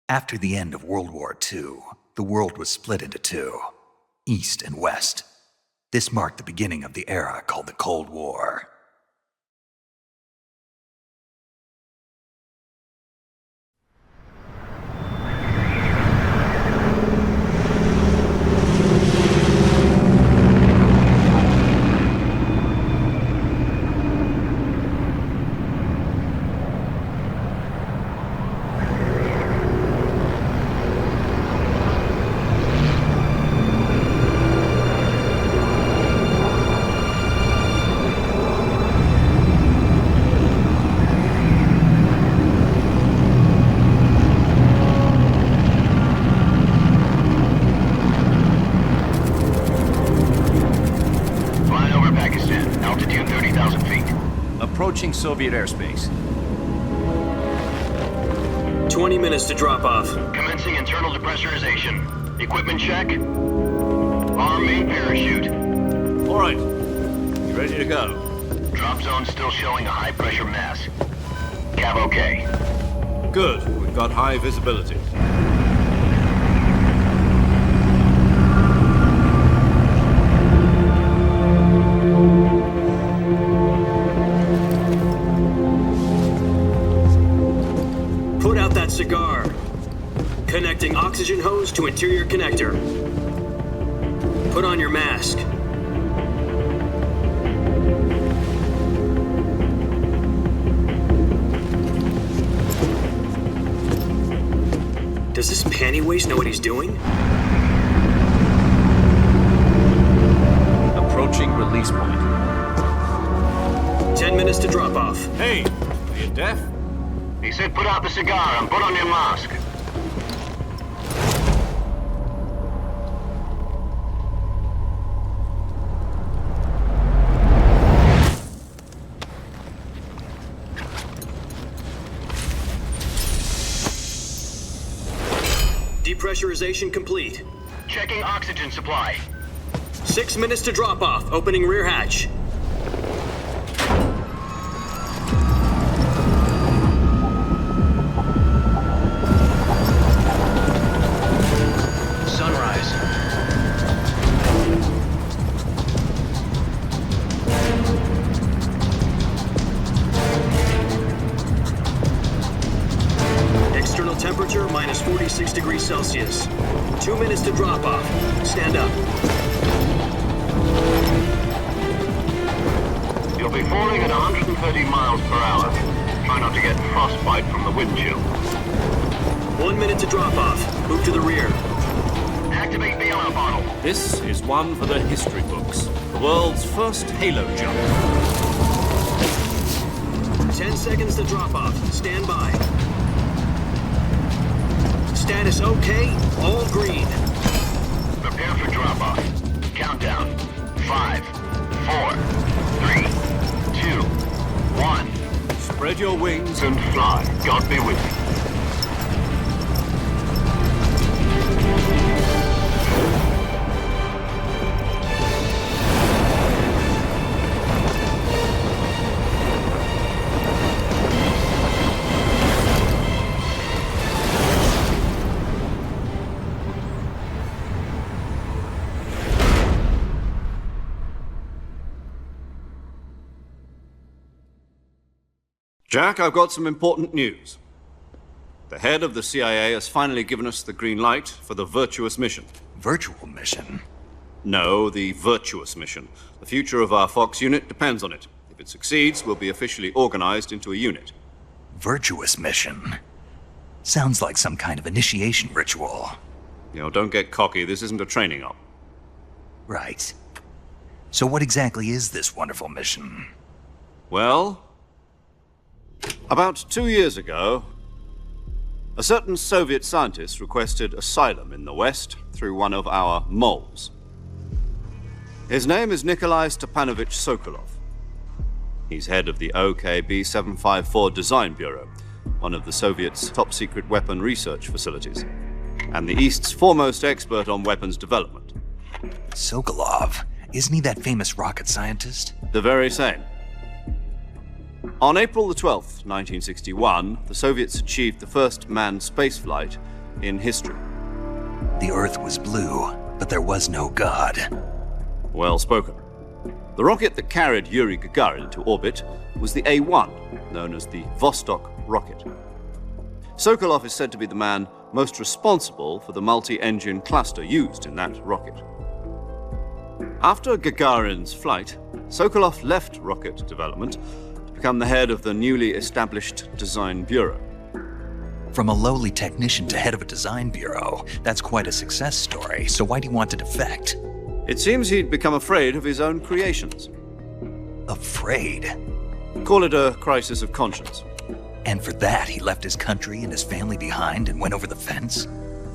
After the end of World War II, the world was split into two, East and West. This marked the beginning of the era called the Cold War. Approaching Soviet airspace. 20 minutes to drop off. Commencing internal depressurization. Equipment check. Arm main parachute. All right. You ready to go? Drop zone still showing a high pressure mass. Cav okay. Good. We've got high visibility. Put out that cigar. Connecting oxygen hose to interior connector. Put on your mask. Does this panty waste know what he's doing? Approaching release point. 10 minutes to drop off. Hey, are you deaf? He said put out the cigar and put on your mask. Depressurization complete. Checking oxygen supply. 6 minutes to drop off. Opening rear hatch. Sunrise. External temperature minus 46 degrees Celsius. 2 minutes to drop off. Stand up. You'll be falling at 130 miles per hour. Try not to get frostbite from the wind chill. 1 minute to drop off. Move to the rear. Activate the air bottle. This is one for the history books. The world's first halo jump. 10 seconds to drop off. Stand by. Status okay. All green. Prepare for drop-off. Countdown. 5, 4, 3, 2, 1. Spread your wings And fly. God be with you. Jack, I've got some important news. The head of the CIA has finally given us the green light for the virtuous mission. Virtual mission? No, the virtuous mission. The future of our Fox unit depends on it. If it succeeds, we'll be officially organized into a unit. Virtuous mission? Sounds like some kind of initiation ritual. You know, don't get cocky. This isn't a training op. Right. So what exactly is this wonderful mission? Well, about 2 years ago, a certain Soviet scientist requested asylum in the West through one of our moles. His name is Nikolai Stepanovich Sokolov. He's head of the OKB 754 Design Bureau, one of the Soviets' top-secret weapon research facilities, and the East's foremost expert on weapons development. Sokolov? Isn't he that famous rocket scientist? The very same. On April the 12th, 1961, the Soviets achieved the first manned spaceflight in history. The Earth was blue, but there was no God. Well spoken. The rocket that carried Yuri Gagarin into orbit was the A-1, known as the Vostok rocket. Sokolov is said to be the man most responsible for the multi-engine cluster used in that rocket. After Gagarin's flight, Sokolov left rocket development to become the head of the newly established Design Bureau. From a lowly technician to head of a design bureau, that's quite a success story, so why'd he want to defect? It seems he'd become afraid of his own creations. Afraid? Call it a crisis of conscience. And for that, he left his country and his family behind and went over the fence?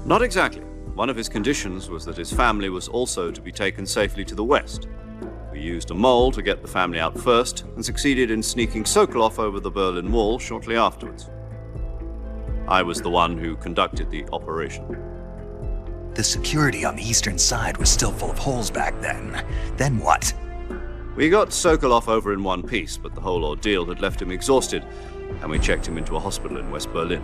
Not exactly. One of his conditions was that his family was also to be taken safely to the west. We used a mole to get the family out first and succeeded in sneaking Sokolov over the Berlin Wall shortly afterwards. I was the one who conducted the operation. The security on the eastern side was still full of holes back then. Then what? We got Sokolov over in one piece, but the whole ordeal had left him exhausted, and we checked him into a hospital in West Berlin.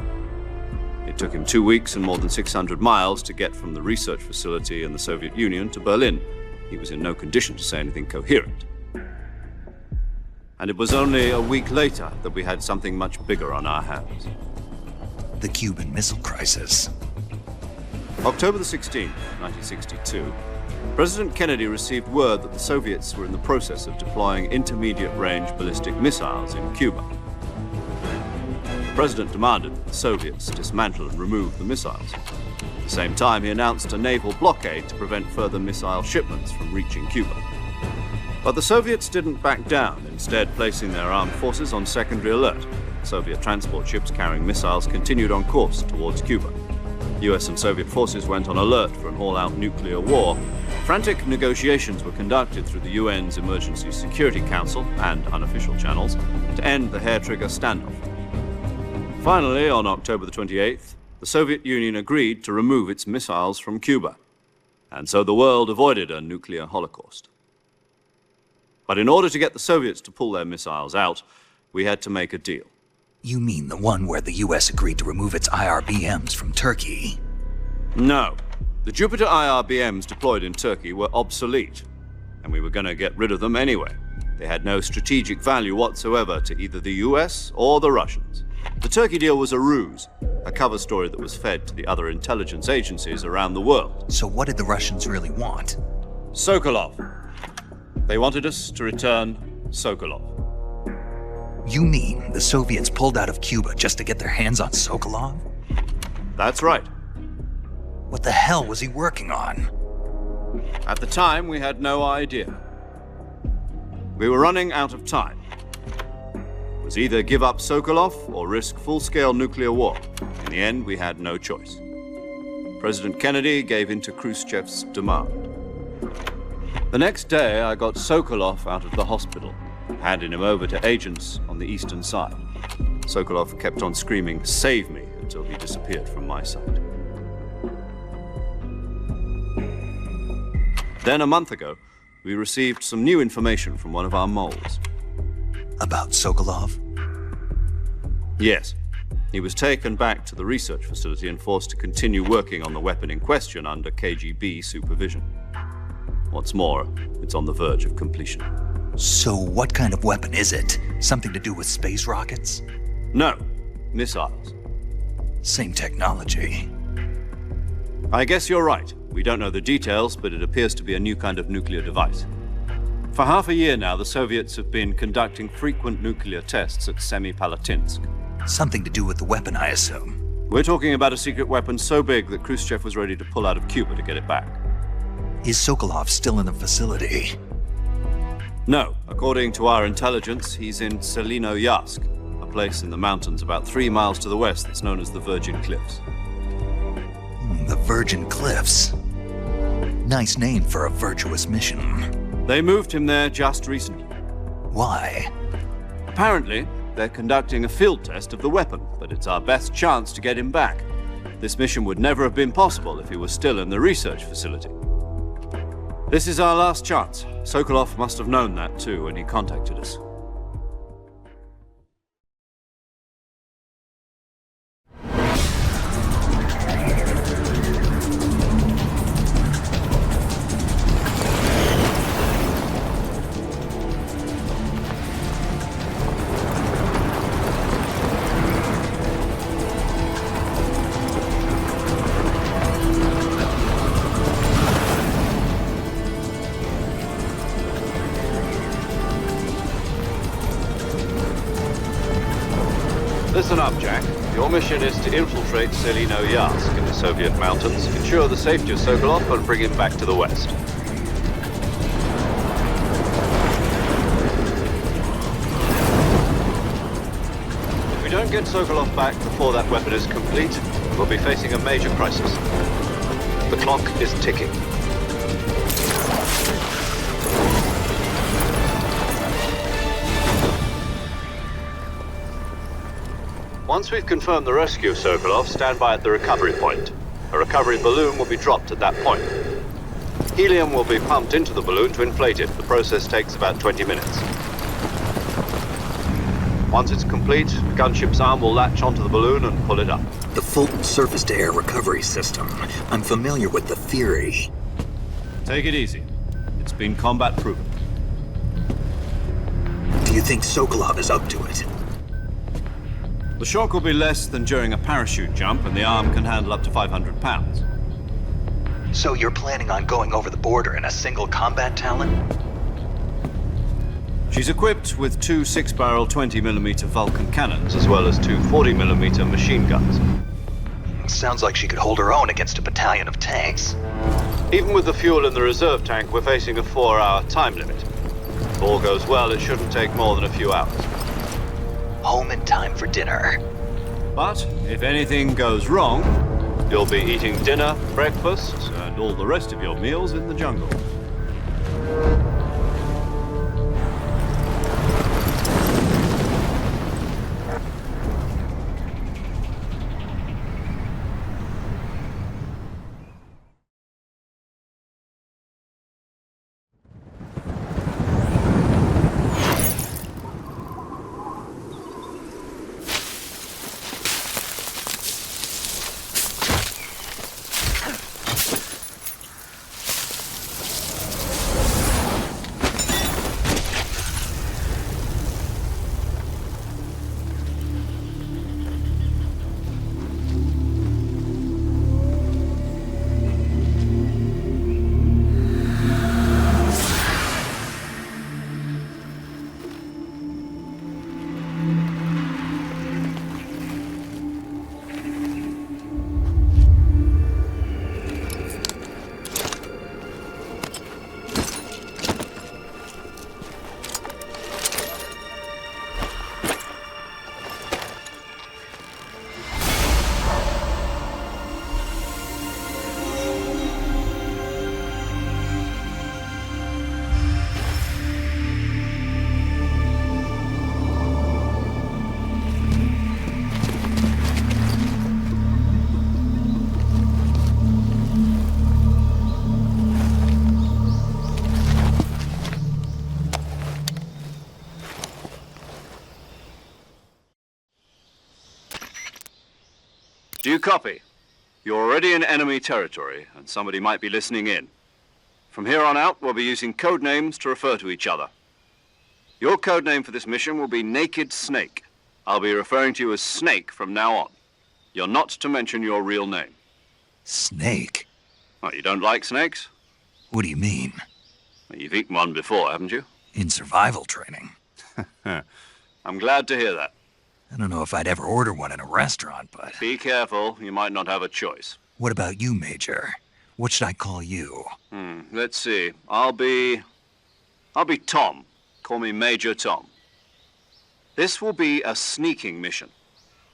It took him 2 weeks and more than 600 miles to get from the research facility in the Soviet Union to Berlin. He was in no condition to say anything coherent. And it was only a week later that we had something much bigger on our hands. The Cuban Missile Crisis. October the 16th, 1962, President Kennedy received word that the Soviets were in the process of deploying intermediate-range ballistic missiles in Cuba. The President demanded that the Soviets dismantle and remove the missiles. At the same time, he announced a naval blockade to prevent further missile shipments from reaching Cuba. But the Soviets didn't back down, instead placing their armed forces on secondary alert. Soviet transport ships carrying missiles continued on course towards Cuba. US and Soviet forces went on alert for an all-out nuclear war. Frantic negotiations were conducted through the UN's Emergency Security Council and unofficial channels to end the hair-trigger standoff. Finally, on October the 28th, the Soviet Union agreed to remove its missiles from Cuba, and so the world avoided a nuclear holocaust. But in order to get the Soviets to pull their missiles out, we had to make a deal. You mean the one where the US agreed to remove its IRBMs from Turkey? No. The Jupiter IRBMs deployed in Turkey were obsolete, and we were going to get rid of them anyway. They had no strategic value whatsoever to either the US or the Russians. The Turkey deal was a ruse, a cover story that was fed to the other intelligence agencies around the world. So what did the Russians really want? Sokolov. They wanted us to return Sokolov. You mean the Soviets pulled out of Cuba just to get their hands on Sokolov? That's right. What the hell was he working on? At the time, we had no idea. We were running out of time. It was either give up Sokolov or risk full-scale nuclear war. In the end, we had no choice. President Kennedy gave in to Khrushchev's demand. The next day, I got Sokolov out of the hospital, handing him over to agents on the eastern side. Sokolov kept on screaming, "Save me," until he disappeared from my sight. Then a month ago, we received some new information from one of our moles. About Sokolov? Yes. He was taken back to the research facility and forced to continue working on the weapon in question under KGB supervision. What's more, it's on the verge of completion. So what kind of weapon is it? Something to do with space rockets? No, missiles. Same technology. I guess you're right. We don't know the details, but it appears to be a new kind of nuclear device. For half a year now, the Soviets have been conducting frequent nuclear tests at Semipalatinsk. Something to do with the weapon, I assume. We're talking about a secret weapon so big that Khrushchev was ready to pull out of Cuba to get it back. Is Sokolov still in the facility? No. According to our intelligence, he's in Selinoyarsk, a place in the mountains about 3 miles to the west that's known as the Virgin Cliffs. The Virgin Cliffs. Nice name for a virtuous mission. They moved him there just recently. Why? Apparently, they're conducting a field test of the weapon, but it's our best chance to get him back. This mission would never have been possible if he was still in the research facility. This is our last chance. Sokolov must have known that too when he contacted us. Listen up, Jack. Your mission is to infiltrate Selino-Yarsk in the Soviet mountains, ensure the safety of Sokolov, and bring him back to the West. If we don't get Sokolov back before that weapon is complete, we'll be facing a major crisis. The clock is ticking. Once we've confirmed the rescue of Sokolov, stand by at the recovery point. A recovery balloon will be dropped at that point. Helium will be pumped into the balloon to inflate it. The process takes about 20 minutes. Once it's complete, the gunship's arm will latch onto the balloon and pull it up. The Fulton surface-to-air recovery system. I'm familiar with the theory. Take it easy. It's been combat-proven. Do you think Sokolov is up to it? The shock will be less than during a parachute jump, and the arm can handle up to 500 pounds. So you're planning on going over the border in a single combat Talon? She's equipped with two 6-barrel 20mm Vulcan cannons, as well as two 40mm machine guns. Sounds like she could hold her own against a battalion of tanks. Even with the fuel in the reserve tank, we're facing a 4-hour time limit. If all goes well, it shouldn't take more than a few hours. Home in time for dinner. But if anything goes wrong, you'll be eating dinner, breakfast, and all the rest of your meals in the jungle. Do you copy? You're already in enemy territory, and somebody might be listening in. From here on out, we'll be using code names to refer to each other. Your code name for this mission will be Naked Snake. I'll be referring to you as Snake from now on. You're not to mention your real name. Snake? What, you don't like snakes? What do you mean? Well, you've eaten one before, haven't you? In survival training. I'm glad to hear that. I don't know if I'd ever order one in a restaurant, but... Be careful, you might not have a choice. What about you, Major? What should I call you? Let's see. I'll be Tom. Call me Major Tom. This will be a sneaking mission.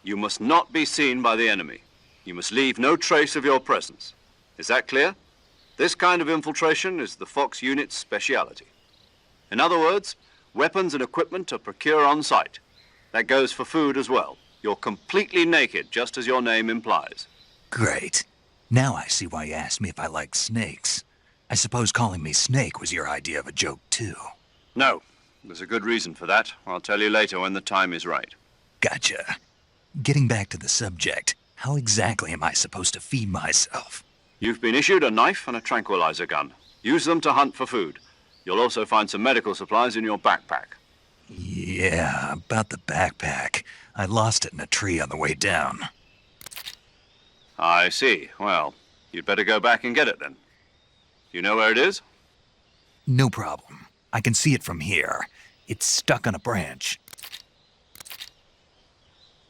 You must not be seen by the enemy. You must leave no trace of your presence. Is that clear? This kind of infiltration is the Fox unit's speciality. In other words, weapons and equipment are procured on site. That goes for food as well. You're completely naked, just as your name implies. Great. Now I see why you asked me if I like snakes. I suppose calling me Snake was your idea of a joke, too. No. There's a good reason for that. I'll tell you later when the time is right. Gotcha. Getting back to the subject, how exactly am I supposed to feed myself? You've been issued a knife and a tranquilizer gun. Use them to hunt for food. You'll also find some medical supplies in your backpack. Yeah, about the backpack. I lost it in a tree on the way down. I see. Well, you'd better go back and get it then. You know where it is? No problem. I can see it from here. It's stuck on a branch.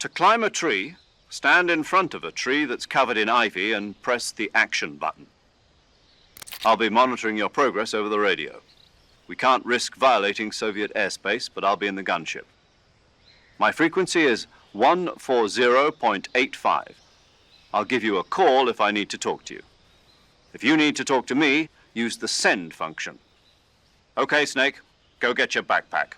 To climb a tree, stand in front of a tree that's covered in ivy and press the action button. I'll be monitoring your progress over the radio. We can't risk violating Soviet airspace, but I'll be in the gunship. My frequency is 140.85. I'll give you a call if I need to talk to you. If you need to talk to me, use the send function. Okay, Snake, go get your backpack.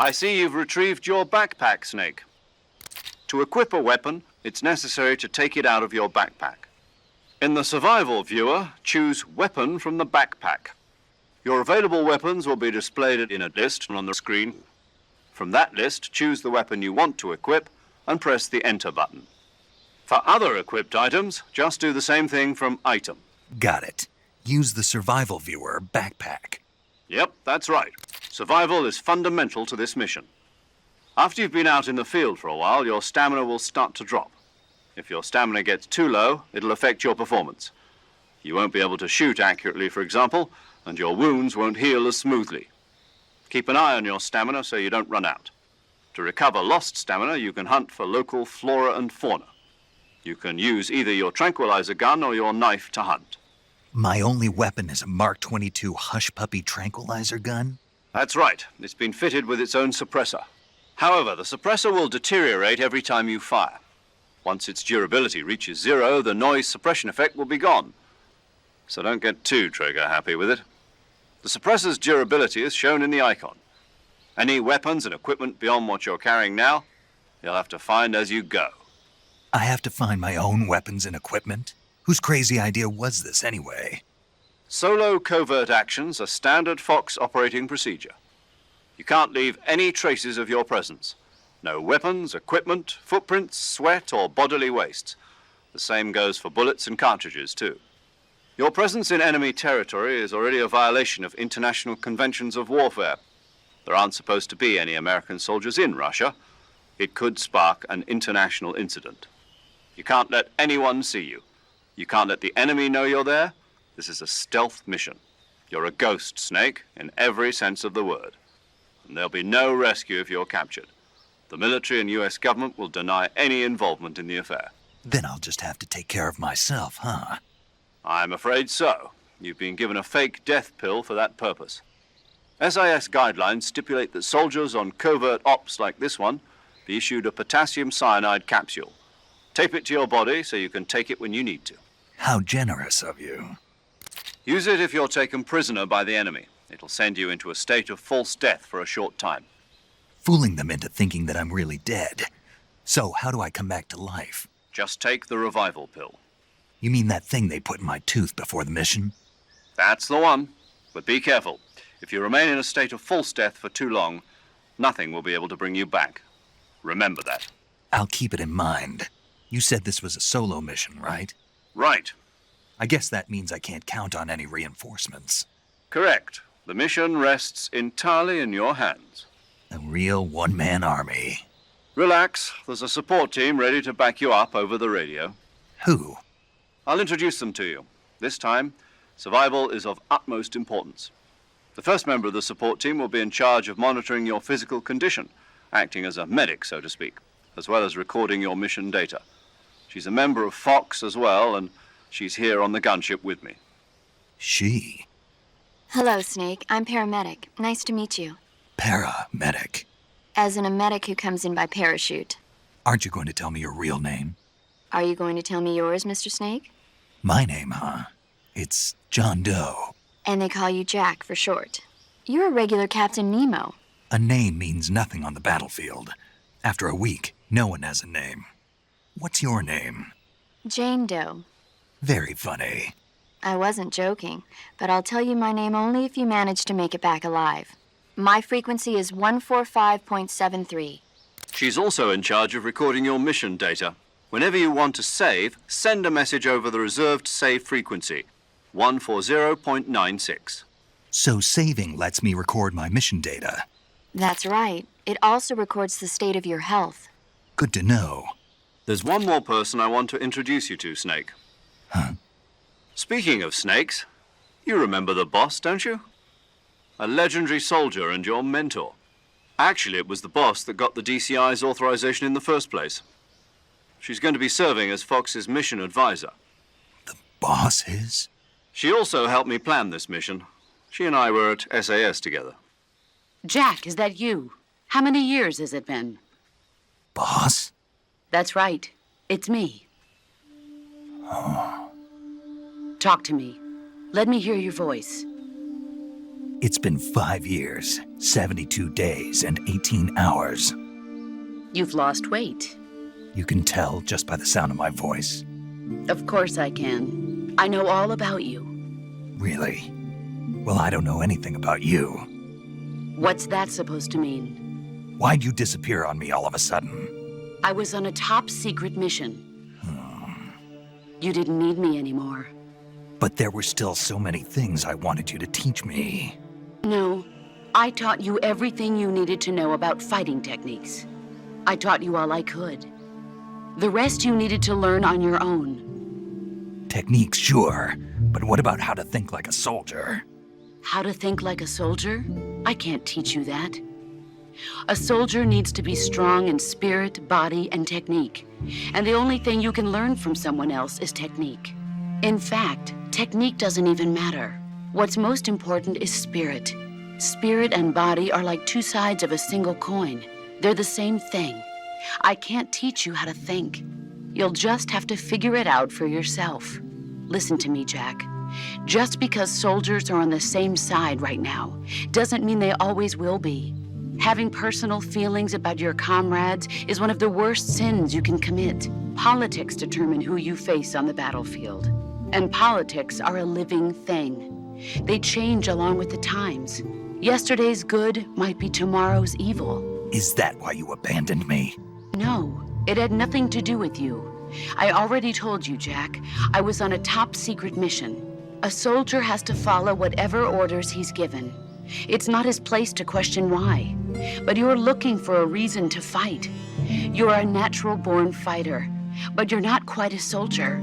I see you've retrieved your backpack, Snake. To equip a weapon, it's necessary to take it out of your backpack. In the survival viewer, choose Weapon from the backpack. Your available weapons will be displayed in a list on the screen. From that list, choose the weapon you want to equip and press the Enter button. For other equipped items, just do the same thing from Item. Got it. Use the survival viewer backpack. Yep, that's right. Survival is fundamental to this mission. After you've been out in the field for a while, your stamina will start to drop. If your stamina gets too low, it'll affect your performance. You won't be able to shoot accurately, for example, and your wounds won't heal as smoothly. Keep an eye on your stamina so you don't run out. To recover lost stamina, you can hunt for local flora and fauna. You can use either your tranquilizer gun or your knife to hunt. My only weapon is a Mark 22 Hush Puppy tranquilizer gun? That's right. It's been fitted with its own suppressor. However, the suppressor will deteriorate every time you fire. Once its durability reaches 0, the noise suppression effect will be gone. So don't get too trigger happy with it. The suppressor's durability is shown in the icon. Any weapons and equipment beyond what you're carrying now, you'll have to find as you go. I have to find my own weapons and equipment? Whose crazy idea was this anyway? Solo covert actions are standard Fox operating procedure. You can't leave any traces of your presence. No weapons, equipment, footprints, sweat, or bodily wastes. The same goes for bullets and cartridges, too. Your presence in enemy territory is already a violation of international conventions of warfare. There aren't supposed to be any American soldiers in Russia. It could spark an international incident. You can't let anyone see you. You can't let the enemy know you're there. This is a stealth mission. You're a ghost, Snake, in every sense of the word. And there'll be no rescue if you're captured. The military and U.S. government will deny any involvement in the affair. Then I'll just have to take care of myself, huh? I'm afraid so. You've been given a fake death pill for that purpose. SIS guidelines stipulate that soldiers on covert ops like this one be issued a potassium cyanide capsule. Tape it to your body so you can take it when you need to. How generous of you. Use it if you're taken prisoner by the enemy. It'll send you into a state of false death for a short time. Fooling them into thinking that I'm really dead. So how do I come back to life? Just take the revival pill. You mean that thing they put in my tooth before the mission? That's the one. But be careful. If you remain in a state of false death for too long, nothing will be able to bring you back. Remember that. I'll keep it in mind. You said this was a solo mission, right? Right. I guess that means I can't count on any reinforcements. Correct. The mission rests entirely in your hands. A real one-man army. Relax. There's a support team ready to back you up over the radio. Who? I'll introduce them to you. This time, survival is of utmost importance. The first member of the support team will be in charge of monitoring your physical condition, acting as a medic, so to speak, as well as recording your mission data. She's a member of Fox as well, and she's here on the gunship with me. She? Hello, Snake. I'm paramedic. Nice to meet you. Paramedic. As in a medic who comes in by parachute. Aren't you going to tell me your real name? Are you going to tell me yours, Mr. Snake? My name, huh? It's John Doe. And they call you Jack for short. You're a regular Captain Nemo. A name means nothing on the battlefield. After a week, no one has a name. What's your name? Jane Doe. Very funny. I wasn't joking, but I'll tell you my name only if you manage to make it back alive. My frequency is 145.73. She's also in charge of recording your mission data. Whenever you want to save, send a message over the reserved save frequency, 140.96. So saving lets me record my mission data. That's right. It also records the state of your health. Good to know. There's one more person I want to introduce you to, Snake. Huh? Speaking of snakes, you remember the boss, don't you? A legendary soldier and your mentor. Actually, it was the boss that got the DCI's authorization in the first place. She's going to be serving as Fox's mission advisor. The boss is? She also helped me plan this mission. She and I were at SAS together. Jack, is that you? How many years has it been? Boss? That's right. It's me. Talk to me. Let me hear your voice. It's been 5 years, 72 days, and 18 hours. You've lost weight. You can tell just by the sound of my voice. Of course I can. I know all about you. Really? Well, I don't know anything about you. What's that supposed to mean? Why'd you disappear on me all of a sudden? I was on a top-secret mission. You didn't need me anymore. But there were still so many things I wanted you to teach me. No, I taught you everything you needed to know about fighting techniques. I taught you all I could. The rest you needed to learn on your own. Techniques, sure. But what about how to think like a soldier? How to think like a soldier? I can't teach you that. A soldier needs to be strong in spirit, body, and technique. And the only thing you can learn from someone else is technique. In fact, technique doesn't even matter. What's most important is spirit. Spirit and body are like two sides of a single coin. They're the same thing. I can't teach you how to think. You'll just have to figure it out for yourself. Listen to me, Jack. Just because soldiers are on the same side right now doesn't mean they always will be. Having personal feelings about your comrades is one of the worst sins you can commit. Politics determine who you face on the battlefield. And politics are a living thing. They change along with the times. Yesterday's good might be tomorrow's evil. Is that why you abandoned me? No, it had nothing to do with you. I already told you, Jack. I was on a top-secret mission. A soldier has to follow whatever orders he's given. It's not his place to question why. But you're looking for a reason to fight. You're a natural-born fighter, but you're not quite a soldier.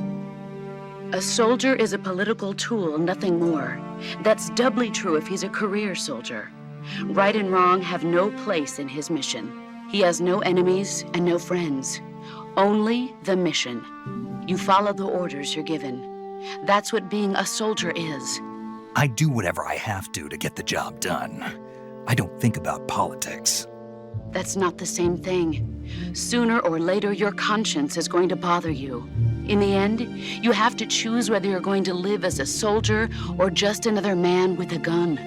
A soldier is a political tool, nothing more. That's doubly true if he's a career soldier. Right and wrong have no place in his mission. He has no enemies and no friends. Only the mission. You follow the orders you're given. That's what being a soldier is. I do whatever I have to get the job done. I don't think about politics. That's not the same thing. Sooner or later, your conscience is going to bother you. In the end, you have to choose whether you're going to live as a soldier or just another man with a gun.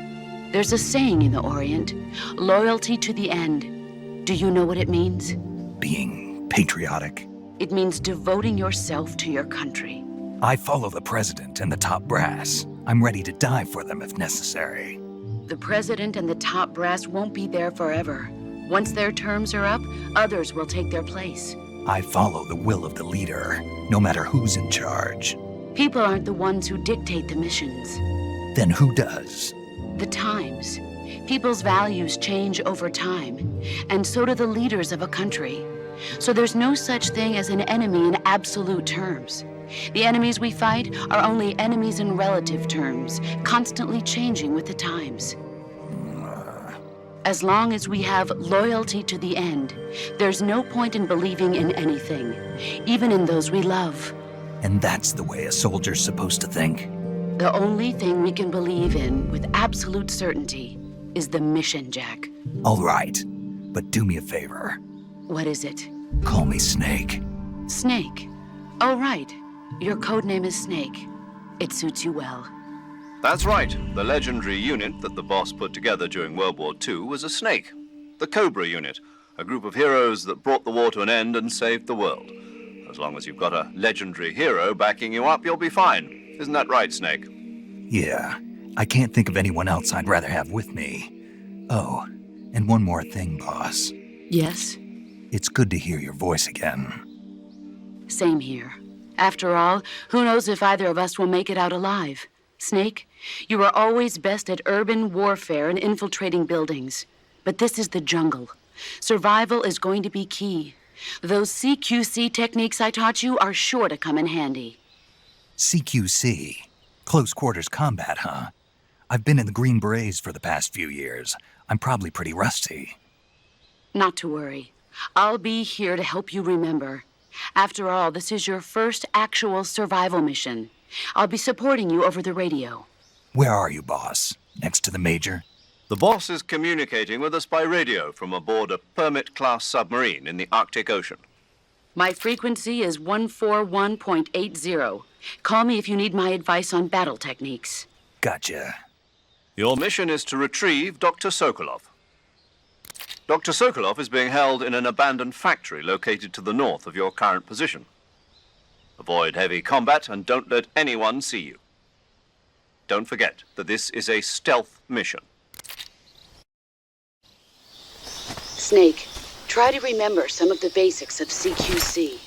There's a saying in the Orient, loyalty to the end. Do you know what it means? Being patriotic. It means devoting yourself to your country. I follow the president and the top brass. I'm ready to die for them if necessary. The president and the top brass won't be there forever. Once their terms are up, others will take their place. I follow the will of the leader, no matter who's in charge. People aren't the ones who dictate the missions. Then who does? The times. People's values change over time, and so do the leaders of a country. So there's no such thing as an enemy in absolute terms. The enemies we fight are only enemies in relative terms, constantly changing with the times. As long as we have loyalty to the end, there's no point in believing in anything, even in those we love. And that's the way a soldier's supposed to think? The only thing we can believe in with absolute certainty is the mission, Jack. All right, but do me a favor. What is it? Call me Snake. Snake. Oh, right. Your code name is Snake. It suits you well. That's right. The legendary unit that the boss put together during World War II was a snake. The Cobra unit, a group of heroes that brought the war to an end and saved the world. As long as you've got a legendary hero backing you up, you'll be fine. Isn't that right, Snake? Yeah, I can't think of anyone else I'd rather have with me. Oh, and one more thing, boss. Yes? It's good to hear your voice again. Same here. After all, who knows if either of us will make it out alive? Snake, you are always best at urban warfare and infiltrating buildings. But this is the jungle. Survival is going to be key. Those CQC techniques I taught you are sure to come in handy. CQC? Close quarters combat, huh? I've been in the Green Berets for the past few years. I'm probably pretty rusty. Not to worry. I'll be here to help you remember. After all, this is your first actual survival mission. I'll be supporting you over the radio. Where are you, boss? Next to the Major? The boss is communicating with us by radio from aboard a Permit-class submarine in the Arctic Ocean. My frequency is 141.80. Call me if you need my advice on battle techniques. Gotcha. Your mission is to retrieve Dr. Sokolov. Dr. Sokolov is being held in an abandoned factory located to the north of your current position. Avoid heavy combat and don't let anyone see you. Don't forget that this is a stealth mission. Snake, try to remember some of the basics of CQC.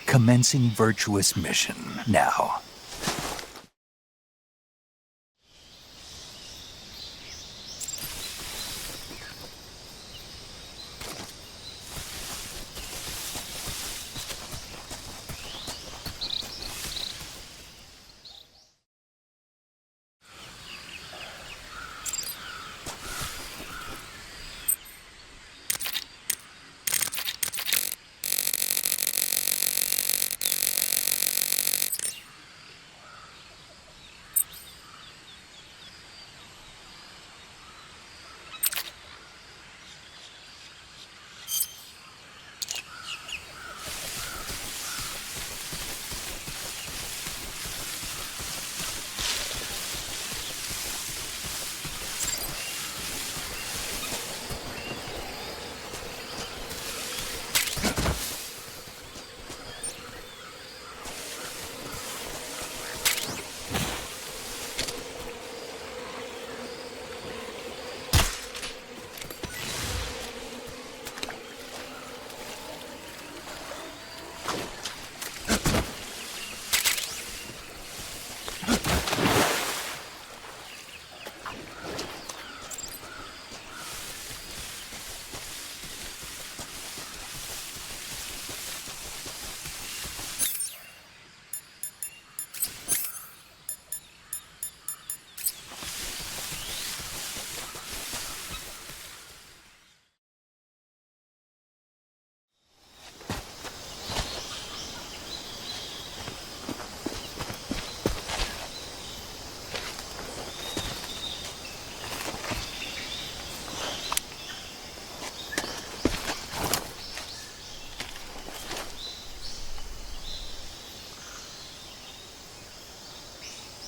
Commencing virtuous mission now.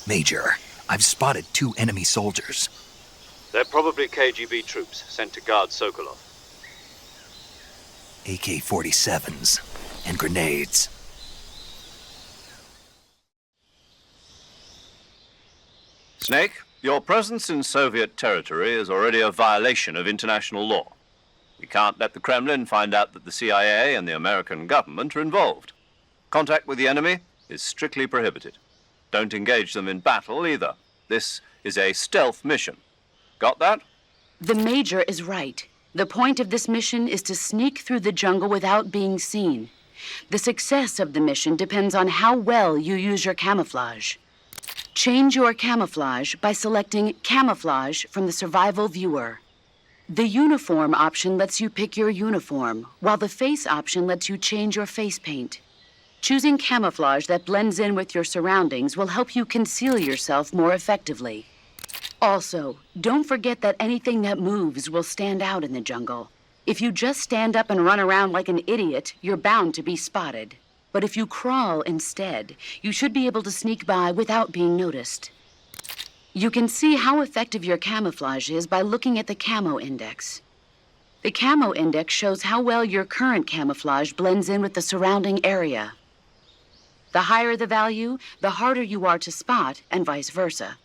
Major, I've spotted 2 enemy soldiers. They're probably KGB troops sent to guard Sokolov. AK-47s and grenades. Snake, your presence in Soviet territory is already a violation of international law. We can't let the Kremlin find out that the CIA and the American government are involved. Contact with the enemy is strictly prohibited. Don't engage them in battle either. This is a stealth mission. Got that? The Major is right. The point of this mission is to sneak through the jungle without being seen. The success of the mission depends on how well you use your camouflage. Change your camouflage by selecting Camouflage from the Survival Viewer. The Uniform option lets you pick your uniform, while the Face option lets you change your face paint. Choosing camouflage that blends in with your surroundings will help you conceal yourself more effectively. Also, don't forget that anything that moves will stand out in the jungle. If you just stand up and run around like an idiot, you're bound to be spotted. But if you crawl instead, you should be able to sneak by without being noticed. You can see how effective your camouflage is by looking at the Camo Index. The Camo Index shows how well your current camouflage blends in with the surrounding area. The higher the value, the harder you are to spot, and vice versa.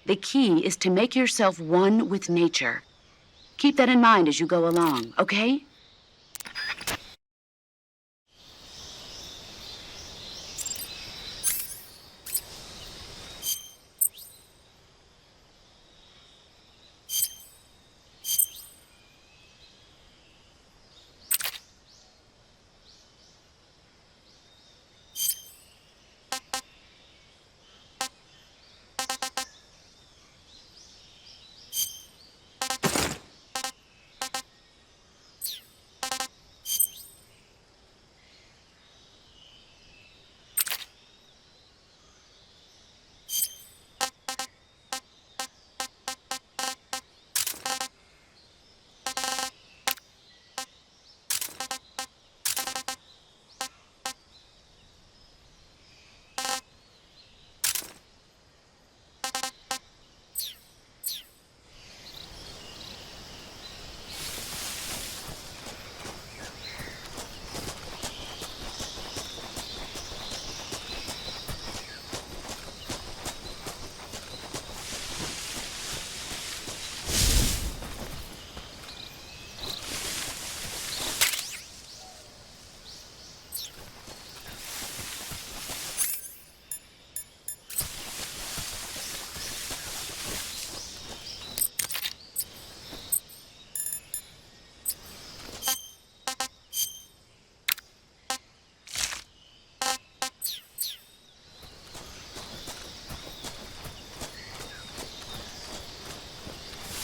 The key is to make yourself one with nature. Keep that in mind as you go along, okay?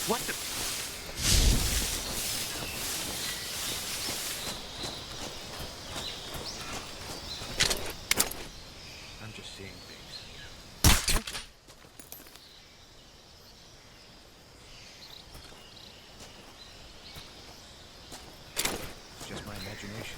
What the? I'm just seeing things. Just my imagination.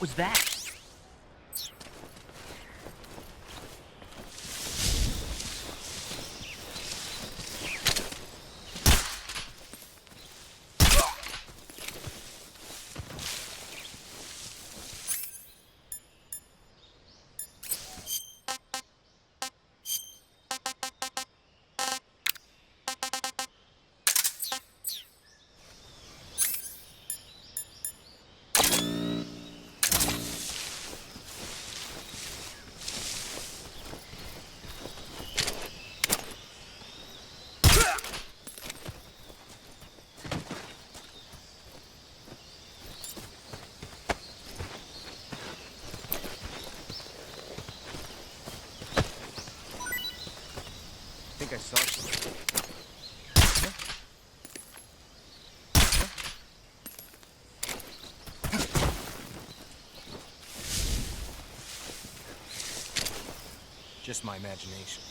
What was that? think I saw something. Just my imagination.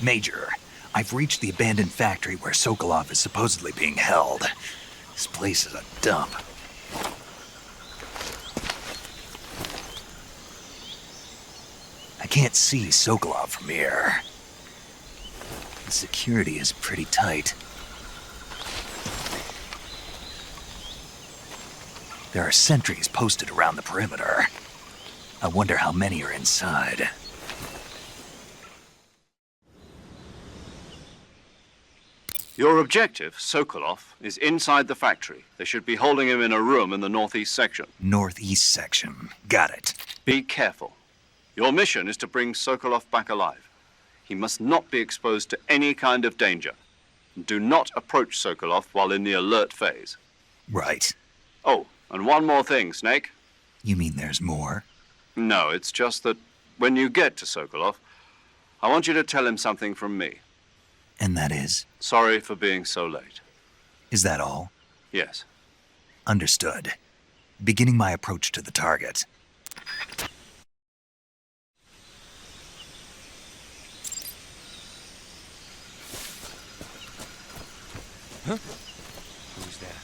Major, I've reached the abandoned factory where Sokolov is supposedly being held. This place is a dump. I can't see Sokolov from here. The security is pretty tight. There are sentries posted around the perimeter. I wonder how many are inside. Your objective, Sokolov, is inside the factory. They should be holding him in a room in the northeast section. Northeast section. Got it. Be careful. Your mission is to bring Sokolov back alive. He must not be exposed to any kind of danger. Do not approach Sokolov while in the alert phase. Right. Oh, and one more thing, Snake. You mean there's more? No, it's just that when you get to Sokolov, I want you to tell him something from me. And that is? Sorry for being so late. Is that all? Yes. Understood. Beginning my approach to the target. Huh? Who's that?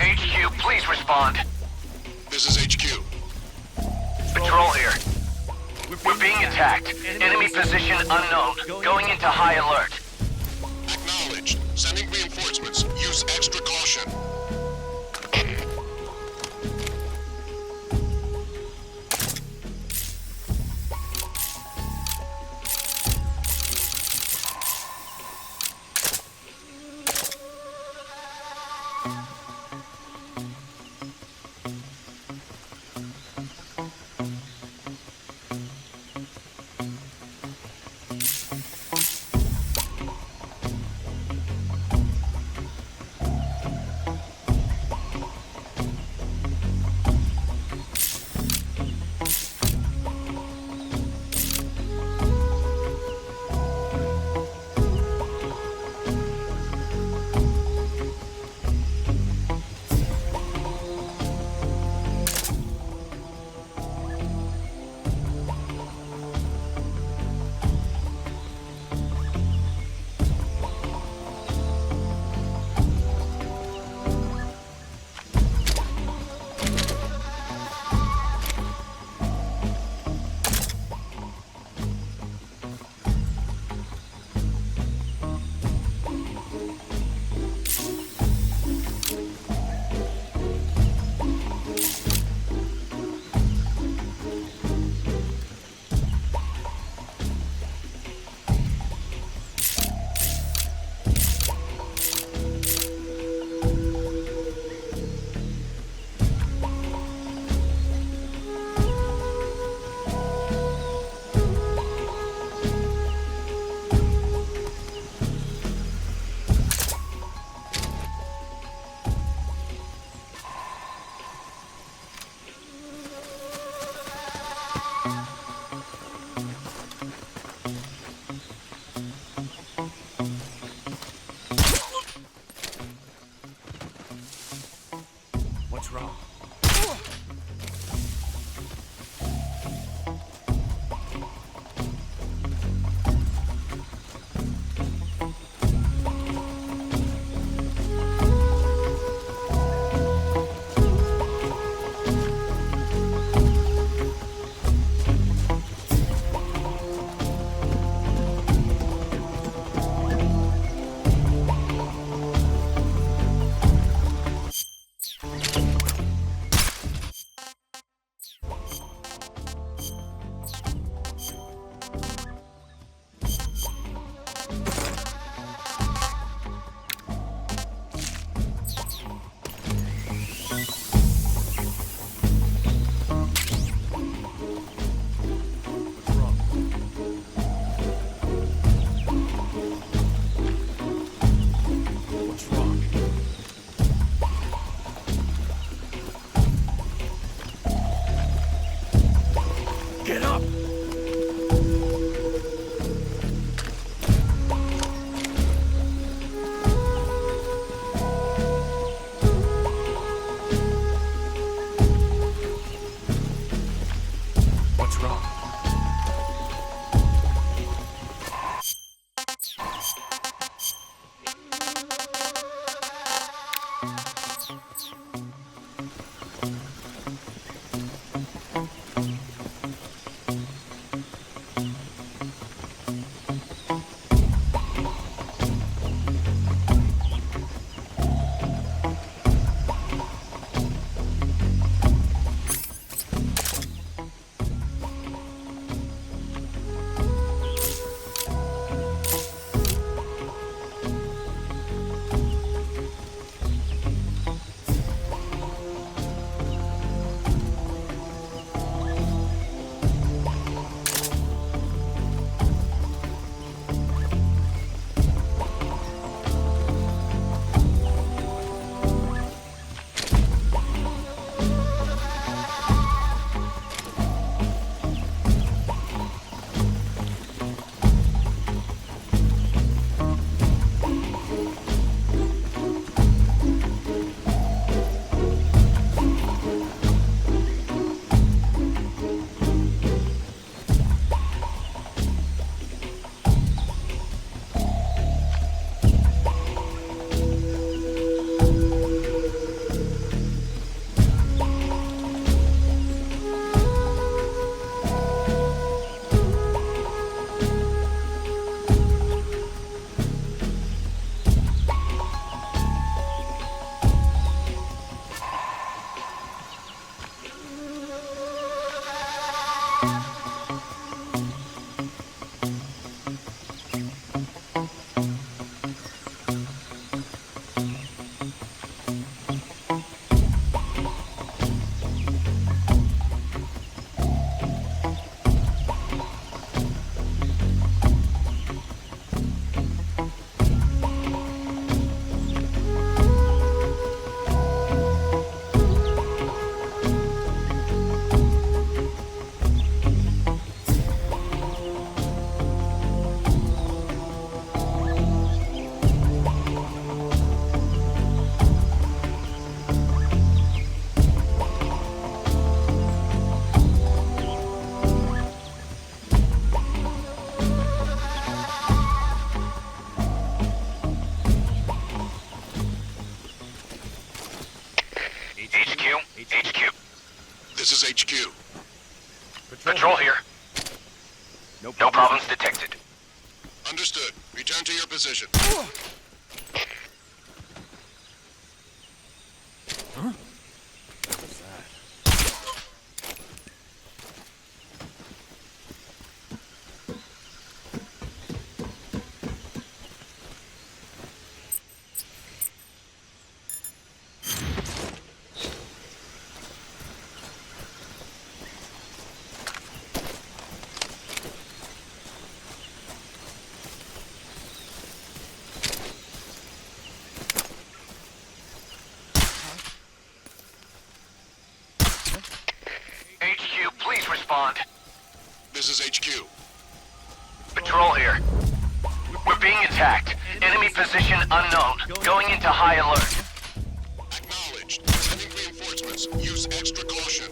HQ, please respond. This is HQ. Patrol here. We're being attacked. Enemy position unknown. Going into high alert. Acknowledged. Sending reinforcements. Use extra caution. No problems detected. Understood. Return to your position. Huh? HQ, please respond. This is HQ. Patrol here. We're being attacked. Enemy position unknown. Going into high alert. Acknowledged. Sending reinforcements. Use extra caution.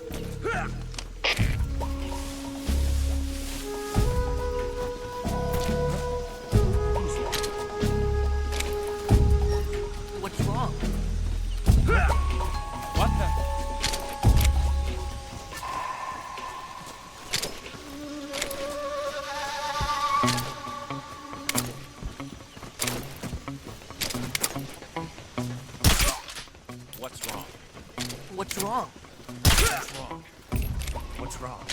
What's wrong? What the? What's wrong? What's wrong? What's wrong? What's wrong? What's wrong?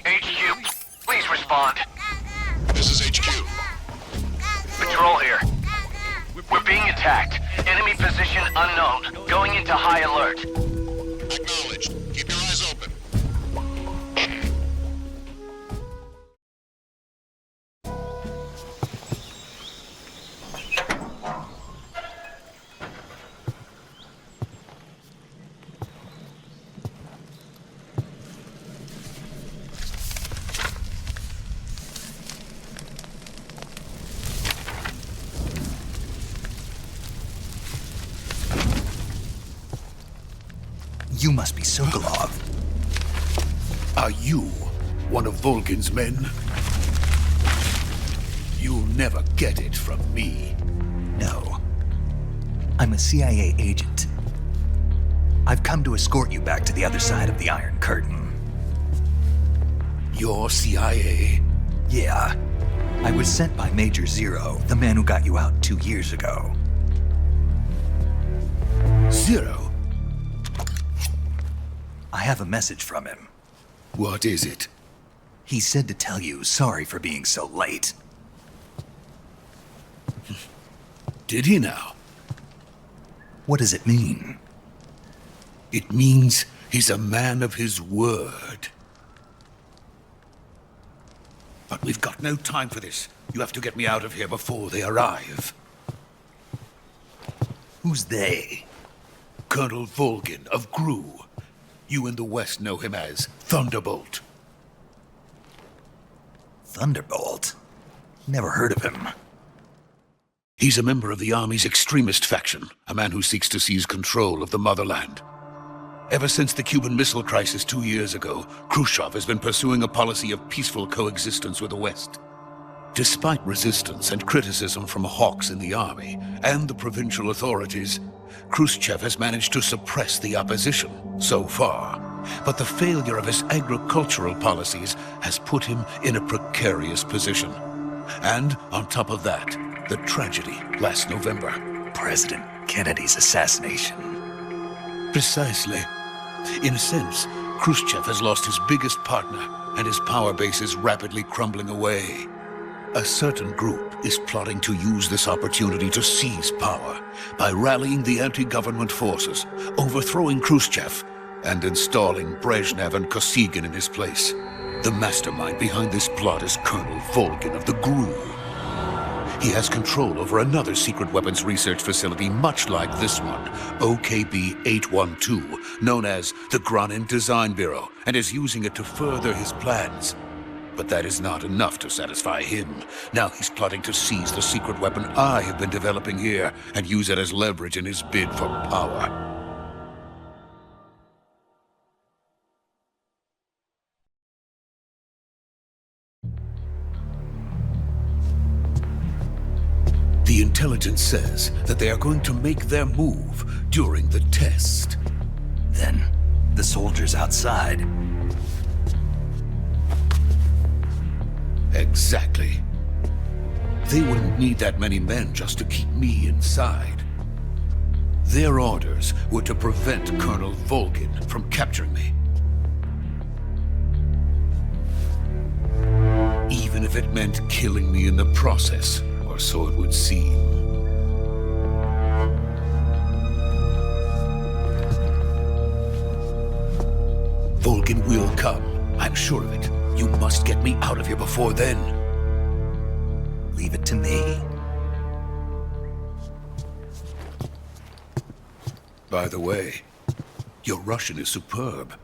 HQ, please respond. This is HQ. Patrol here. We're being attacked. Enemy position unknown. Going into high alert. Acknowledged. Keep your eyes open. You must be Sokolov. Are you one of Volgin's men? You'll never get it from me. No. I'm a CIA agent. I've come to escort you back to the other side of the Iron Curtain. You're CIA? Yeah. I was sent by Major Zero, the man who got you out 2 years ago. Zero? I have a message from him. What is it? He said to tell you sorry for being so late. Did he now? What does it mean? It means he's a man of his word. But we've got no time for this. You have to get me out of here before they arrive. Who's they? Colonel Volgin of GRU. You in the West know him as Thunderbolt. Thunderbolt? Never heard of him. He's a member of the Army's extremist faction, a man who seeks to seize control of the motherland. Ever since the Cuban Missile Crisis 2 years ago, Khrushchev has been pursuing a policy of peaceful coexistence with the West. Despite resistance and criticism from hawks in the Army and the provincial authorities, Khrushchev has managed to suppress the opposition so far, but the failure of his agricultural policies has put him in a precarious position. And on top of that, the tragedy last November. President Kennedy's assassination. Precisely. In a sense, Khrushchev has lost his biggest partner, and his power base is rapidly crumbling away. A certain group is plotting to use this opportunity to seize power by rallying the anti-government forces, overthrowing Khrushchev, and installing Brezhnev and Kosygin in his place. The mastermind behind this plot is Colonel Volgin of the GRU. He has control over another secret weapons research facility much like this one, OKB-812, known as the Granin Design Bureau, and is using it to further his plans. But that is not enough to satisfy him. Now he's plotting to seize the secret weapon I have been developing here and use it as leverage in his bid for power. The intelligence says that they are going to make their move during the test. Then, the soldiers outside. Exactly. They wouldn't need that many men just to keep me inside. Their orders were to prevent Colonel Volgin from capturing me. Even if it meant killing me in the process, or so it would seem. Volgin will come, I'm sure of it. You must get me out of here before then. Leave it to me. By the way, your Russian is superb.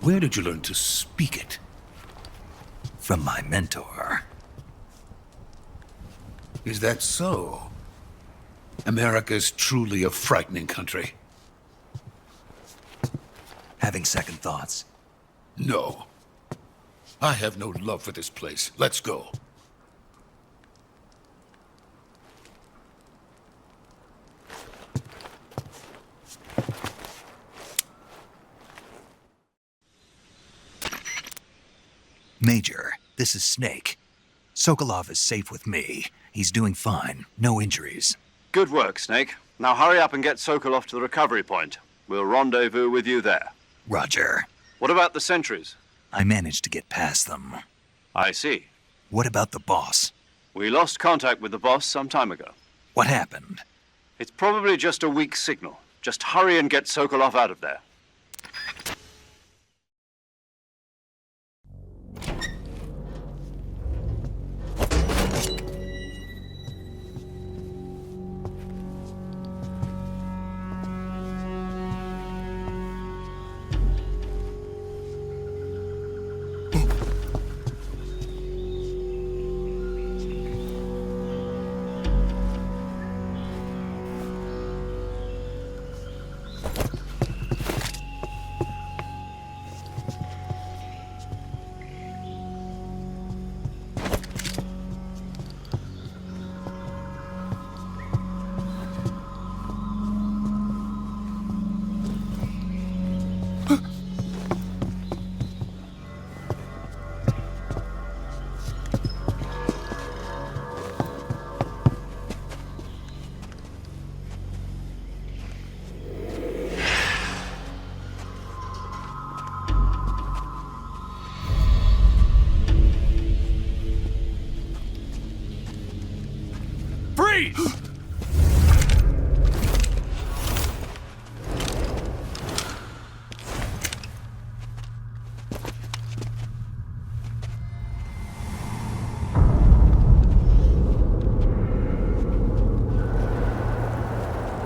Where did you learn to speak it? From my mentor. Is that so? America is truly a frightening country. Having second thoughts? No. I have no love for this place. Let's go. Major, this is Snake. Sokolov is safe with me. He's doing fine. No injuries. Good work, Snake. Now hurry up and get Sokolov to the recovery point. We'll rendezvous with you there. Roger. What about the sentries? I managed to get past them. I see. What about the boss? We lost contact with the boss some time ago. What happened? It's probably just a weak signal. Just hurry and get Sokolov out of there.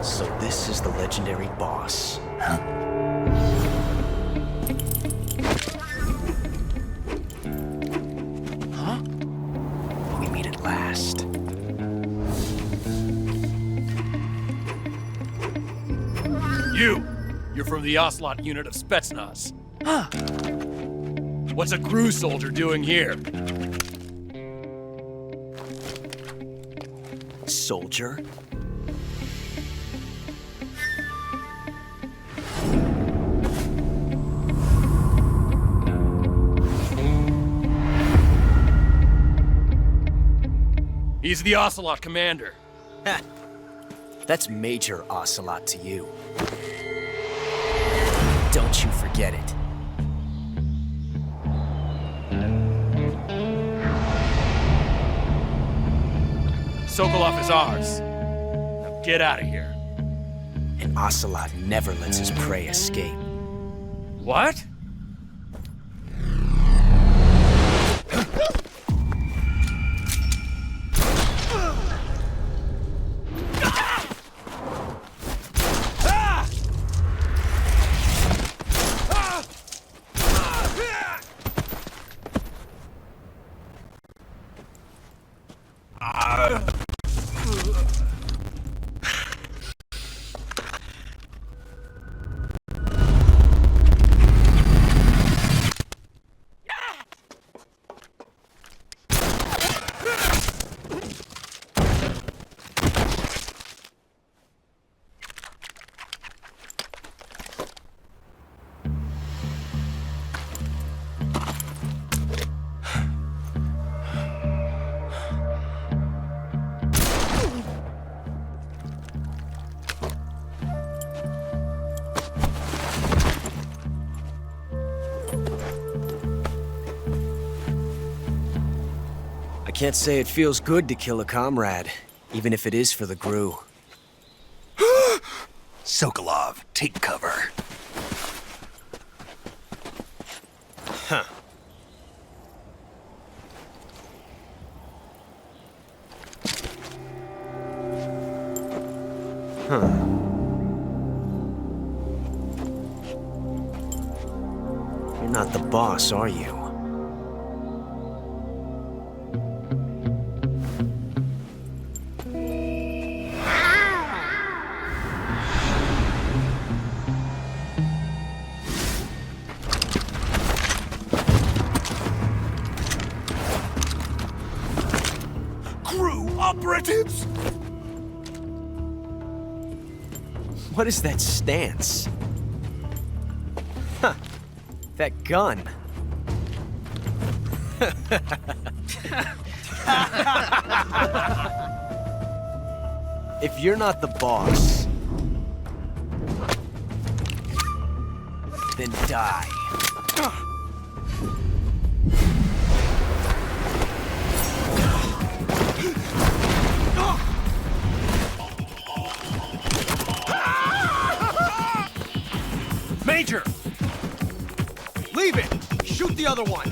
So this is the legendary boss. Huh? Huh? We meet at last. You're from the Oslot unit of Spetsnaz. Huh. What's a GRU soldier doing here? Soldier? He's the Ocelot commander. Ha! That's Major Ocelot to you. Don't you forget it. Sokolov is ours. Now get out of here. An Ocelot never lets his prey escape. What? I can't say it feels good to kill a comrade, even if it is for the GRU. Sokolov, take cover. Huh. Huh. You're not the boss, are you? Operatives! What is that stance? Huh. That gun. If you're not the boss, then die. Major! Leave it! Shoot the other one!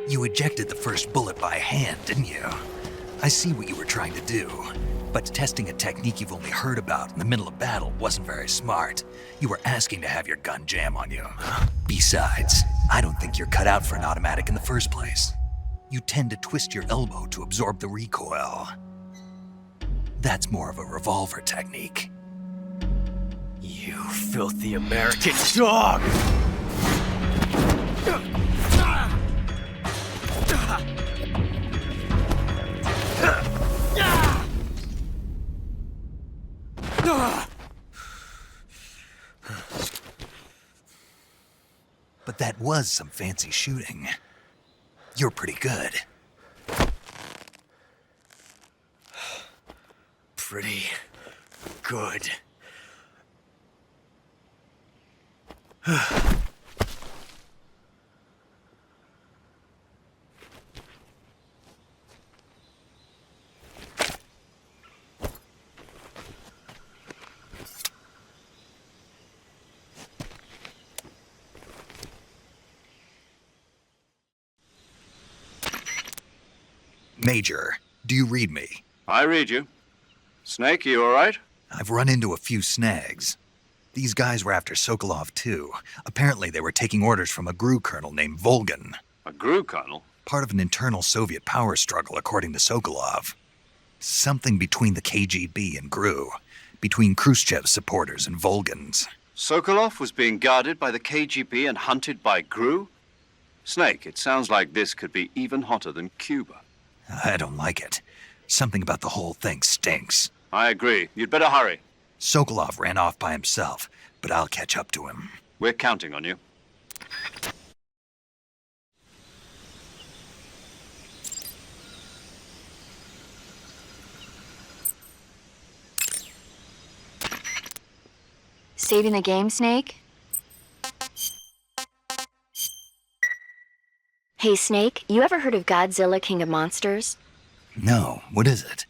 You ejected the first bullet by hand, didn't you? I see what you were trying to do. But testing a technique you've only heard about in the middle of battle wasn't very smart. You were asking to have your gun jam on you. Besides, I don't think you're cut out for an automatic in the first place. You tend to twist your elbow to absorb the recoil. That's more of a revolver technique. You filthy American dog! But that was some fancy shooting. You're pretty good. Pretty good. Major, do you read me? I read you. Snake, you all right? I've run into a few snags. These guys were after Sokolov, too. Apparently, they were taking orders from a GRU colonel named Volgin. A GRU colonel? Part of an internal Soviet power struggle, according to Sokolov. Something between the KGB and GRU. Between Khrushchev's supporters and Volgin's. Sokolov was being guarded by the KGB and hunted by GRU? Snake, it sounds like this could be even hotter than Cuba. I don't like it. Something about the whole thing stinks. I agree. You'd better hurry. Sokolov ran off by himself, but I'll catch up to him. We're counting on you. Saving the game, Snake? Hey, Snake, you ever heard of Godzilla, King of Monsters? No, what is it?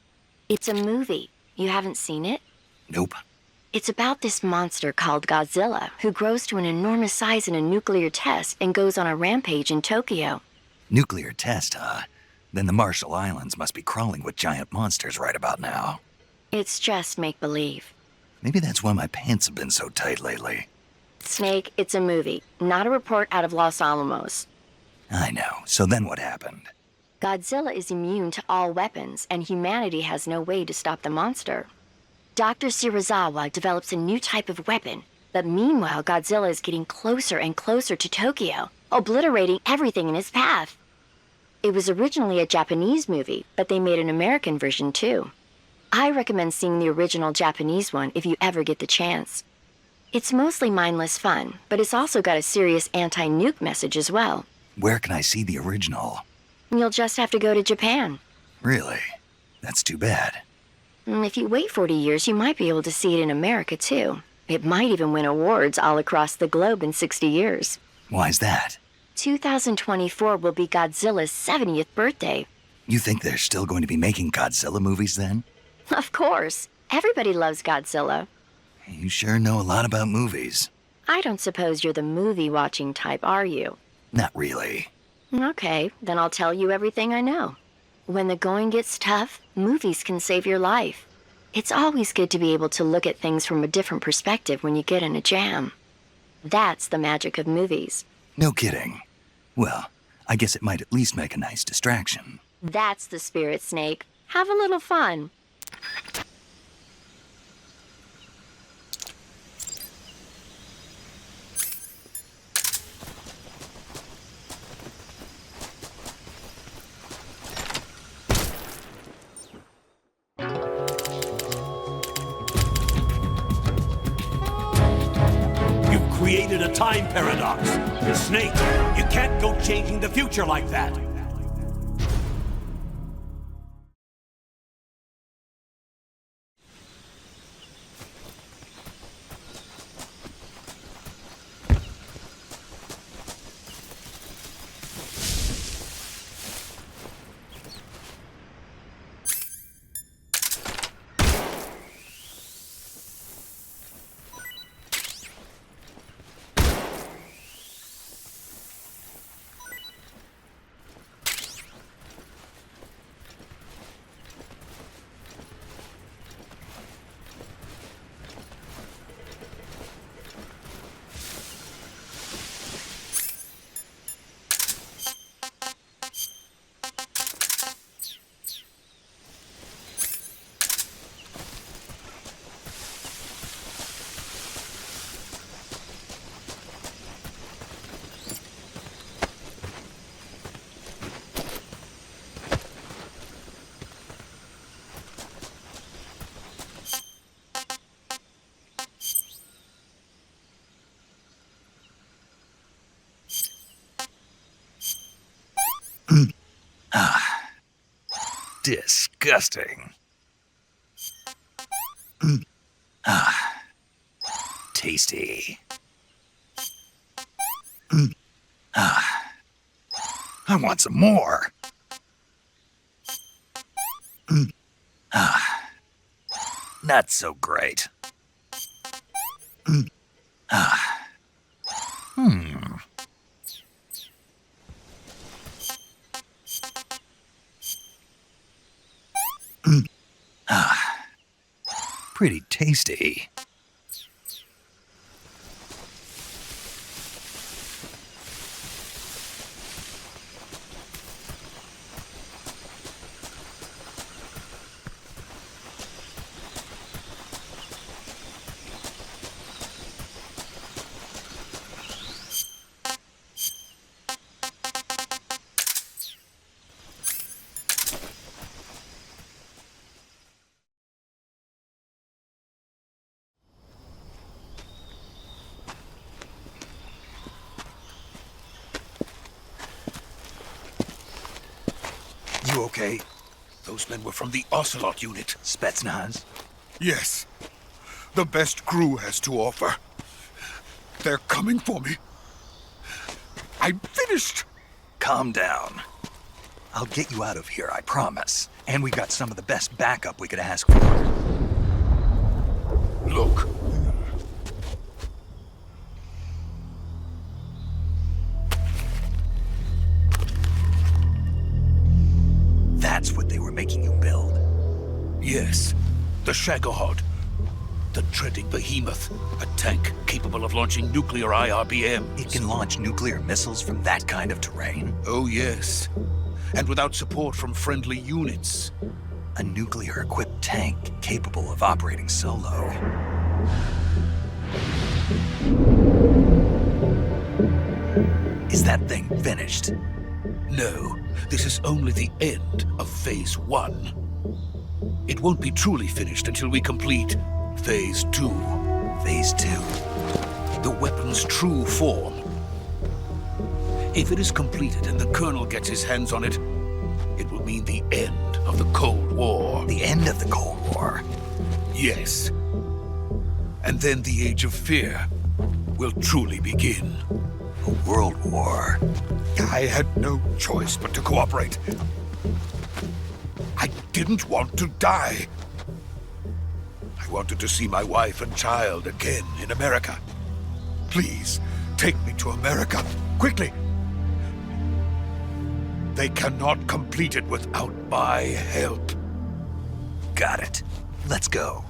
It's a movie. You haven't seen it? Nope. It's about this monster called Godzilla, who grows to an enormous size in a nuclear test and goes on a rampage in Tokyo. Nuclear test, huh? Then the Marshall Islands must be crawling with giant monsters right about now. It's just make-believe. Maybe that's why my pants have been so tight lately. Snake, it's a movie, not a report out of Los Alamos. I know. So then what happened? Godzilla is immune to all weapons, and humanity has no way to stop the monster. Dr. Shirazawa develops a new type of weapon, but meanwhile Godzilla is getting closer and closer to Tokyo, obliterating everything in his path. It was originally a Japanese movie, but they made an American version too. I recommend seeing the original Japanese one if you ever get the chance. It's mostly mindless fun, but it's also got a serious anti-nuke message as well. Where can I see the original? You'll just have to go to Japan. Really? That's too bad. If you wait 40 years, you might be able to see it in America too. It might even win awards all across the globe in 60 years. Why's that? 2024 will be Godzilla's 70th birthday. You think they're still going to be making Godzilla movies then? Of course. Everybody loves Godzilla. You sure know a lot about movies. I don't suppose you're the movie-watching type, are you? Not really. Okay, then I'll tell you everything I know. When the going gets tough, movies can save your life. It's always good to be able to look at things from a different perspective when you get in a jam. That's the magic of movies. No kidding. Well, I guess it might at least make a nice distraction. That's the spirit, Snake. Have a little fun. You've created a time paradox. Snake, you can't go changing the future like that. Disgusting. Tasty. I want some more. Not so great. pretty tasty. You okay? Those men were from the Ocelot unit. Spetsnaz? Yes. The best crew has to offer. They're coming for me. I'm finished. Calm down. I'll get you out of here, I promise. And we got some of the best backup we could ask for. Look. That's what they were making you build? Yes. The Shagohod. The treading behemoth. A tank capable of launching nuclear IRBMs. It can launch nuclear missiles from that kind of terrain? Oh, yes. And without support from friendly units. A nuclear-equipped tank capable of operating solo. Is that thing finished? No, this is only the end of Phase 1. It won't be truly finished until we complete Phase 2. Phase 2? The weapon's true form. If it is completed and the Colonel gets his hands on it, it will mean the end of the Cold War. The end of the Cold War? Yes. And then the Age of Fear will truly begin. A world war. I had no choice but to cooperate. I didn't want to die. I wanted to see my wife and child again in America. Please, take me to America, quickly. They cannot complete it without my help. Got it. Let's go.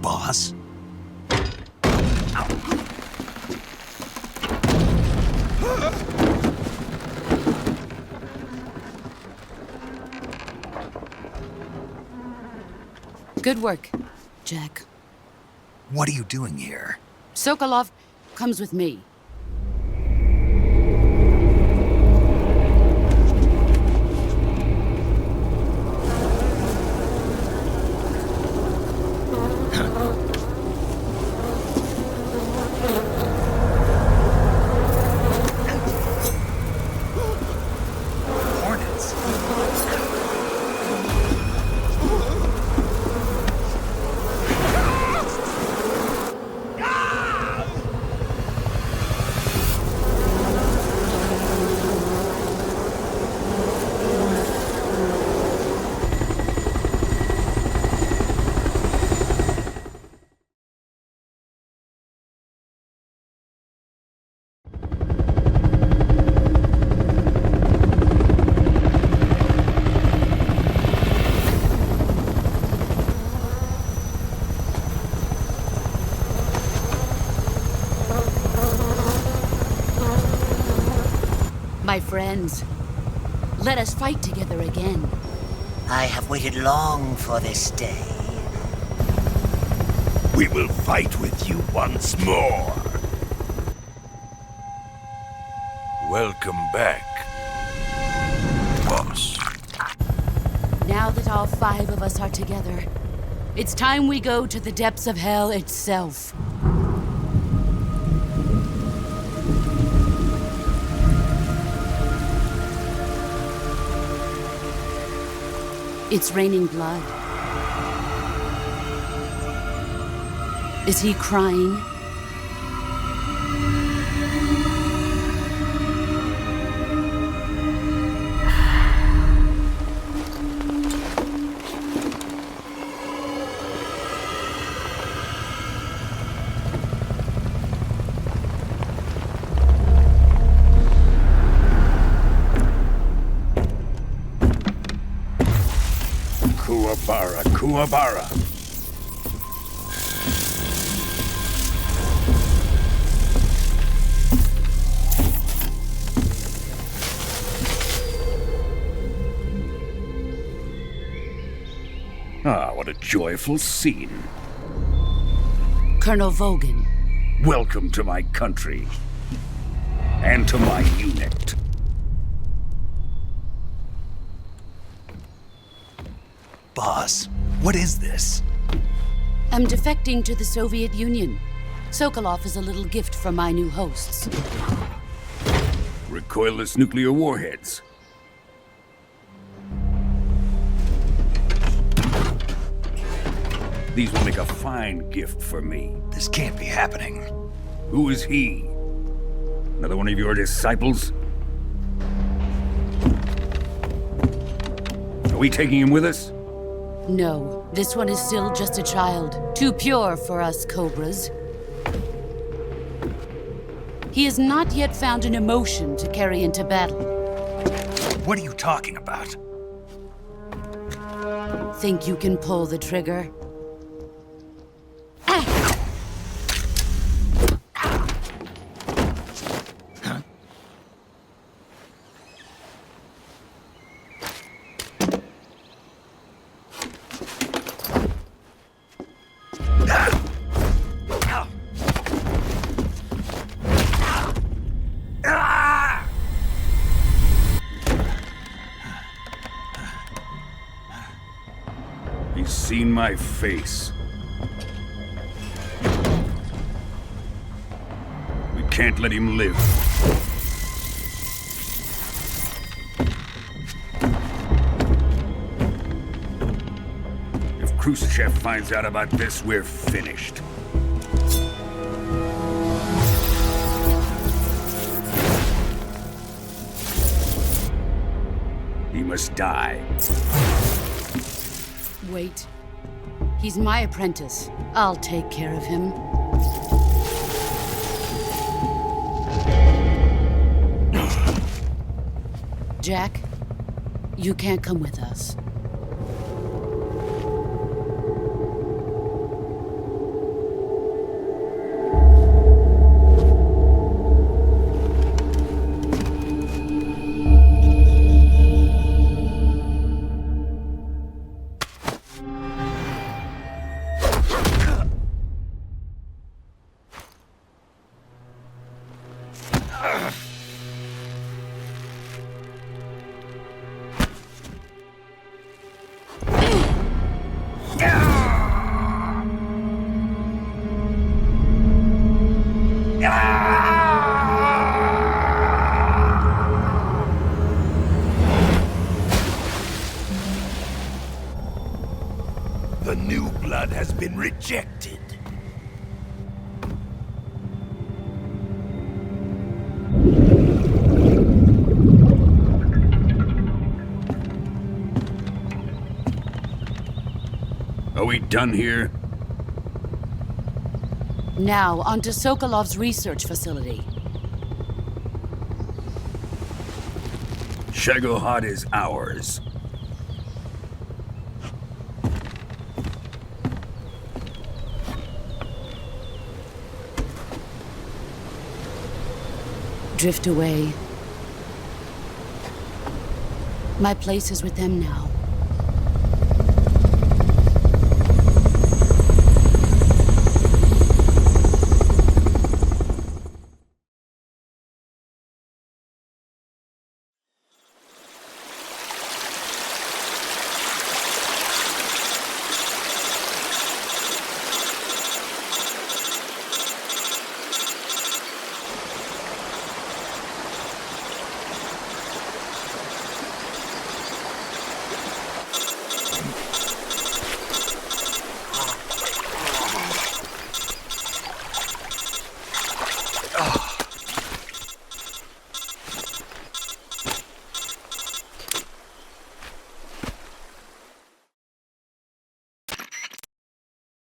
Boss? Good work, Jack. What are you doing here? Sokolov comes with me. My friends, Let us fight together again. I have waited long for this day. We will fight with you once more. Welcome back, boss. Now that all 5 of us are together, it's time we go to the depths of hell itself. It's raining blood. Is he crying? Kuwabara. Ah, what a joyful scene. Colonel Vogan. Welcome to my country. And to my unit. Boss, what is this? I'm defecting to the Soviet Union. Sokolov is a little gift from my new hosts. Recoilless nuclear warheads. These will make a fine gift for me. This can't be happening. Who is he? Another one of your disciples? Are we taking him with us? No, this one is still just a child. Too pure for us Cobras. He has not yet found an emotion to carry into battle. What are you talking about? Think you can pull the trigger? He's seen my face. We can't let him live. If Khrushchev finds out about this, we're finished. He must die. Wait. He's my apprentice. I'll take care of him. Jack, you can't come with us. The new blood has been rejected. Are we done here? Now, onto Sokolov's research facility. Shagohod is ours. Drift away. My place is with them now.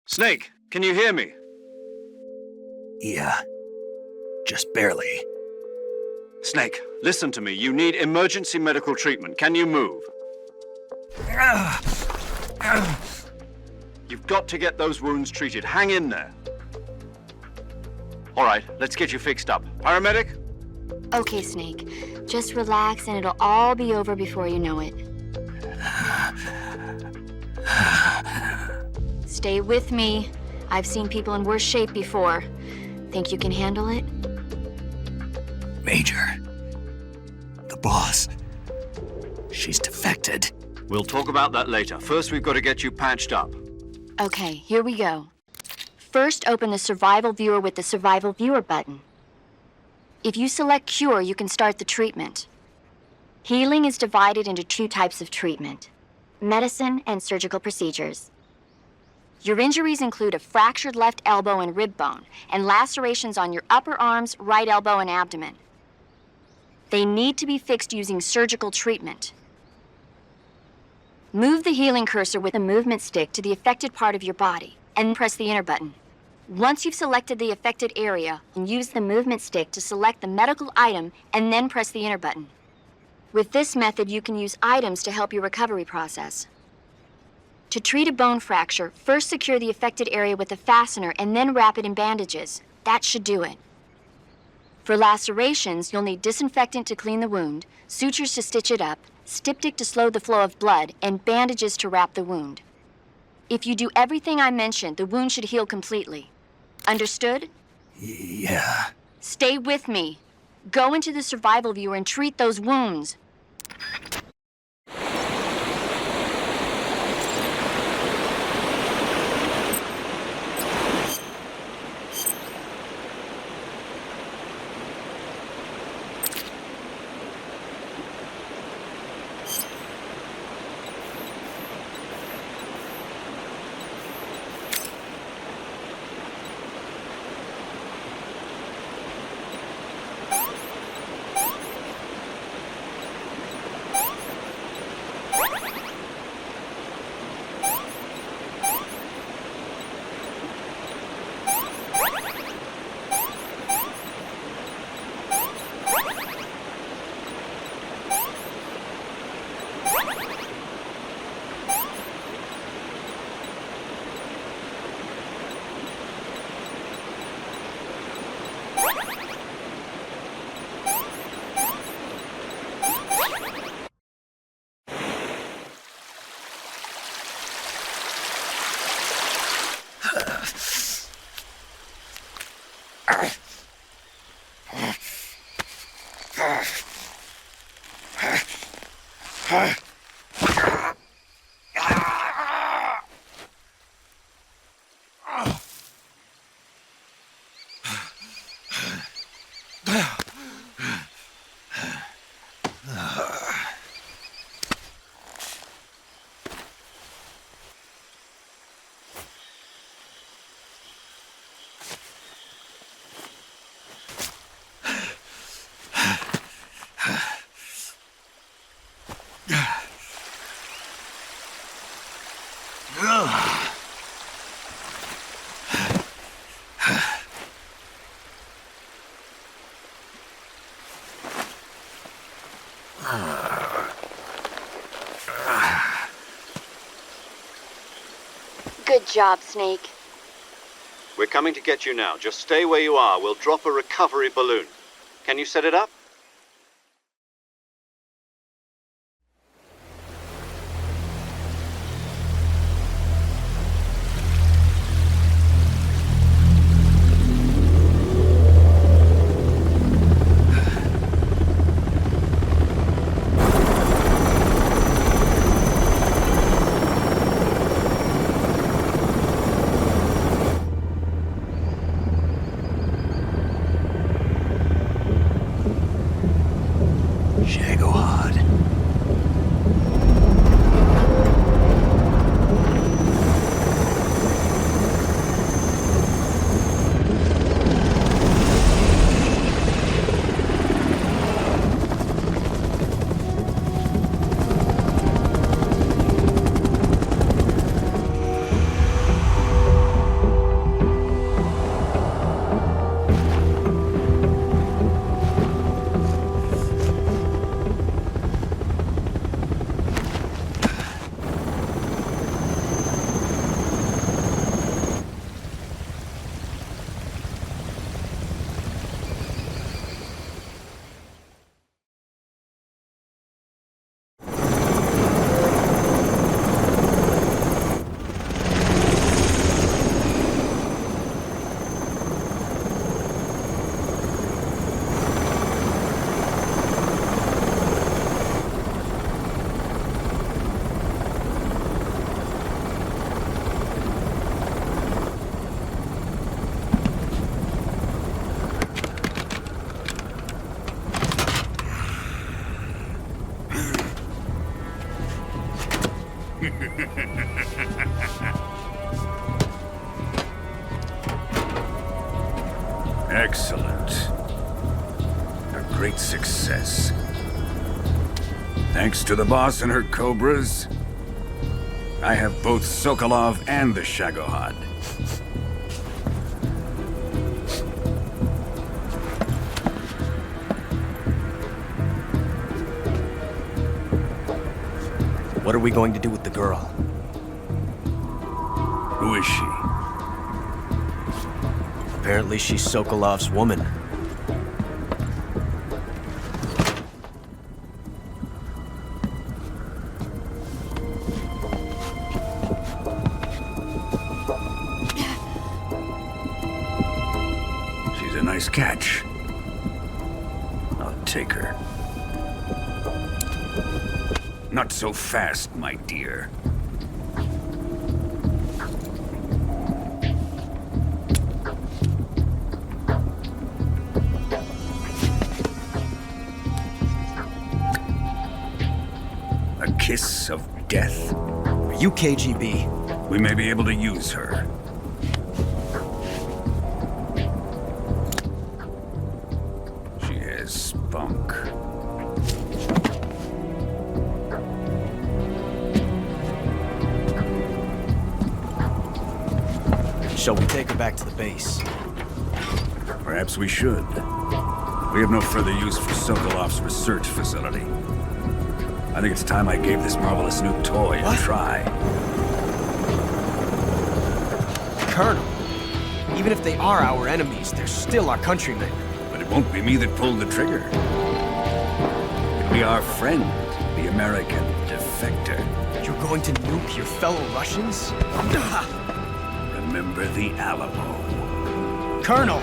Snake, can you hear me? Yeah. Just barely. Snake, listen to me. You need emergency medical treatment. Can you move? You've got to get those wounds treated. Hang in there. All right, let's get you fixed up. Paramedic? Okay, Snake. Just relax and it'll all be over before you know it. Stay with me. I've seen people in worse shape before. Think you can handle it? Major. The boss. She's defected. We'll talk about that later. First, we've got to get you patched up. Okay, here we go. First, open the Survival Viewer with the Survival Viewer button. If you select Cure, you can start the treatment. Healing is divided into two types of treatment: medicine and surgical procedures. Your injuries include a fractured left elbow and rib bone, and lacerations on your upper arms, right elbow, and abdomen. They need to be fixed using surgical treatment. Move the healing cursor with a movement stick to the affected part of your body, and press the enter button. Once you've selected the affected area, use the movement stick to select the medical item, and then press the enter button. With this method, you can use items to help your recovery process. To treat a bone fracture, first secure the affected area with a fastener and then wrap it in bandages. That should do it. For lacerations, you'll need disinfectant to clean the wound, sutures to stitch it up, styptic to slow the flow of blood, and bandages to wrap the wound. If you do everything I mentioned, the wound should heal completely. Understood? Yeah. Stay with me. Go into the Survival Viewer and treat those wounds. Good job, Snake. We're coming to get you now. Just stay where you are. We'll drop a recovery balloon. Can you set it up? Excellent. A great success. Thanks to the boss and her cobras, I have both Sokolov and the Shagohod. What are we going to do with the girl? Who is she? Apparently she's Sokolov's woman. She's a nice catch. I'll take her. Not so fast, my dear. A kiss of death? Are you KGB? We may be able to use her. She has spunk. Shall we take her back to the base? Perhaps we should. We have no further use for Sokolov's research facility. I think it's time I gave this marvelous new toy a try. Colonel, even if they are our enemies, they're still our countrymen. But it won't be me that pulled the trigger. It'll be our friend, the American defector. You're going to nuke your fellow Russians? Remember the Alamo. Colonel!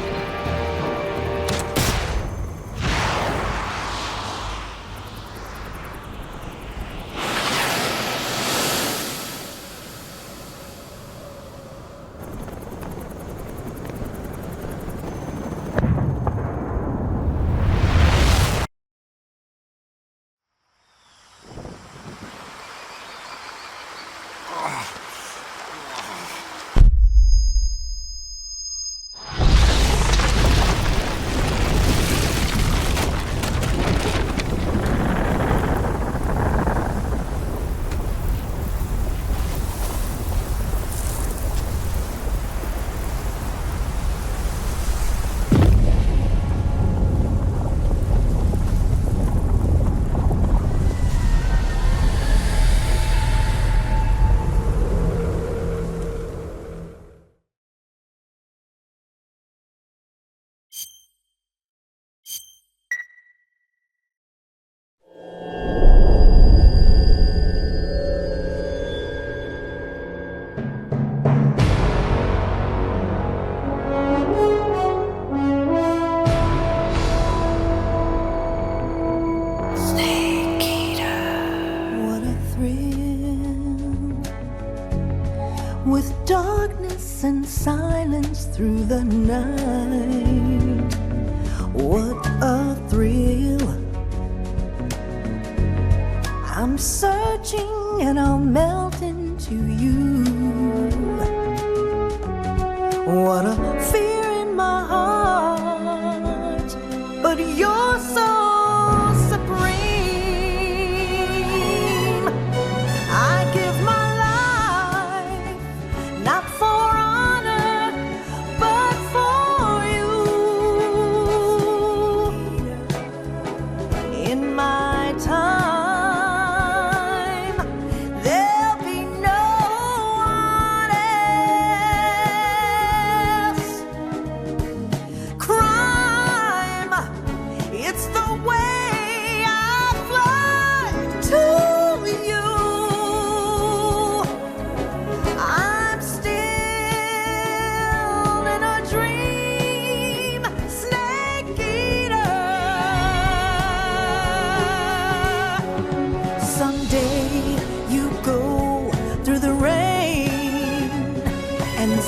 With darkness and silence through the night, what a thrill. I'm searching and I'll melt into you. What a fear in my heart, but you're so supreme. I give my not for honor, but for you. In my time, there'll be no one else. Crime, it's the way I fly to you.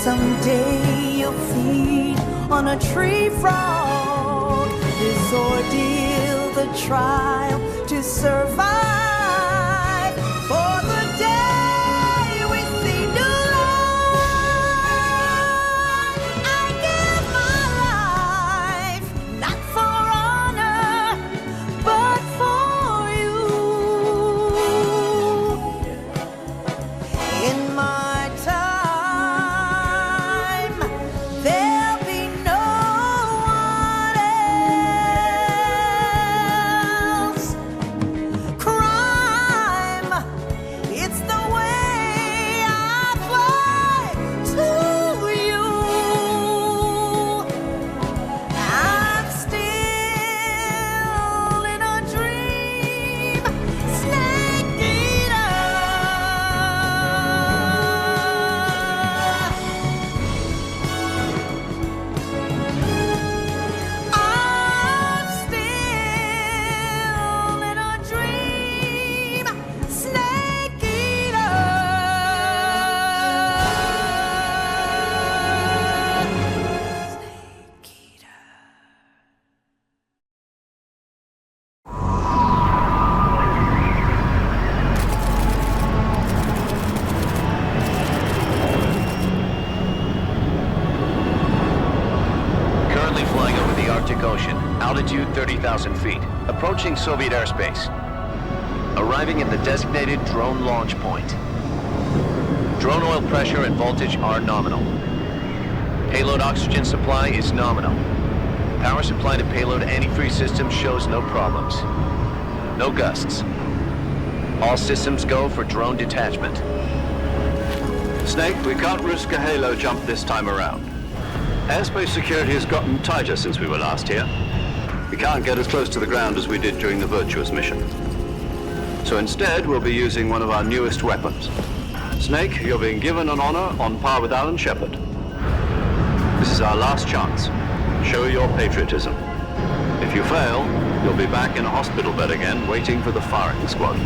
Someday you'll feed on a tree frog. This ordeal, the trial to survive. For the day we see new life, I give my the Arctic Ocean, altitude 30,000 feet, approaching Soviet airspace. Arriving at the designated drone launch point. Drone oil pressure and voltage are nominal. Payload oxygen supply is nominal. Power supply to payload antifreeze system shows no problems. No gusts. All systems go for drone detachment. Snake, we can't risk a halo jump this time around. Airspace security has gotten tighter since we were last here. We can't get as close to the ground as we did during the Virtuous mission. So instead, we'll be using one of our newest weapons. Snake, you're being given an honor on par with Alan Shepard. This is our last chance. Show your patriotism. If you fail, you'll be back in a hospital bed again, waiting for the firing squad.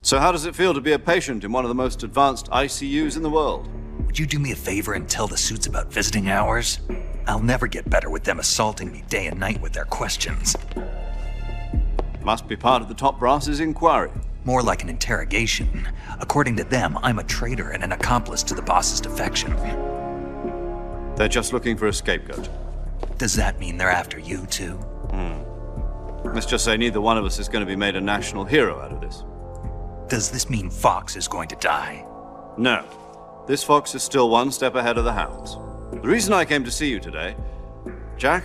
So how does it feel to be a patient in one of the most advanced ICUs in the world? Would you do me a favor and tell the suits about visiting hours? I'll never get better with them assaulting me day and night with their questions. Must be part of the top brass's inquiry. More like an interrogation. According to them, I'm a traitor and an accomplice to the boss's defection. They're just looking for a scapegoat. Does that mean they're after you, too? Let's just say neither one of us is going to be made a national hero out of this. Does this mean Fox is going to die? No. This fox is still one step ahead of the hounds. The reason I came to see you today, Jack,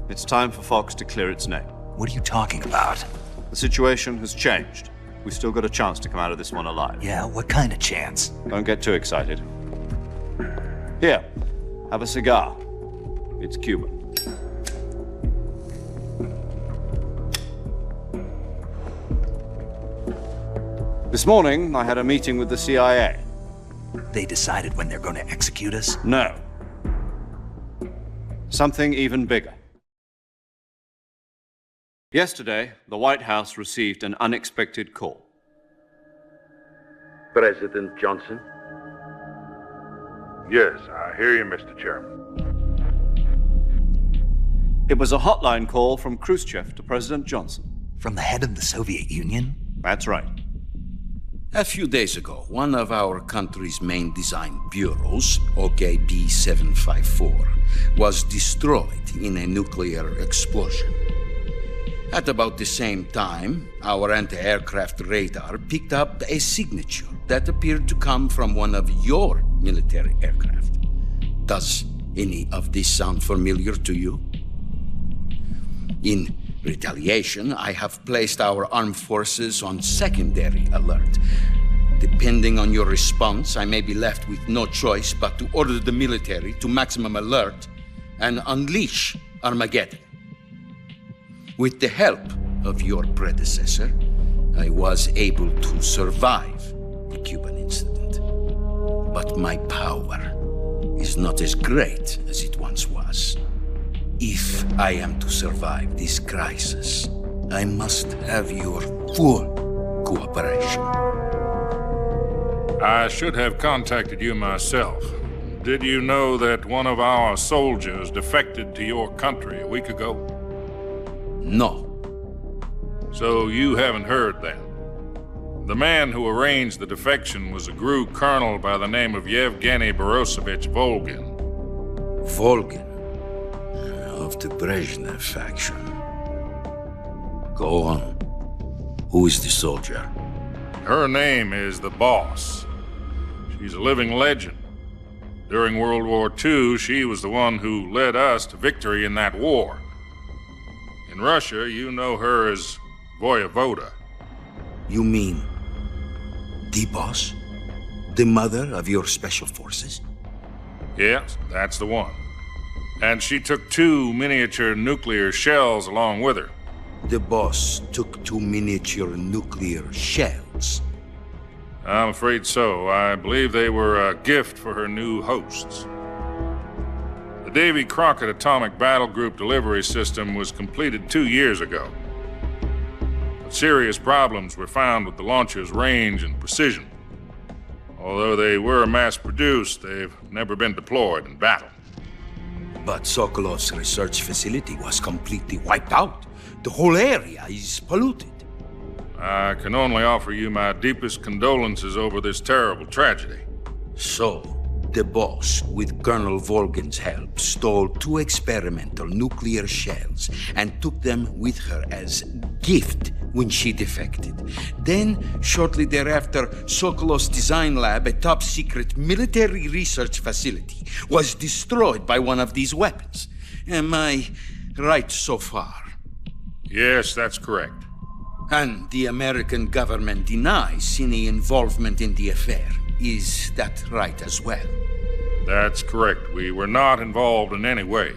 it's time for Fox to clear its name. What are you talking about? The situation has changed. We've still got a chance to come out of this one alive. Yeah, what kind of chance? Don't get too excited. Here, have a cigar. It's Cuban. This morning, I had a meeting with the CIA. They decided when they're going to execute us? No. Something even bigger. Yesterday, the White House received an unexpected call. President Johnson? Yes, I hear you, Mr. Chairman. It was a hotline call from Khrushchev to President Johnson. From the head of the Soviet Union? That's right. A few days ago, one of our country's main design bureaus, OKB 754, was destroyed in a nuclear explosion. At about the same time, our anti-aircraft radar picked up a signature that appeared to come from one of your military aircraft. Does any of this sound familiar to you? In retaliation, I have placed our armed forces on secondary alert. Depending on your response, I may be left with no choice but to order the military to maximum alert and unleash Armageddon. With the help of your predecessor, I was able to survive the Cuban incident. But my power is not as great as it once was. If I am to survive this crisis, I must have your full cooperation. I should have contacted you myself. Did you know that one of our soldiers defected to your country a week ago? No. So you haven't heard then. The man who arranged the defection was a GRU colonel by the name of Yevgeny Borisovich Volgin. Volgin? Of the Brezhnev faction. Go on. Who is the soldier? Her name is the Boss. She's a living legend. During World War II, she was the one who led us to victory in that war. In Russia, you know her as Voyevoda. You mean the Boss? The mother of your special forces? Yes, that's the one. And she took 2 miniature nuclear shells along with her. The Boss took 2 miniature nuclear shells? I'm afraid so. I believe they were a gift for her new hosts. The Davy Crockett Atomic Battle Group delivery system was completed 2 years ago. But serious problems were found with the launcher's range and precision. Although they were mass-produced, they've never been deployed in battle. But Sokolov's research facility was completely wiped out. The whole area is polluted. I can only offer you my deepest condolences over this terrible tragedy. So, the boss, with Colonel Volgin's help, stole 2 experimental nuclear shells and took them with her as gift when she defected. Then, shortly thereafter, Sokolov's design lab, a top-secret military research facility, was destroyed by one of these weapons. Am I right so far? Yes, that's correct. And the American government denies any involvement in the affair. Is that right as well? That's correct. We were not involved in any way.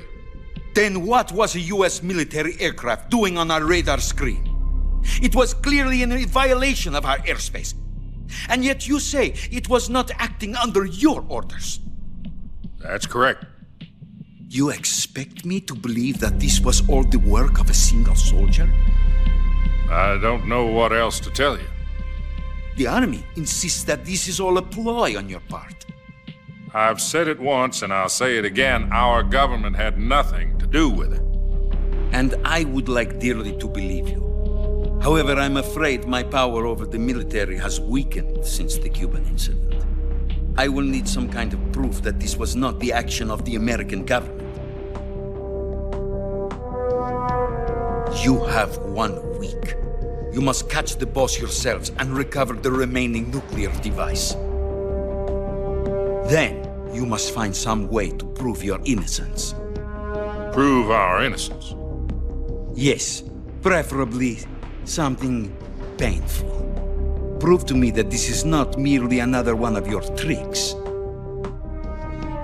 Then what was a U.S. military aircraft doing on our radar screen? It was clearly in violation of our airspace. And yet you say it was not acting under your orders. That's correct. You expect me to believe that this was all the work of a single soldier? I don't know what else to tell you. The Army insists that this is all a ploy on your part. I've said it once, and I'll say it again. Our government had nothing to do with it. And I would like dearly to believe you. However, I'm afraid my power over the military has weakened since the Cuban incident. I will need some kind of proof that this was not the action of the American government. You have 1 week. You must catch the boss yourselves and recover the remaining nuclear device. Then, you must find some way to prove your innocence. Prove our innocence? Yes, preferably something painful. Prove to me that this is not merely another one of your tricks.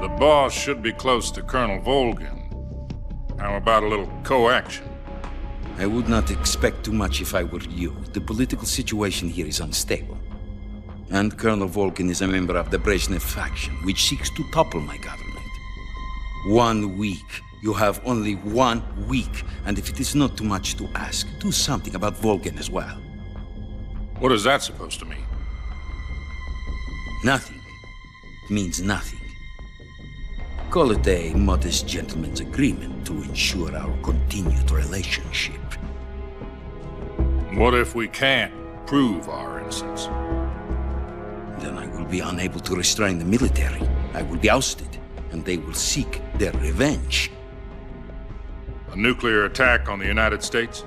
The boss should be close to Colonel Volgin. How about a little coaction? I would not expect too much if I were you. The political situation here is unstable. And Colonel Volgin is a member of the Brezhnev faction, which seeks to topple my government. 1 week. You have only 1 week. And if it is not too much to ask, do something about Volgin as well. What is that supposed to mean? Nothing. It means nothing. Call it a modest gentleman's agreement to ensure our continued relationship. What if we can't prove our innocence? Then I will be unable to restrain the military. I will be ousted, and they will seek their revenge. A nuclear attack on the United States?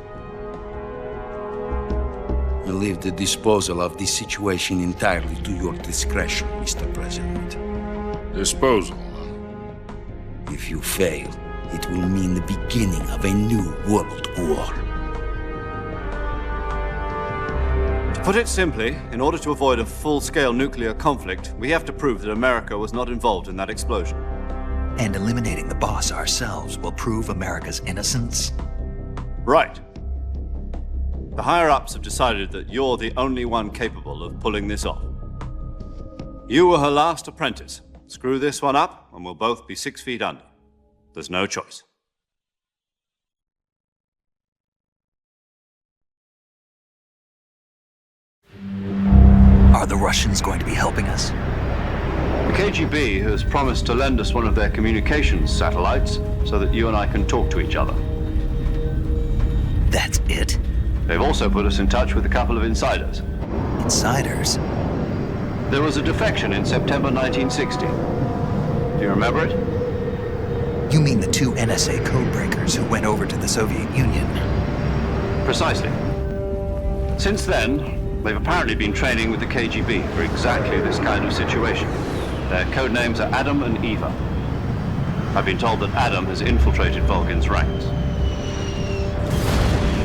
I leave the disposal of this situation entirely to your discretion, Mr. President. Disposal? If you fail, it will mean the beginning of a new world war. To put it simply, in order to avoid a full-scale nuclear conflict, we have to prove that America was not involved in that explosion. And eliminating the boss ourselves will prove America's innocence? Right. The higher-ups have decided that you're the only one capable of pulling this off. You were her last apprentice. Screw this one up, and we'll both be 6 feet under. There's no choice. Are the Russians going to be helping us? The KGB has promised to lend us one of their communications satellites so that you and I can talk to each other. That's it? They've also put us in touch with a couple of insiders. Insiders? There was a defection in September 1960. Do you remember it? You mean the 2 NSA codebreakers who went over to the Soviet Union? Precisely. Since then, they've apparently been training with the KGB for exactly this kind of situation. Their code names are Adam and Eva. I've been told that Adam has infiltrated Volgin's ranks.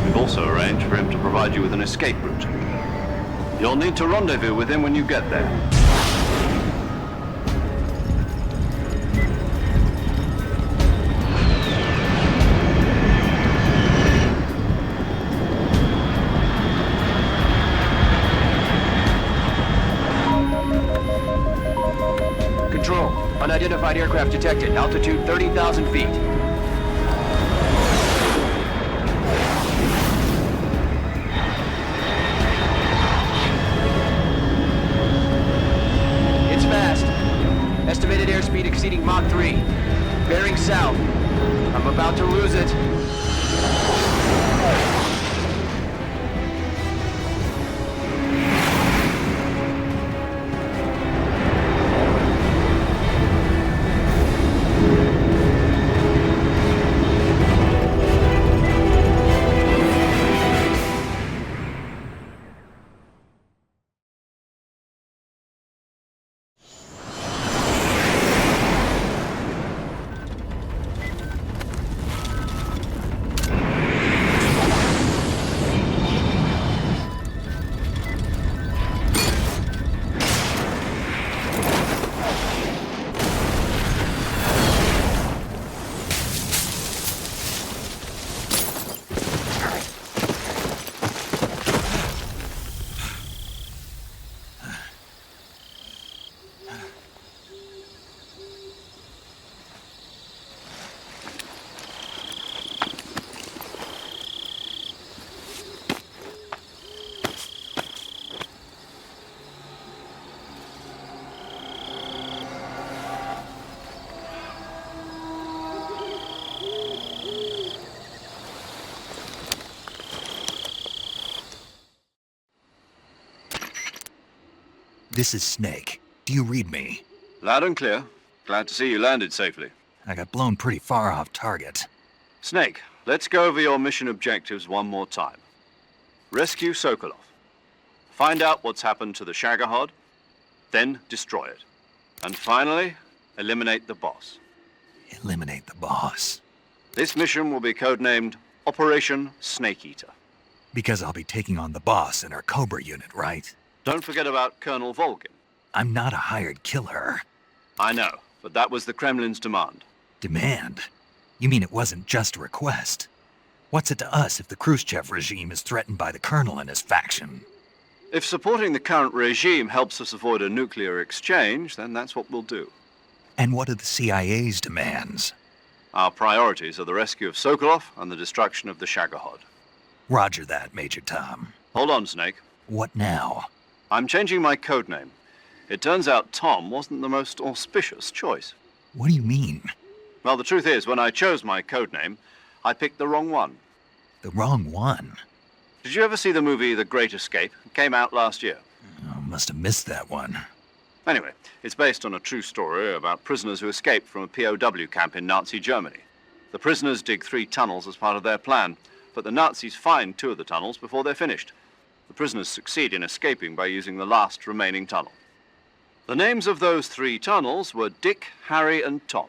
We've also arranged for him to provide you with an escape route. You'll need to rendezvous with him when you get there. Control, unidentified aircraft detected, altitude 30,000 feet. Estimated airspeed exceeding Mach 3. Bearing south. I'm about to lose it. This is Snake. Do you read me? Loud and clear. Glad to see you landed safely. I got blown pretty far off target. Snake, let's go over your mission objectives one more time. Rescue Sokolov. Find out what's happened to the Shagohod, then destroy it. And finally, eliminate the boss. Eliminate the boss. This mission will be codenamed Operation Snake Eater. Because I'll be taking on the boss in our Cobra unit, right? Don't forget about Colonel Volgin. I'm not a hired killer. I know, but that was the Kremlin's demand. Demand? You mean it wasn't just a request? What's it to us if the Khrushchev regime is threatened by the Colonel and his faction? If supporting the current regime helps us avoid a nuclear exchange, then that's what we'll do. And what are the CIA's demands? Our priorities are the rescue of Sokolov and the destruction of the Shagohod. Roger that, Major Tom. Hold on, Snake. What now? I'm changing my codename. It turns out Tom wasn't the most auspicious choice. What do you mean? Well, the truth is, when I chose my codename, I picked the wrong one. The wrong one? Did you ever see the movie The Great Escape? It came out last year. Oh, must have missed that one. Anyway, it's based on a true story about prisoners who escaped from a POW camp in Nazi Germany. The prisoners dig 3 tunnels as part of their plan, but the Nazis find 2 of the tunnels before they're finished. The prisoners succeed in escaping by using the last remaining tunnel. The names of those 3 tunnels were Dick, Harry, and Tom.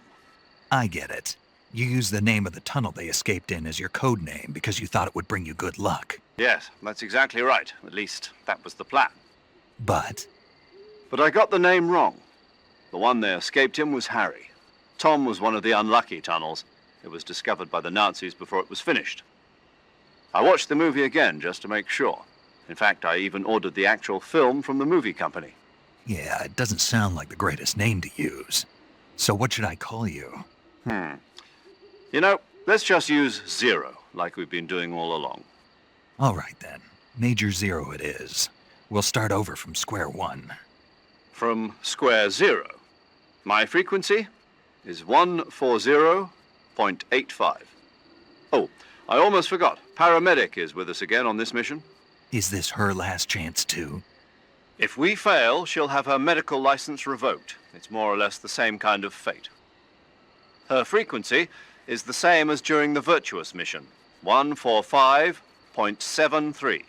I get it. You used the name of the tunnel they escaped in as your code name because you thought it would bring you good luck. Yes, that's exactly right. At least, that was the plan. But I got the name wrong. The one they escaped in was Harry. Tom was one of the unlucky tunnels. It was discovered by the Nazis before it was finished. I watched the movie again just to make sure. In fact, I even ordered the actual film from the movie company. yeah, it doesn't sound like the greatest name to use. So what should I call you? You know, let's just use Zero, like we've been doing all along. All right then. Major Zero it is. We'll start over from square one. From square 0. My frequency is 140.85. Oh, I almost forgot. Paramedic is with us again on this mission. Is this her last chance too? If we fail, she'll have her medical license revoked. It's more or less the same kind of fate. Her frequency is the same as during the Virtuous mission, 145.73.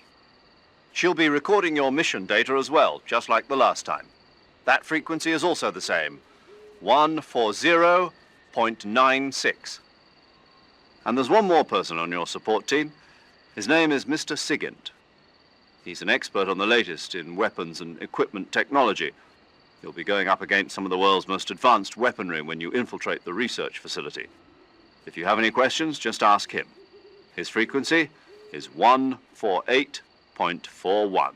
She'll be recording your mission data as well, just like the last time. That frequency is also the same, 140.96. And there's one more person on your support team. His name is Mr. Sigint. He's an expert on the latest in weapons and equipment technology. You'll be going up against some of the world's most advanced weaponry when you infiltrate the research facility. If you have any questions, just ask him. His frequency is 148.41.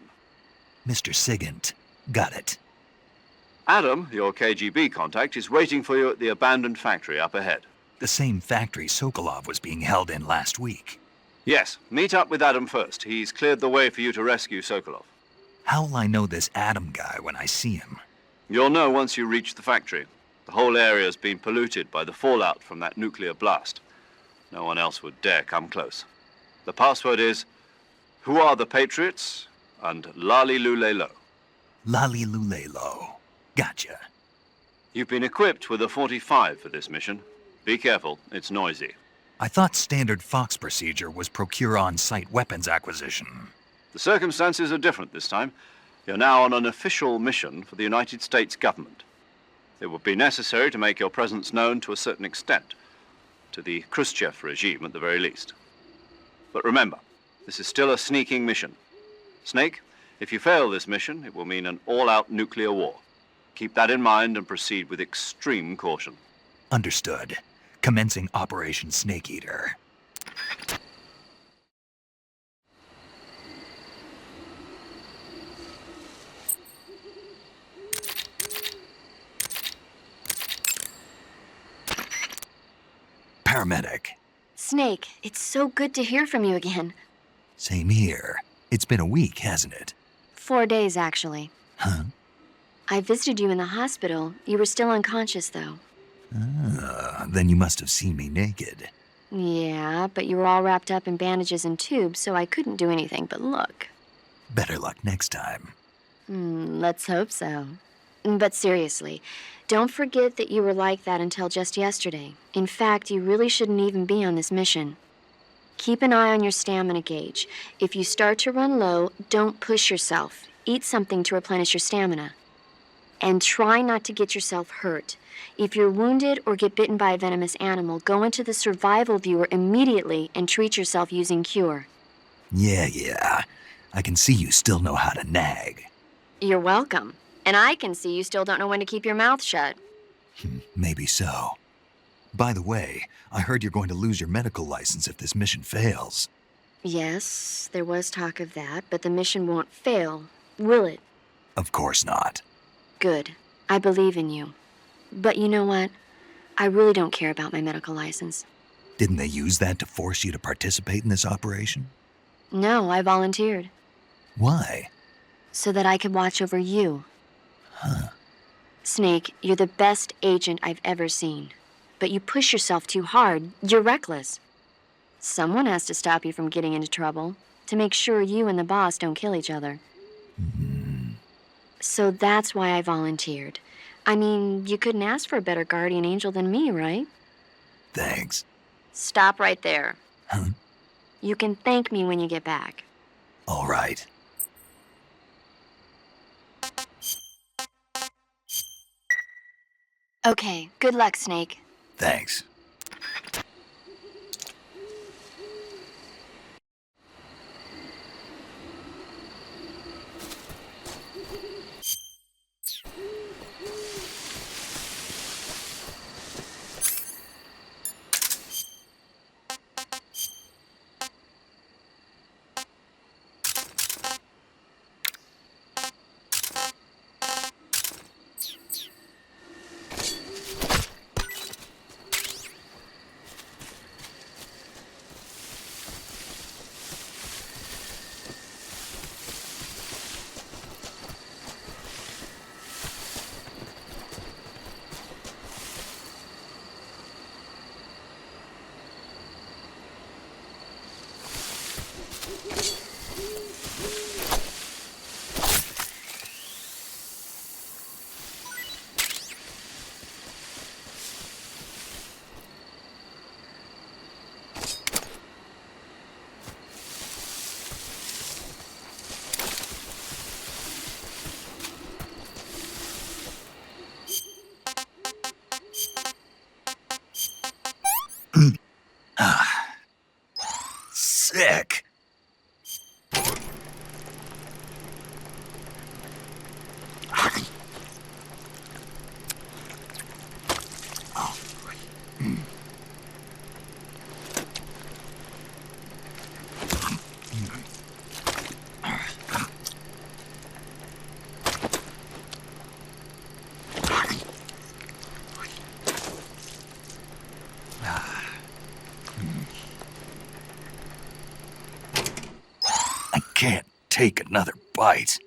Mr. Sigint. Got it. Adam, your KGB contact, is waiting for you at the abandoned factory up ahead. The same factory Sokolov was being held in last week. Yes, meet up with Adam first. He's cleared the way for you to rescue Sokolov. How will I know this Adam guy when I see him? You'll know once you reach the factory. The whole area's been polluted by the fallout from that nuclear blast. No one else would dare come close. The password is, "Who are the Patriots?" and "Lali Lule Lo." Lali Lule Lo. Gotcha. You've been equipped with a 45 for this mission. Be careful, it's noisy. I thought standard Fox procedure was procure on-site weapons acquisition. The circumstances are different this time. You're now on an official mission for the United States government. It would be necessary to make your presence known to a certain extent, to the Khrushchev regime at the very least. But remember, this is still a sneaking mission. Snake, if you fail this mission, it will mean an all-out nuclear war. Keep that in mind and proceed with extreme caution. Understood. Commencing Operation Snake Eater. paramedic. Snake, it's so good to hear from you again. Same here. It's been a week, hasn't it? 4 days, actually. Huh? I visited you in the hospital. You were still unconscious, though. Then you must have seen me naked. Yeah, but you were all wrapped up in bandages and tubes, so I couldn't do anything but look. Better luck next time. Let's hope so. But seriously, don't forget that you were like that until just yesterday. In fact, you really shouldn't even be on this mission. Keep an eye on your stamina gauge. If you start to run low, don't push yourself. Eat something to replenish your stamina. And try not to get yourself hurt. If you're wounded or get bitten by a venomous animal, go into the survival viewer immediately and treat yourself using Cure. Yeah. I can see you still know how to nag. You're welcome. And I can see you still don't know when to keep your mouth shut. Maybe so. By the way, I heard you're going to lose your medical license if this mission fails. Yes, there was talk of that, but the mission won't fail, will it? Of course not. Good. I believe in you. But you know what? I really don't care about my medical license. Didn't they use that to force you to participate in this operation? No, I volunteered. Why? So that I could watch over you. Huh. Snake, you're the best agent I've ever seen. But you push yourself too hard. You're reckless. Someone has to stop you from getting into trouble, to make sure you and the boss don't kill each other. So that's why I volunteered. I mean, you couldn't ask for a better guardian angel than me, right? Thanks. Stop right there. Huh? You can thank me when you get back. All right. Okay, good luck, Snake. Thanks. Sick. I can't take another bite.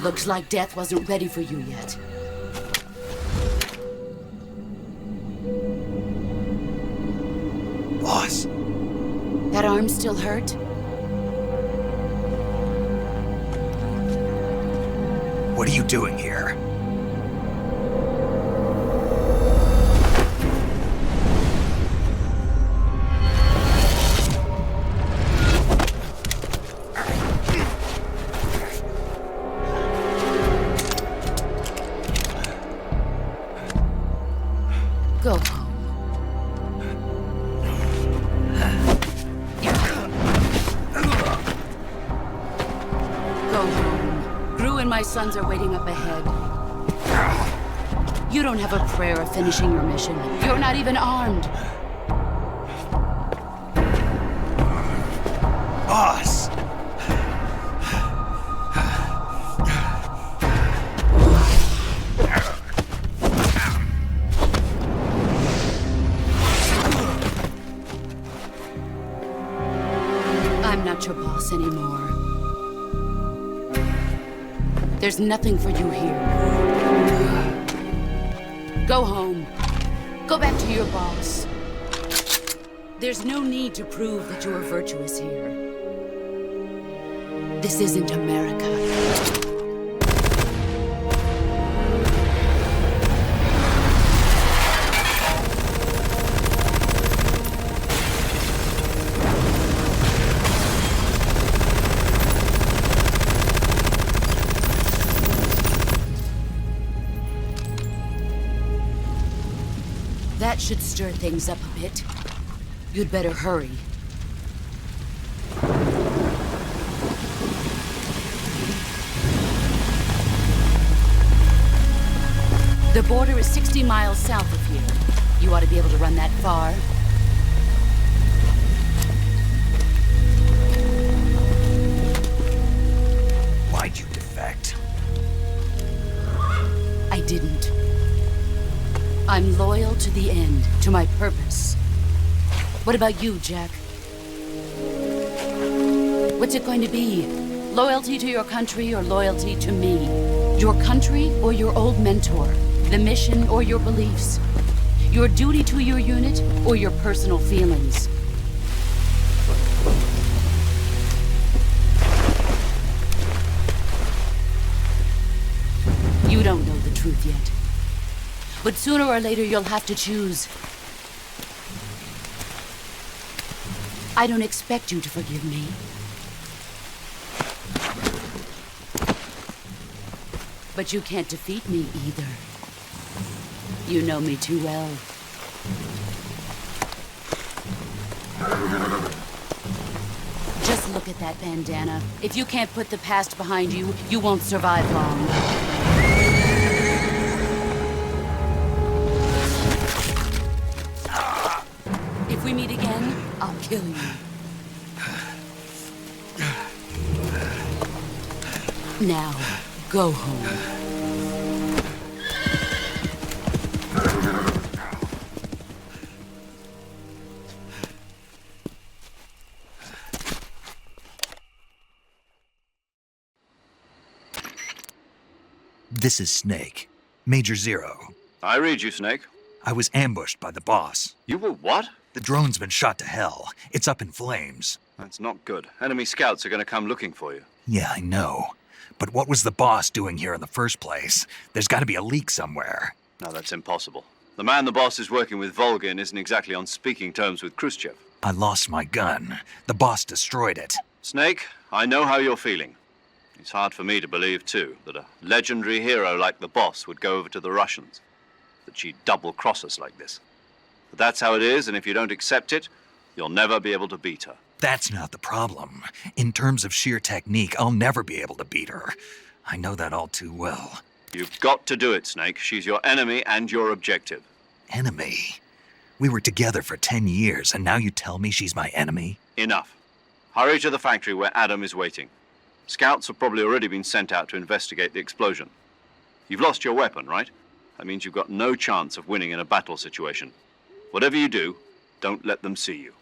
Looks like death wasn't ready for you yet. Boss. That arm still hurt? What are you doing here? Go home. My sons are waiting up ahead. You don't have a prayer of finishing your mission. You're not even armed. Boss! I'm not your boss anymore. There's nothing for you here. Go home. Go back to your boss. There's no need to prove that you are virtuous here. This isn't America. That should stir things up a bit. You'd better hurry. The border is 60 miles south of here. You ought to be able to run that far. Why'd you defect? I didn't. I'm loyal to the end, to my purpose. What about you, Jack? What's it going to be? Loyalty to your country or loyalty to me? Your country or your old mentor? The mission or your beliefs? Your duty to your unit or your personal feelings? You don't know the truth yet. But sooner or later, you'll have to choose. I don't expect you to forgive me. But you can't defeat me either. You know me too well. Just look at that bandana. If you can't put the past behind you, you won't survive long. If we meet again, I'll kill you. Now, go home. This is Snake. Major Zero. I read you, Snake. I was ambushed by the boss. You were what? The drone's been shot to hell. It's up in flames. That's not good. Enemy scouts are going to come looking for you. Yeah, I know. But what was the boss doing here in the first place? There's got to be a leak somewhere. No, that's impossible. The man the boss is working with, Volgin, isn't exactly on speaking terms with Khrushchev. I lost my gun. The boss destroyed it. Snake, I know how you're feeling. It's hard for me to believe, too, that a legendary hero like the boss would go over to the Russians. That she'd double-cross us like this. But that's how it is, and if you don't accept it, you'll never be able to beat her. That's not the problem. In terms of sheer technique, I'll never be able to beat her. I know that all too well. You've got to do it, Snake. She's your enemy and your objective. Enemy? We were together for 10 years, and now you tell me she's my enemy? Enough. Hurry to the factory where Adam is waiting. Scouts have probably already been sent out to investigate the explosion. You've lost your weapon, right? That means you've got no chance of winning in a battle situation. Whatever you do, don't let them see you.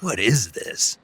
What is this?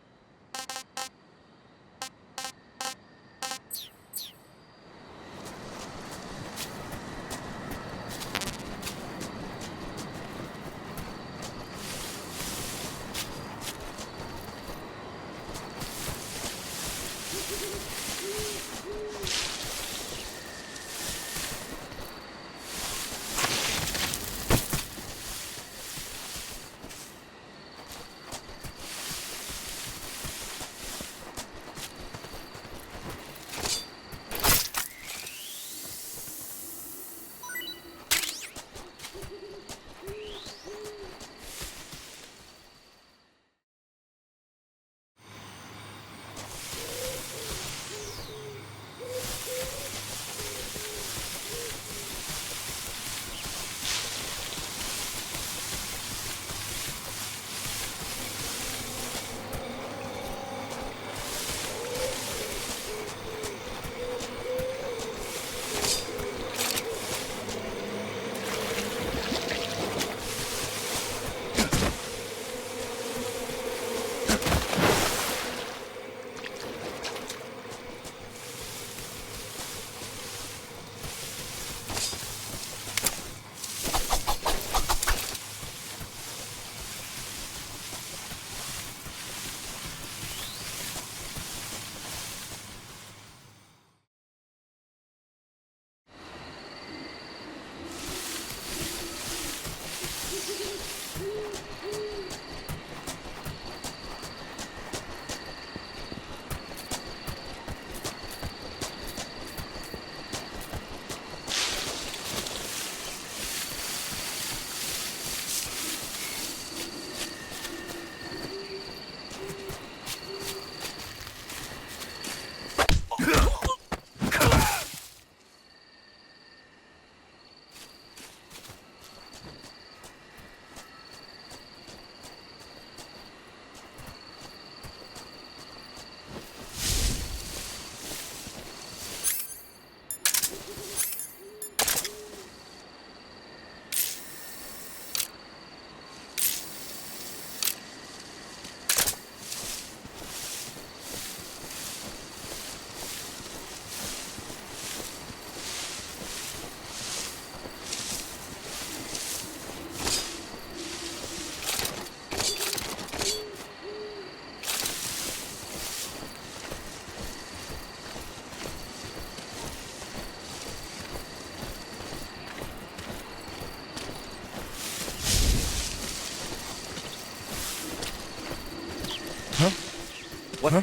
What? Huh?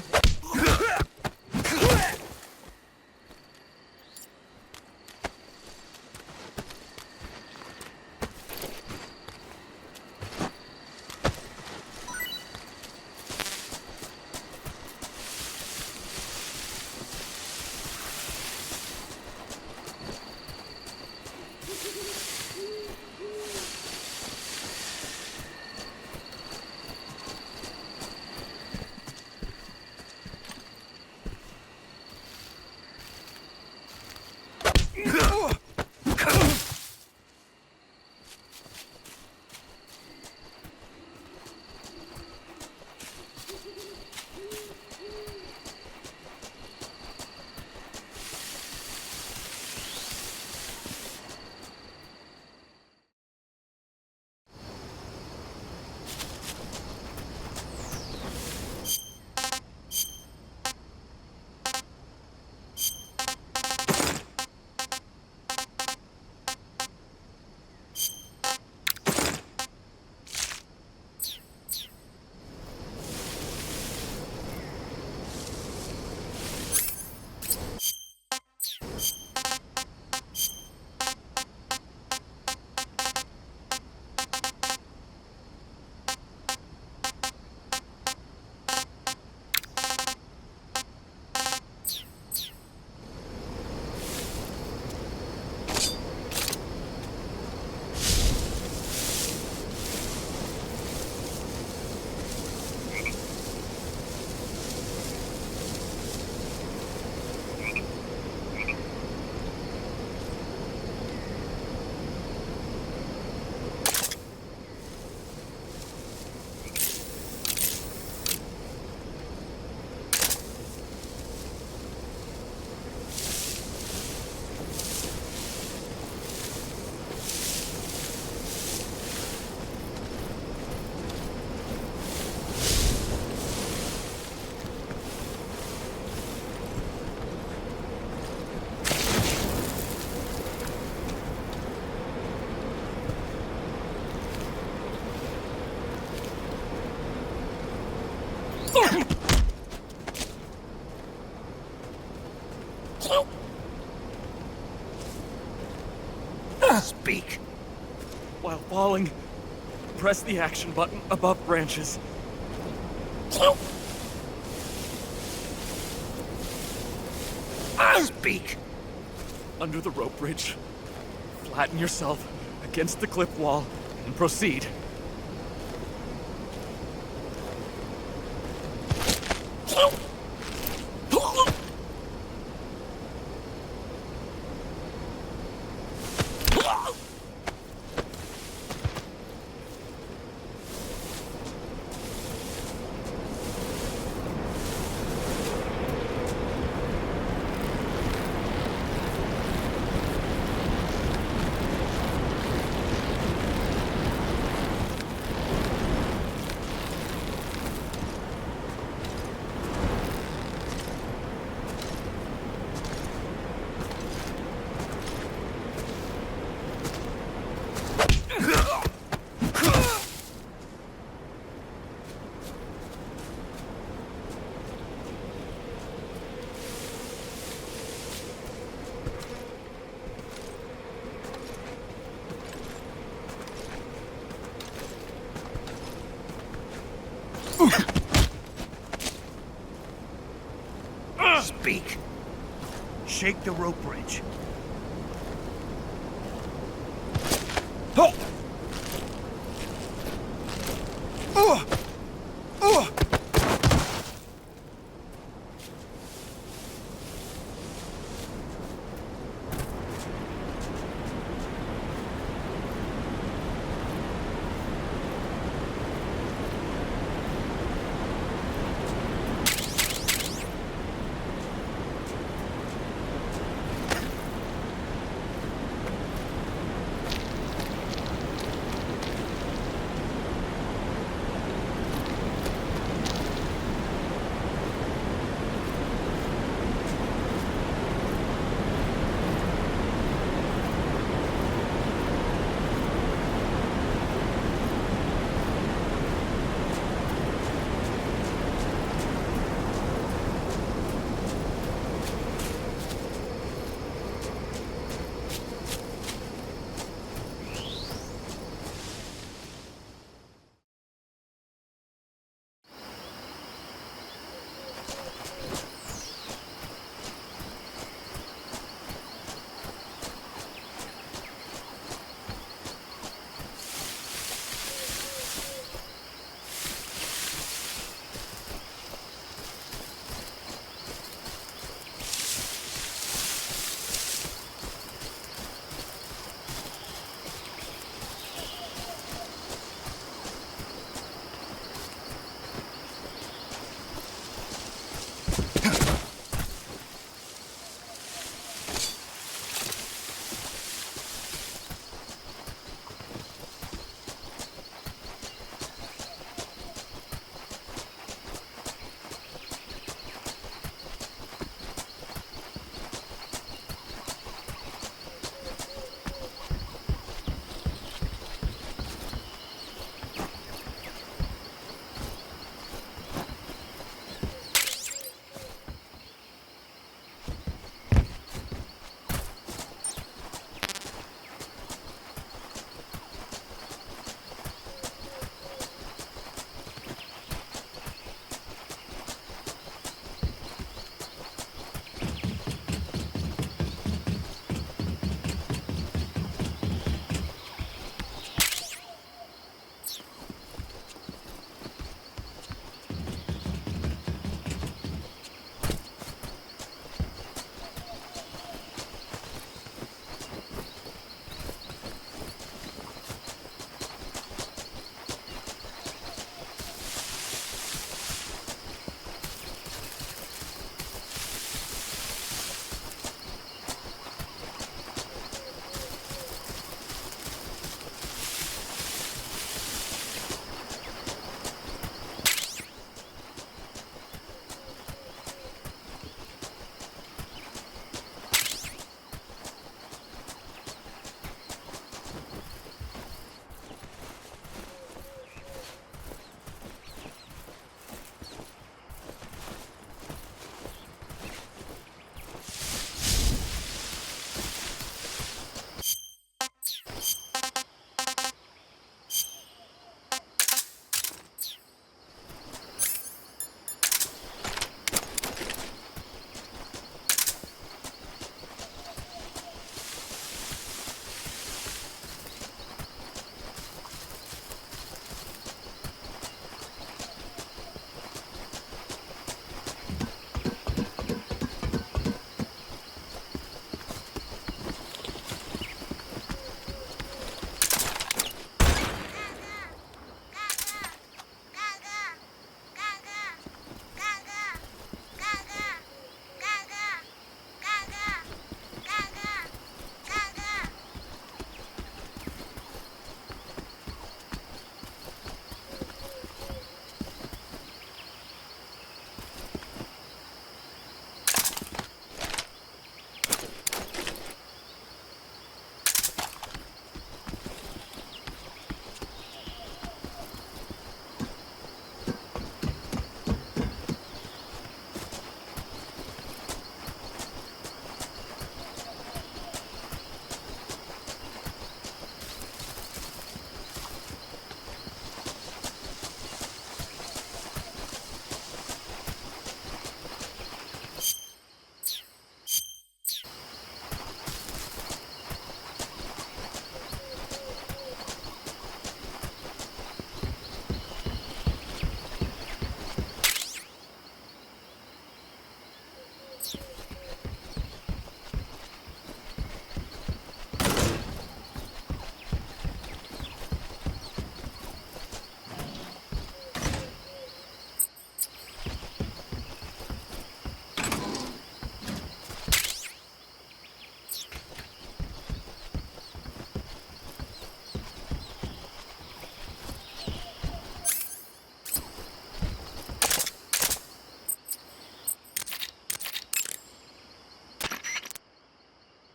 Speak. While falling, press the action button above branches. Speak. Under the rope bridge, flatten yourself against the cliff wall and proceed. Speak. Shake the rope bridge.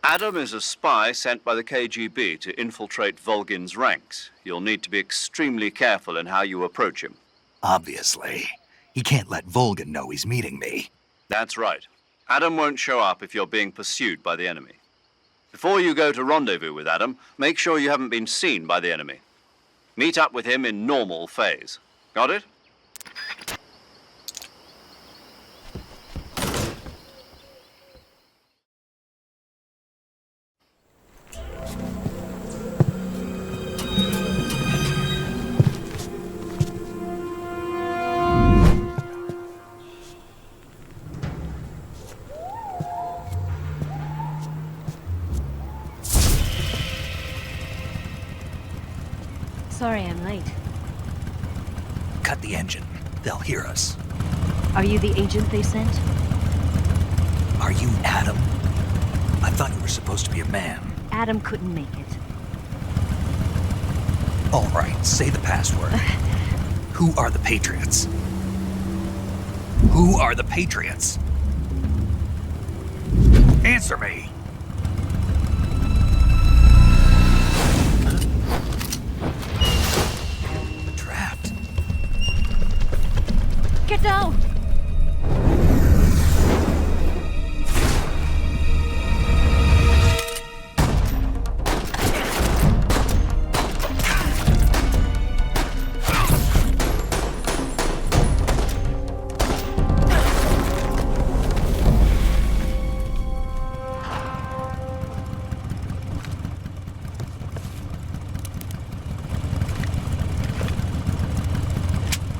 Adam is a spy sent by the KGB to infiltrate Volgin's ranks. You'll need to be extremely careful in how you approach him. Obviously. He can't let Volgin know he's meeting me. That's right. Adam won't show up if you're being pursued by the enemy. Before you go to rendezvous with Adam, make sure you haven't been seen by the enemy. Meet up with him in normal phase. Got it? Sorry I'm late. Cut the engine. They'll hear us. Are you the agent they sent? Are you Adam? I thought you were supposed to be a man. Adam couldn't make it. All right, say the password. Who are the Patriots? Who are the Patriots? Answer me! Trapped. Get down!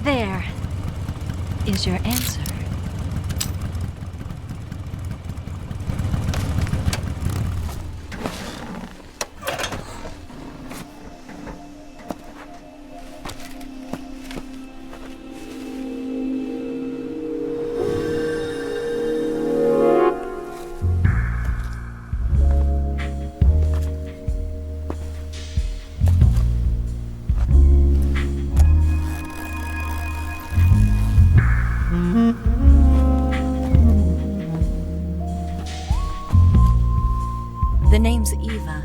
There is your answer. The name's Eva.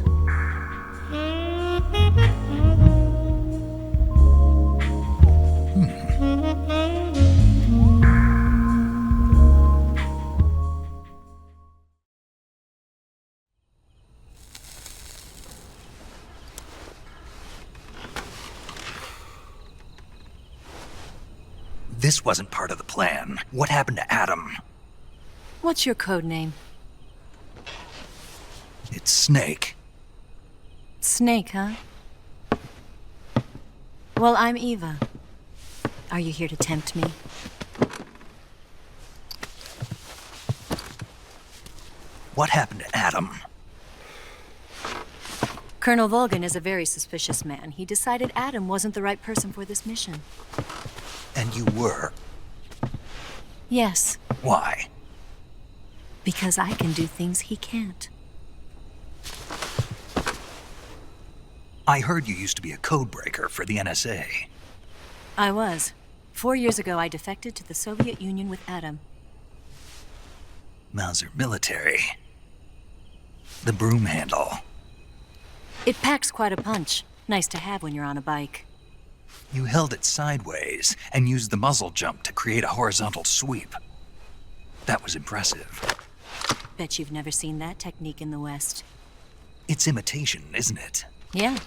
This wasn't part of the plan. What happened to Adam? What's your code name? It's Snake. Snake, huh? Well, I'm Eva. Are you here to tempt me? What happened to Adam? Colonel Volgin is a very suspicious man. He decided Adam wasn't the right person for this mission. And you were? Yes. Why? Because I can do things he can't. I heard you used to be a codebreaker for the NSA. I was. 4 years ago, I defected to the Soviet Union with Adam. Mauser military. The broom handle. It packs quite a punch. Nice to have when you're on a bike. You held it sideways and used the muzzle jump to create a horizontal sweep. That was impressive. Bet you've never seen that technique in the West. It's imitation, isn't it? Yeah.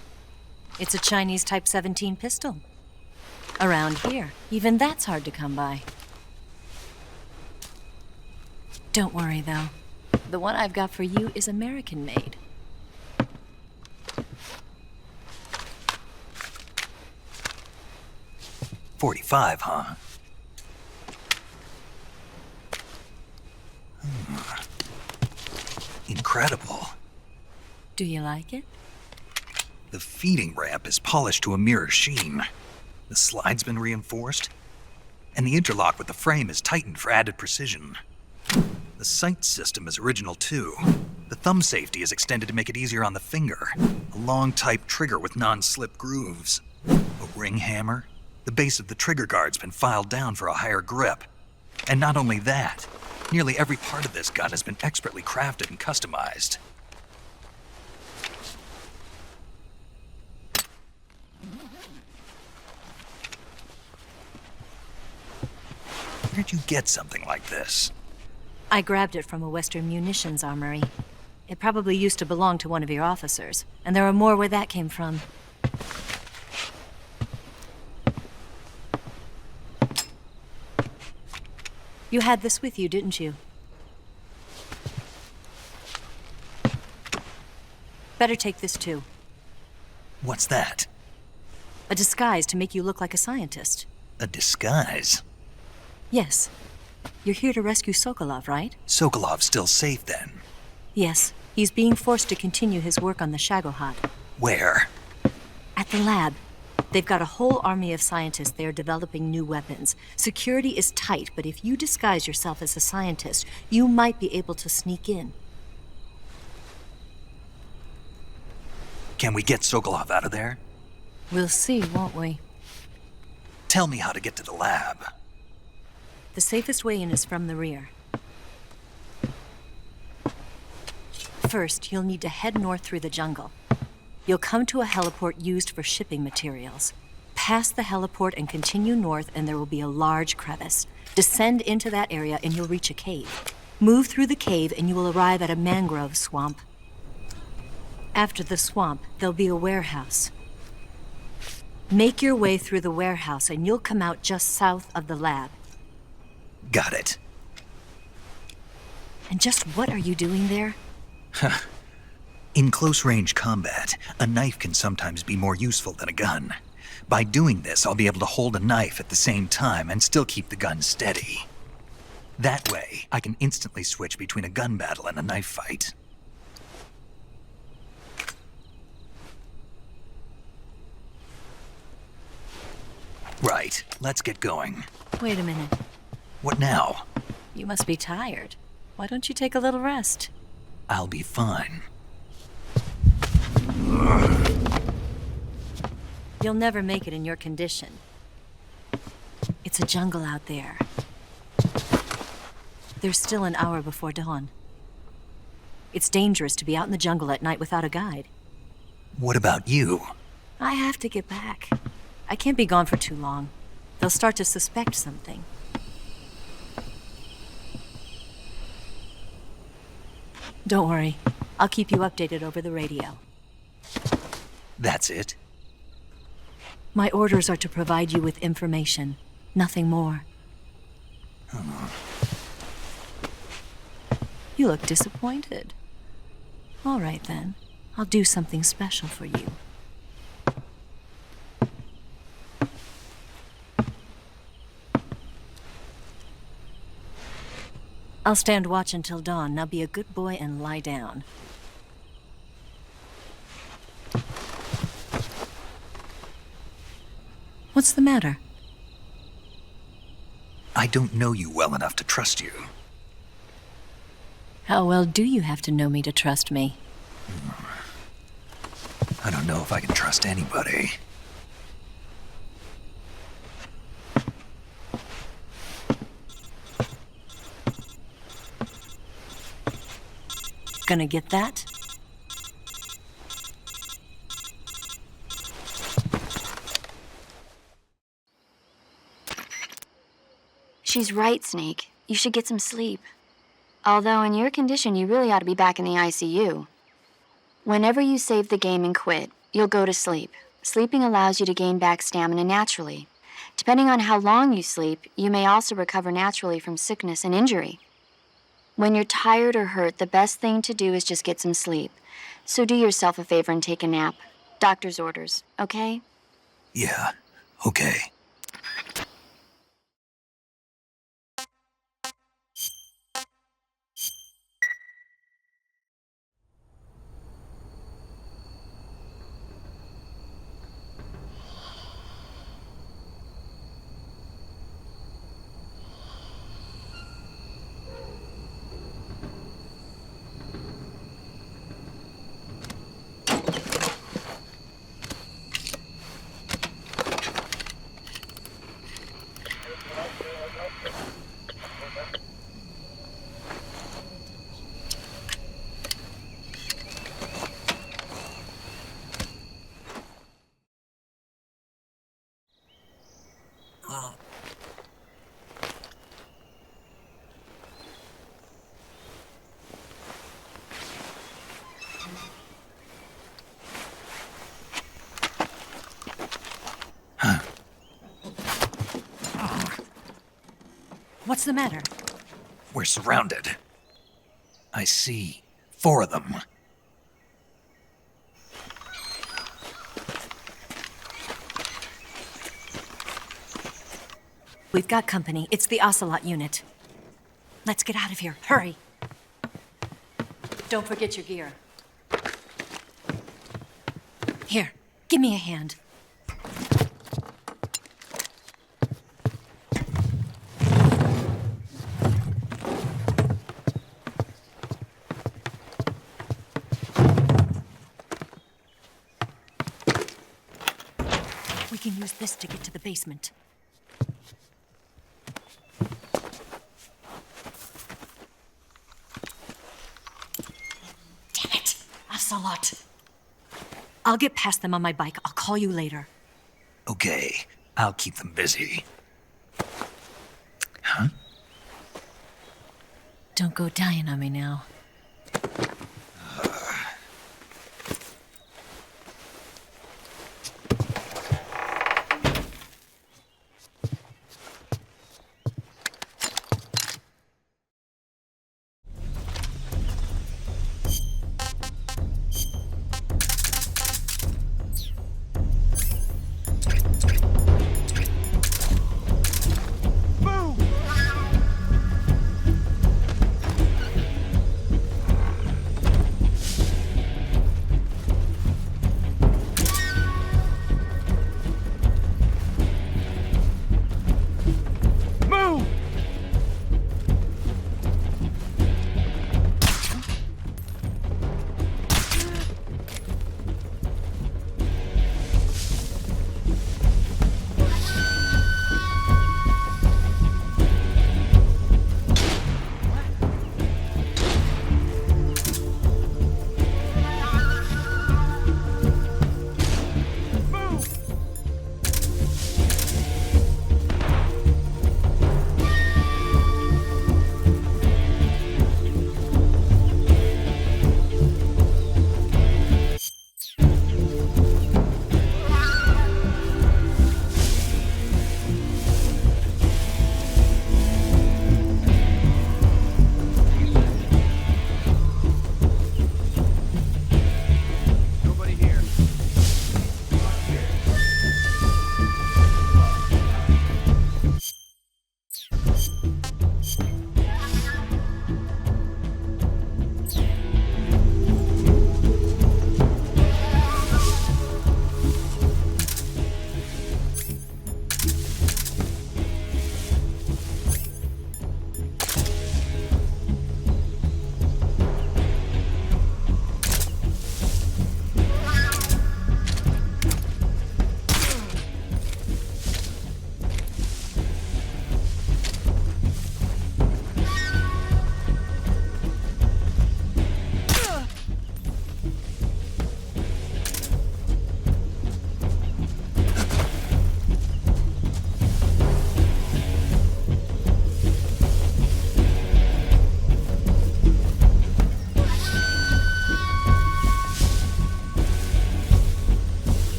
It's a Chinese Type 17 pistol. Around here, even that's hard to come by. Don't worry, though. The one I've got for you is American-made. .45, huh? Incredible. Do you like it? The feeding ramp is polished to a mirror sheen. The slide's been reinforced, and the interlock with the frame is tightened for added precision. The sight system is original too. The thumb safety is extended to make it easier on the finger. A long type trigger with non-slip grooves. A ring hammer. The base of the trigger guard's been filed down for a higher grip. And not only that, nearly every part of this gun has been expertly crafted and customized. Where'd you get something like this? I grabbed it from a Western munitions armory. It probably used to belong to one of your officers, and there are more where that came from. You had this with you, didn't you? Better take this too. What's that? A disguise to make you look like a scientist. A disguise? Yes. You're here to rescue Sokolov, right? Sokolov's still safe then? Yes. He's being forced to continue his work on the Shagohod. Where? At the lab. They've got a whole army of scientists there developing new weapons. Security is tight, but if you disguise yourself as a scientist, you might be able to sneak in. Can we get Sokolov out of there? We'll see, won't we? Tell me how to get to the lab. The safest way in is from the rear. First, you'll need to head north through the jungle. You'll come to a heliport used for shipping materials. Pass the heliport and continue north, and there will be a large crevice. Descend into that area and you'll reach a cave. Move through the cave and you will arrive at a mangrove swamp. After the swamp, there'll be a warehouse. Make your way through the warehouse and you'll come out just south of the lab. Got it. And just what are you doing there? In close-range combat, a knife can sometimes be more useful than a gun. By doing this, I'll be able to hold a knife at the same time and still keep the gun steady. That way, I can instantly switch between a gun battle and a knife fight. Right, let's get going. Wait a minute. What now? You must be tired. Why don't you take a little rest? I'll be fine. You'll never make it in your condition. It's a jungle out there. There's still an hour before dawn. It's dangerous to be out in the jungle at night without a guide. What about you? I have to get back. I can't be gone for too long. They'll start to suspect something. Don't worry. I'll keep you updated over the radio. That's it? My orders are to provide you with information. Nothing more. You look disappointed. All right, then. I'll do something special for you. I'll stand watch until dawn. Now be a good boy and lie down. What's the matter? I don't know you well enough to trust you. How well do you have to know me to trust me? I don't know if I can trust anybody. Gonna get that? She's right, Snake. You should get some sleep. Although in your condition, you really ought to be back in the ICU. Whenever you save the game and quit, you'll go to sleep. Sleeping allows you to gain back stamina naturally. Depending on how long you sleep, you may also recover naturally from sickness and injury. When you're tired or hurt, the best thing to do is just get some sleep. So do yourself a favor and take a nap. Doctor's orders, okay? Yeah, okay. What's the matter? We're surrounded. I see 4 of them. We've got company. It's the Ocelot unit. Let's get out of here. Hurry. Don't forget your gear. Here, give me a hand. We can use this to get to the basement. Damn it! Ocelot! I'll get past them on my bike. I'll call you later. Okay, I'll keep them busy. Huh? Don't go dying on me now.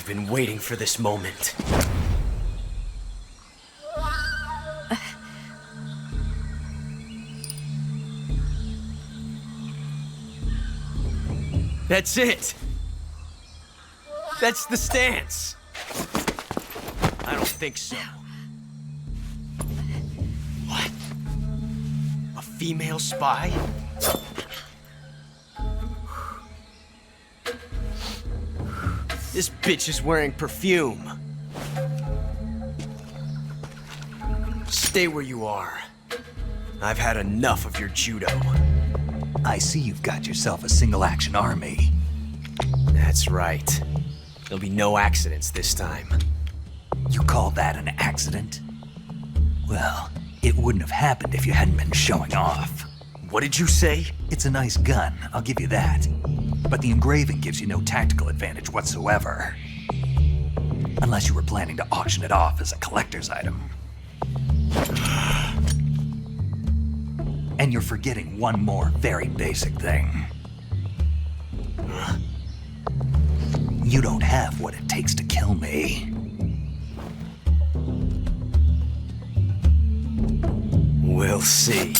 been waiting for this moment. That's it! That's the stance! I don't think so. What? A female spy? This bitch is wearing perfume. Stay where you are. I've had enough of your judo. I see you've got yourself a single-action army. That's right. There'll be no accidents this time. You call that an accident? Well, it wouldn't have happened if you hadn't been showing off. What did you say? It's a nice gun, I'll give you that. But the engraving gives you no tactical advantage whatsoever. Unless you were planning to auction it off as a collector's item. And you're forgetting one more very basic thing. You don't have what it takes to kill me. We'll see.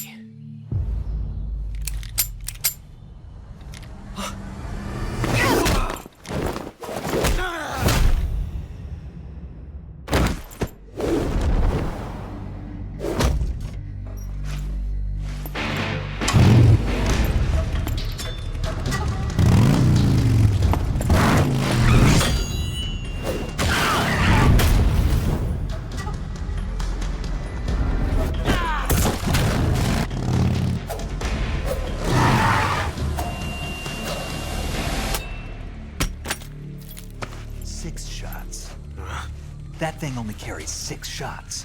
That thing only carries 6 shots.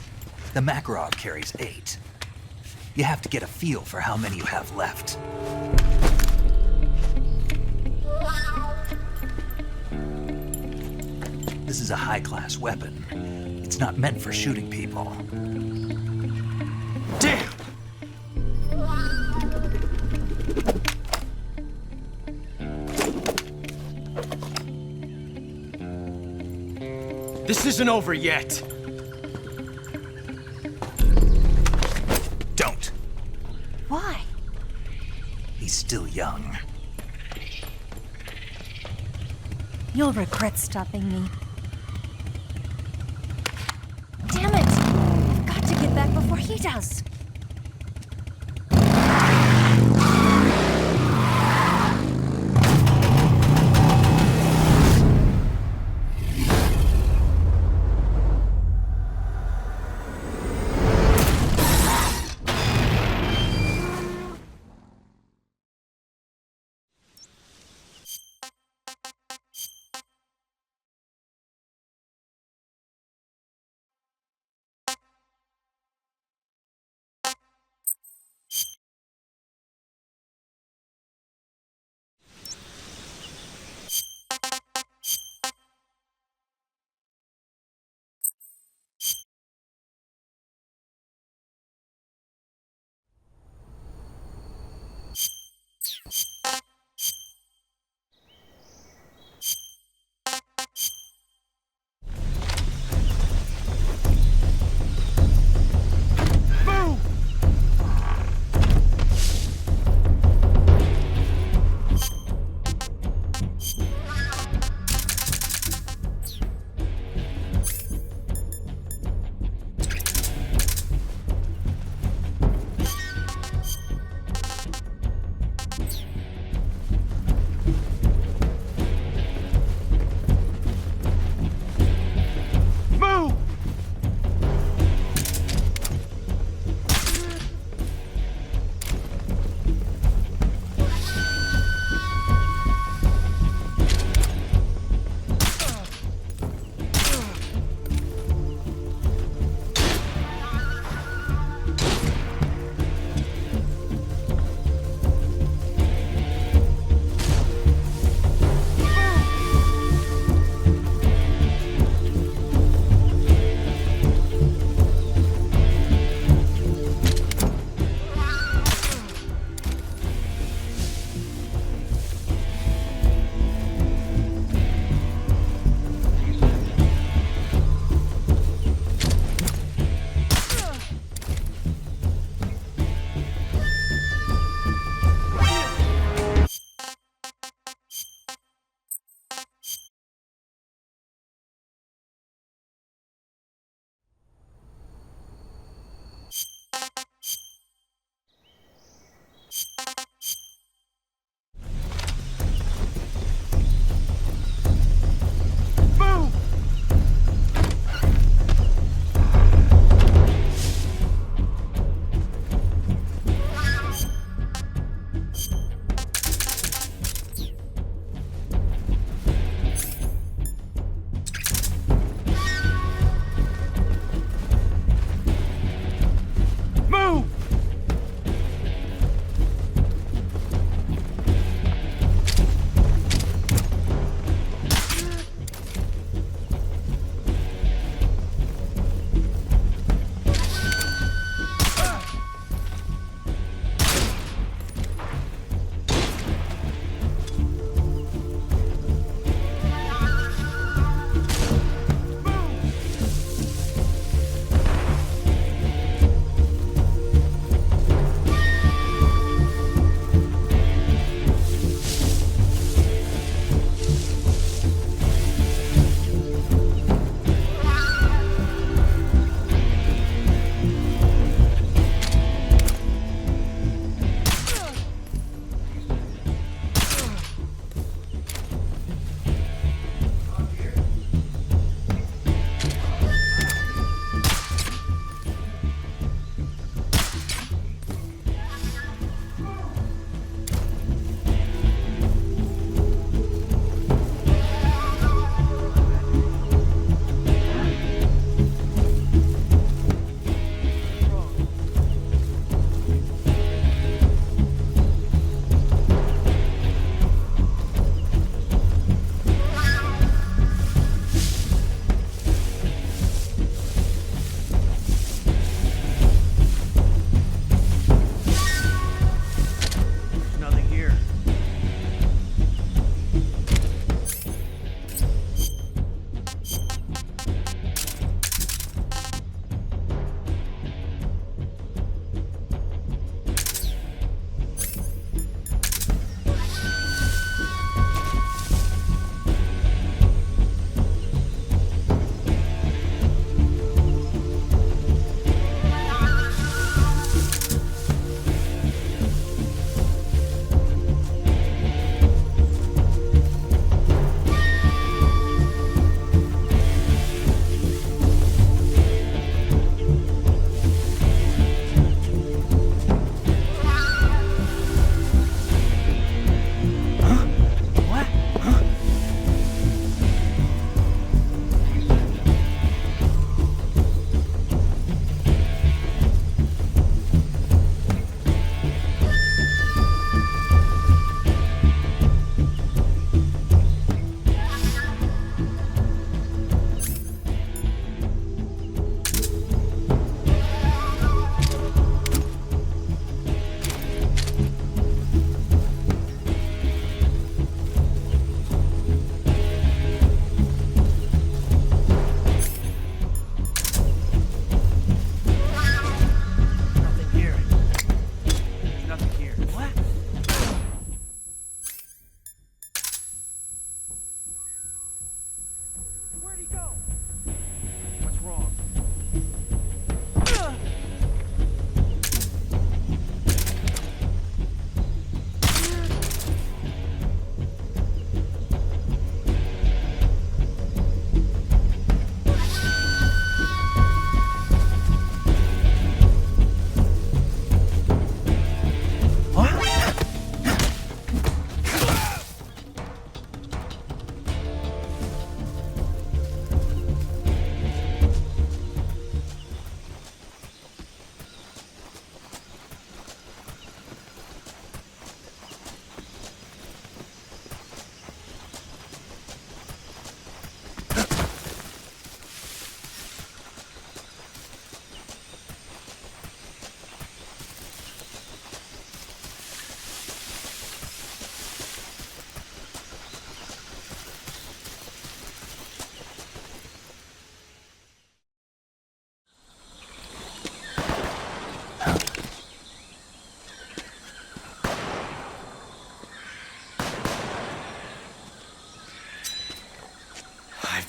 The Makarov carries 8. You have to get a feel for how many you have left. This is a high-class weapon. It's not meant for shooting people. Damn! This isn't over yet. Don't. Why? He's still young. You'll regret stopping me. Damn it! I've got to get back before he does.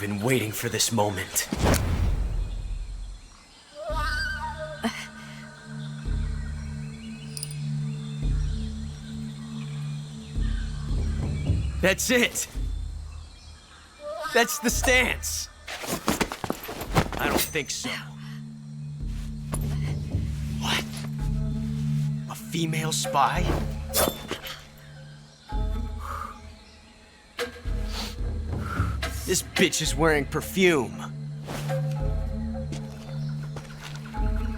been waiting for this moment. That's it! That's the stance! I don't think so. What? A female spy? This bitch is wearing perfume.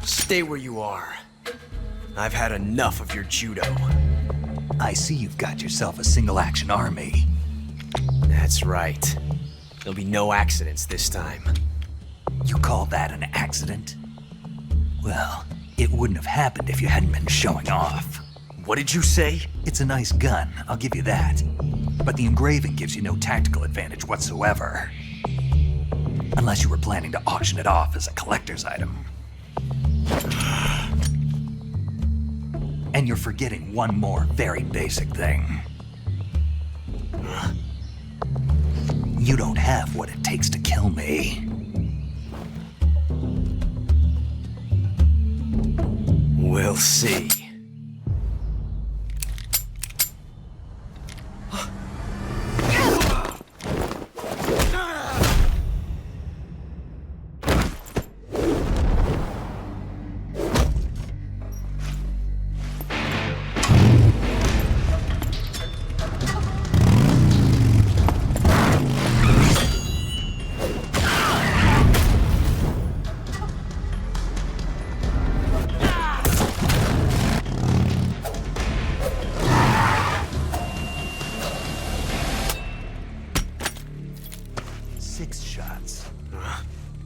Stay where you are. I've had enough of your judo. I see you've got yourself a single-action army. That's right. There'll be no accidents this time. You call that an accident? Well, it wouldn't have happened if you hadn't been showing off. What did you say? It's a nice gun, I'll give you that. But the engraving gives you no tactical advantage whatsoever. Unless you were planning to auction it off as a collector's item. And you're forgetting one more very basic thing. You don't have what it takes to kill me. We'll see.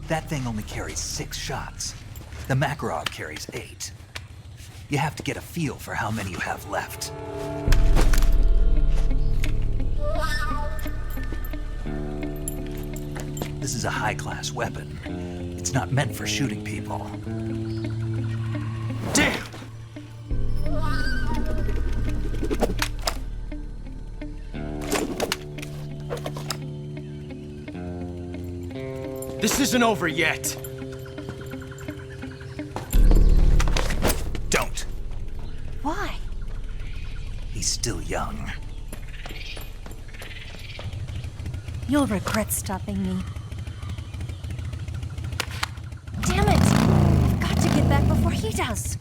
That thing only carries 6 shots. The Makarov carries 8. You have to get a feel for how many you have left. This is a high-class weapon. It's not meant for shooting people. Damn! This isn't over yet. Don't. Why? He's still young. You'll regret stopping me. Damn it! I've got to get back before he does.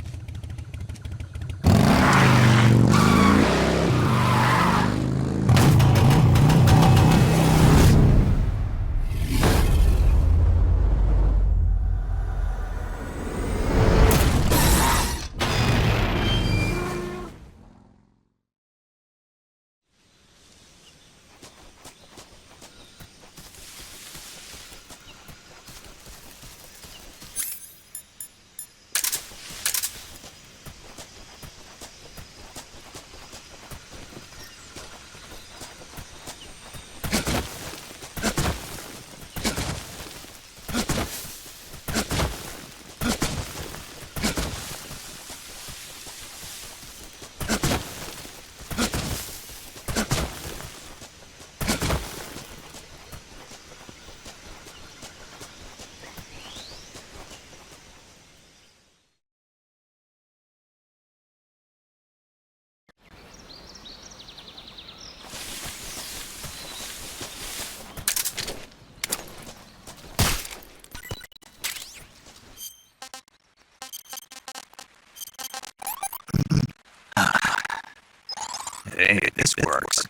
Hey, this works.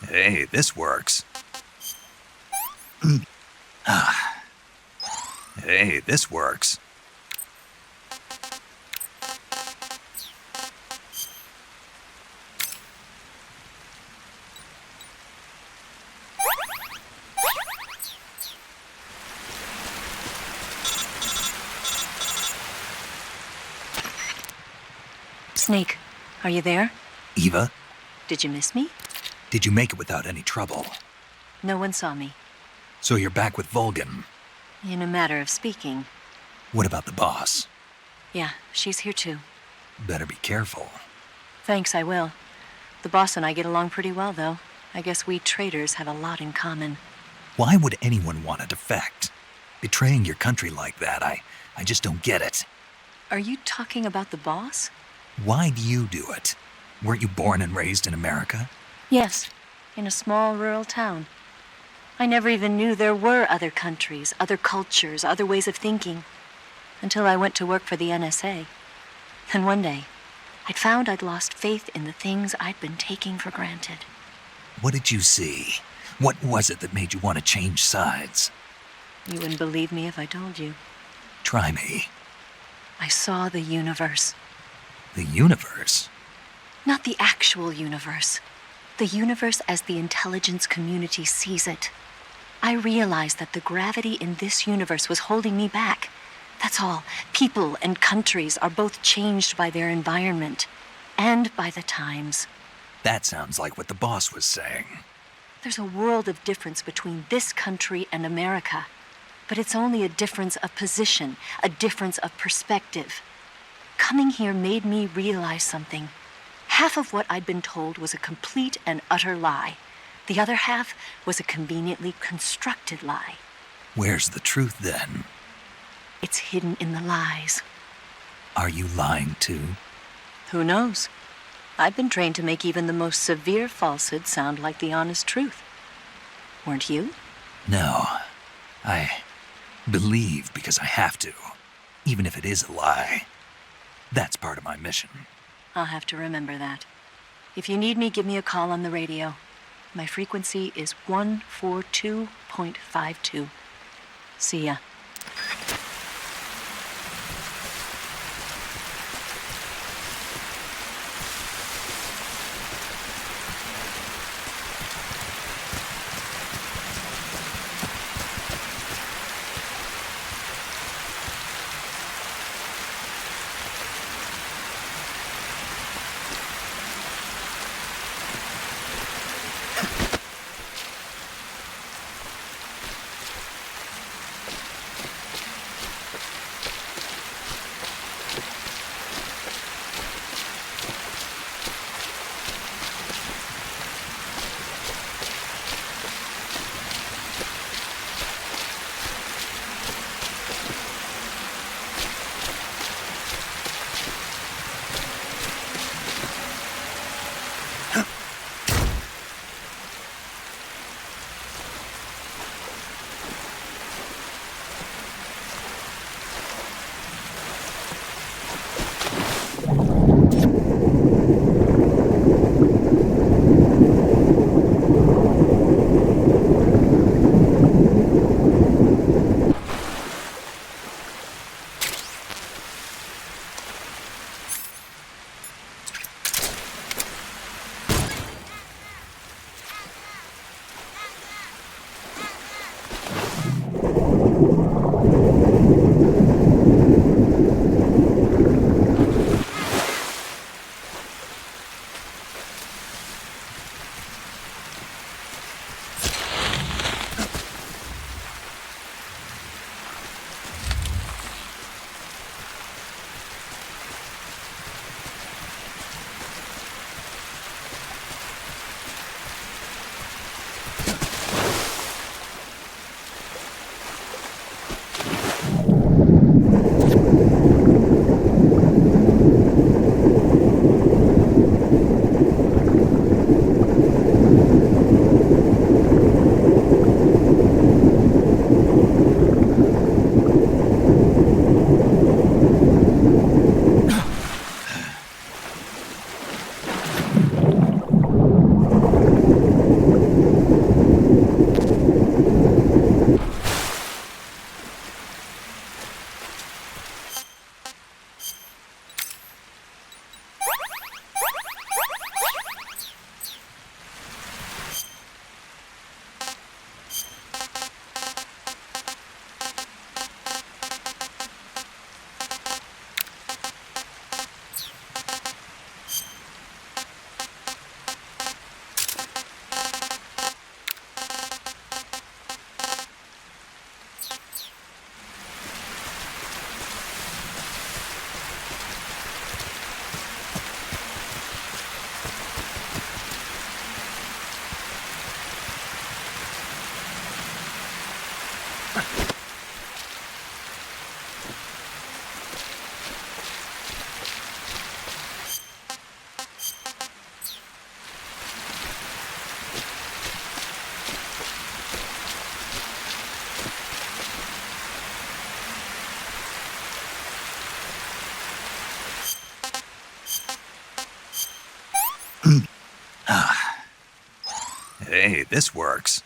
Hey, this works. Hey, this works. Snake, are you there? Eva, Did you miss me? did you make it without any trouble? No one saw me. So you're back with Volgin. In a matter of speaking. What about the boss? Yeah, she's here too. Better be careful. Thanks, I will. The boss and I get along pretty well, though. I guess we traitors have a lot in common. Why would anyone want to defect? Betraying your country like that, I just don't get it. Are you talking about the boss? Why do you do it? Weren't you born and raised in America? Yes, in a small rural town. I never even knew there were other countries, other cultures, other ways of thinking, until I went to work for the NSA. Then one day, I'd found I'd lost faith in the things I'd been taking for granted. What did you see? What was it that made you want to change sides? You wouldn't believe me if I told you. Try me. I saw the universe. The universe? Not the actual universe. The universe as the intelligence community sees it. I realized that the gravity in this universe was holding me back. That's all. People and countries are both changed by their environment and by the times. That sounds like what the boss was saying. There's a world of difference between this country and America. But it's only a difference of position, a difference of perspective. Coming here made me realize something. Half of what I'd been told was a complete and utter lie. The other half was a conveniently constructed lie. Where's the truth then? It's hidden in the lies. Are you lying too? Who knows? I've been trained to make even the most severe falsehood sound like the honest truth. Weren't you? No. I believe because I have to, even if it is a lie. That's part of my mission. I'll have to remember that. If you need me, give me a call on the radio. My frequency is 142.52. See ya. Hey, this works.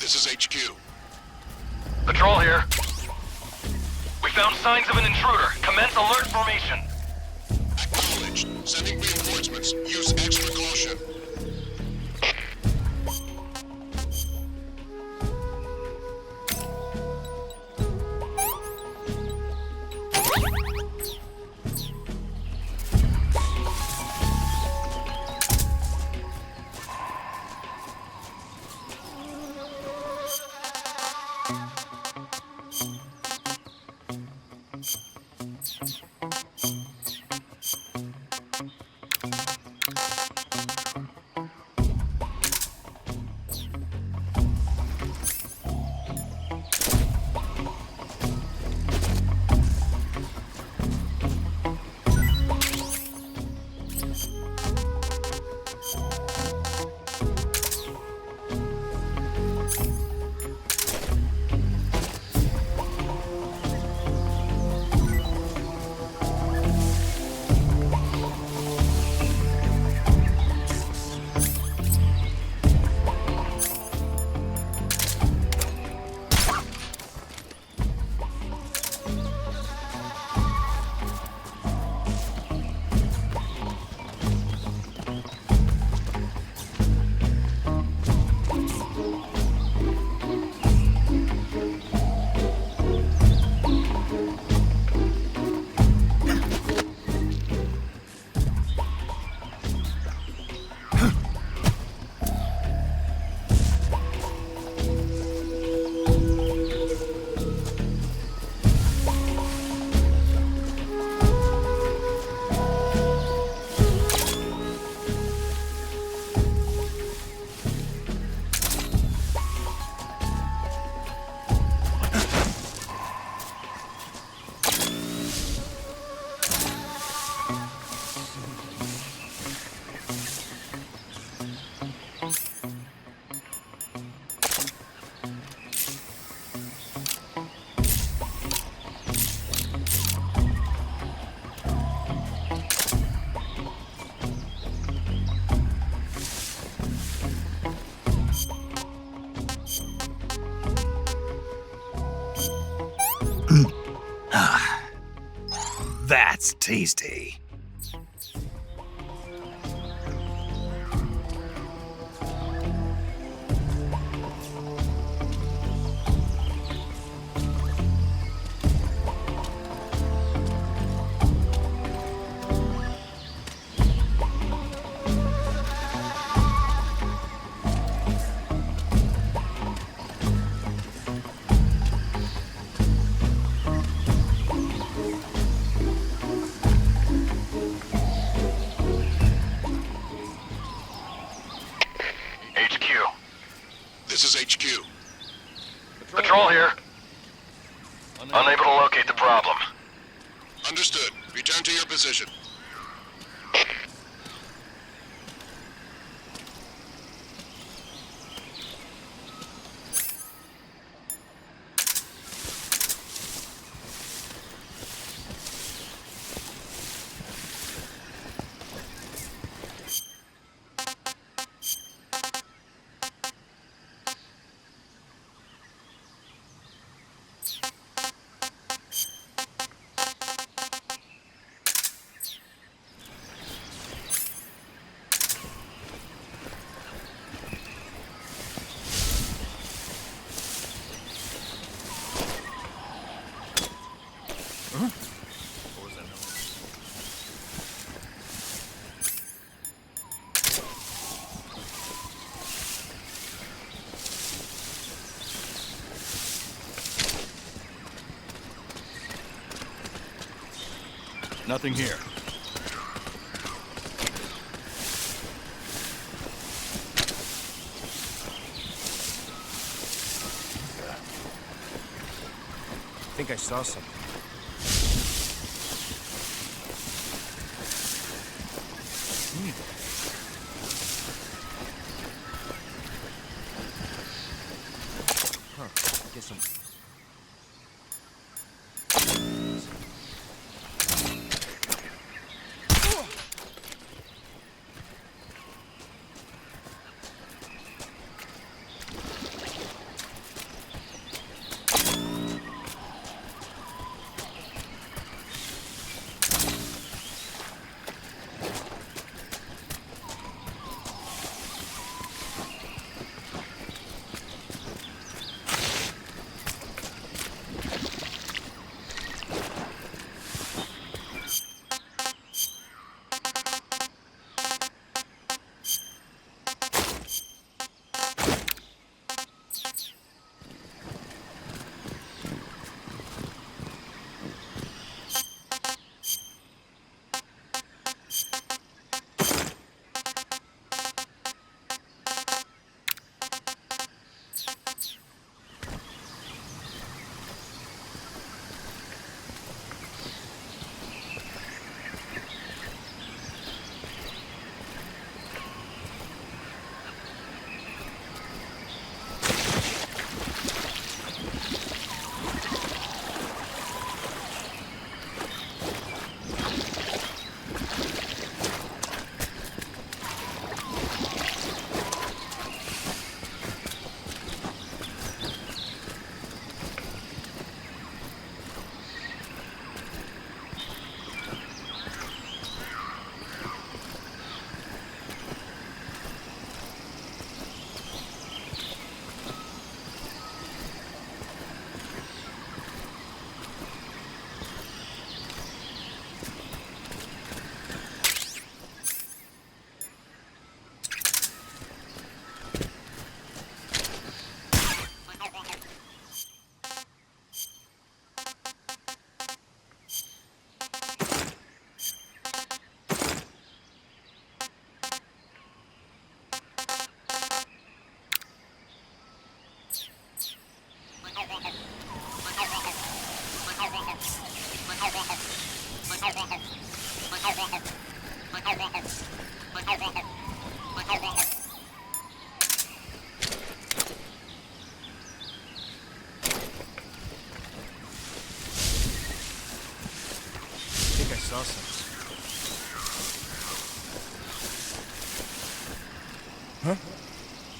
This is HQ. Patrol here. We found signs of an intruder. Commence alert formation. Acknowledged. Sending reinforcements. Use extra caution. That's tasty. This is HQ. Patrol here. Unable to locate the problem. Understood. Return to your position. Nothing here. I think I saw something. Huh. Get some.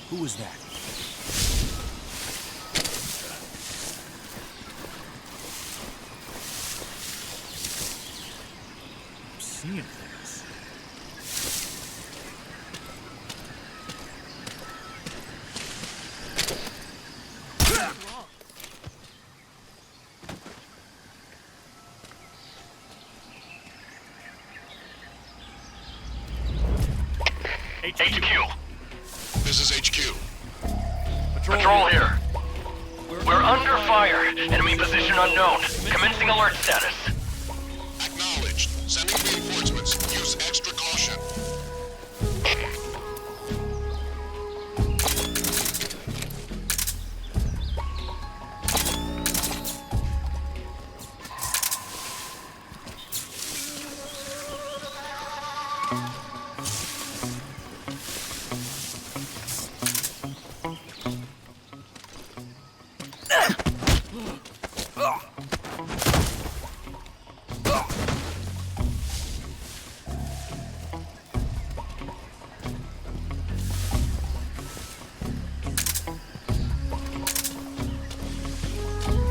Who was that? I'm seeing things. HQ. This is HQ. Patrol here. We're under fire. Enemy position unknown. Commencing alert status. Acknowledged. Sending reinforcements. Use extra caution.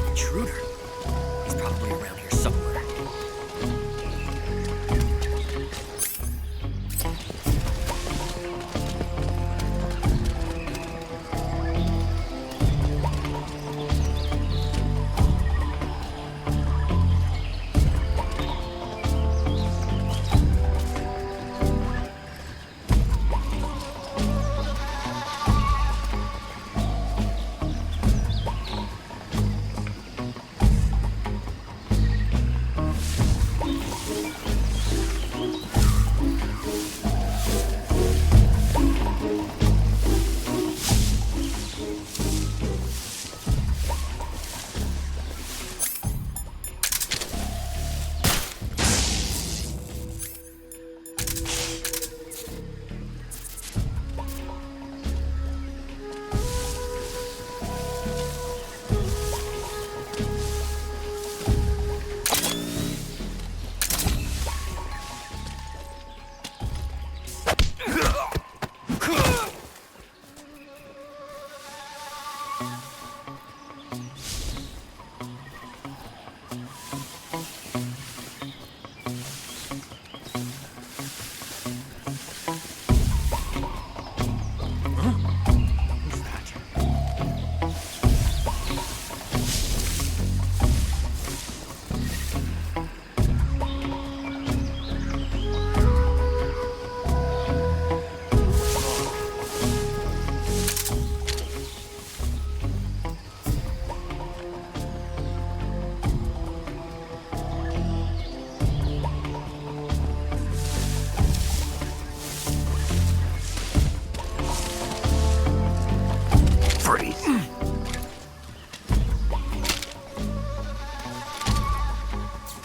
Intruder. He's probably around here somewhere.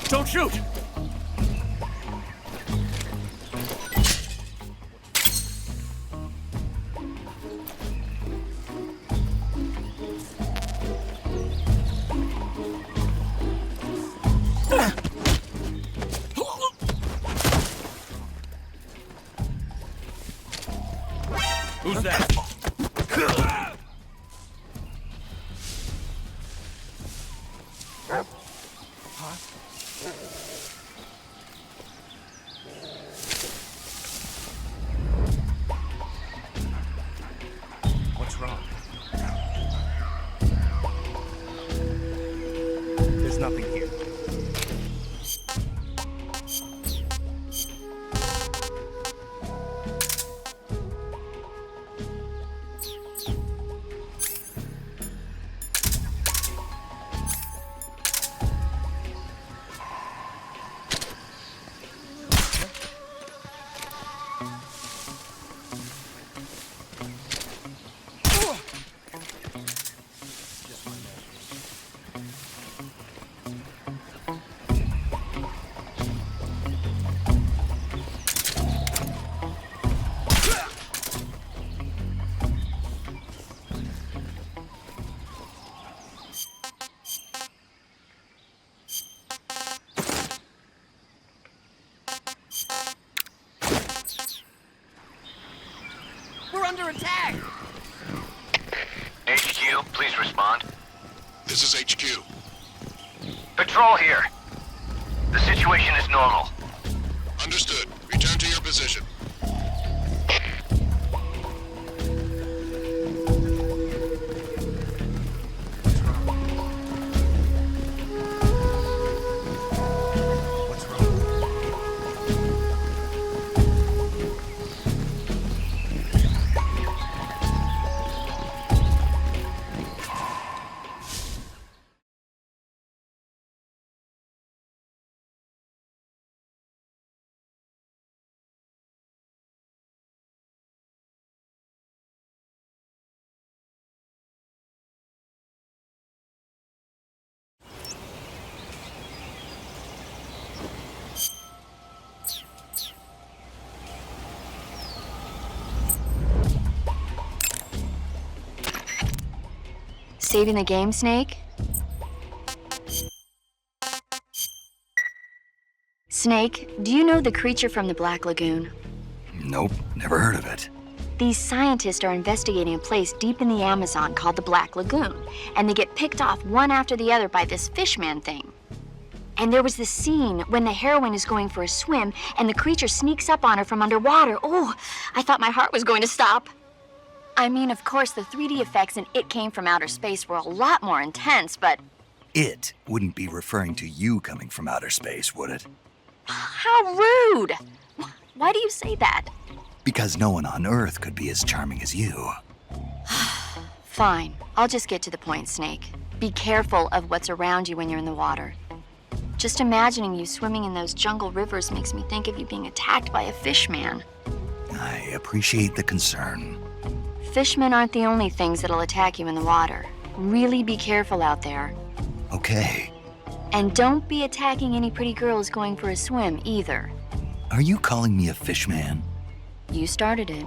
Don't shoot! Who's that? What's wrong? There's nothing here. We're under attack! This is HQ. Patrol here. The situation is normal. Understood. Return to your position. Saving the game, Snake? Snake, do you know the creature from the Black Lagoon? Nope, never heard of it. These scientists are investigating a place deep in the Amazon called the Black Lagoon, and they get picked off one after the other by this fishman thing. And there was this scene when the heroine is going for a swim, and the creature sneaks up on her from underwater. Oh, I thought my heart was going to stop. I mean, of course, the 3D effects in It Came from Outer Space were a lot more intense, but... It wouldn't be referring to you coming from outer space, would it? How rude! Why do you say that? Because no one on Earth could be as charming as you. Fine. I'll just get to the point, Snake. Be careful of what's around you when you're in the water. Just imagining you swimming in those jungle rivers makes me think of you being attacked by a fishman. I appreciate the concern. Fishmen aren't the only things that'll attack you in the water. Really be careful out there. Okay. And don't be attacking any pretty girls going for a swim, either. Are you calling me a fishman? You started it.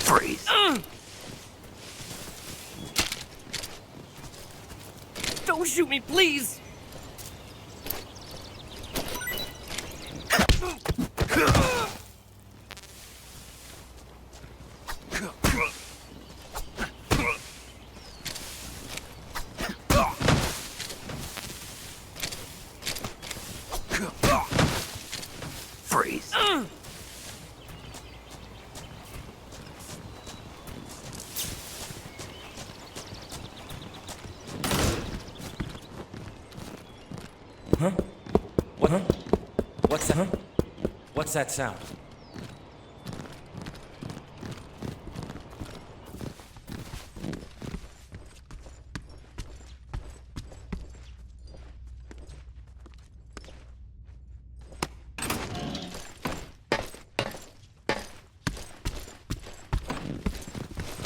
Freeze. Don't shoot me, please! Freeze. Huh? What? Huh? What's that? Huh? What's that sound?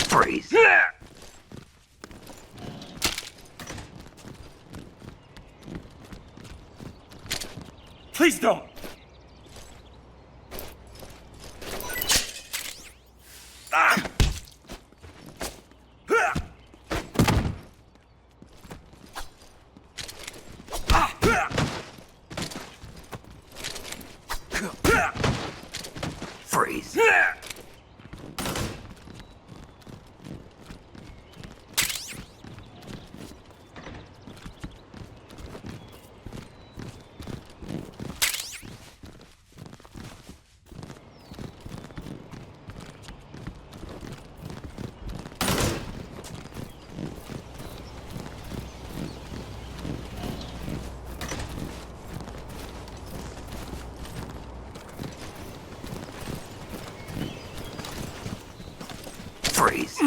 Freeze. Please don't! Freeze. Freeze.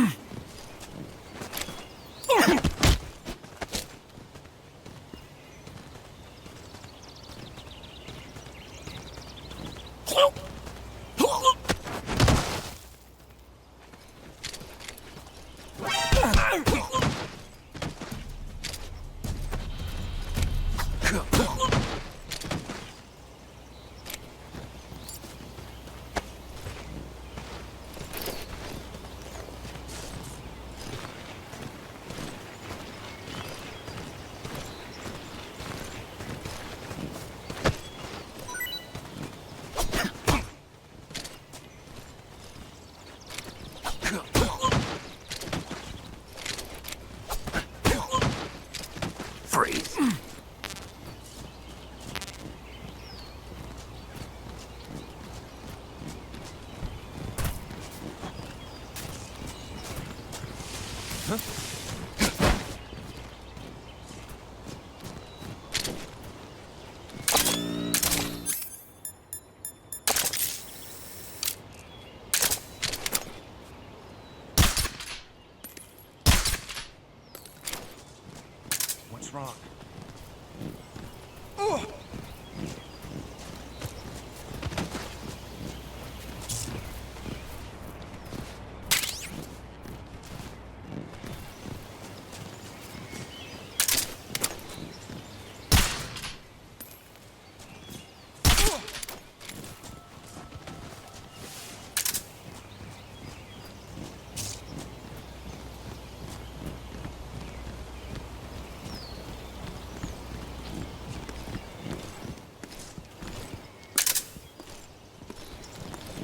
What's wrong?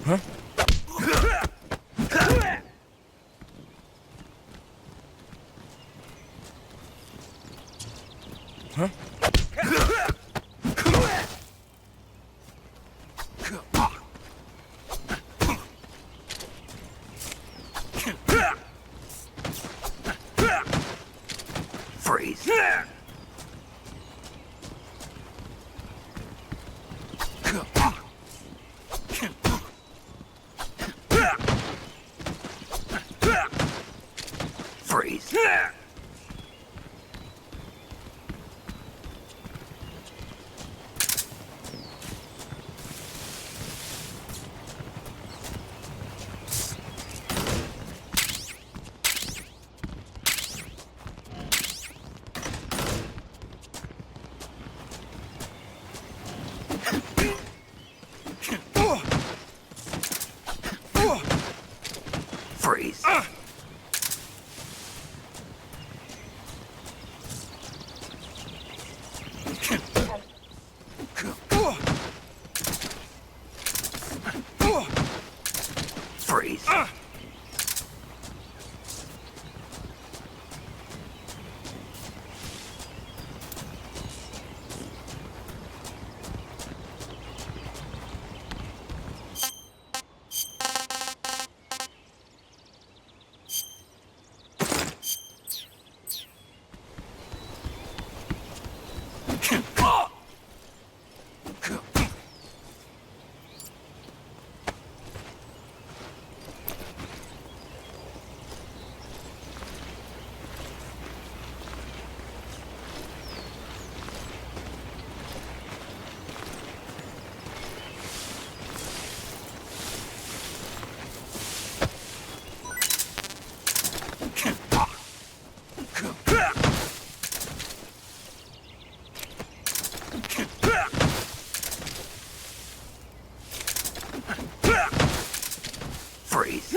Huh? Huh? Freeze. Freeze. Freeze. Freeze. Freeze.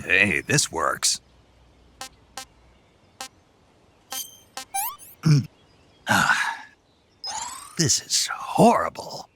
Hey, this works. This is horrible.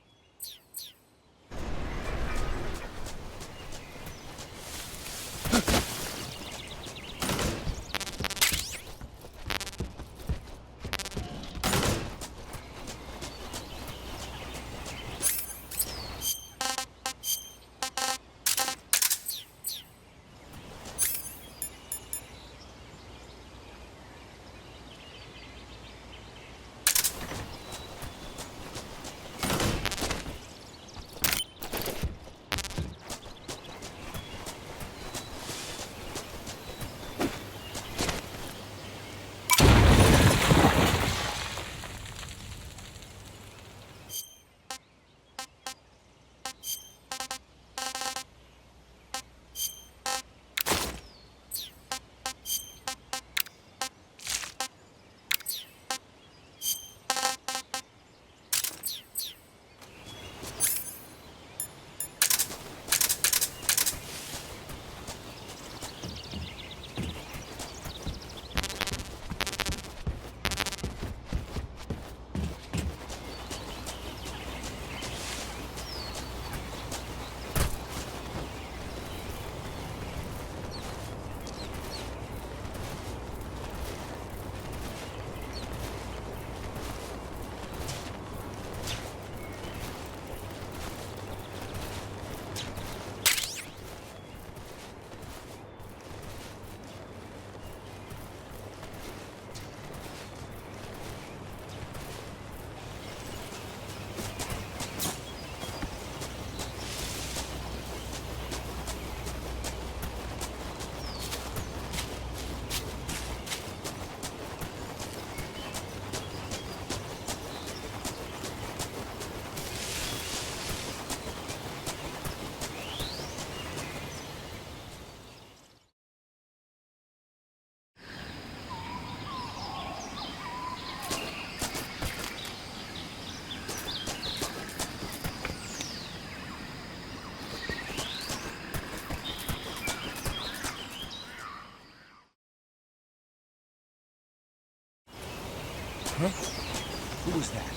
was that?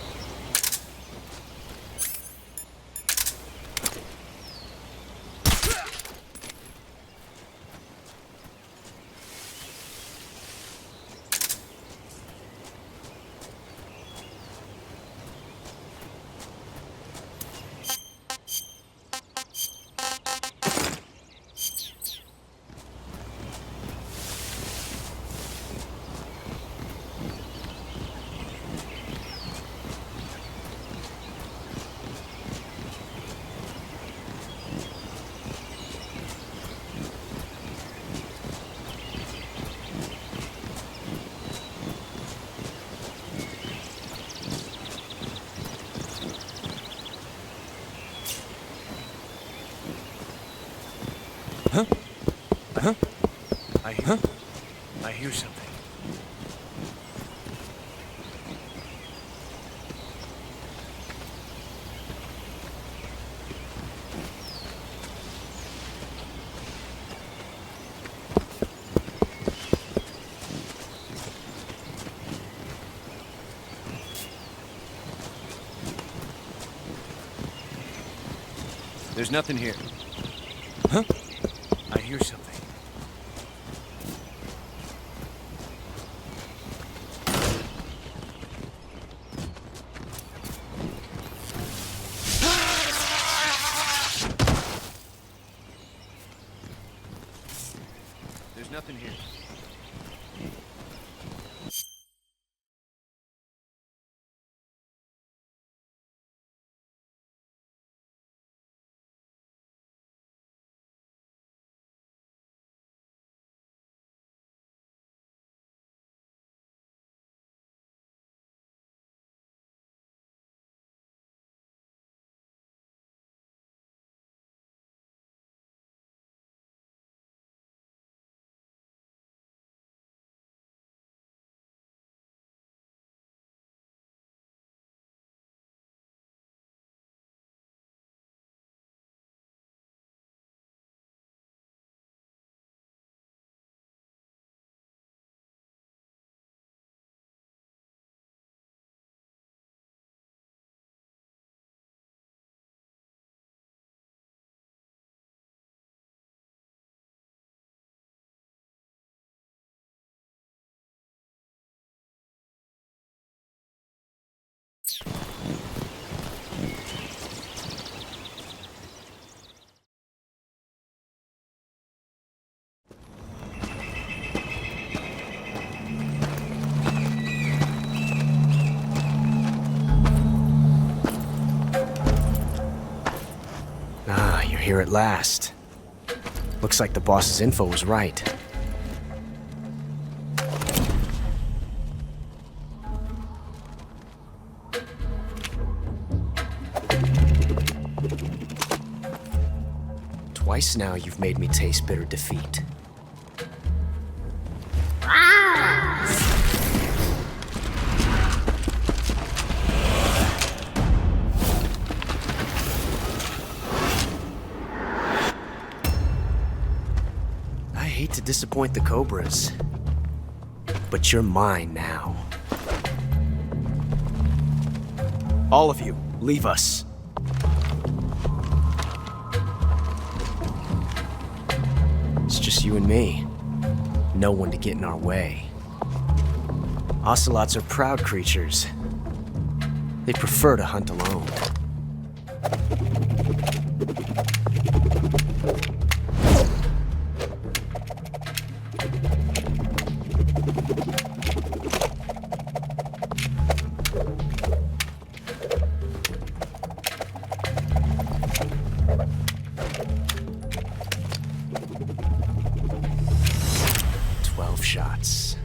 I hear something. There's nothing here. Huh? I hear something. There's nothing here. Here at last. Looks like the boss's info was right. Twice now you've made me taste bitter defeat. I hate to disappoint the Cobras, but you're mine now. All of you, leave us. It's just you and me. No one to get in our way. Ocelots are proud creatures. They prefer to hunt alone. Shots.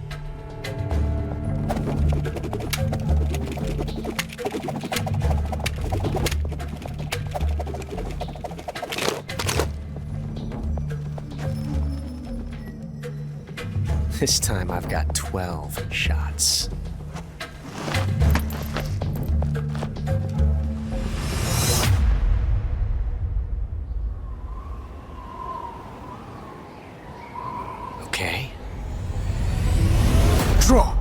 This time I've got 12 shots. Okay. Draw!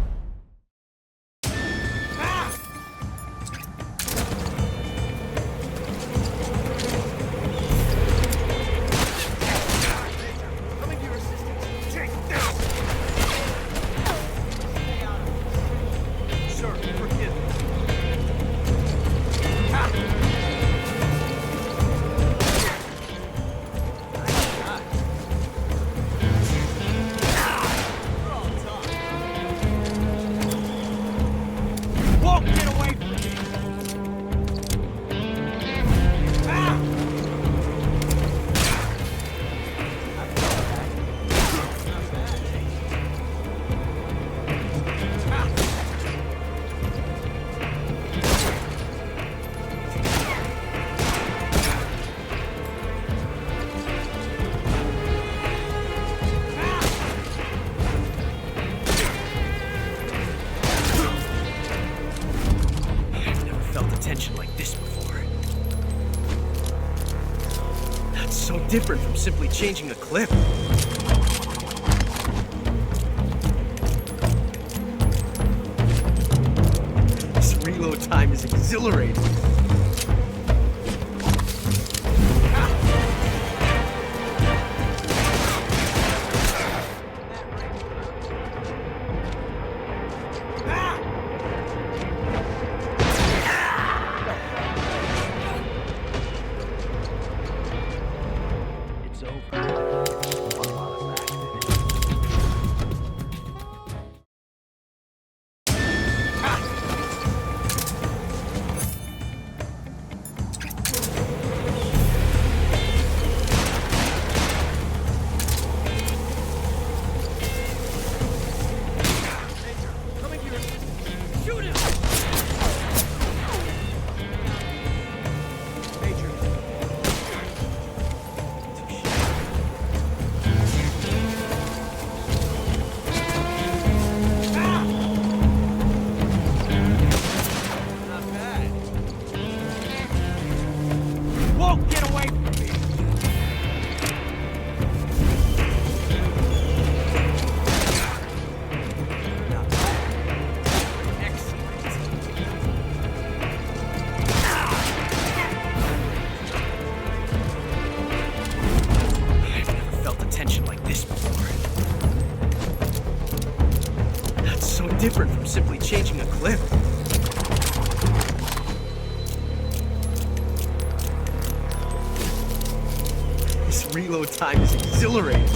tension like this before. That's so different from simply changing a clip. This reload time is exhilarating. Different from simply changing a clip. This reload time is exhilarating.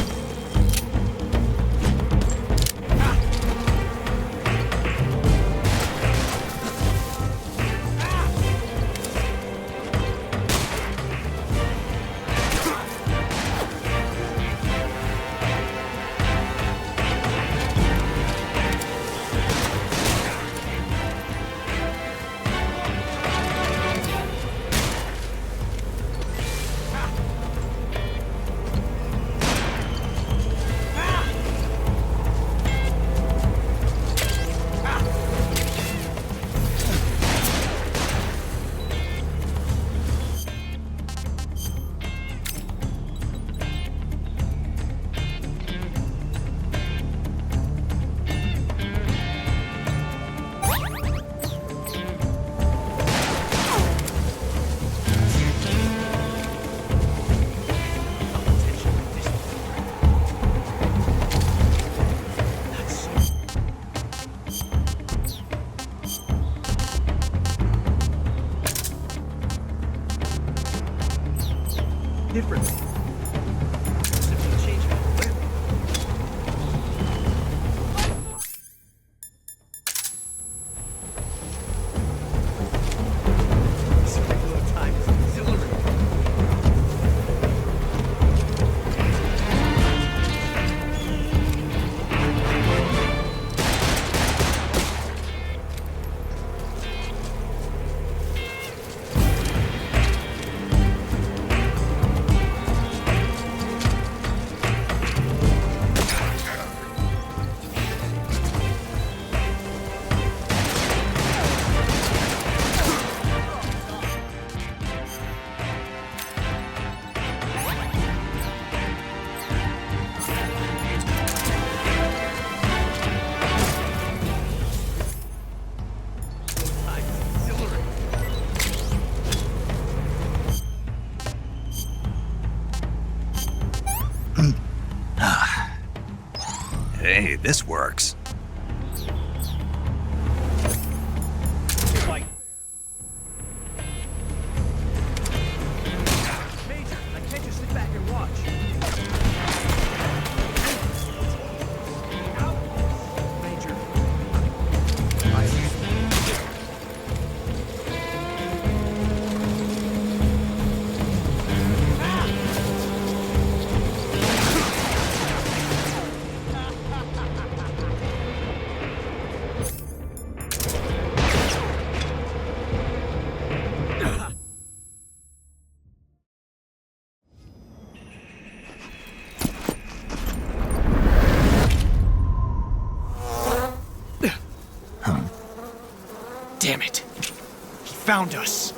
Different. Simply changing a clip. This reload time is exhilarating. Hey, this works. Major, I can't just sit back and watch. Major. found us.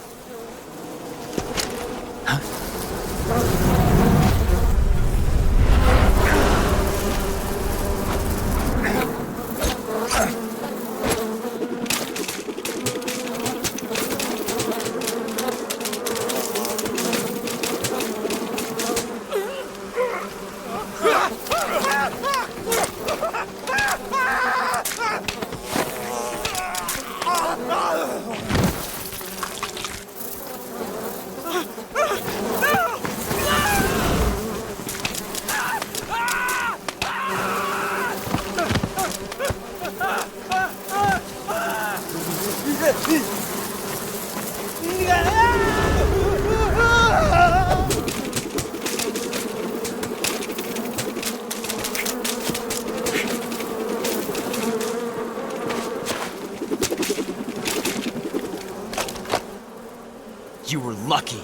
You were lucky.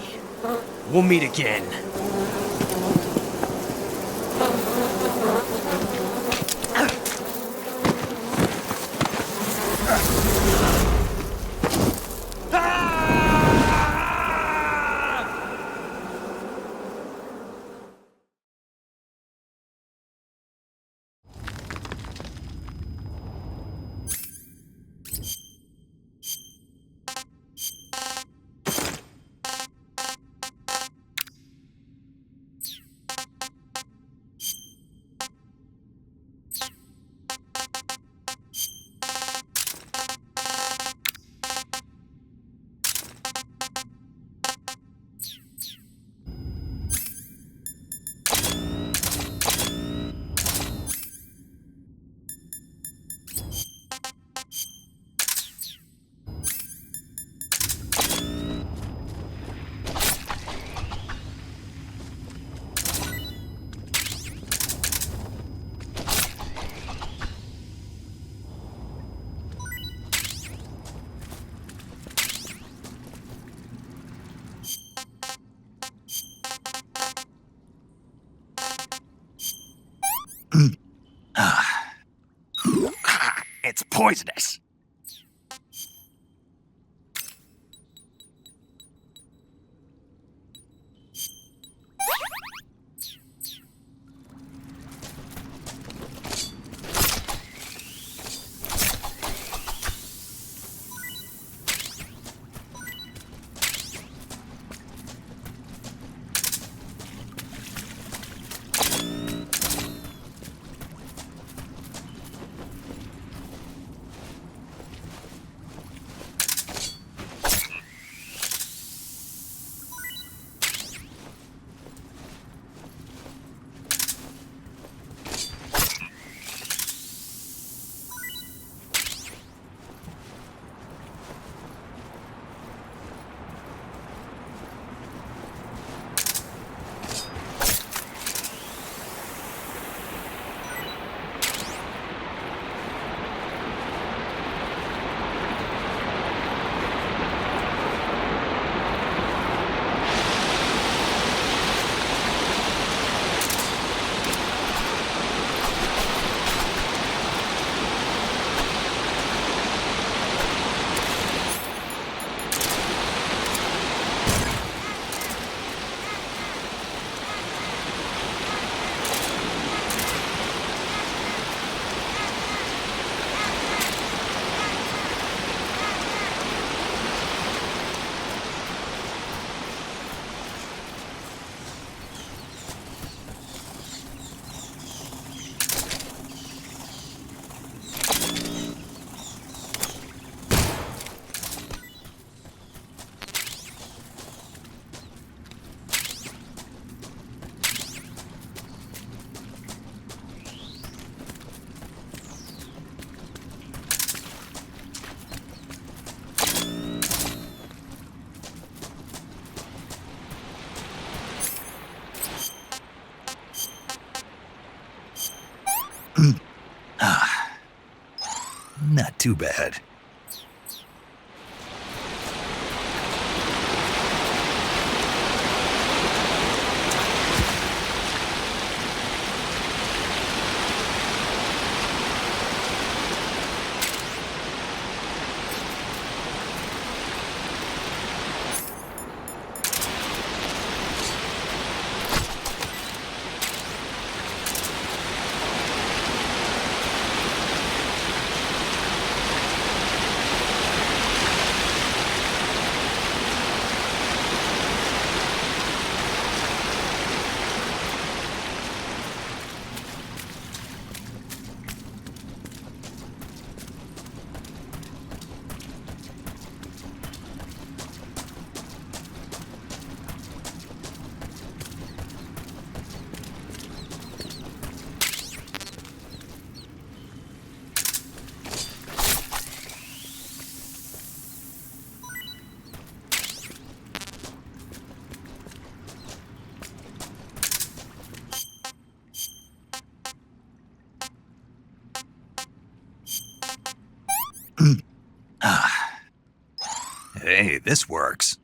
We'll meet again. It's poisonous. Not too bad. Hey, this works.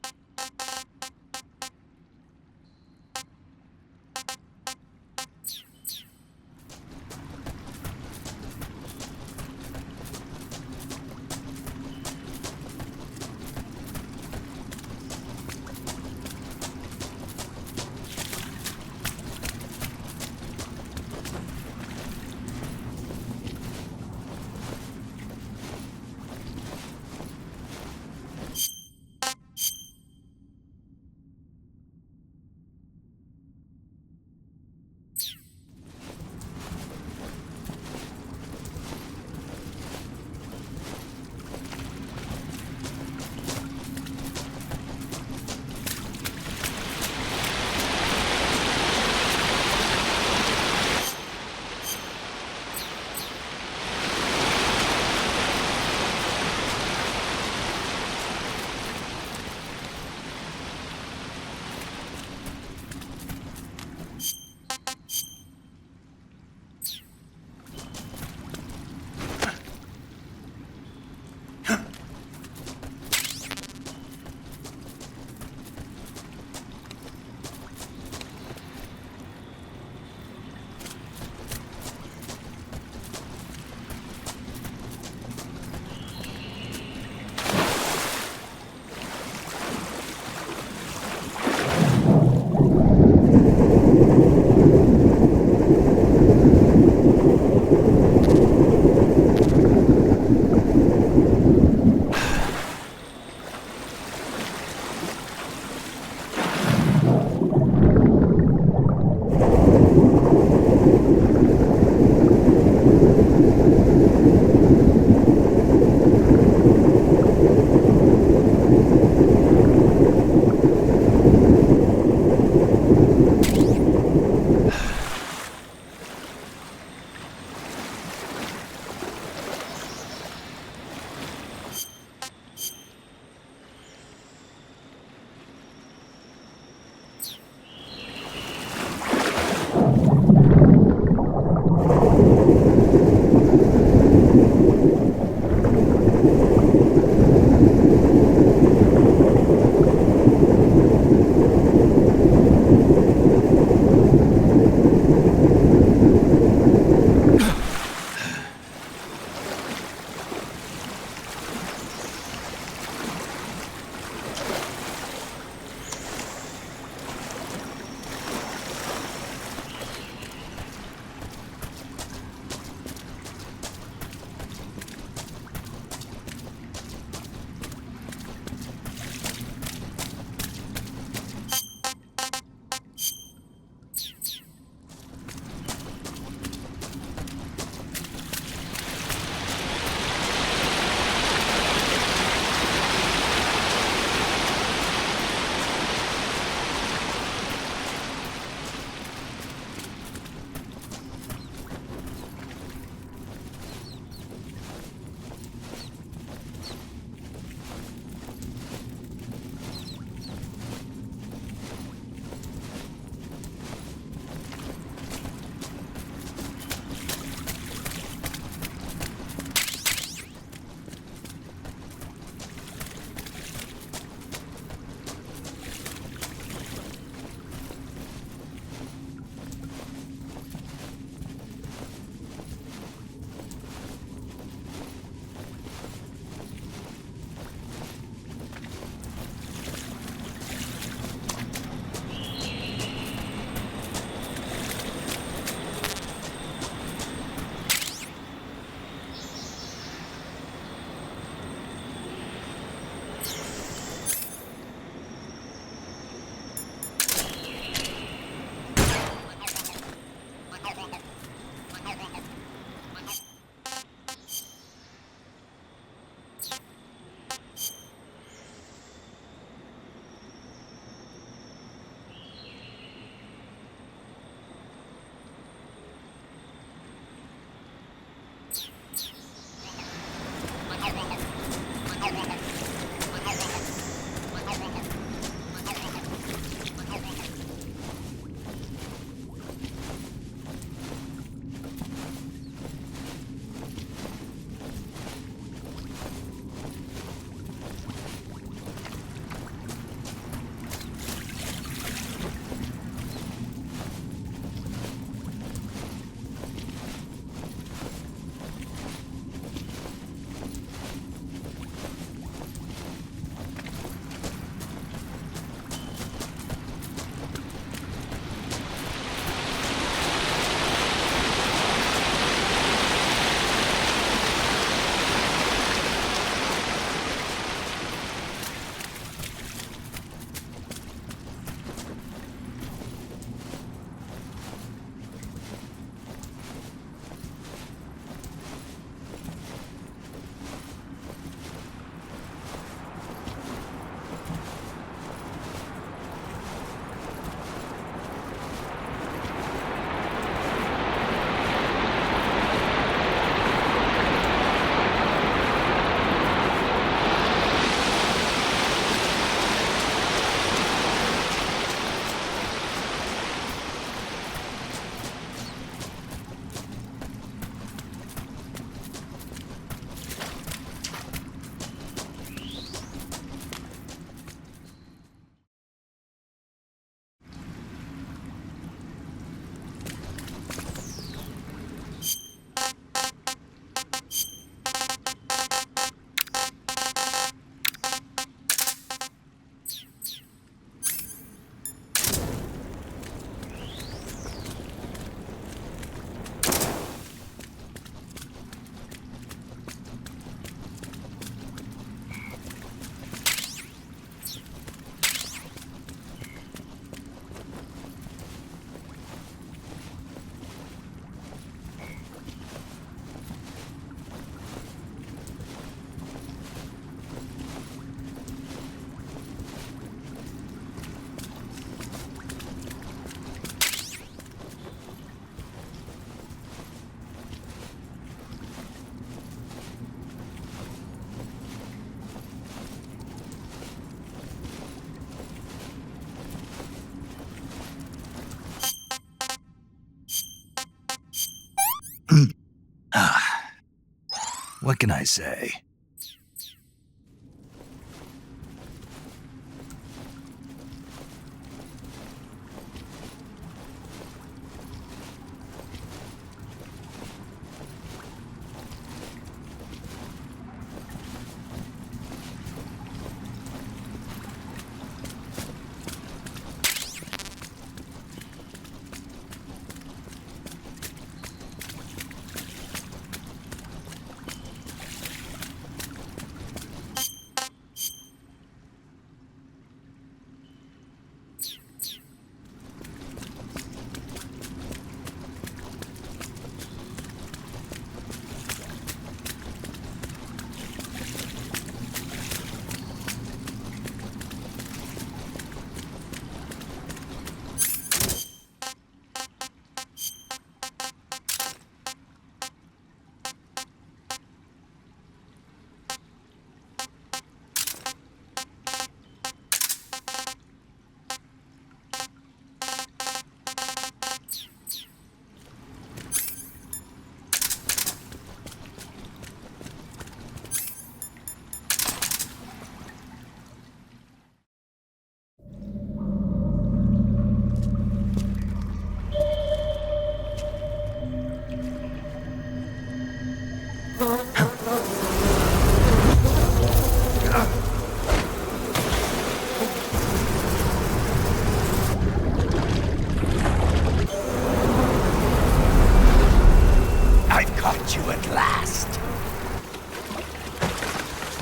What can I say?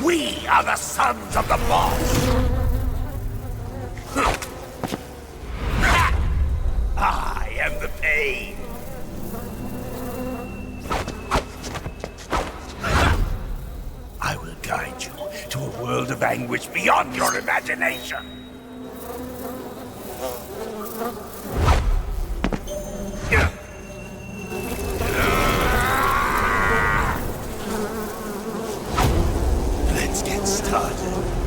We are the sons of the boss! I am the pain! I will guide you to a world of anguish beyond your imagination! Let's get started.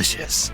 delicious.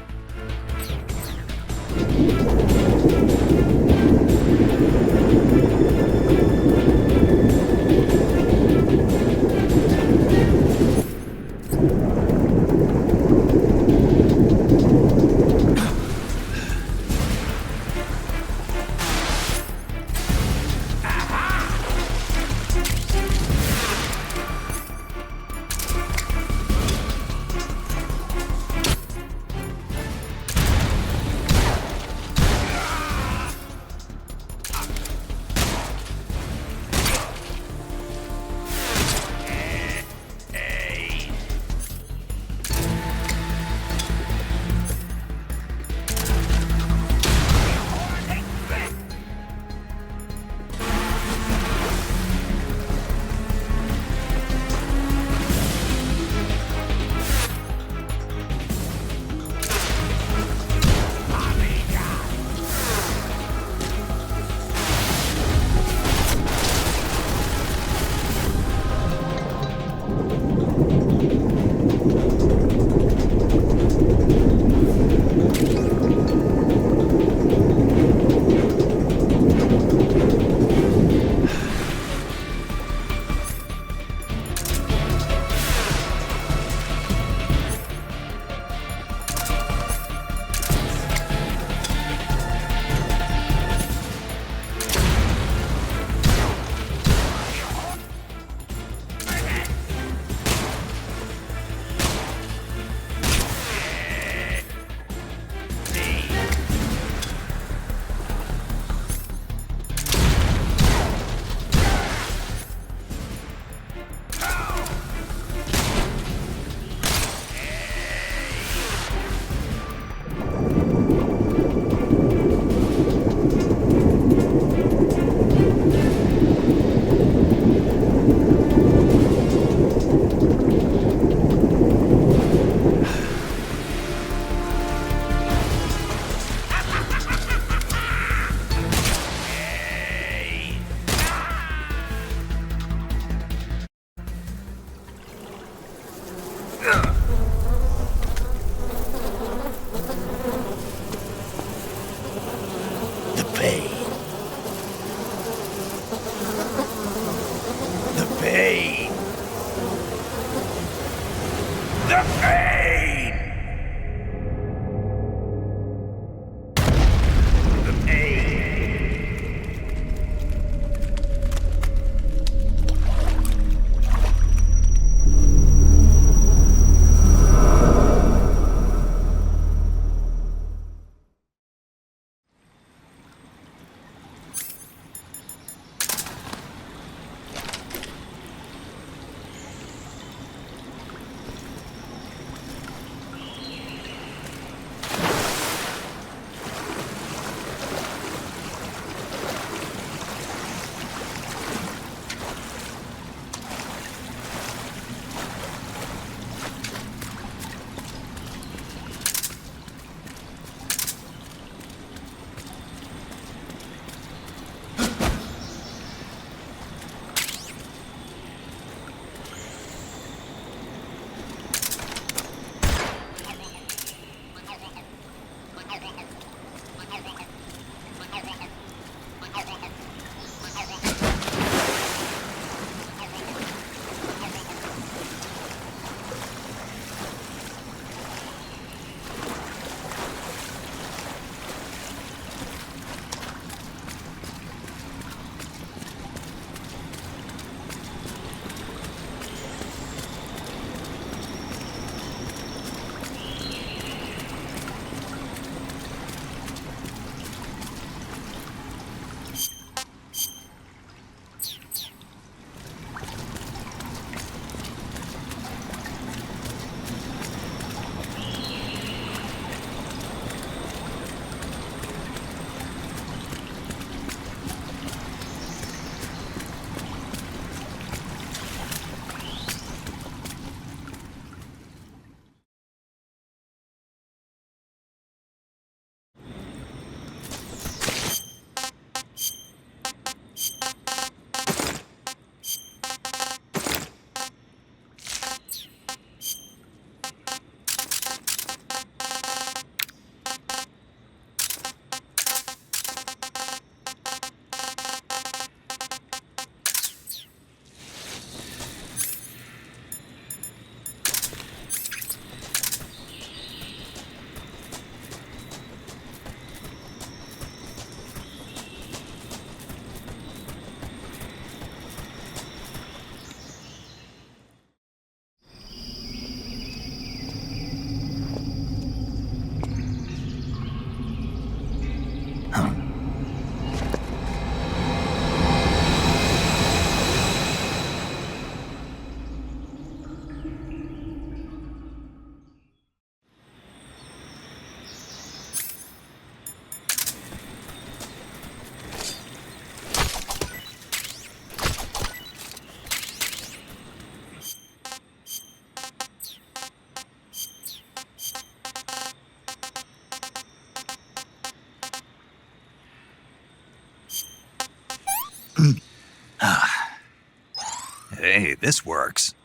Hey, this works.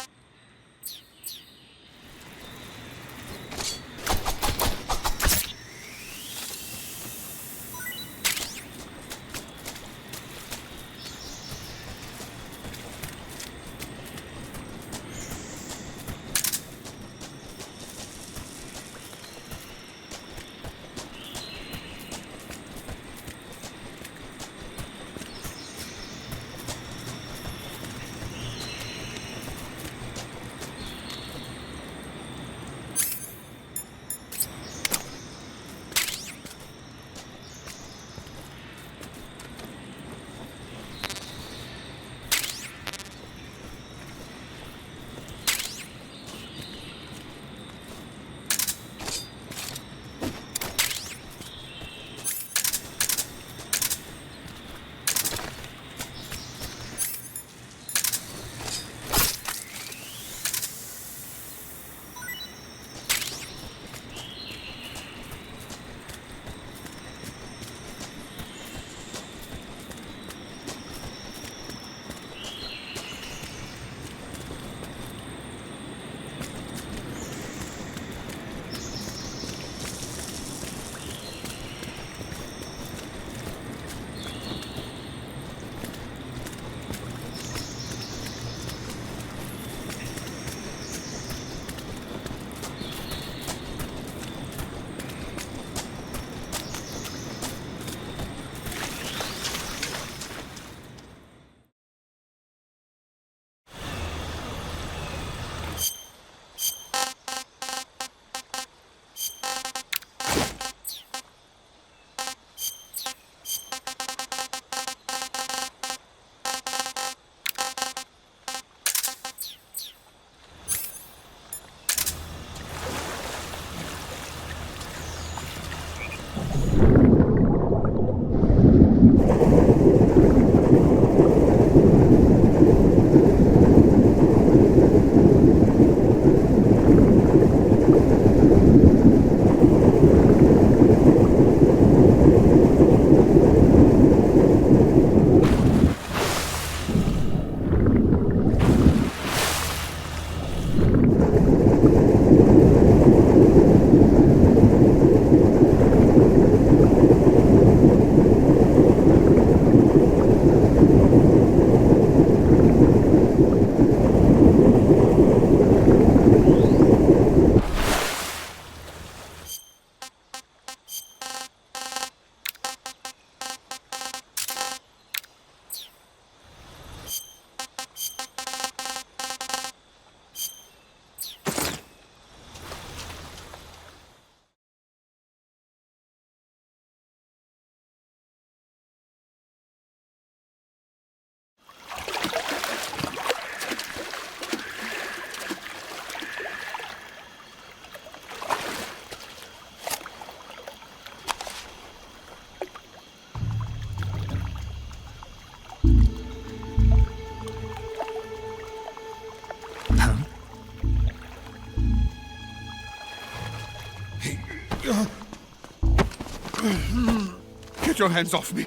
Get your hands off me.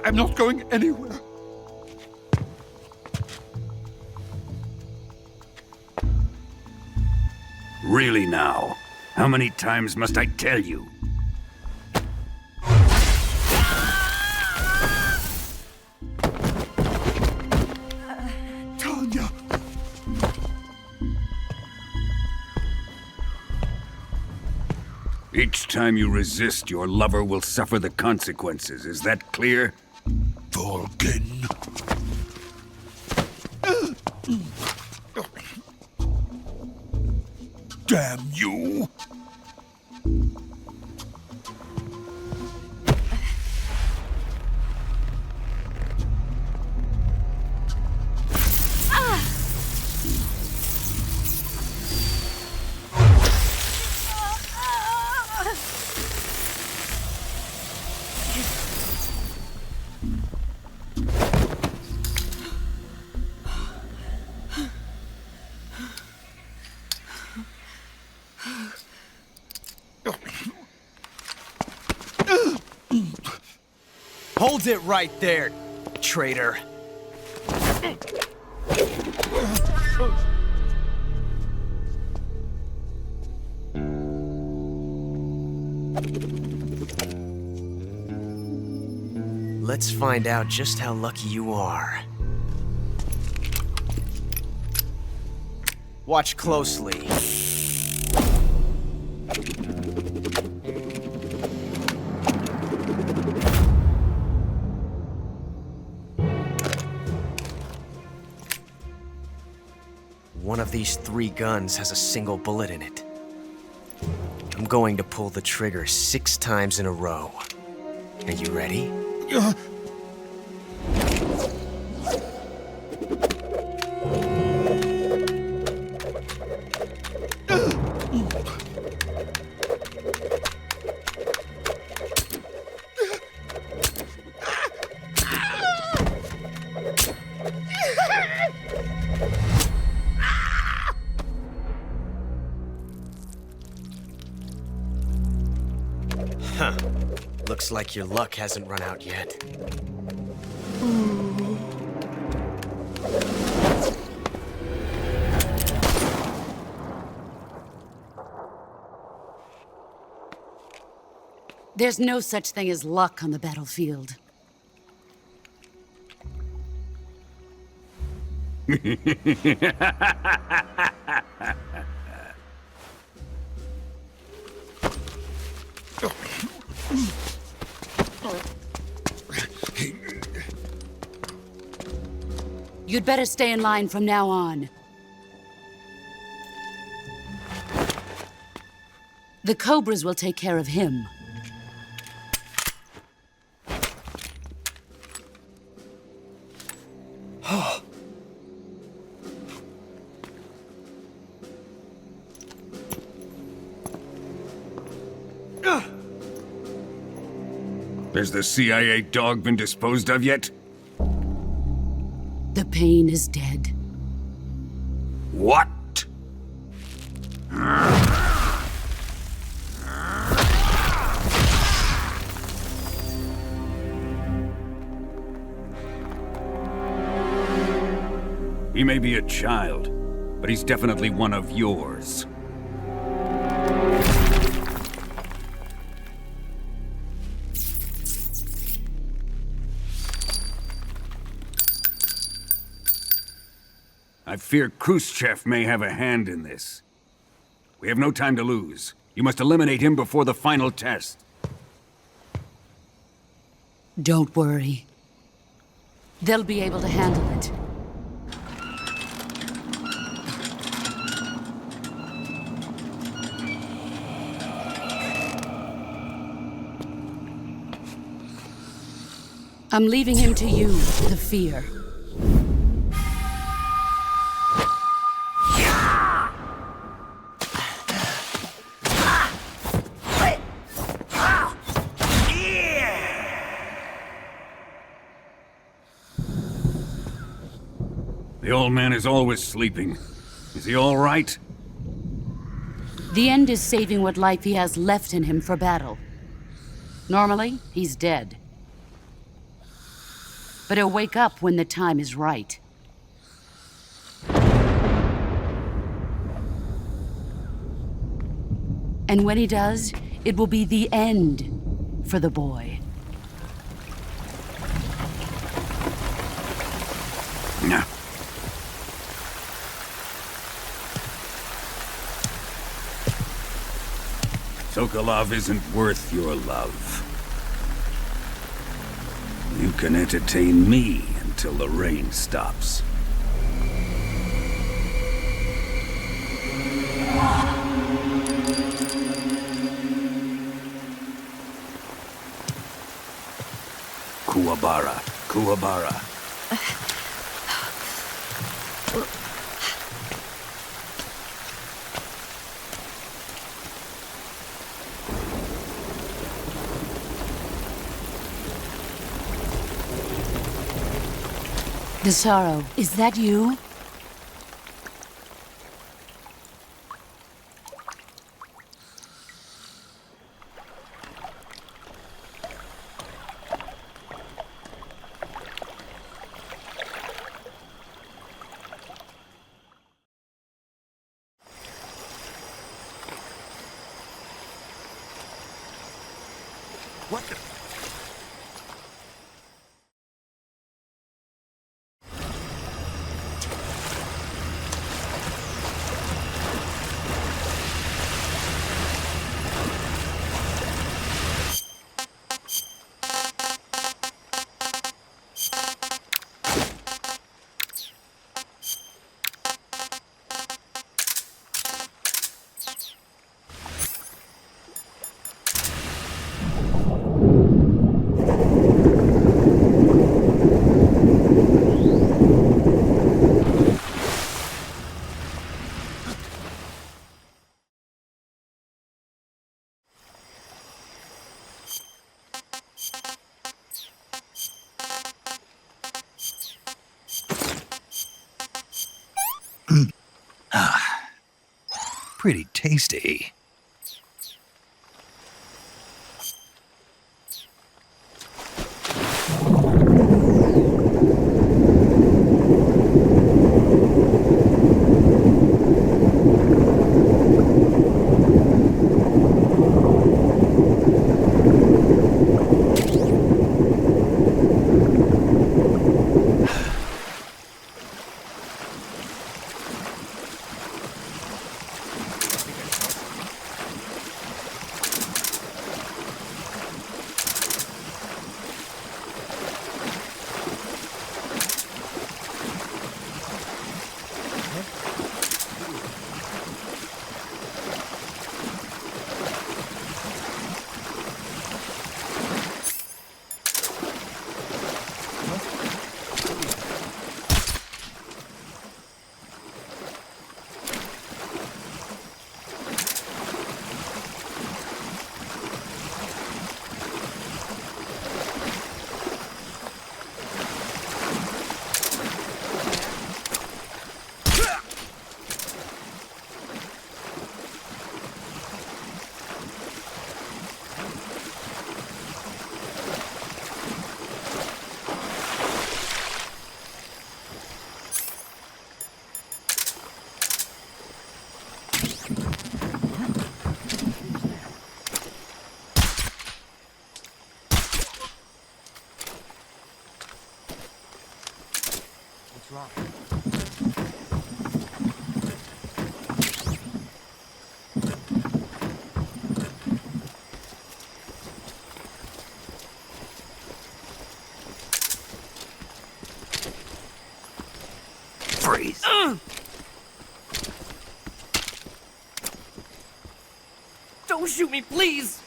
I'm not going anywhere. Really now? How many times must I tell you? Tanya! Each time you resist, your lover will suffer the consequences. Is that clear? Volgin. Damn you! Hold it right there, traitor. Let's find out just how lucky you are. Watch closely. One of these 3 guns has a single bullet in it. I'm going to pull the trigger 6 times in a row. Are you ready? Huh. Looks like your luck hasn't run out yet. There's no such thing as luck on the battlefield. You'd better stay in line from now on. The Cobras will take care of him. Has the CIA dog been disposed of yet? The pain is dead. What? He may be a child, but he's definitely one of yours. I fear Khrushchev may have a hand in this. We have no time to lose. You must eliminate him before the final test. Don't worry. They'll be able to handle it. I'm leaving him to you, the fear. The old man is always sleeping. Is he all right? The end is saving what life he has left in him for battle. Normally, he's dead. But he'll wake up when the time is right. And when he does, it will be the end for the boy. No. Sokolov isn't worth your love. You can entertain me until the rain stops. Kuwabara, Kuwabara. The sorrow, is that you? What the? Pretty tasty. Freeze. Don't shoot me, please!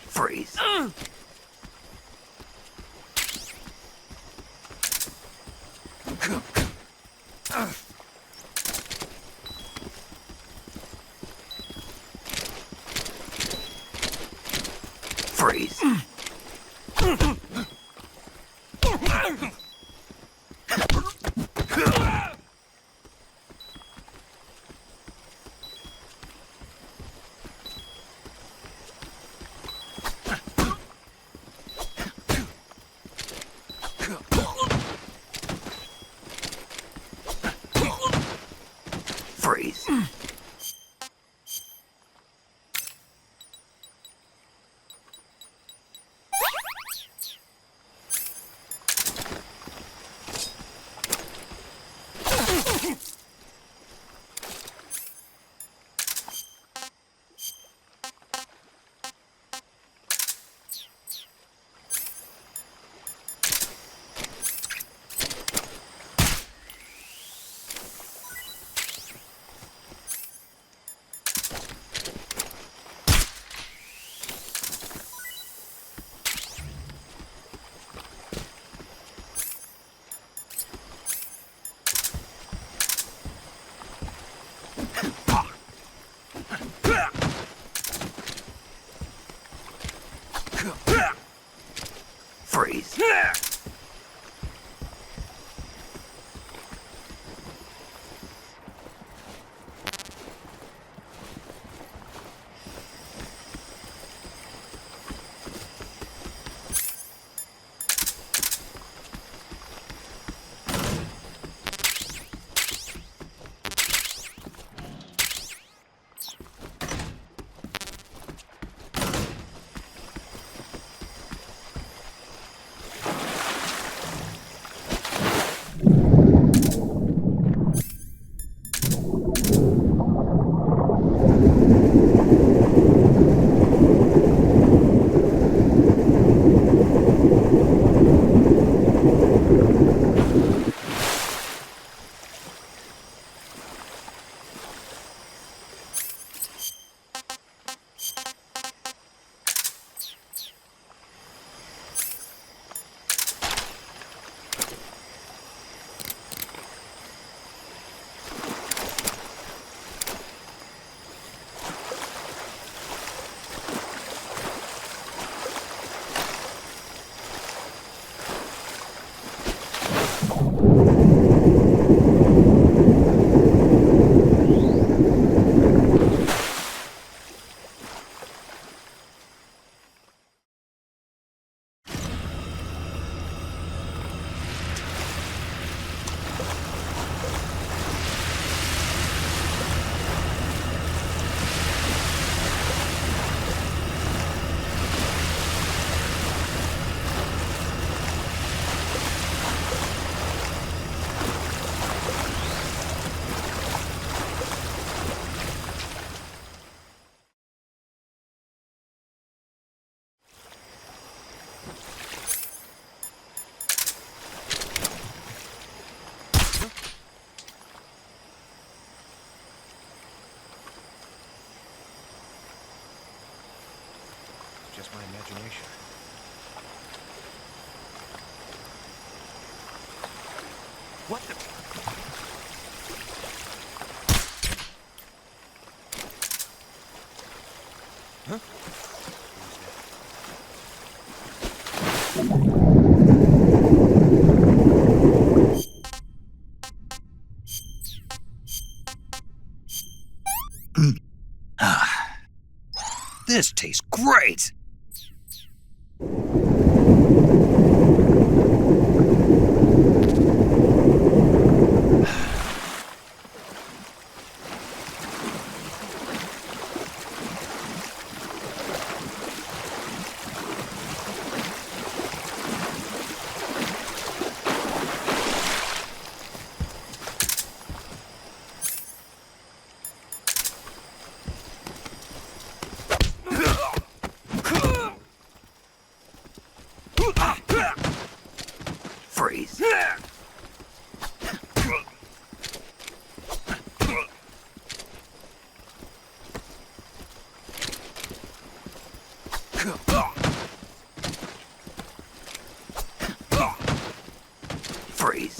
Freeze. Freeze. Freeze. Freeze. imagination. What the? Huh? This tastes great! Freeze. Freeze.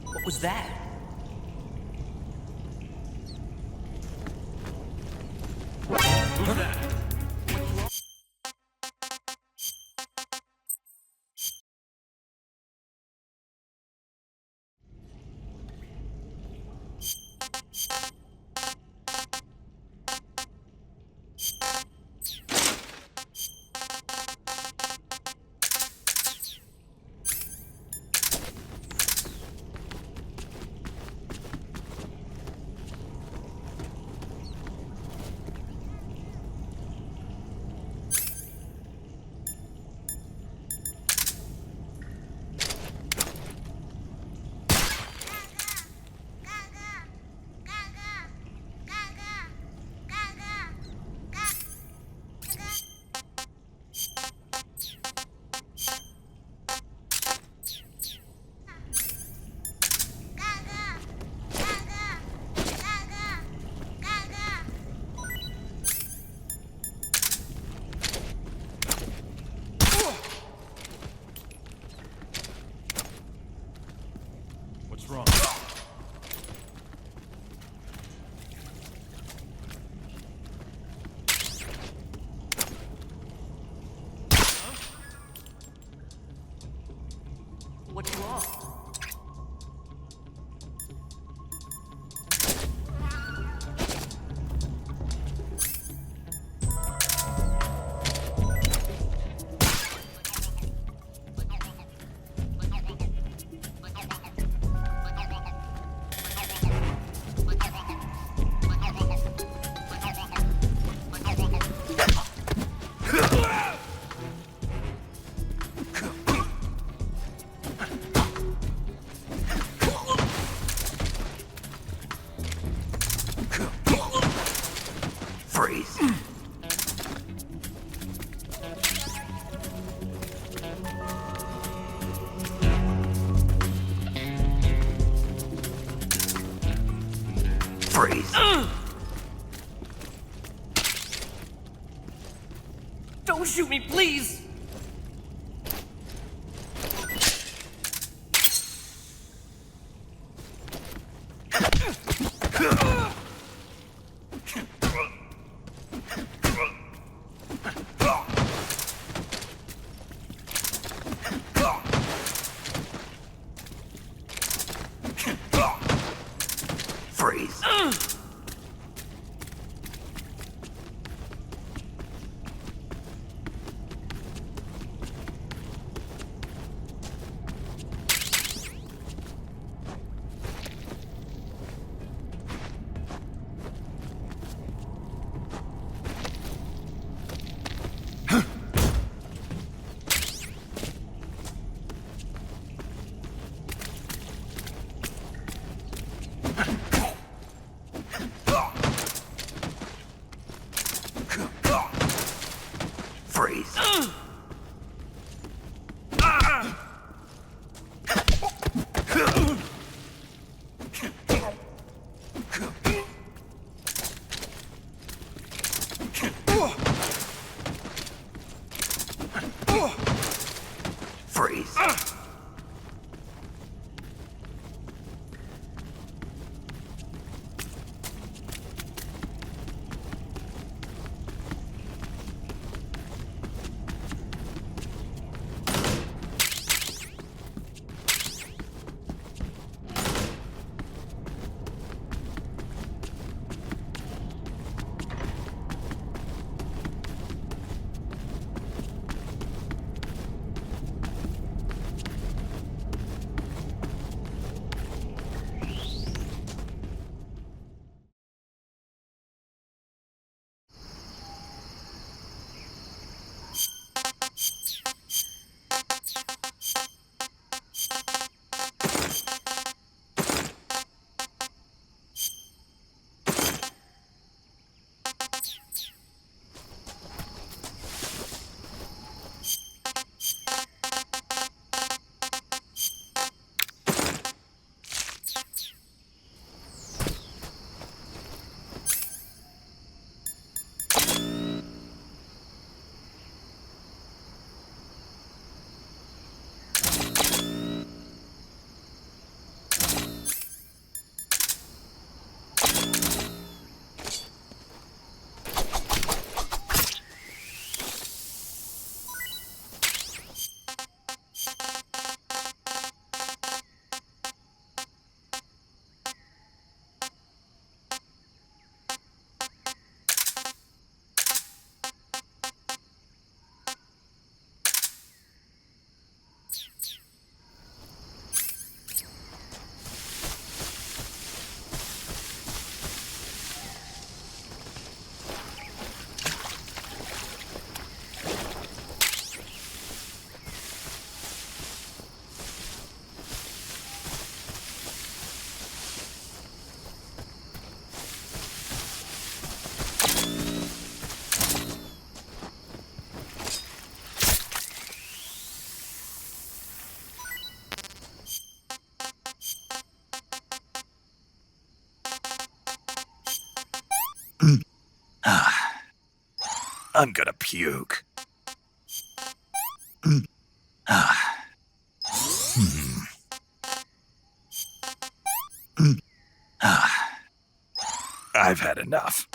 What was that? Who's that? Freeze. Don't shoot me, please! Freeze. Freeze. Freeze. I'm gonna puke. I've had enough.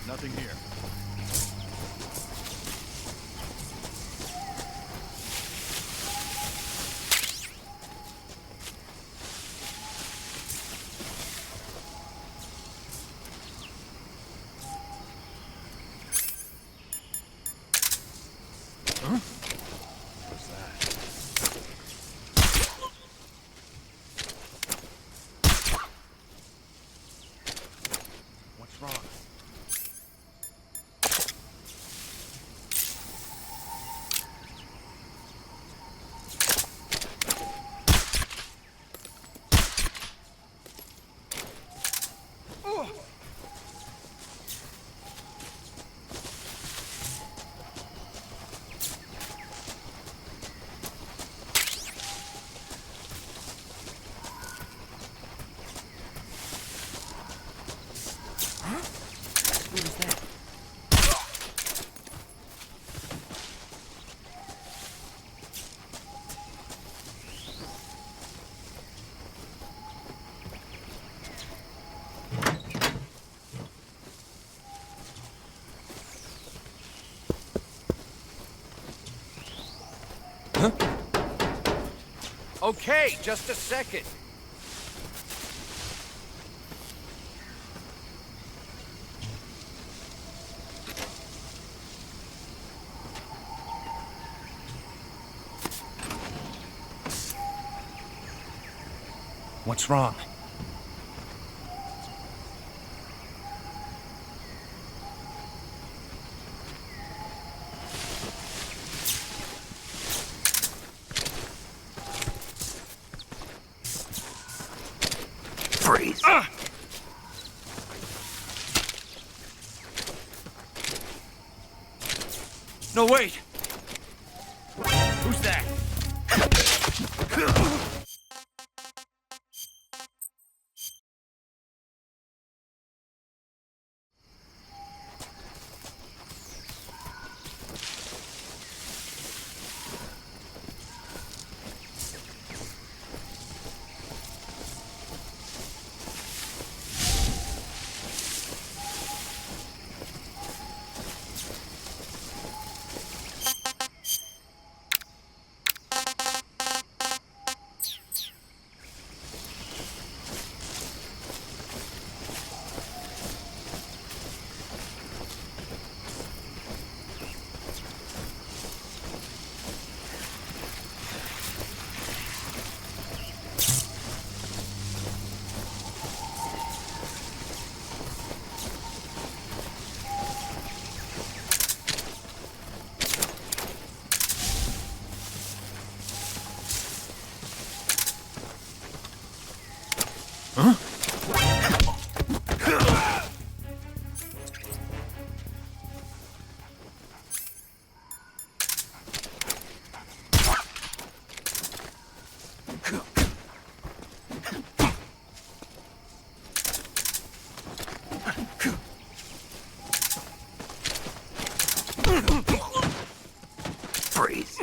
Nothing here. Huh? What's that? What's wrong? Okay, just a second. What's wrong? Freeze. No, wait! Who's that? Freeze.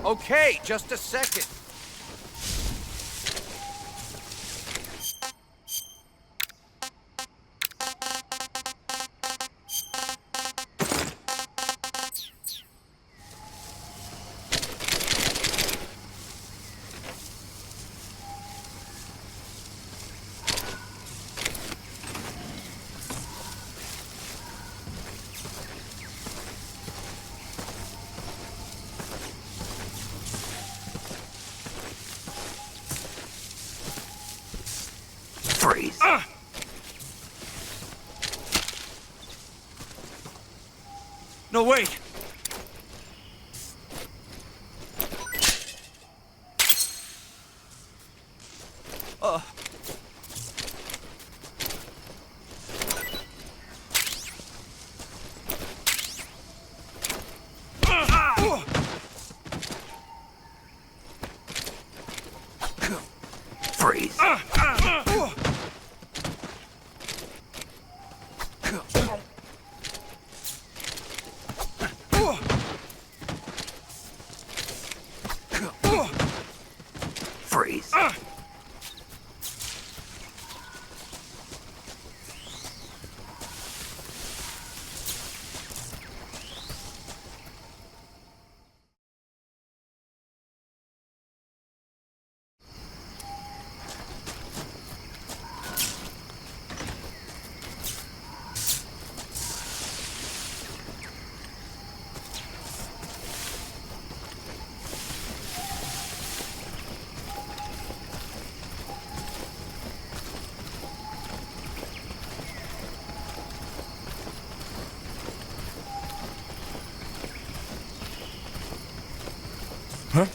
Okay, just a second. Freeze. No, wait! Freeze. Freeze. Huh?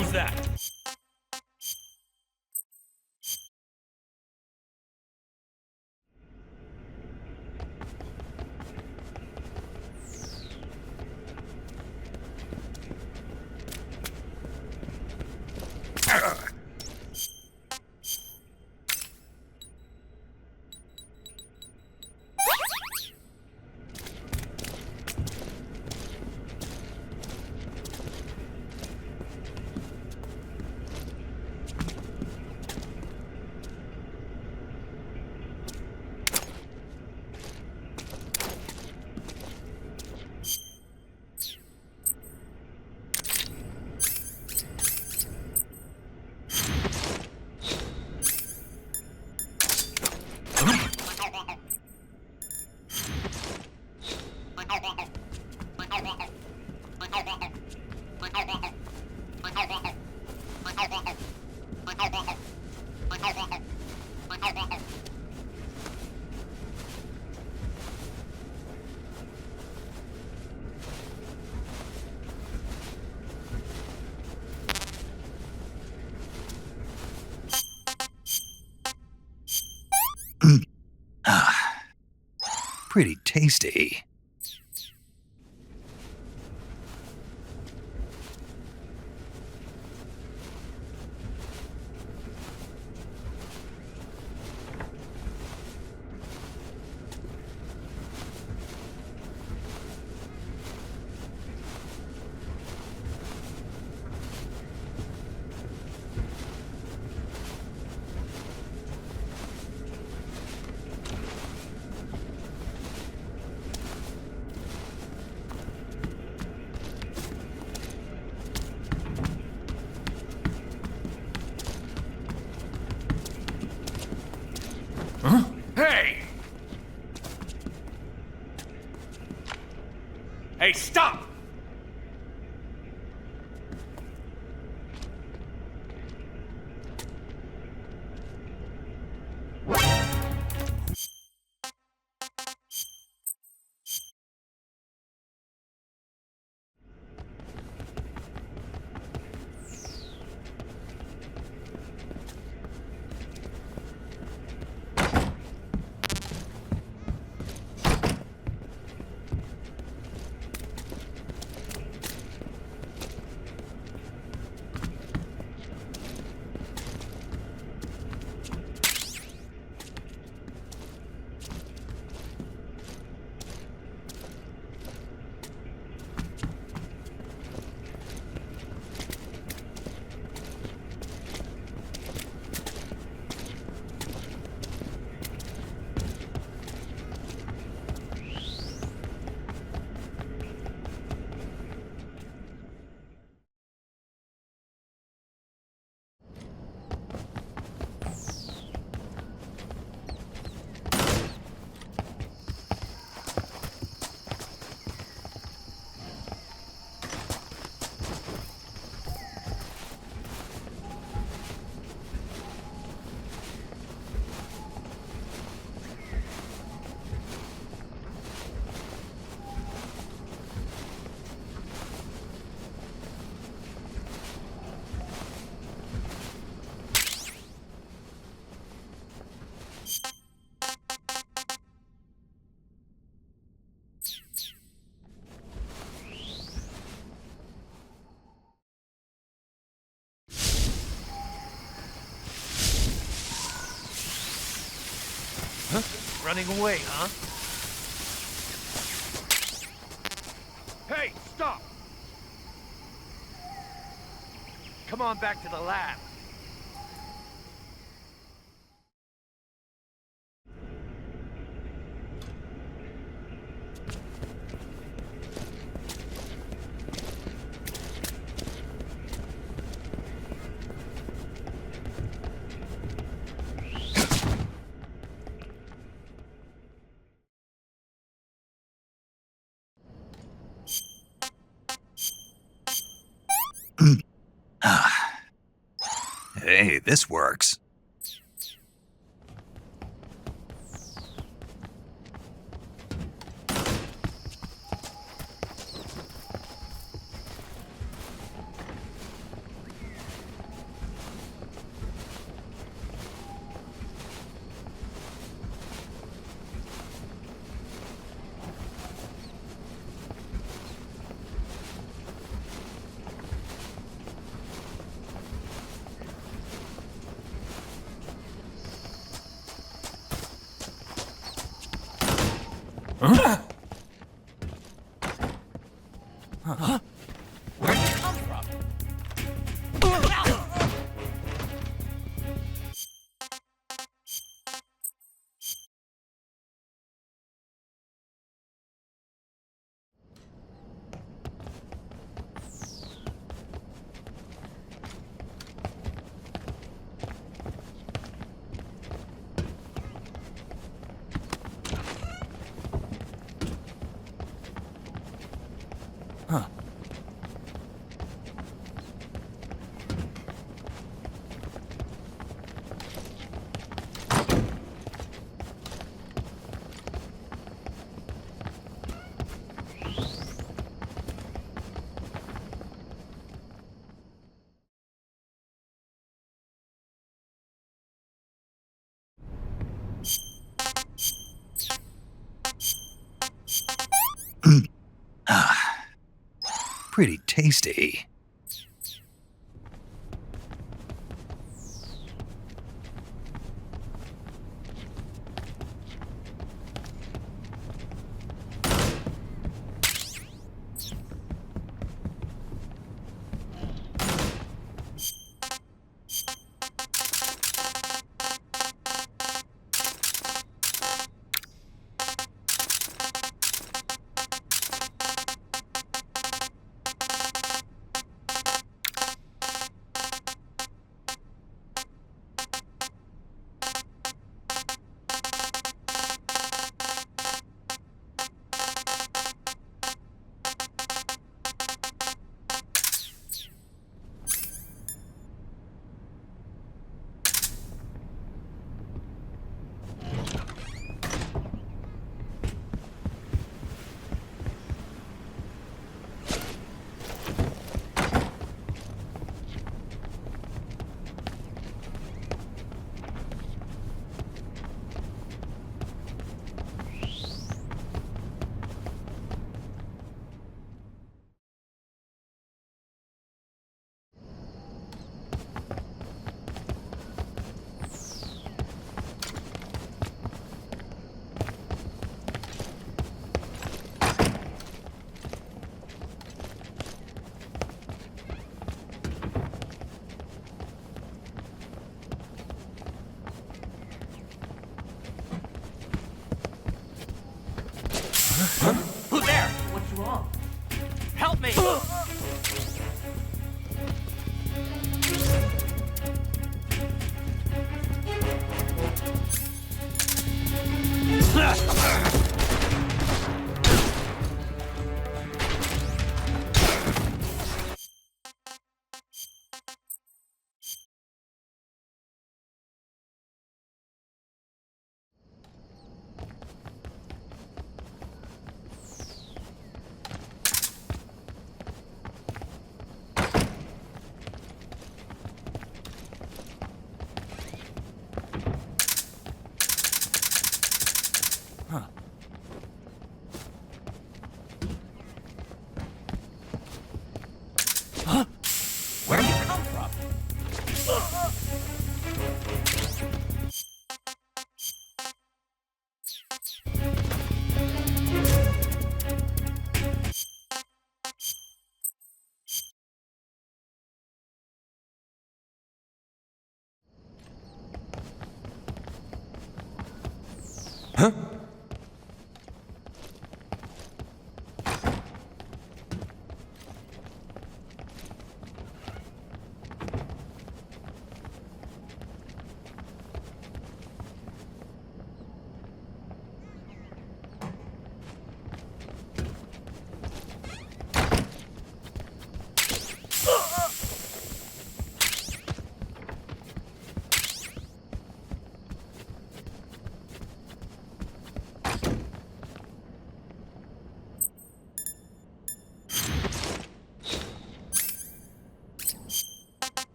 Who's that? Pretty tasty. Hey! Hey, stop! Running away, huh? Hey, stop! Come on back to the lab. Hey, this works. Huh? Huh? Where'd you come from? Huh. Pretty tasty. Who there? What's wrong? Help me! Huh. Huh? Where'd you come from? Huh?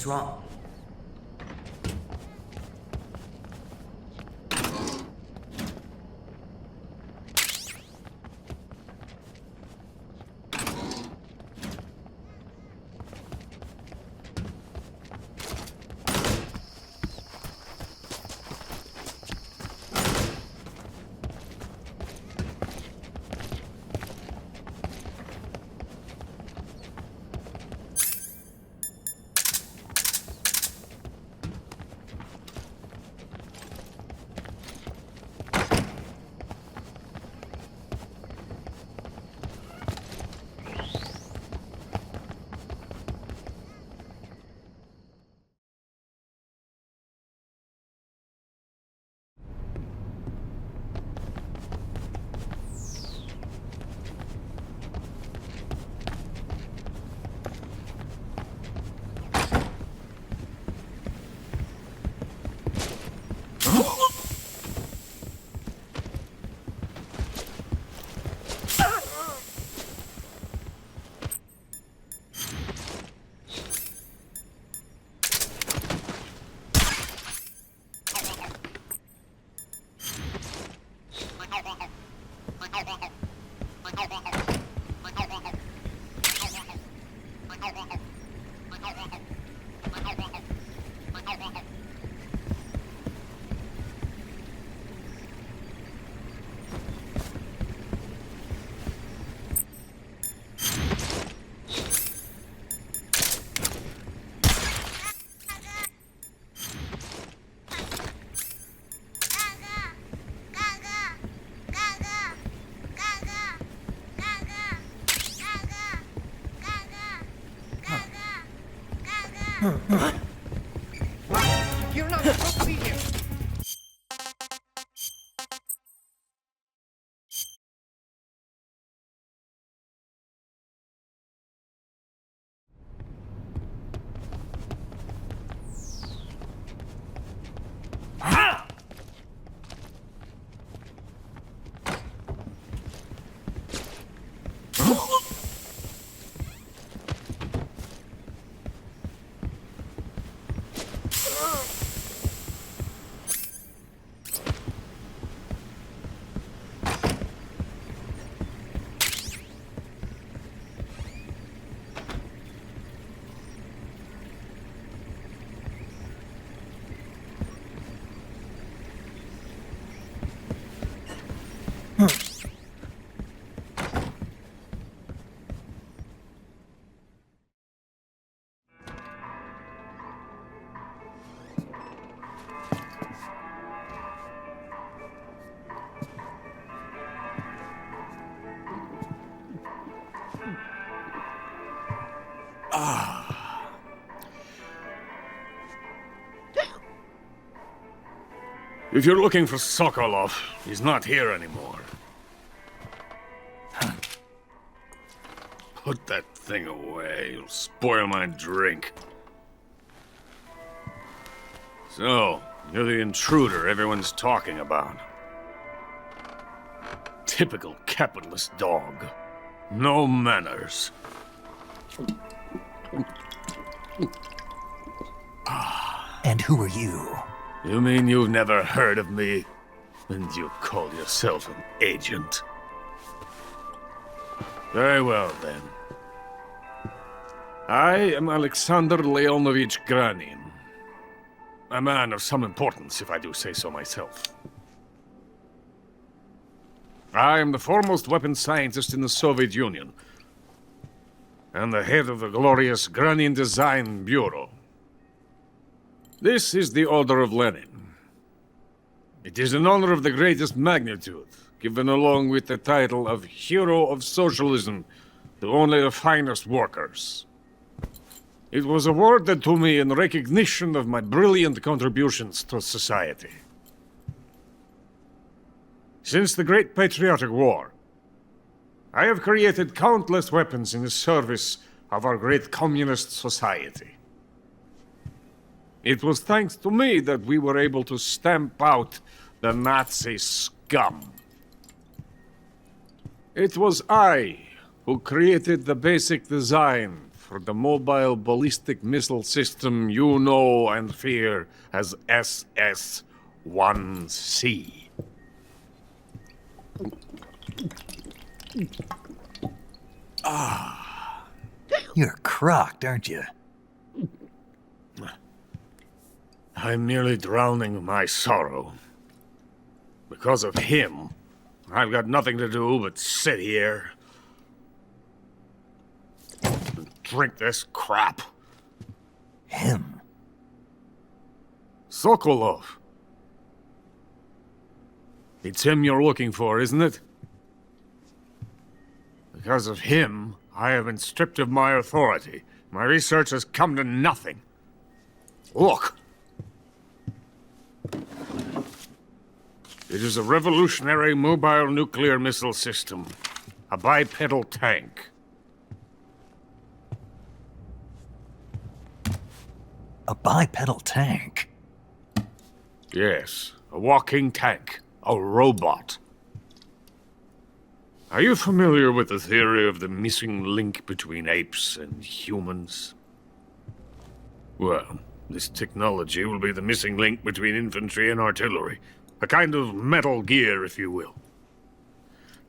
What's wrong? You're not supposed to be here! If you're looking for Sokolov, he's not here anymore. Put that thing away. You'll spoil my drink. So, you're the intruder everyone's talking about. Typical capitalist dog. No manners. And who are you? You mean you've never heard of me? And you call yourself an agent? Very well, then. I am Alexander Leonovich Granin. A man of some importance, if I do say so myself. I am the foremost weapons scientist in the Soviet Union, and the head of the glorious Granin Design Bureau. This is the Order of Lenin. It is an honor of the greatest magnitude, given along with the title of Hero of Socialism to only the finest workers. It was awarded to me in recognition of my brilliant contributions to society. Since the Great Patriotic War, I have created countless weapons in the service of our great communist society. It was thanks to me that we were able to stamp out the Nazi scum. It was I who created the basic design for the mobile ballistic missile system you know and fear as SS-1C. Ah. You're crocked, aren't you? I'm nearly drowning my sorrow. Because of him, I've got nothing to do but sit here and drink this crap. Him? Sokolov. It's him you're looking for, isn't it? Because of him, I have been stripped of my authority. My research has come to nothing. Look. It is a revolutionary mobile nuclear missile system. A bipedal tank. A bipedal tank? Yes, a walking tank. A robot. Are you familiar with the theory of the missing link between apes and humans? Well, this technology will be the missing link between infantry and artillery. A kind of Metal Gear, if you will.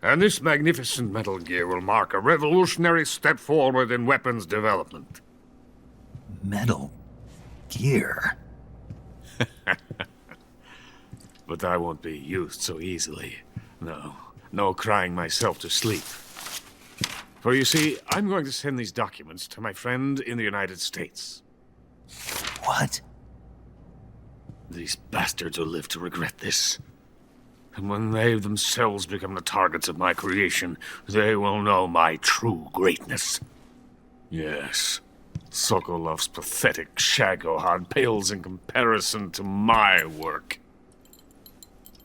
And this magnificent Metal Gear will mark a revolutionary step forward in weapons development. Metal Gear? But I won't be used so easily. No crying myself to sleep. For you see, I'm going to send these documents to my friend in the United States. What? These bastards will live to regret this. And when they themselves become the targets of my creation, they will know my true greatness. Yes, Sokolov's pathetic shagohod pales in comparison to my work.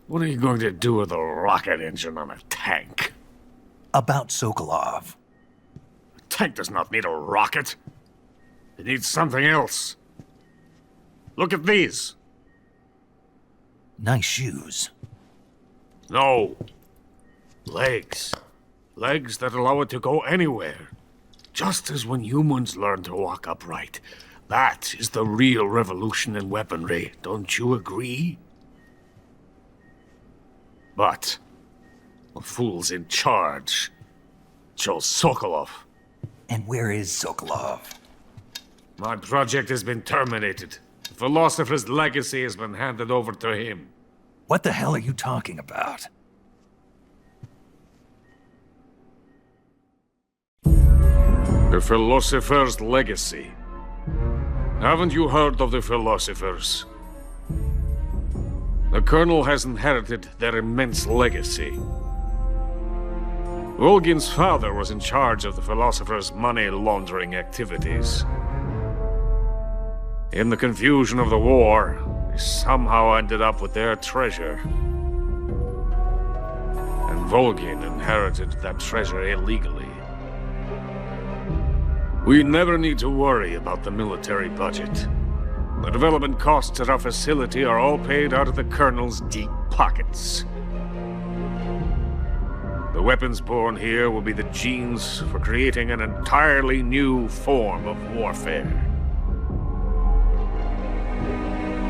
What are you going to do with a rocket engine on a tank? About Sokolov. A tank does not need a rocket. It needs something else. Look at these. Nice shoes. No. Legs. Legs that allow it to go anywhere. Just as when humans learn to walk upright. That is the real revolution in weaponry. Don't you agree? But the fool's in charge. Chose Sokolov. And where is Sokolov? My project has been terminated. The philosopher's legacy has been handed over to him. What the hell are you talking about? The philosopher's legacy. Haven't you heard of the philosophers? The Colonel has inherited their immense legacy. Volgin's father was in charge of the philosophers' money laundering activities. In the confusion of the war, they somehow ended up with their treasure. And Volgin inherited that treasure illegally. We never need to worry about the military budget. The development costs at our facility are all paid out of the Colonel's deep pockets. The weapons born here will be the genes for creating an entirely new form of warfare.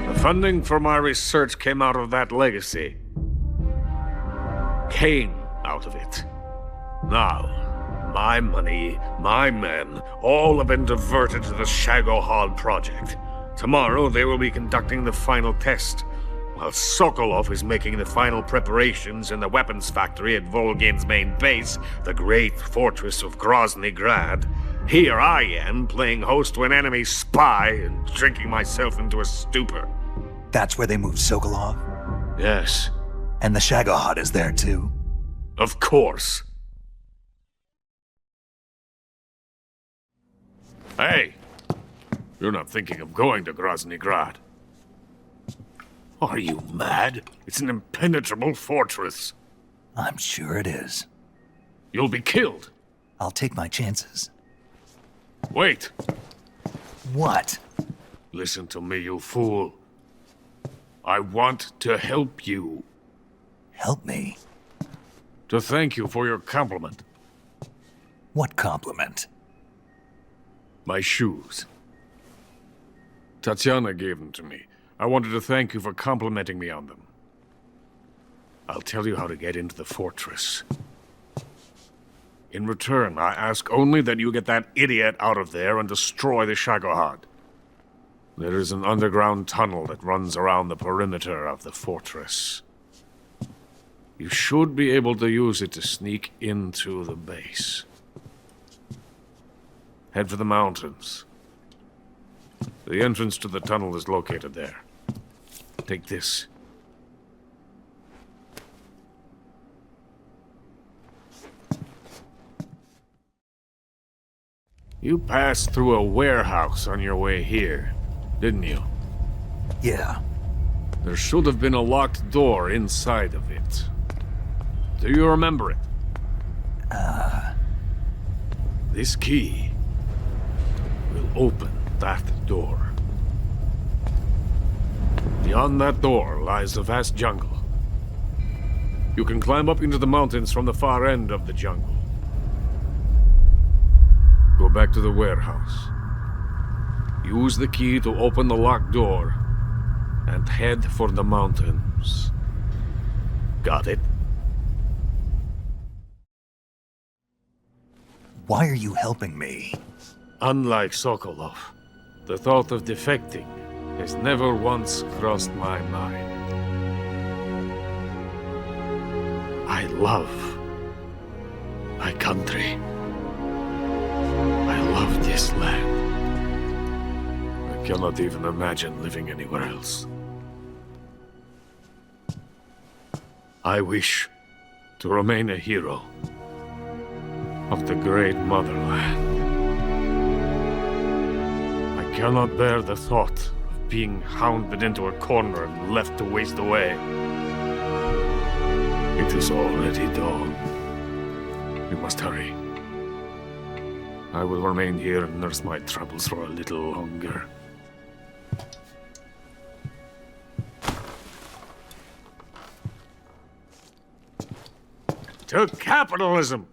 The funding for my research came out of that legacy. Came out of it. Now, my money, my men, all have been diverted to the Shagohod project. Tomorrow, they will be conducting the final test, while Sokolov is making the final preparations in the weapons factory at Volgin's main base, the great fortress of Grozny Grad. Here I am, playing host to an enemy spy and drinking myself into a stupor. That's where they moved Sokolov? Yes. And the Shagohod is there too? Of course. Hey! You're not thinking of going to Grozny Grad. Are you mad? It's an impenetrable fortress. I'm sure it is. You'll be killed. I'll take my chances. Wait. What? Listen to me, you fool. I want to help you. Help me? To thank you for your compliment. What compliment? My shoes. Tatiana gave them to me. I wanted to thank you for complimenting me on them. I'll tell you how to get into the fortress. In return, I ask only that you get that idiot out of there and destroy the Shagohod. There is an underground tunnel that runs around the perimeter of the fortress. You should be able to use it to sneak into the base. Head for the mountains. The entrance to the tunnel is located there. Take this. You passed through a warehouse on your way here, didn't you? Yeah. There should have been a locked door inside of it. Do you remember it? This key will open that door. Beyond that door lies a vast jungle. You can climb up into the mountains from the far end of the jungle. Go back to the warehouse. Use the key to open the locked door and head for the mountains. Got it? Why are you helping me? Unlike Sokolov, the thought of defecting has never once crossed my mind. I love my country. I love this land. I cannot even imagine living anywhere else. I wish to remain a hero of the great motherland. I cannot bear the thought of being hounded into a corner and left to waste away. It is already dawn. We must hurry. I will remain here and nurse my troubles for a little longer. To capitalism!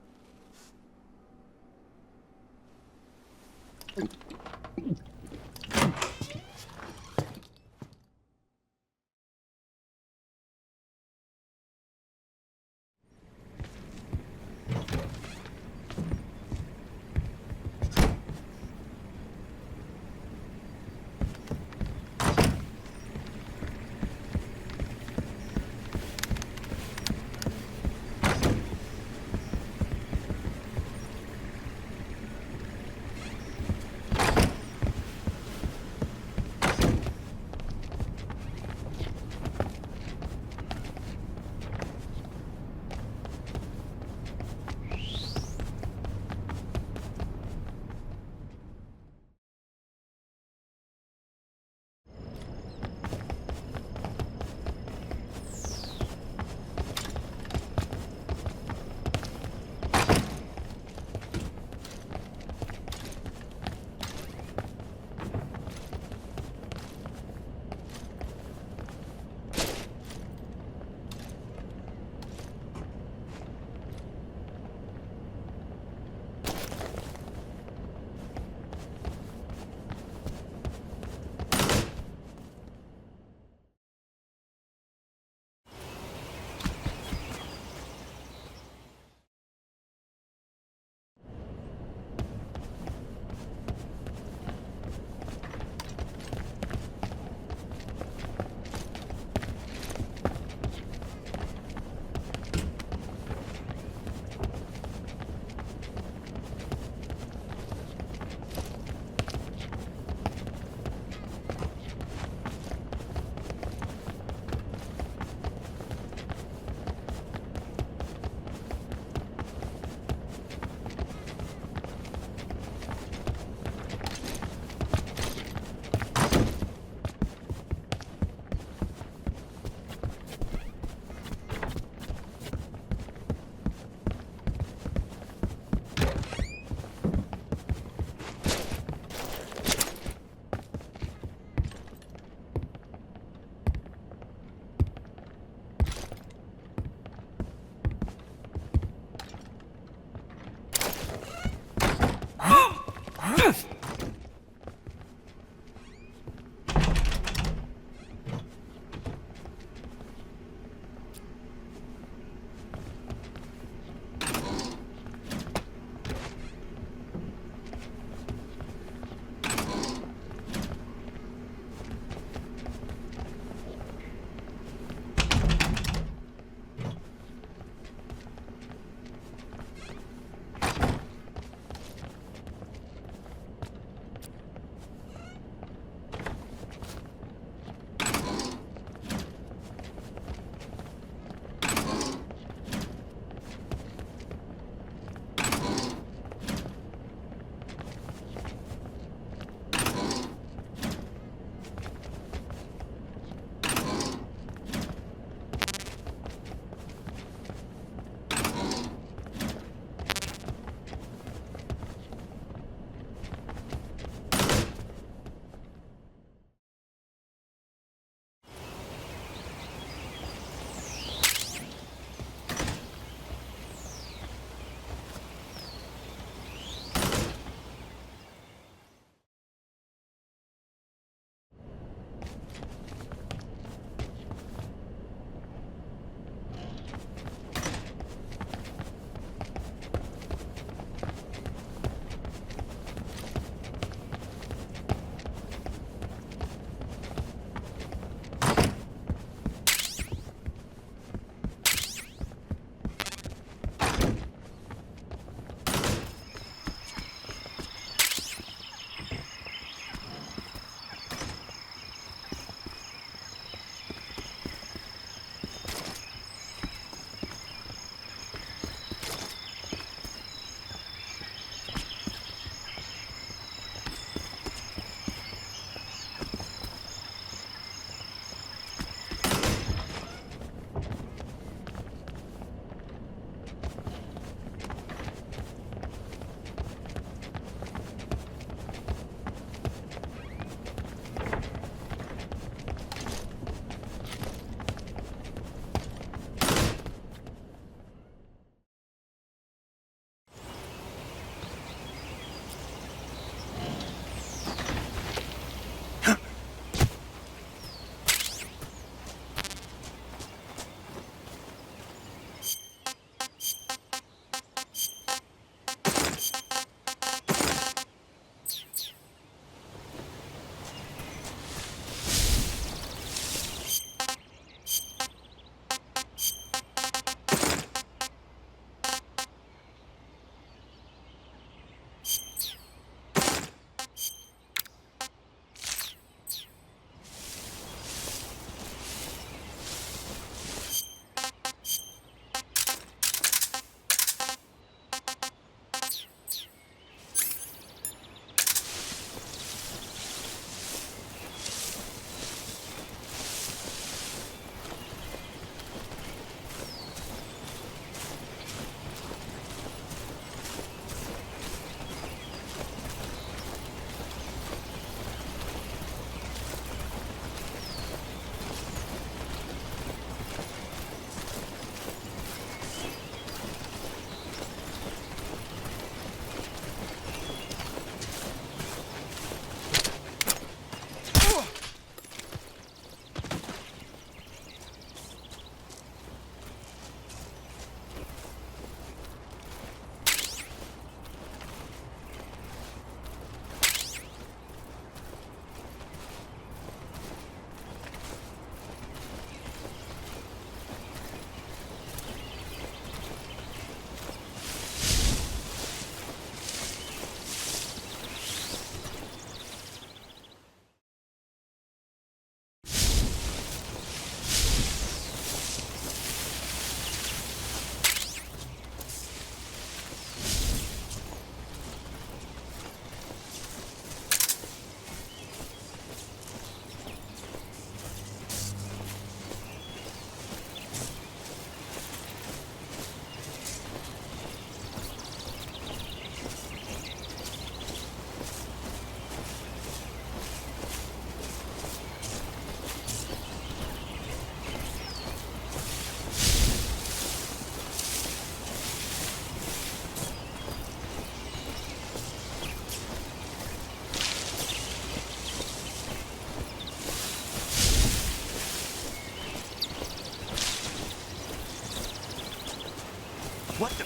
What the?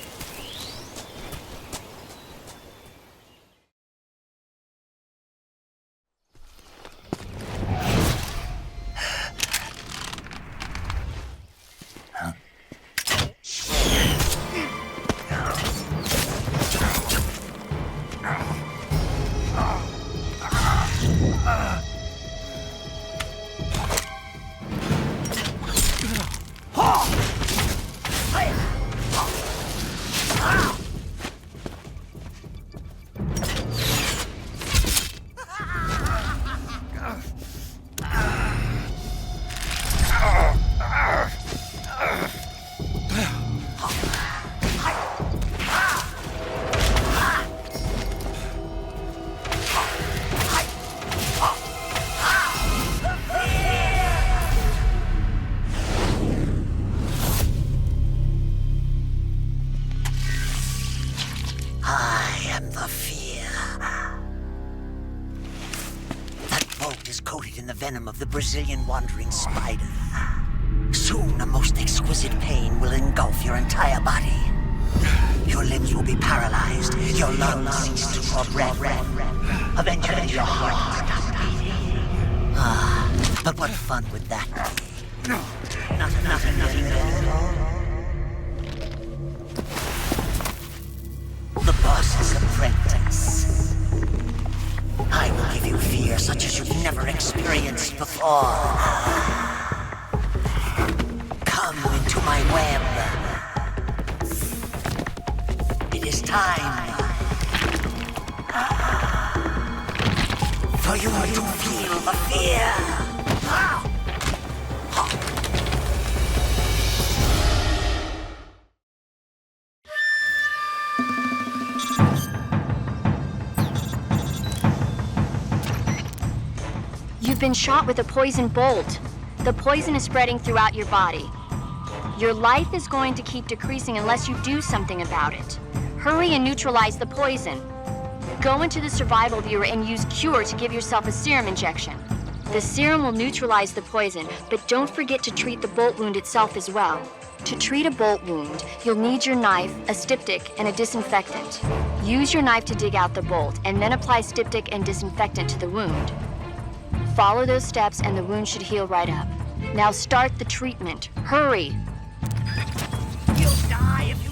Venom of the Brazilian wandering spider. Soon a most exquisite pain will engulf your entire body. Your limbs will be paralyzed, your lungs cease to draw breath. Eventually your heart will stop beating. But what fun would that be? Nothing. The boss's apprentice. I will give you fear such as you've never experienced before. Come into my web. It is time for you to feel the fear. You've been shot with a poison bolt. The poison is spreading throughout your body. Your life is going to keep decreasing unless you do something about it. Hurry and neutralize the poison. Go into the survival viewer and use Cure to give yourself a serum injection. The serum will neutralize the poison, but don't forget to treat the bolt wound itself as well. To treat a bolt wound, you'll need your knife, a styptic, and a disinfectant. Use your knife to dig out the bolt, and then apply styptic and disinfectant to the wound. Follow those steps and the wound should heal right up. Now start the treatment. Hurry! You'll die if you...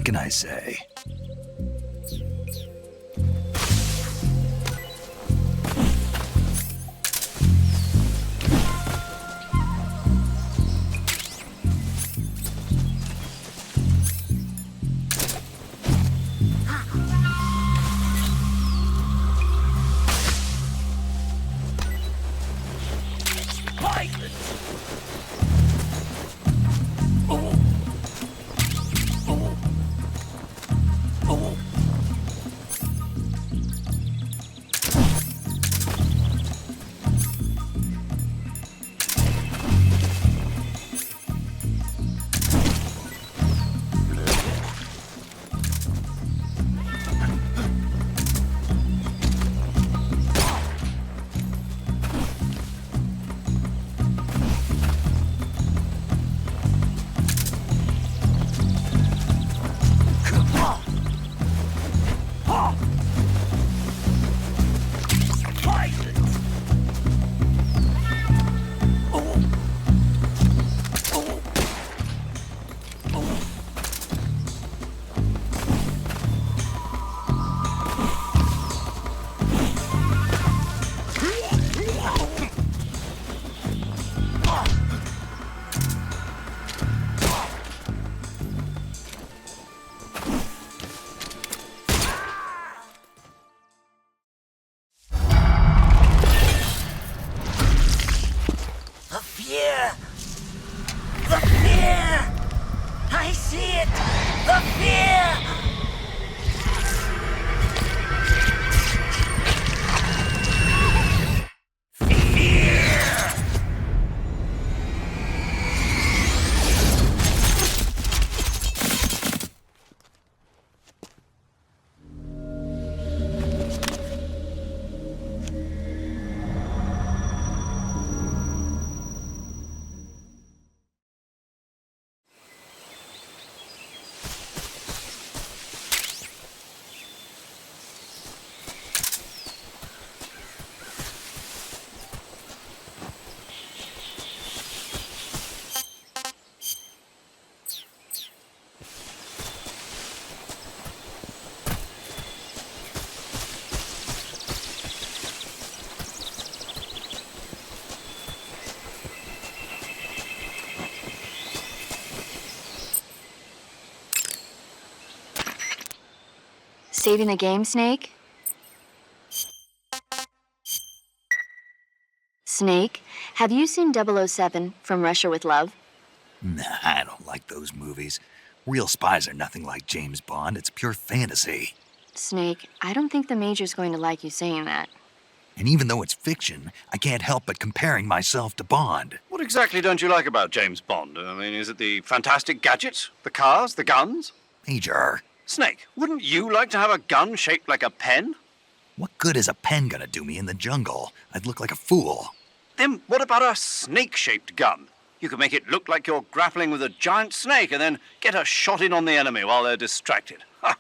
What can I say? The fear! I see it! The fear! Saving the game, Snake? Snake, have you seen 007 From Russia with Love? Nah, I don't like those movies. Real spies are nothing like James Bond. It's pure fantasy. Snake, I don't think the Major's going to like you saying that. And even though it's fiction, I can't help but comparing myself to Bond. What exactly don't you like about James Bond? I mean, is it the fantastic gadgets? The cars? The guns? Major. Snake, wouldn't you like to have a gun shaped like a pen? What good is a pen gonna do me in the jungle? I'd look like a fool. Then what about a snake-shaped gun? You could make it look like you're grappling with a giant snake and then get a shot in on the enemy while they're distracted. Ha!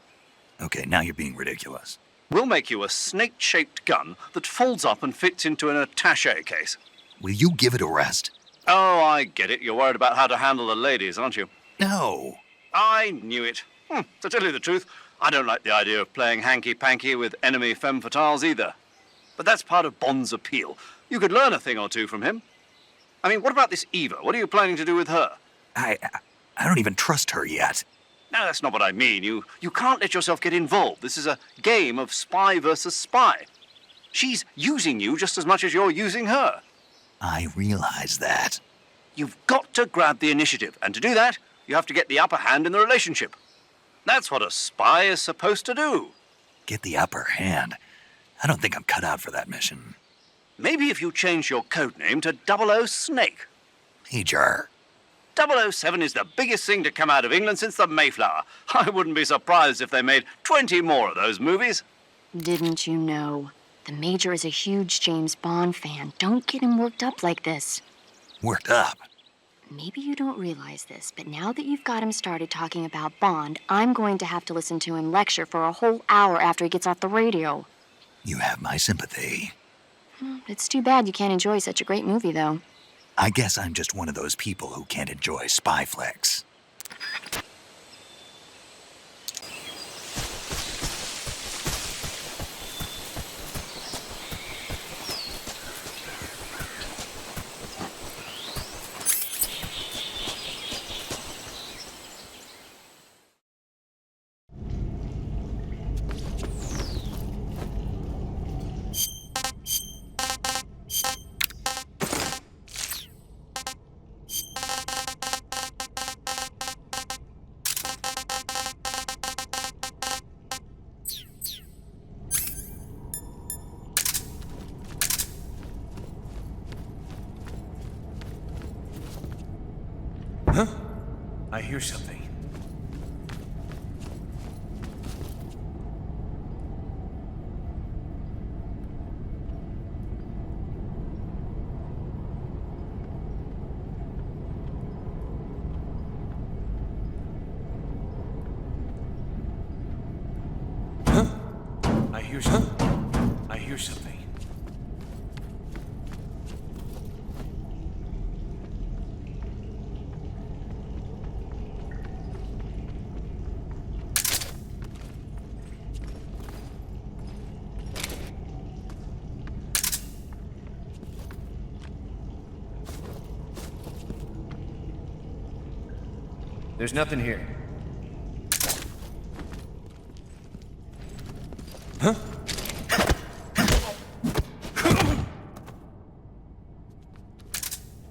Okay, now you're being ridiculous. We'll make you a snake-shaped gun that folds up and fits into an attaché case. Will you give it a rest? Oh, I get it. You're worried about how to handle the ladies, aren't you? No. I knew it. To tell you the truth, I don't like the idea of playing hanky-panky with enemy femme fatales either. But that's part of Bond's appeal. You could learn a thing or two from him. I mean, what about this Eva? What are you planning to do with her? I don't even trust her yet. No, that's not what I mean. You can't let yourself get involved. This is a game of spy versus spy. She's using you just as much as you're using her. I realize that. You've got to grab the initiative, and to do that, you have to get the upper hand in the relationship. That's what a spy is supposed to do. Get the upper hand? I don't think I'm cut out for that mission. Maybe if you change your code name to 00 Snake. Major. 007 is the biggest thing to come out of England since the Mayflower. I wouldn't be surprised if they made 20 more of those movies. Didn't you know? The Major is a huge James Bond fan. Don't get him worked up like this. Worked up? Maybe you don't realize this, but now that you've got him started talking about Bond, I'm going to have to listen to him lecture for a whole hour after he gets off the radio. You have my sympathy. It's too bad you can't enjoy such a great movie, though. I guess I'm just one of those people who can't enjoy spy flicks. I hear something. I hear something. There's nothing here. Huh?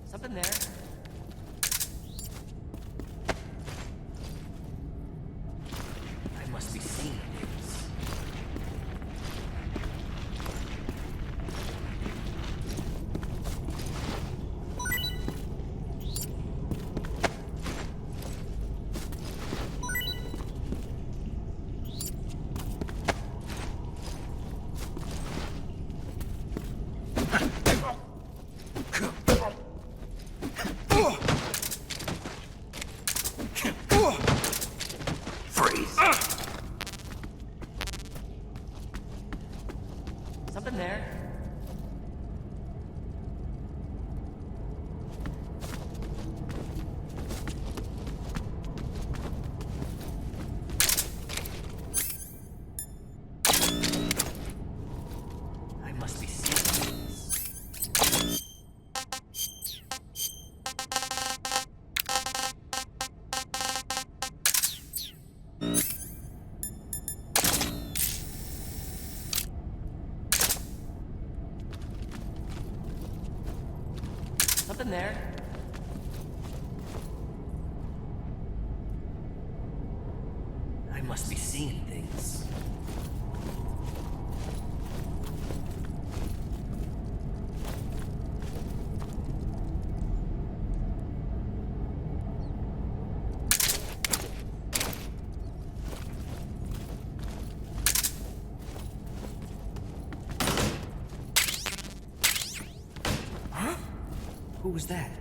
Something there. I must be seeing things. Something there. I must be seeing things. Something there. I must be seeing things. Huh? Who was that?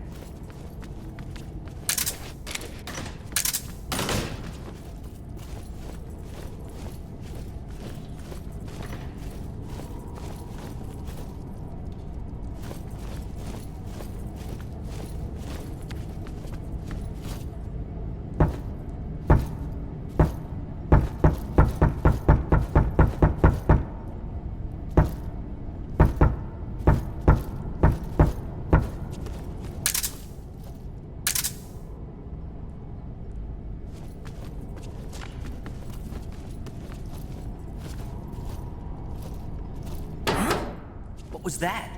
What was that?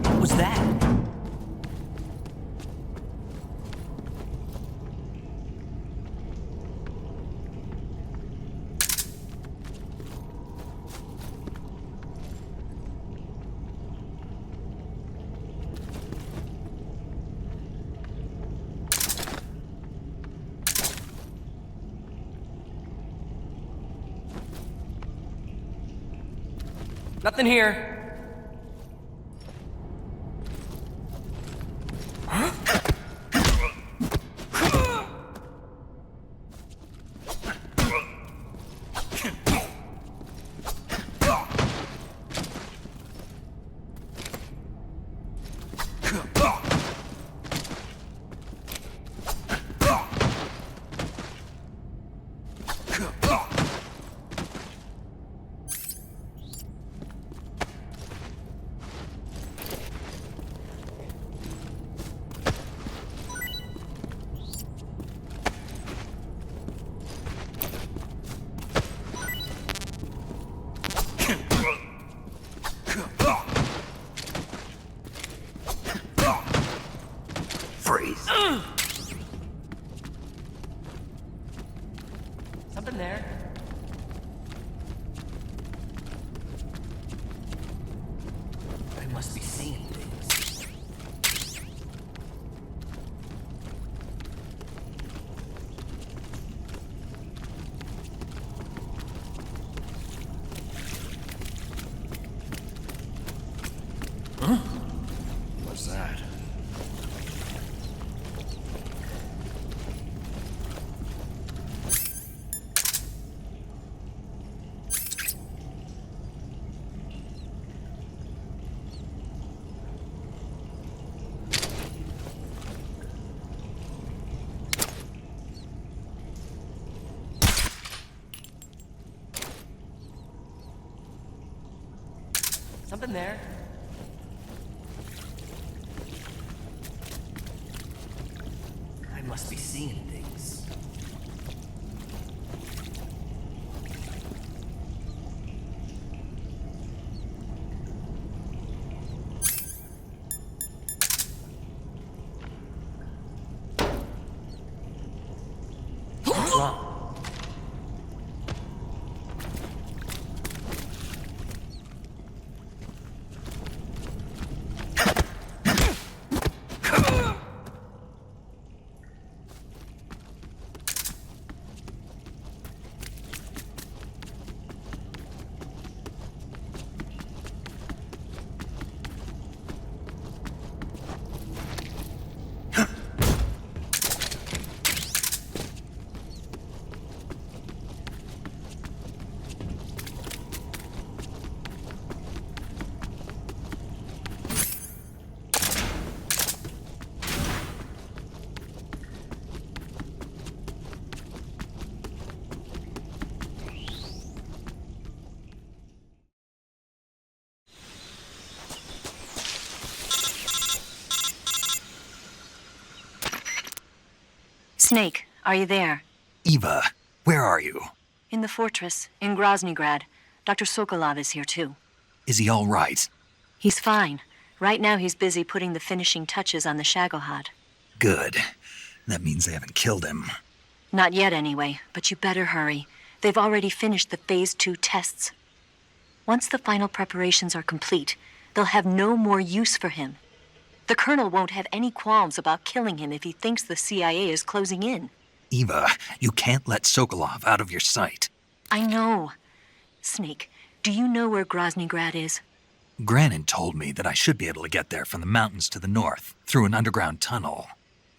What was that? Nothing here. be seeing things. Huh? What's that? Something there. I must be seeing things. What's wrong? Snake, are you there? Eva, where are you? In the fortress, in Groznygrad. Dr. Sokolov is here too. Is he all right? He's fine. Right now he's busy putting the finishing touches on the Shagohod. Good. That means they haven't killed him. Not yet anyway, but you better hurry. They've already finished the Phase 2 tests. Once the final preparations are complete, they'll have no more use for him. The Colonel won't have any qualms about killing him if he thinks the CIA is closing in. Eva, you can't let Sokolov out of your sight. I know. Snake, do you know where Groznygrad is? Granin told me that I should be able to get there from the mountains to the north, through an underground tunnel.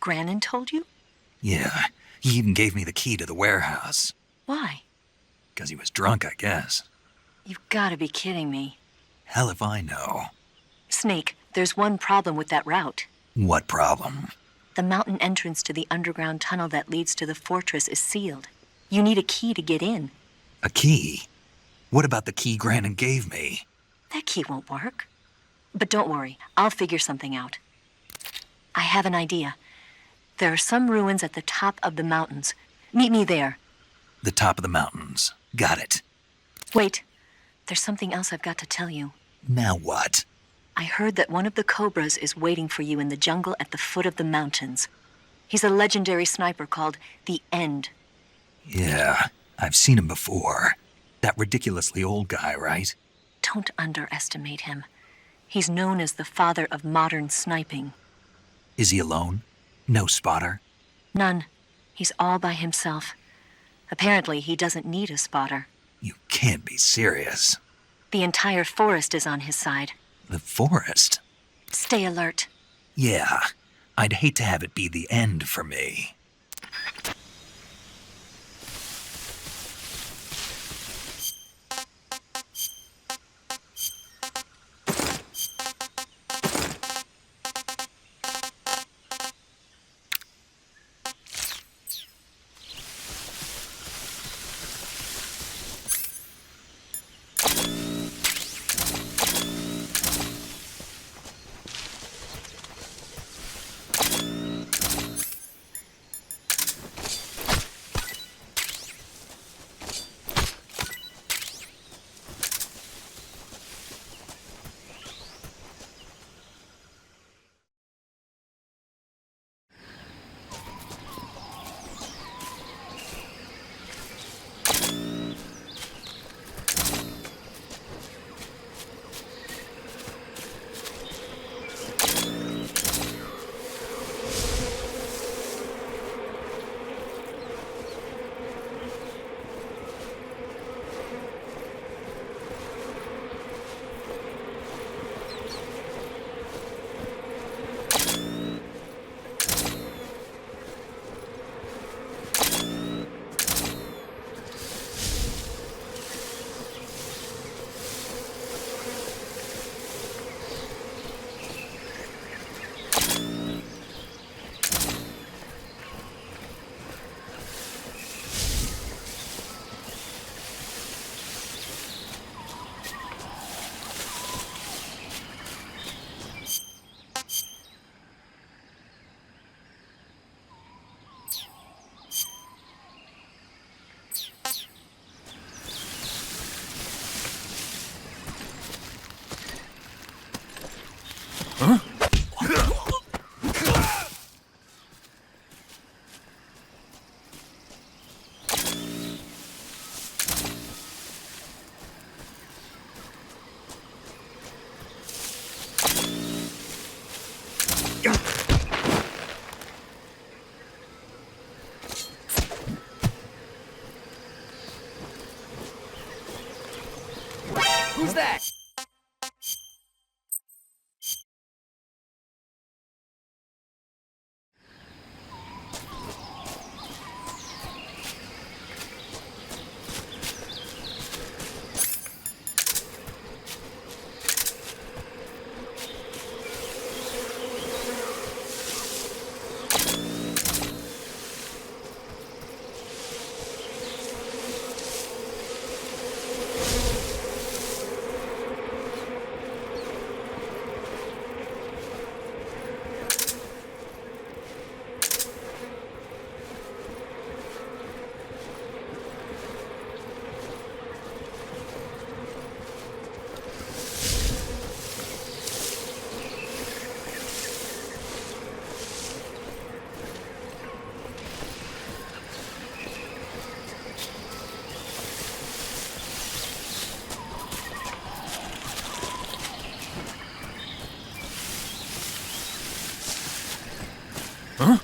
Granin told you? Yeah, he even gave me the key to the warehouse. Why? Because he was drunk, I guess. You've got to be kidding me. Hell if I know. Snake, there's one problem with that route. What problem? The mountain entrance to the underground tunnel that leads to the fortress is sealed. You need a key to get in. A key? What about the key Granin gave me? That key won't work. But don't worry, I'll figure something out. I have an idea. There are some ruins at the top of the mountains. Meet me there. The top of the mountains. Got it. Wait, there's something else I've got to tell you. Now what? I heard that one of the Cobras is waiting for you in the jungle at the foot of the mountains. He's a legendary sniper called the End. Yeah, I've seen him before. That ridiculously old guy, right? Don't underestimate him. He's known as the father of modern sniping. Is he alone? No spotter? None. He's all by himself. Apparently, he doesn't need a spotter. You can't be serious. The entire forest is on his side. The forest? Stay alert. Yeah, I'd hate to have it be the end for me. Huh? Who's that? Huh?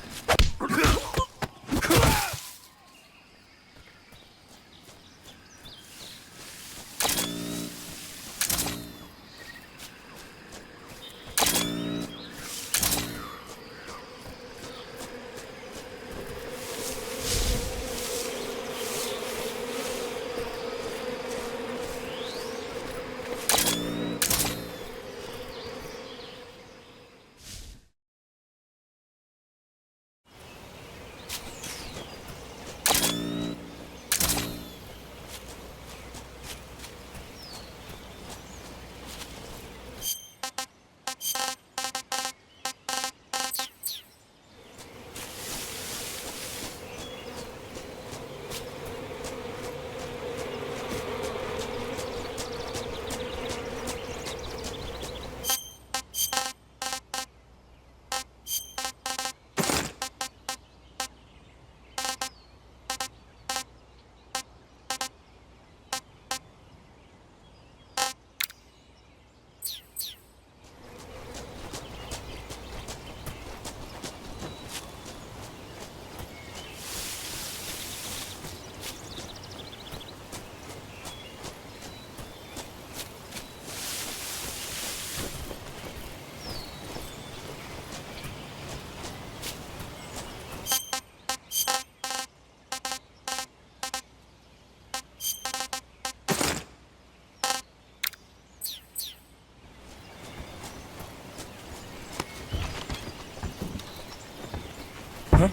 Huh?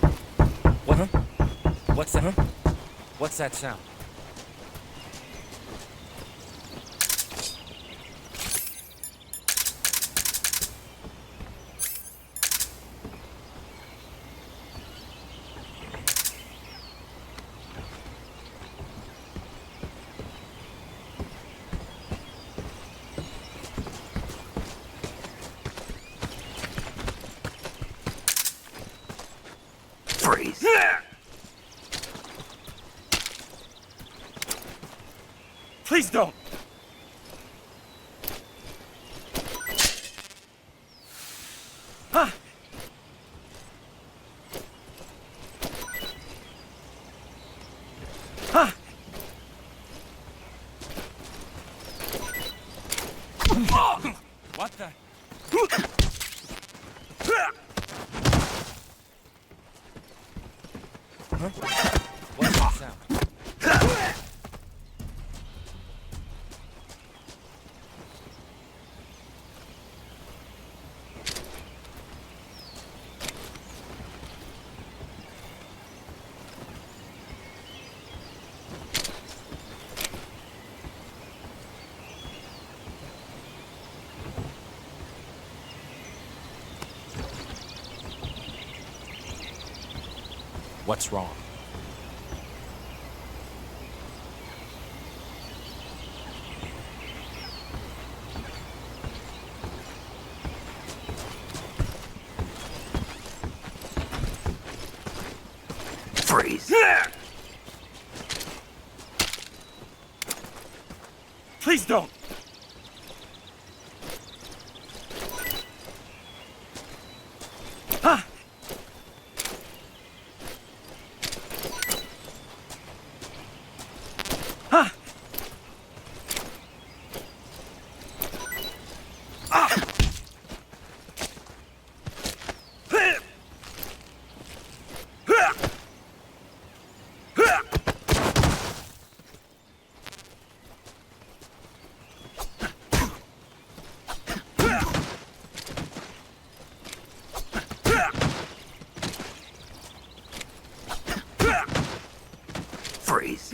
What? Huh? What's that? Huh? What's that sound? Freeze. Please don't! Ah! Ah! What the? Huh? What's that sound? What's wrong? Freeze. Please don't! Ah! Ah! Ah! Freeze.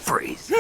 Freeze.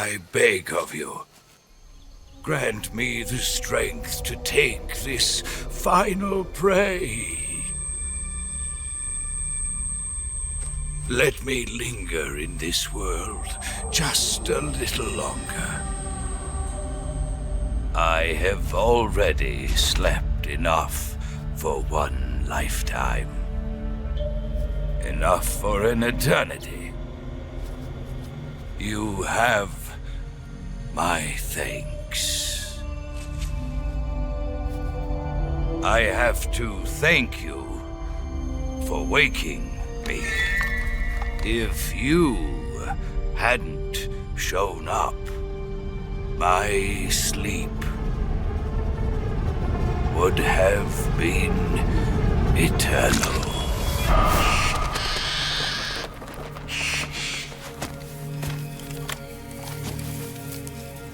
I beg of you, grant me the strength to take this final prey. Let me linger in this world just a little longer. I have already slept enough for one lifetime. Enough for an eternity. You have my thanks. I have to thank you for waking me. If you hadn't shown up, my sleep would have been eternal.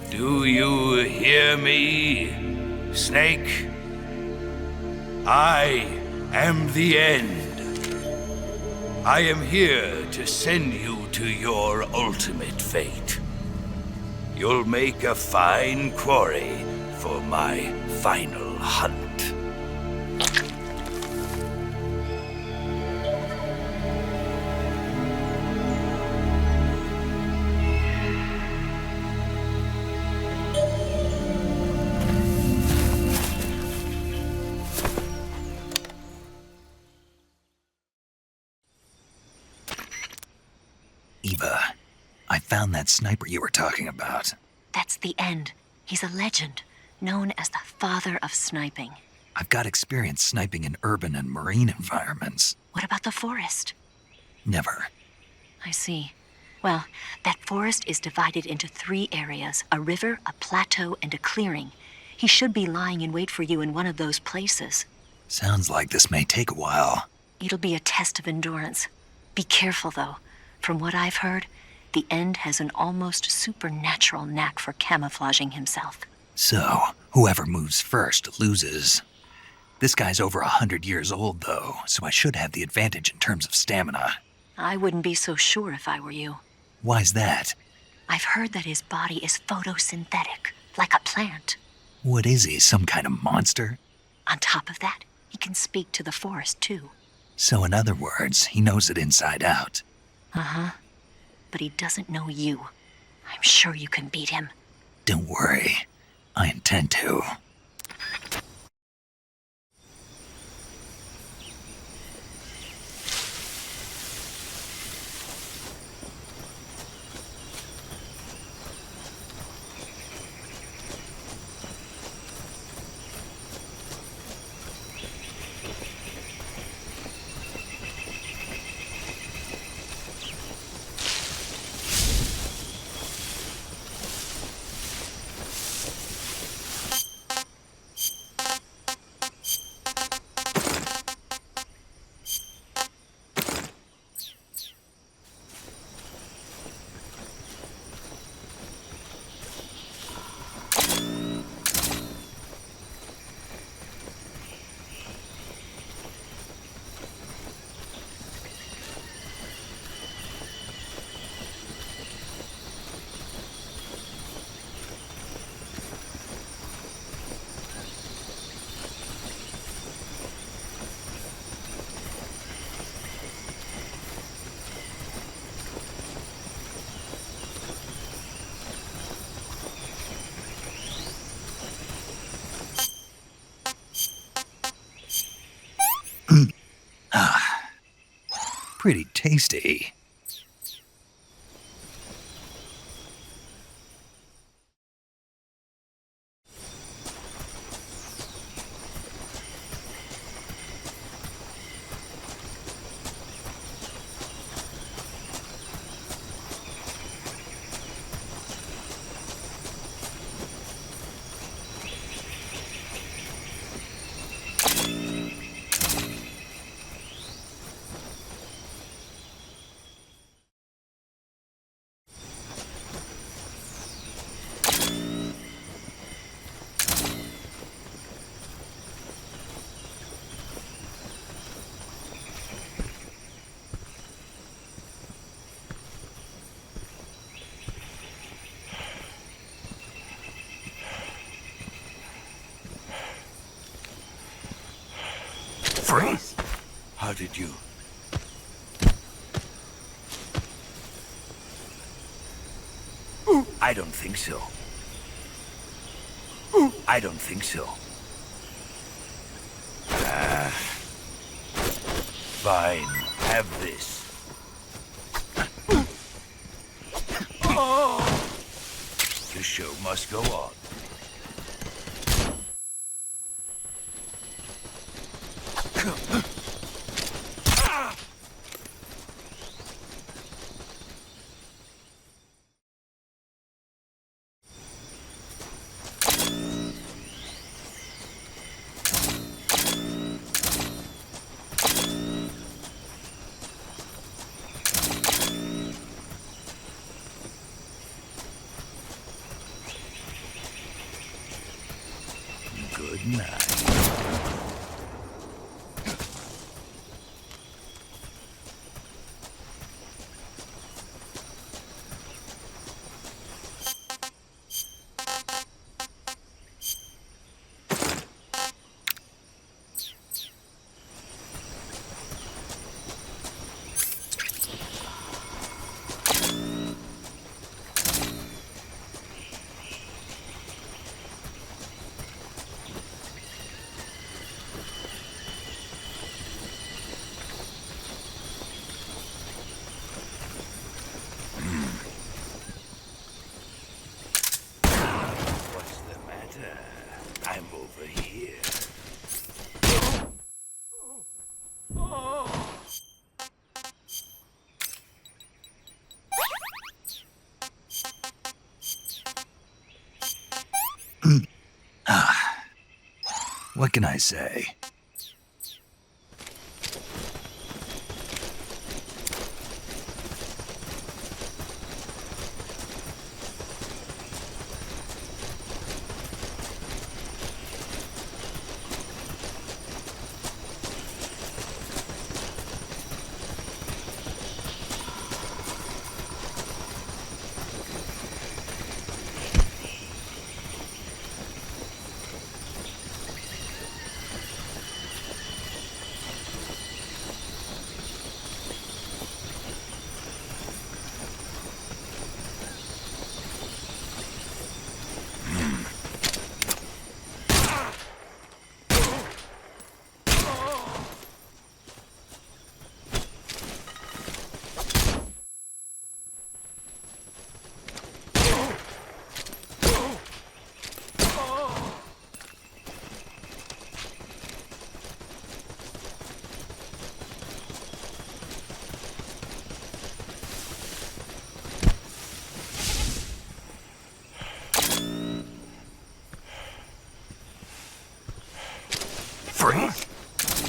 Do you hear me, Snake? I am the end. I am here to send you to your ultimate fate. You'll make a fine quarry for my final hunt. Eva, I found that sniper you were talking about. That's the End. He's a legend, known as the father of sniping. I've got experience sniping in urban and marine environments. What about the forest? Never. I see. Well, that forest is divided into 3 areas, a river, a plateau, and a clearing. He should be lying in wait for you in one of those places. Sounds like this may take a while. It'll be a test of endurance. Be careful, though. From what I've heard, the End has an almost supernatural knack for camouflaging himself. So, whoever moves first loses. This guy's over 100 years old, though, so I should have the advantage in terms of stamina. I wouldn't be so sure if I were you. Why's that? I've heard that his body is photosynthetic, like a plant. What is he, some kind of monster? On top of that, he can speak to the forest, too. So in other words, he knows it inside out. Uh-huh. But he doesn't know you. I'm sure you can beat him. Don't worry. I intend to. Pretty tasty. Freeze! How did you... I don't think so. I don't think so. Fine. Have this. The show must go on. Good night. I'm over here. What can I say?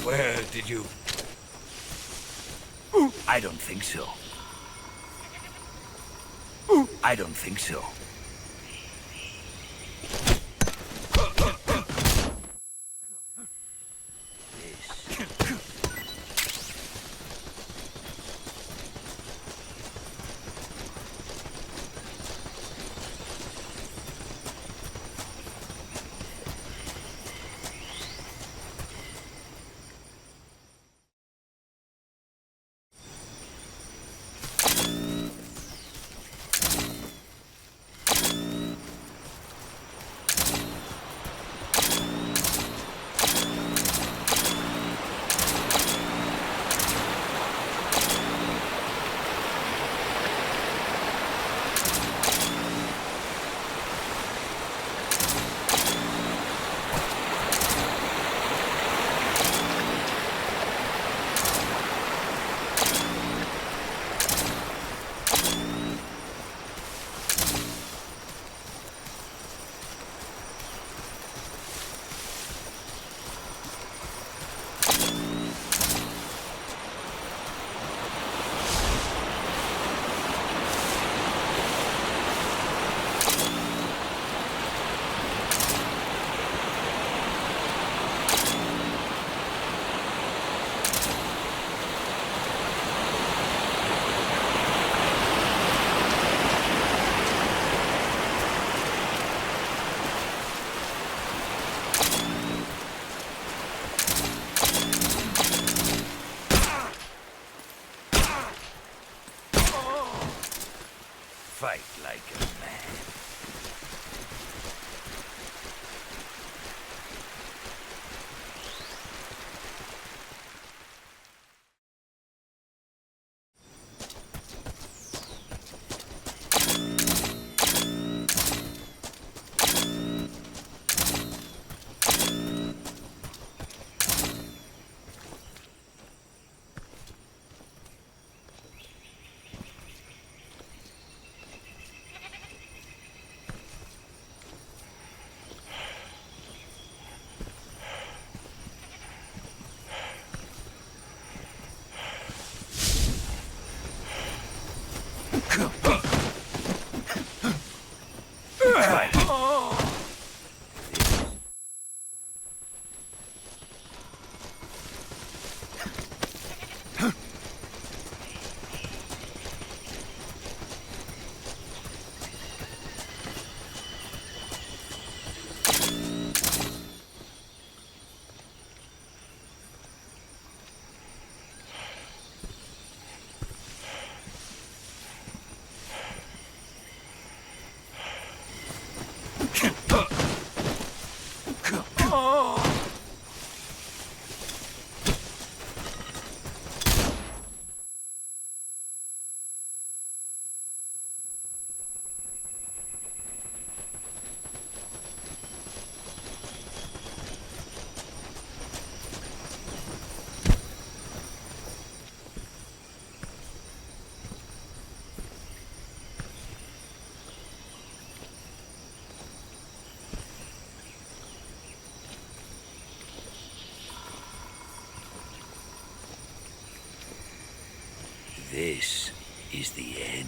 Where did you... I don't think so. I don't think so. Fight like a man. This is the end.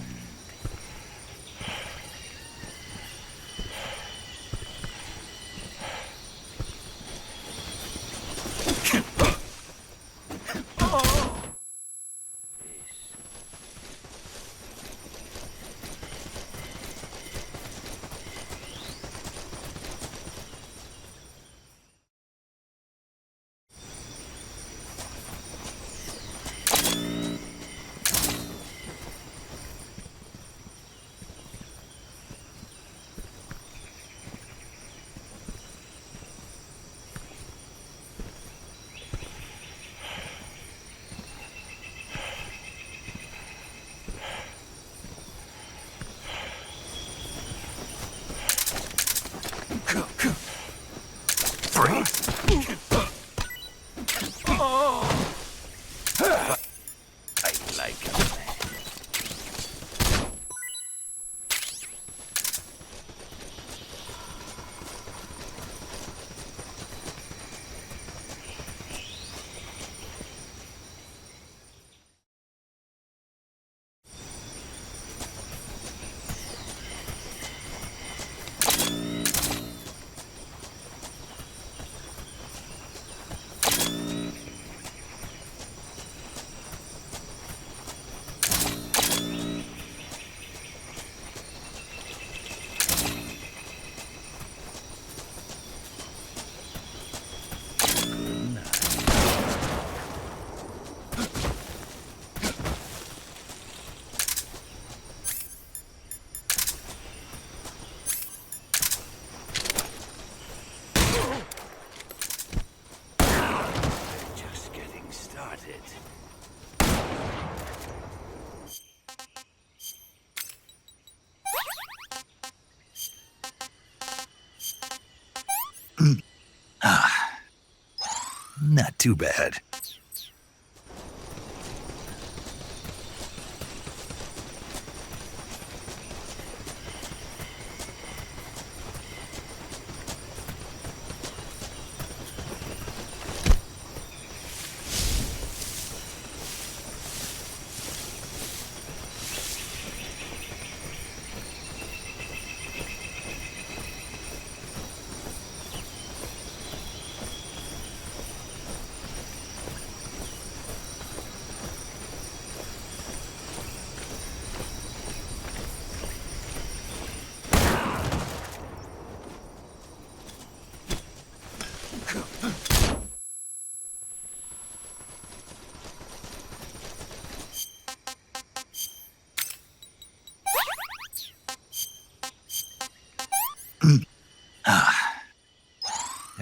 Not too bad.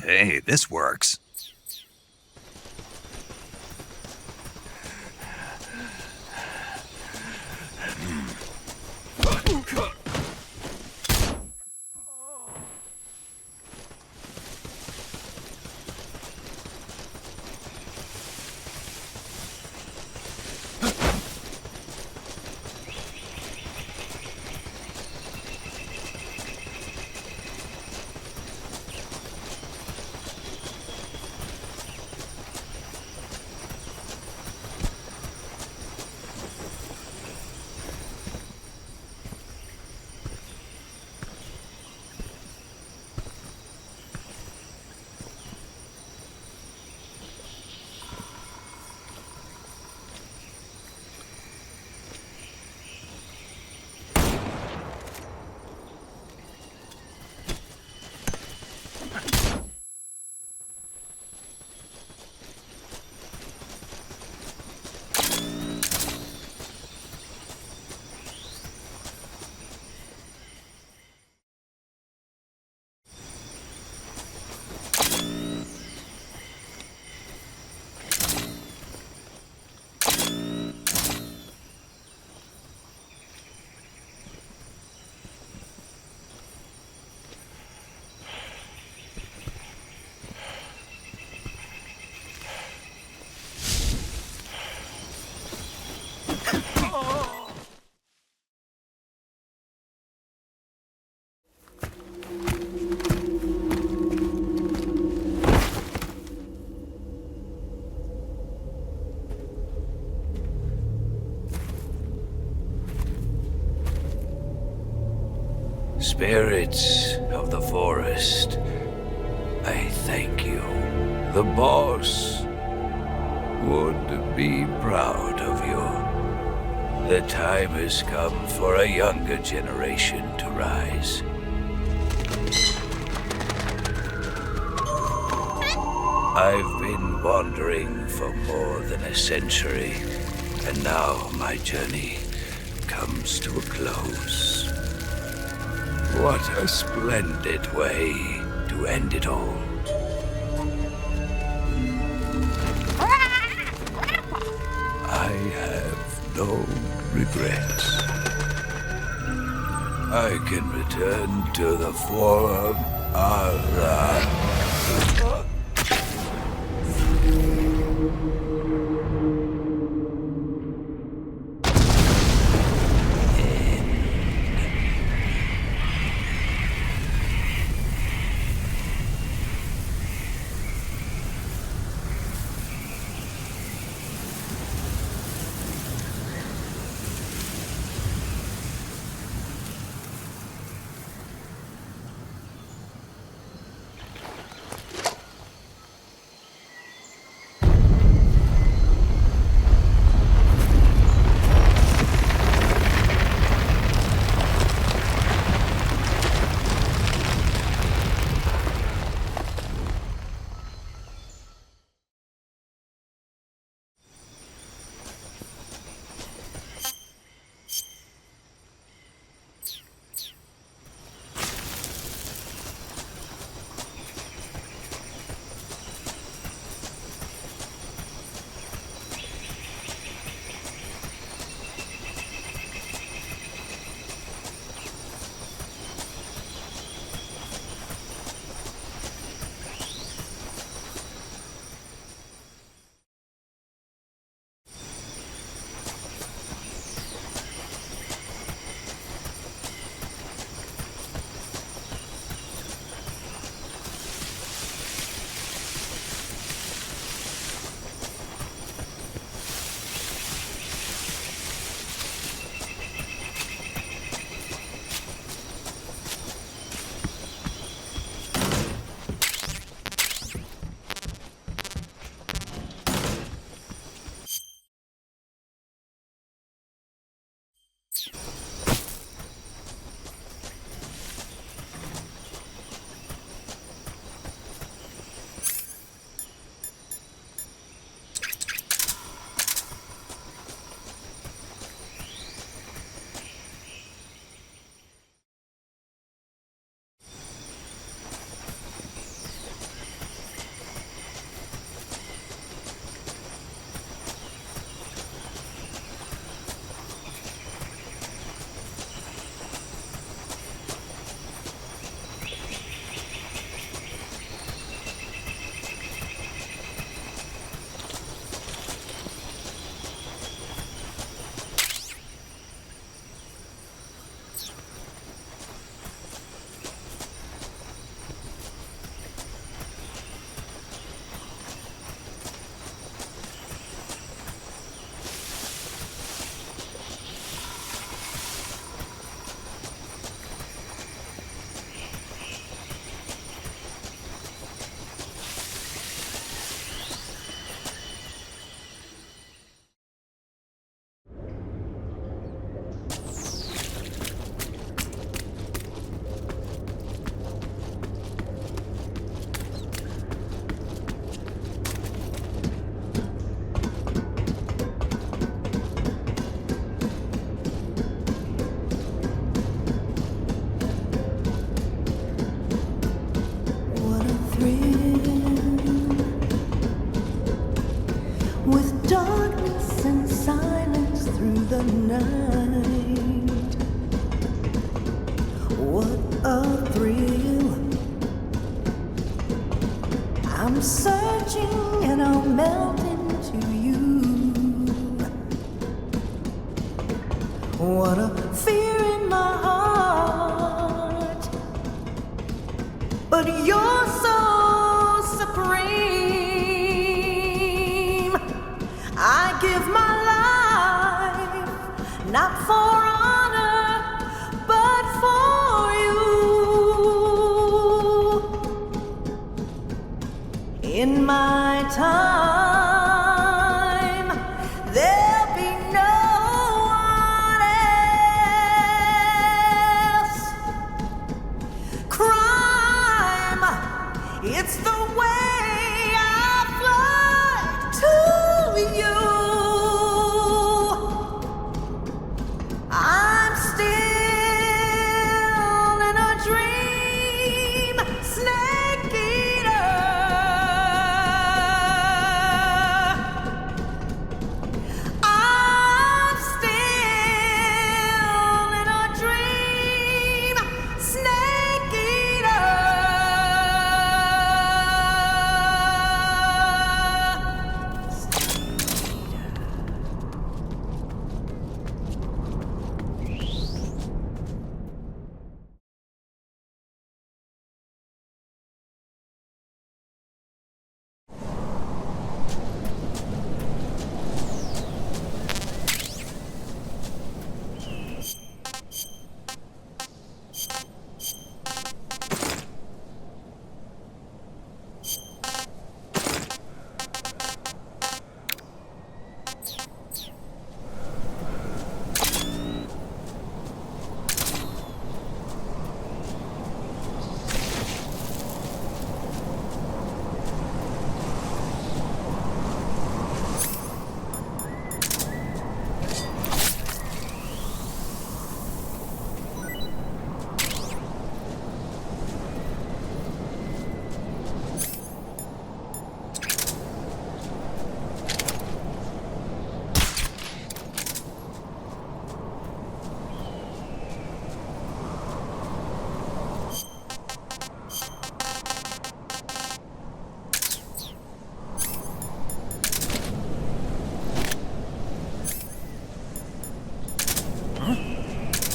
Hey, this works. Spirits of the forest, I thank you. The boss would be proud of you. The time has come for a younger generation to rise. I've been wandering for more than a century, and now my journey comes to a close. What a splendid way to end it all. I have no regrets. I can return to the forum. night. What a thrill. I'm searching and I'll melt into you. What a fear in my heart. But you're so supreme. I give my life, not for honor, but for you. In my time, there'll be no one else. Crime, it's the way I fly to you. I'm still in a dream, snake eater. I'm still in a dream, snake eater.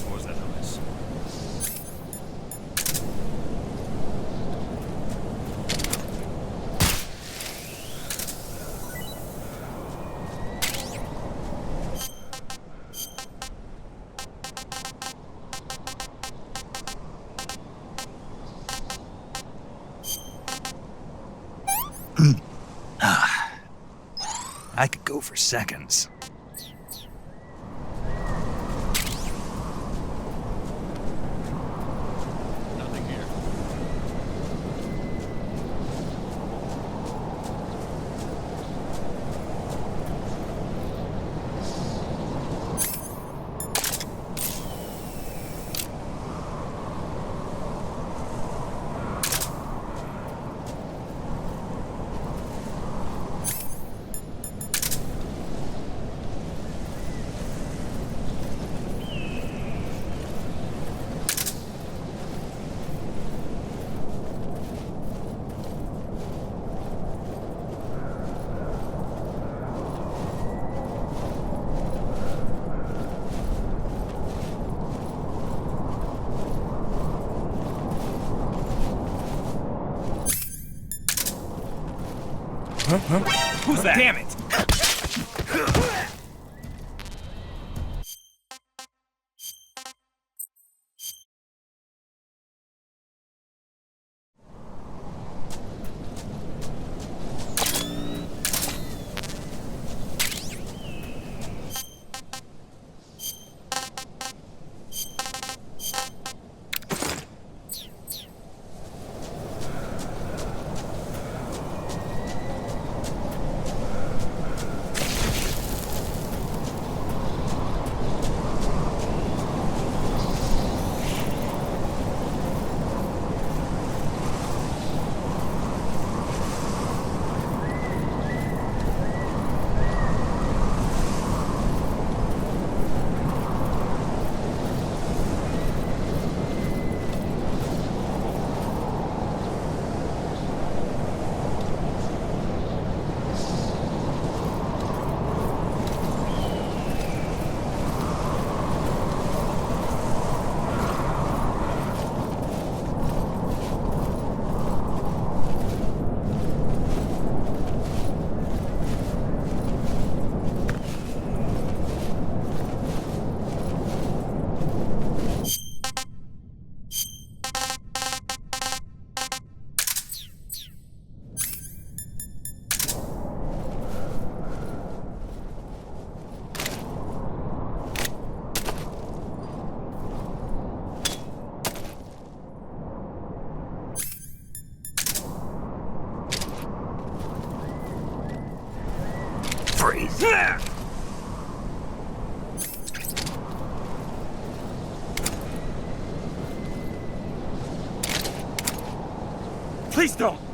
What was that noise? I could go for seconds. Nothing here. Who's that? Damn it! Please don't!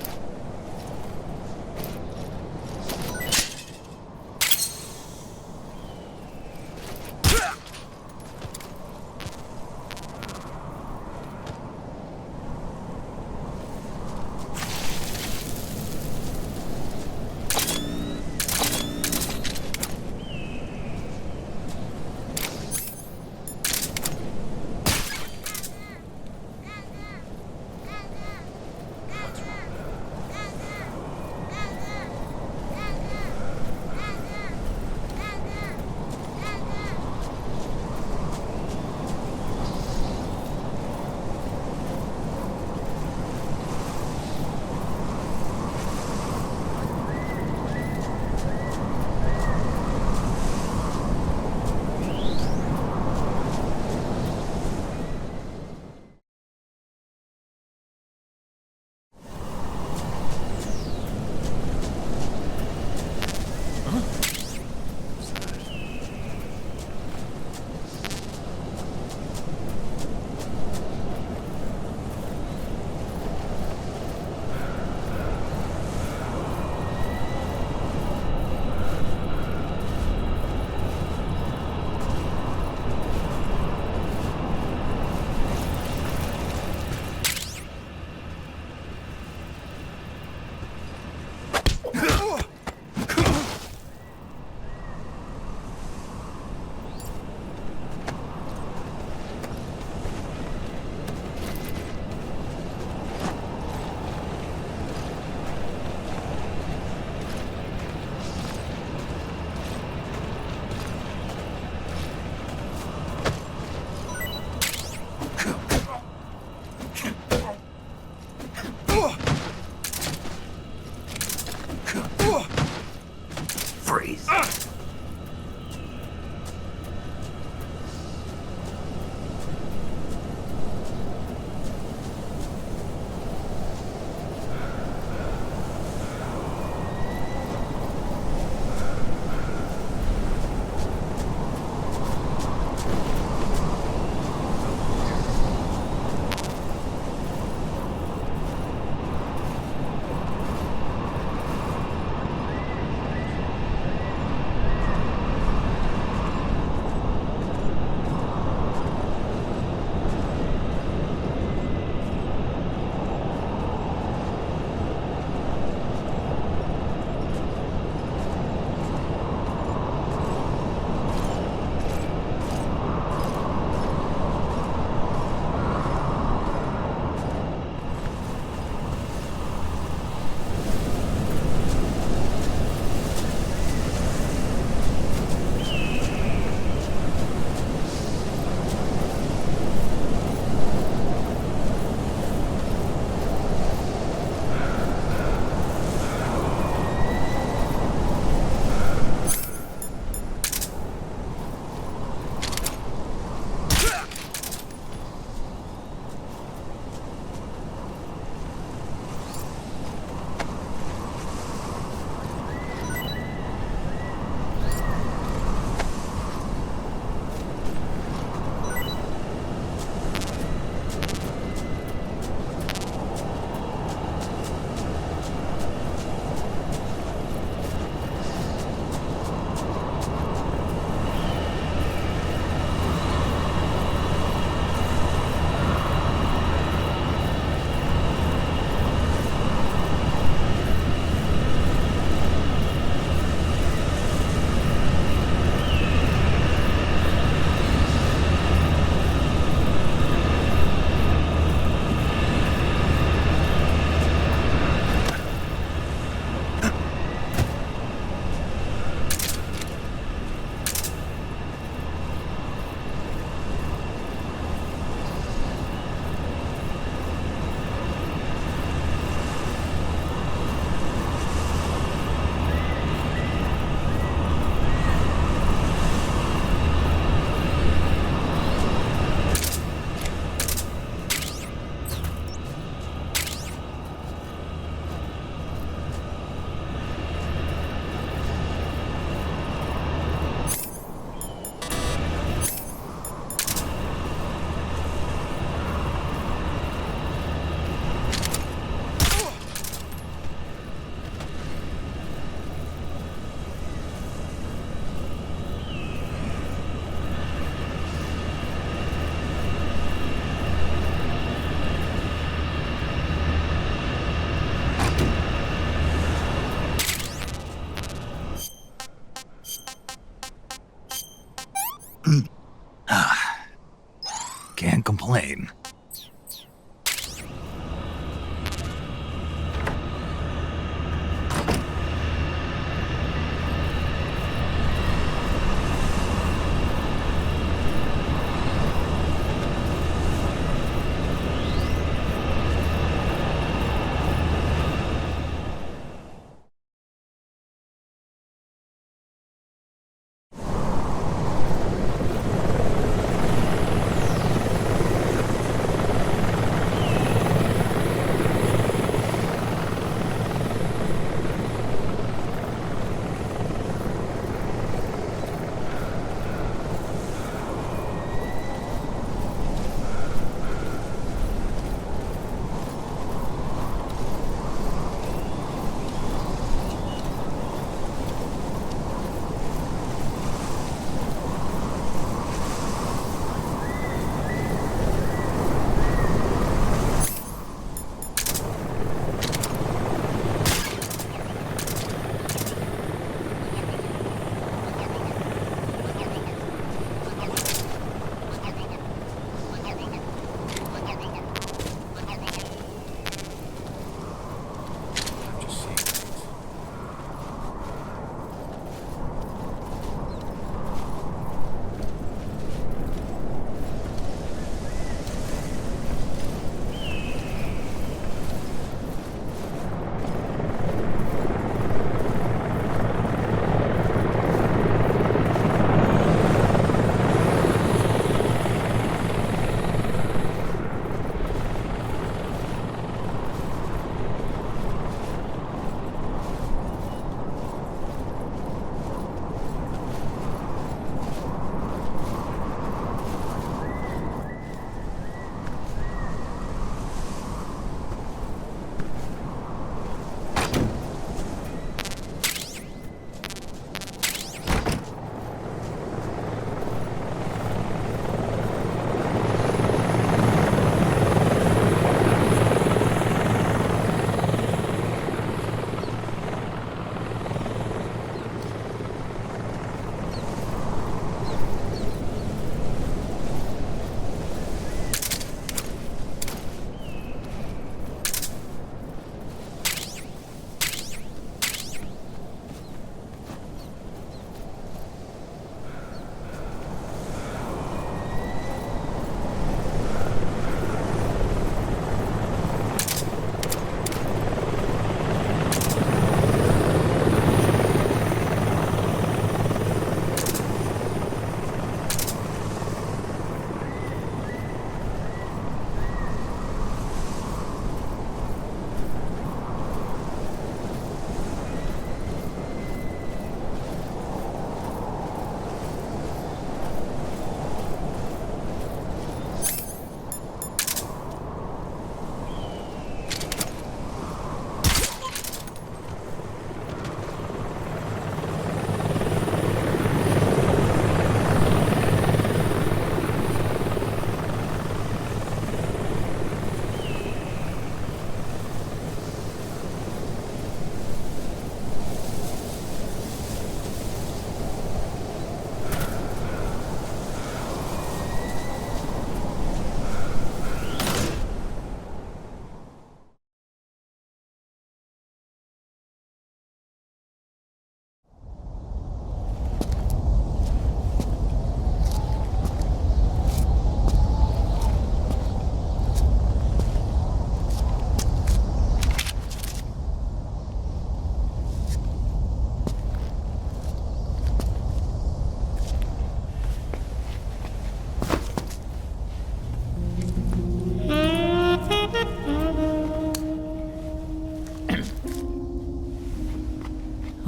Can't complain.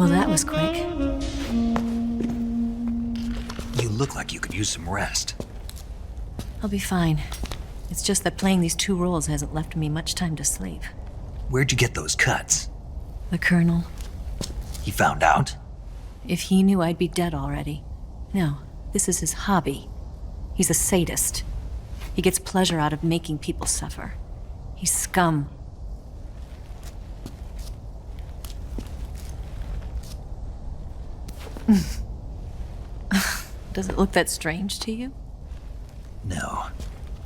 Well, that was quick. You look like you could use some rest. I'll be fine. It's just that playing these two roles hasn't left me much time to sleep. Where'd you get those cuts? The Colonel. He found out? If he knew, I'd be dead already. No, this is his hobby. He's a sadist. He gets pleasure out of making people suffer. He's scum. Does it look that strange to you? No.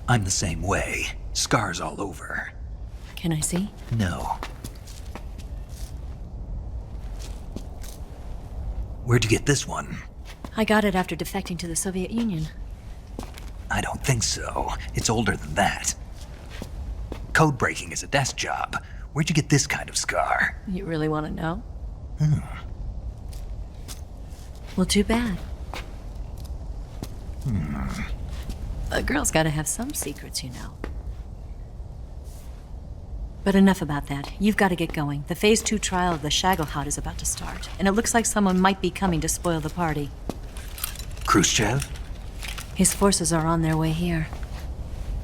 I'm the same way. Scars all over. Can I see? No. Where'd you get this one? I got it after defecting to the Soviet Union. I don't think so. It's older than that. Code breaking is a desk job. Where'd you get this kind of scar? You really want to know? Well, too bad. A girl's got to have some secrets, you know. But enough about that. You've got to get going. The Phase 2 trial of the Shagohod is about to start, and it looks like someone might be coming to spoil the party. Khrushchev? His forces are on their way here.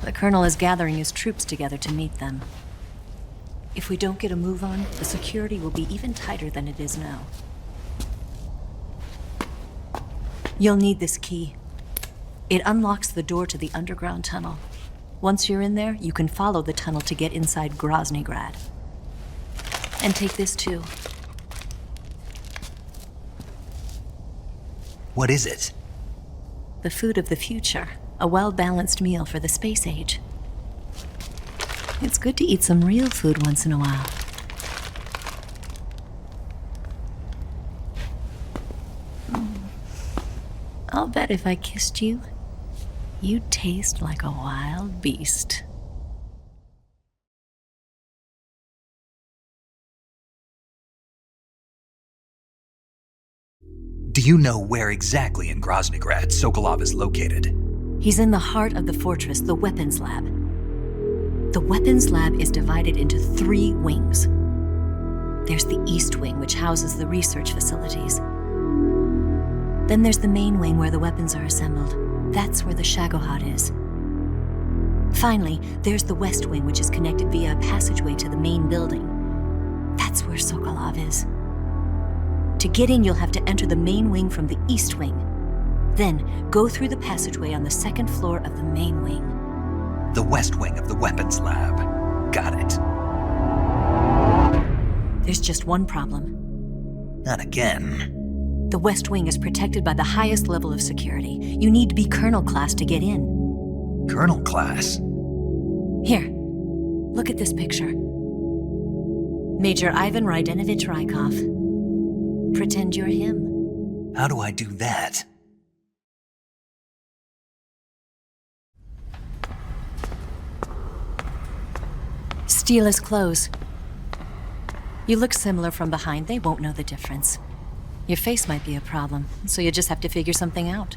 The colonel is gathering his troops together to meet them. If we don't get a move on, the security will be even tighter than it is now. You'll need this key. It unlocks the door to the underground tunnel. Once you're in there, you can follow the tunnel to get inside Groznygrad. And take this too. What is it? The food of the future. A well-balanced meal for the space age. It's good to eat some real food once in a while. I'll bet if I kissed you, you'd taste like a wild beast. Do you know where exactly in Groznygrad Sokolov is located? He's in the heart of the fortress, the weapons lab. The weapons lab is divided into 3 wings. There's the East Wing, which houses the research facilities. Then there's the main wing where the weapons are assembled. That's where the Shagohod is. Finally, there's the West Wing, which is connected via a passageway to the main building. That's where Sokolov is. To get in, you'll have to enter the main wing from the East Wing. Then, go through the passageway on the 2nd floor of the main wing. The West Wing of the weapons lab. Got it. There's just one problem. Not again. The West Wing is protected by the highest level of security. You need to be Colonel class to get in. Colonel class? Here, look at this picture. Major Ivan Rydenovich Rykov. Pretend you're him. How do I do that? Steal his clothes. You look similar from behind. They won't know the difference. Your face might be a problem, so you just have to figure something out.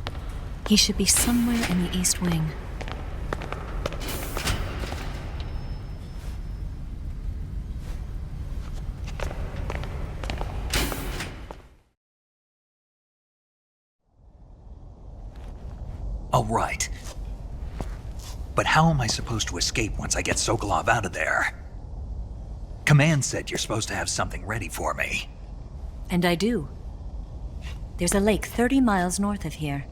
He should be somewhere in the East Wing. All right. But how am I supposed to escape once I get Sokolov out of there? Command said you're supposed to have something ready for me. And I do. There's a lake 30 miles north of here.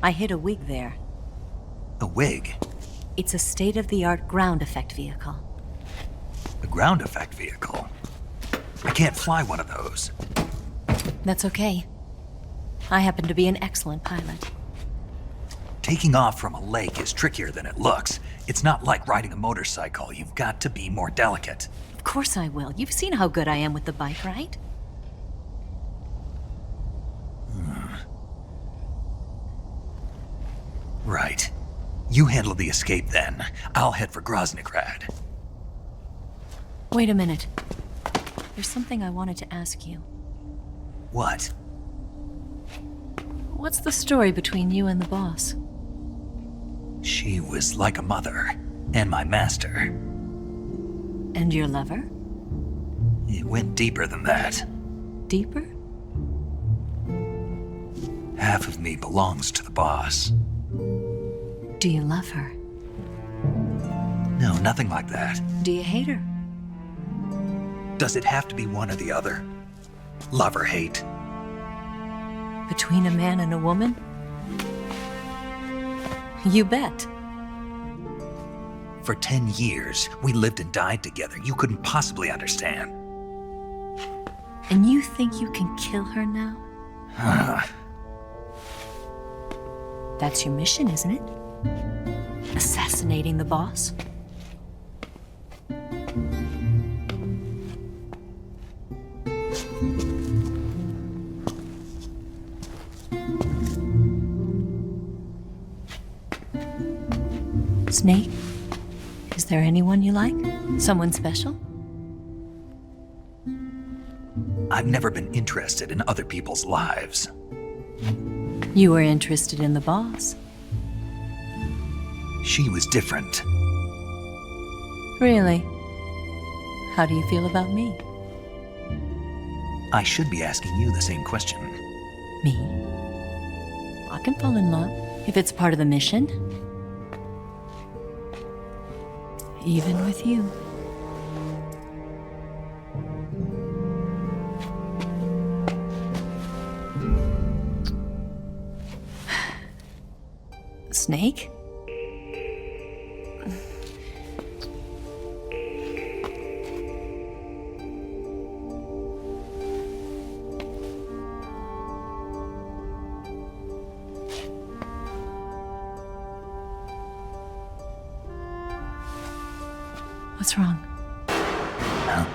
I hid a wig there. A wig? It's a state-of-the-art ground effect vehicle. A ground effect vehicle? I can't fly one of those. That's okay. I happen to be an excellent pilot. Taking off from a lake is trickier than it looks. It's not like riding a motorcycle. You've got to be more delicate. Of course I will. You've seen how good I am with the bike, right? Right. You handle the escape then. I'll head for Groznygrad. Wait a minute. There's something I wanted to ask you. What? What's the story between you and the boss? She was like a mother, and my master. And your lover? It went deeper than that. Deeper? Half of me belongs to the boss. Do you love her? No, nothing like that. Do you hate her? Does it have to be one or the other? Love or hate? Between a man and a woman? You bet. For 10 years, we lived and died together. You couldn't possibly understand. And you think you can kill her now? That's your mission, isn't it? Assassinating the boss? Snake? Is there anyone you like? Someone special? I've never been interested in other people's lives. You were interested in the boss. She was different. Really? How do you feel about me? I should be asking you the same question. Me? I can fall in love if it's part of the mission. Even with you. Snake? What's wrong? Huh?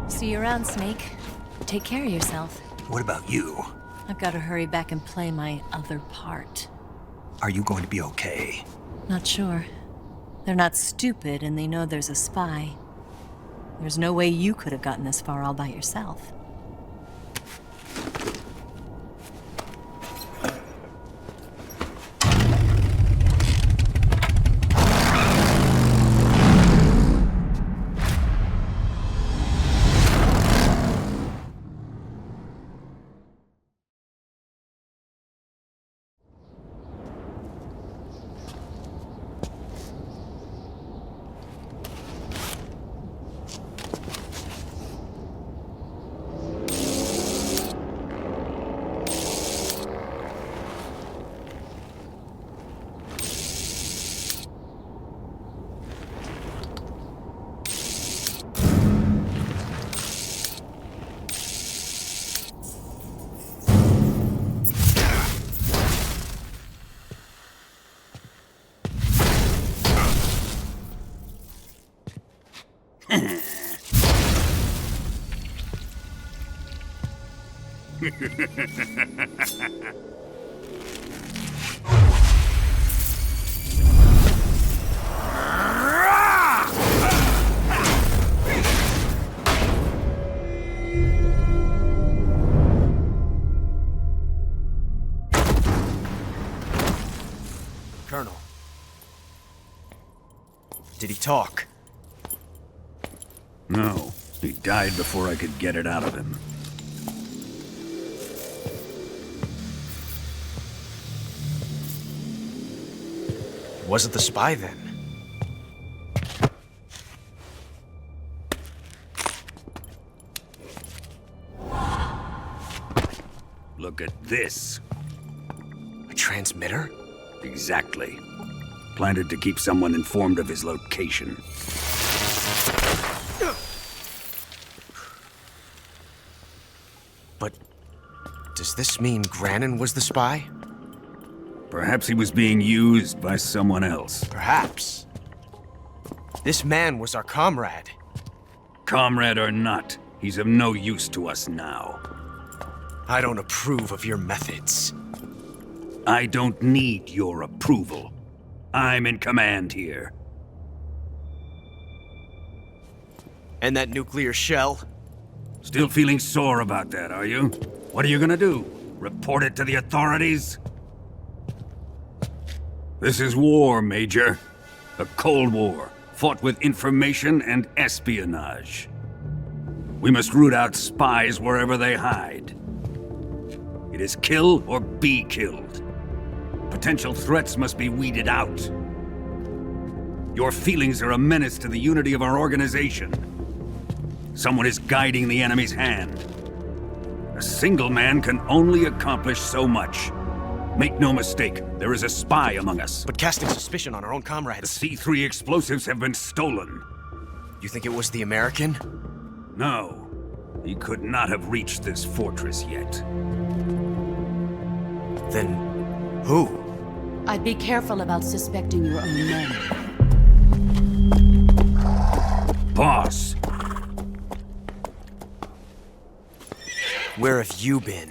See you around, Snake. Take care of yourself. What about you? I've got to hurry back and play my other part. Are you going to be okay? Not sure. They're not stupid, and they know there's a spy. There's no way you could have gotten this far all by yourself. Colonel. Did he talk? No. He died before I could get it out of him. Wasn't the spy then? Look at this. A transmitter? Exactly. Planted to keep someone informed of his location. But does this mean Granin was the spy? Perhaps he was being used by someone else. Perhaps. This man was our comrade. Comrade or not, he's of no use to us now. I don't approve of your methods. I don't need your approval. I'm in command here. And that nuclear shell? Still feeling sore about that, are you? What are you gonna do? Report it to the authorities? This is war, Major. A Cold War, fought with information and espionage. We must root out spies wherever they hide. It is kill or be killed. Potential threats must be weeded out. Your feelings are a menace to the unity of our organization. Someone is guiding the enemy's hand. A single man can only accomplish so much. Make no mistake, there is a spy among us. But casting suspicion on our own comrades... The C3 explosives have been stolen. You think it was the American? No. He could not have reached this fortress yet. Then... who? I'd be careful about suspecting your own men. Boss! Where have you been?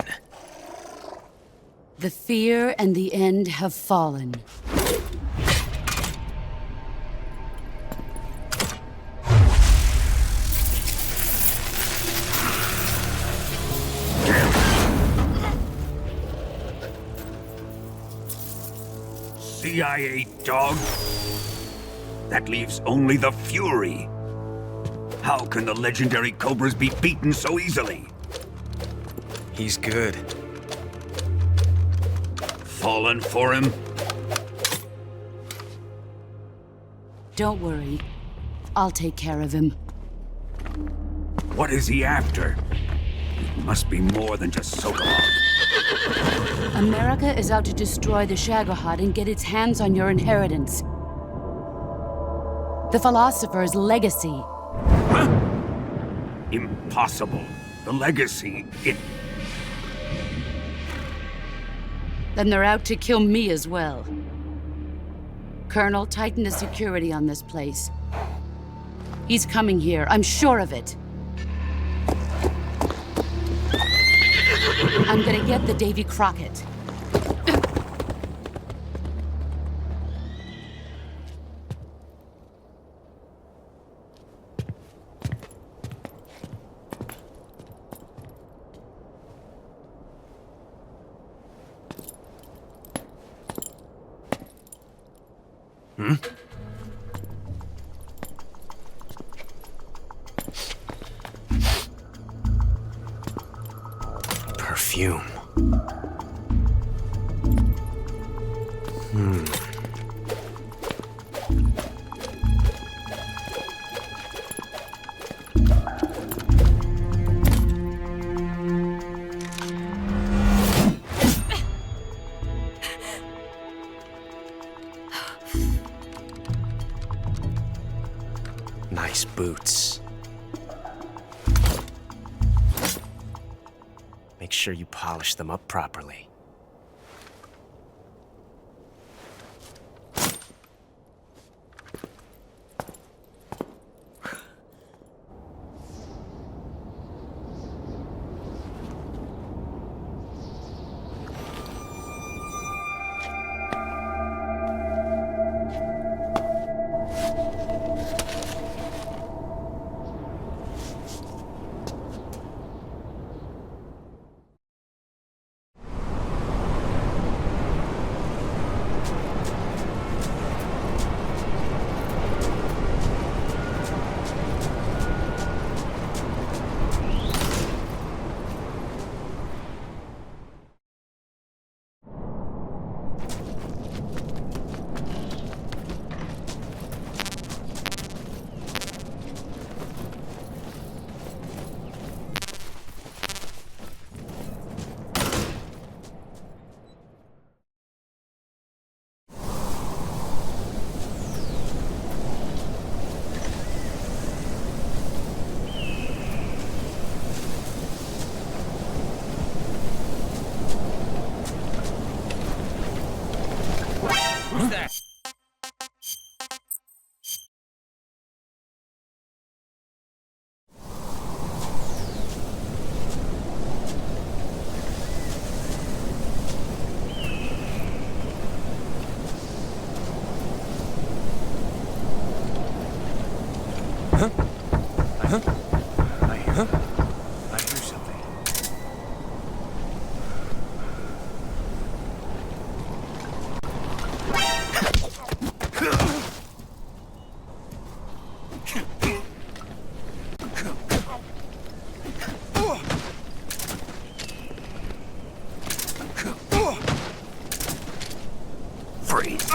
The fear and the end have fallen. CIA dog? That leaves only the Fury. How can the legendary Cobras be beaten so easily? He's good. Fallen for him? Don't worry. I'll take care of him. What is he after? It must be more than just Sokolov. America is out to destroy the Shagohod and get its hands on your inheritance. The philosopher's legacy. Huh? Impossible. The legacy, Then they're out to kill me as well. Colonel, tighten the security on this place. He's coming here, I'm sure of it. I'm gonna get the Davy Crockett. Perfume. Nice boots. Make sure you polish them up properly. I hear something. Freeze.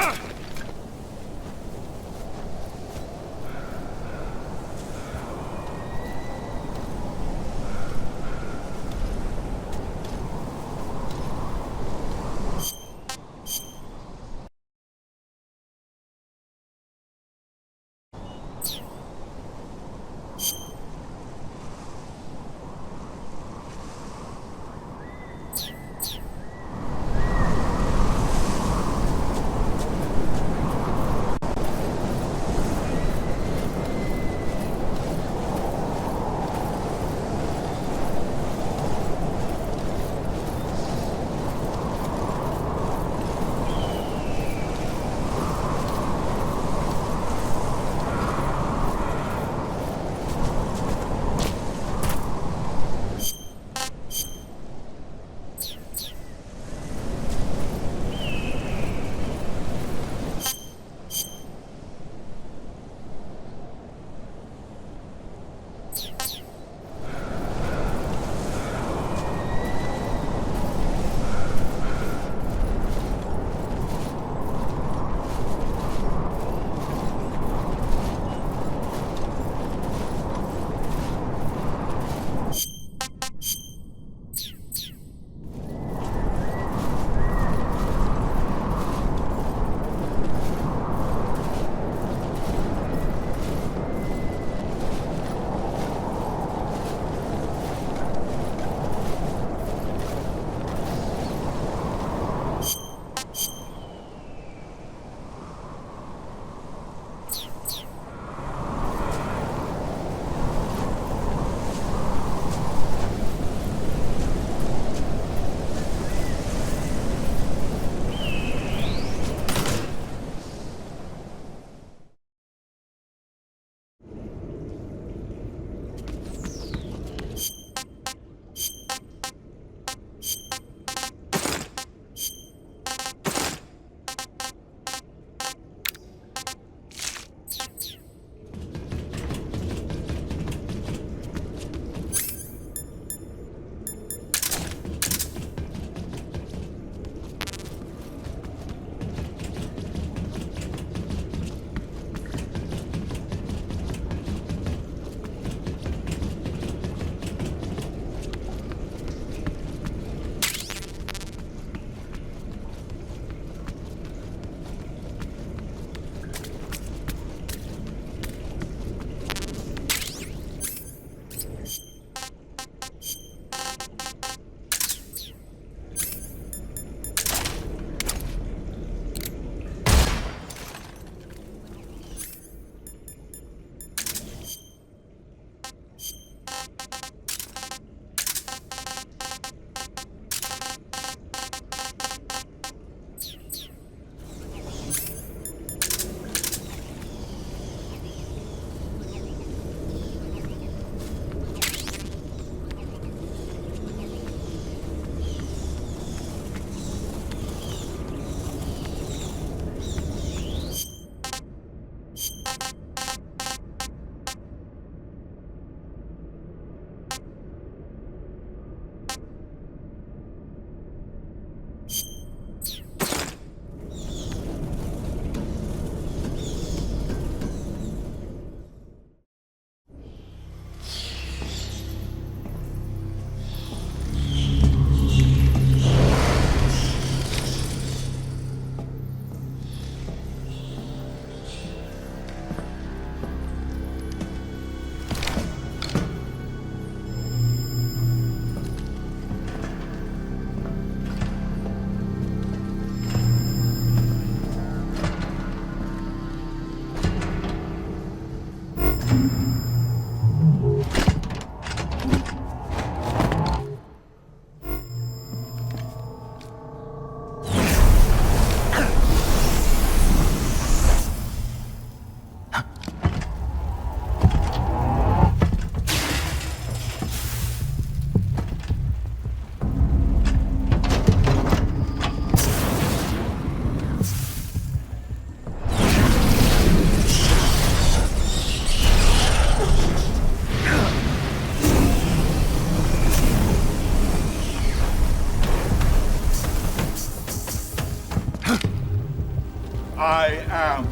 I am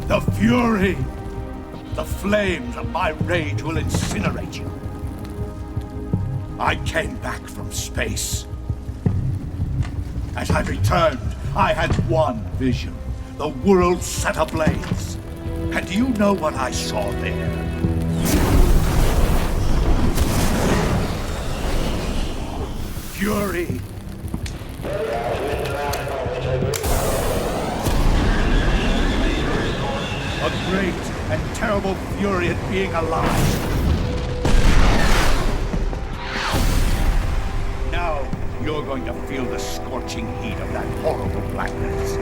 the Fury. The flames of my rage will incinerate you. I came back from space. As I returned, I had one vision. The world set ablaze. And do you know what I saw there? Fury. A great and terrible fury at being alive. Now, you're going to feel the scorching heat of that horrible blackness.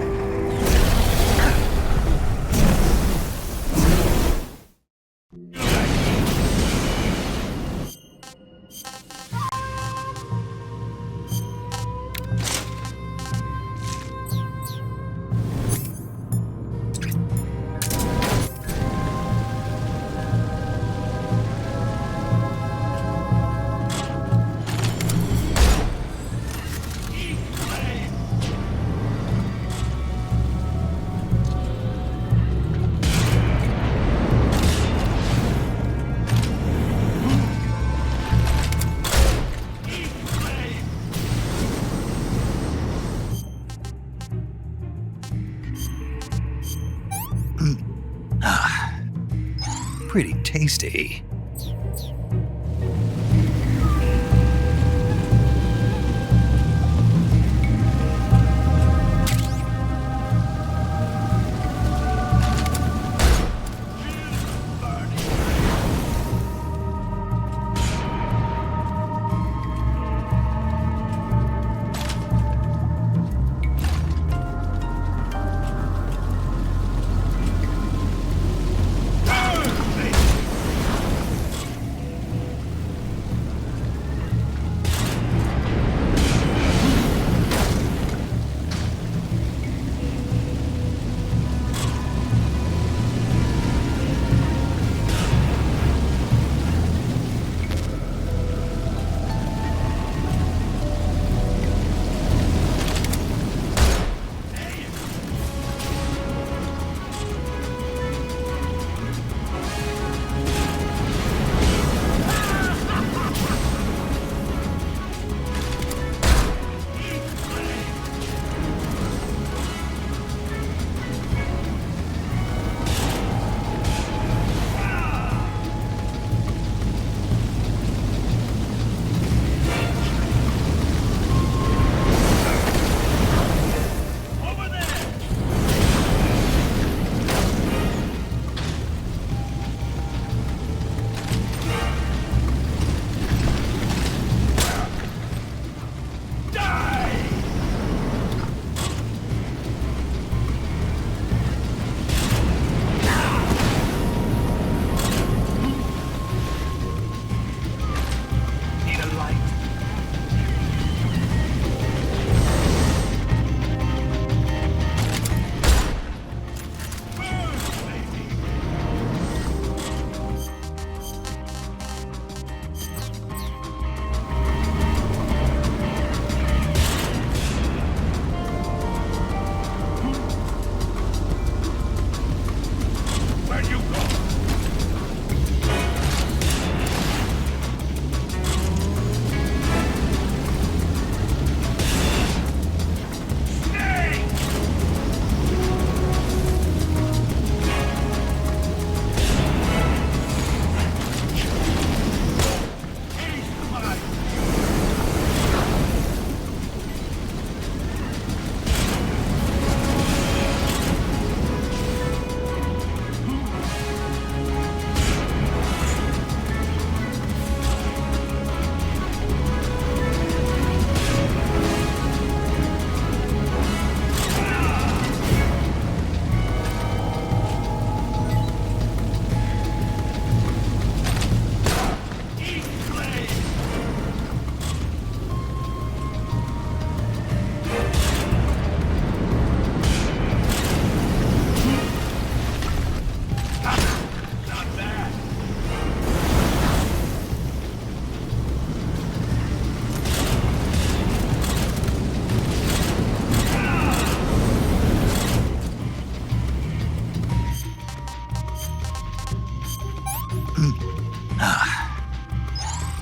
Pretty tasty.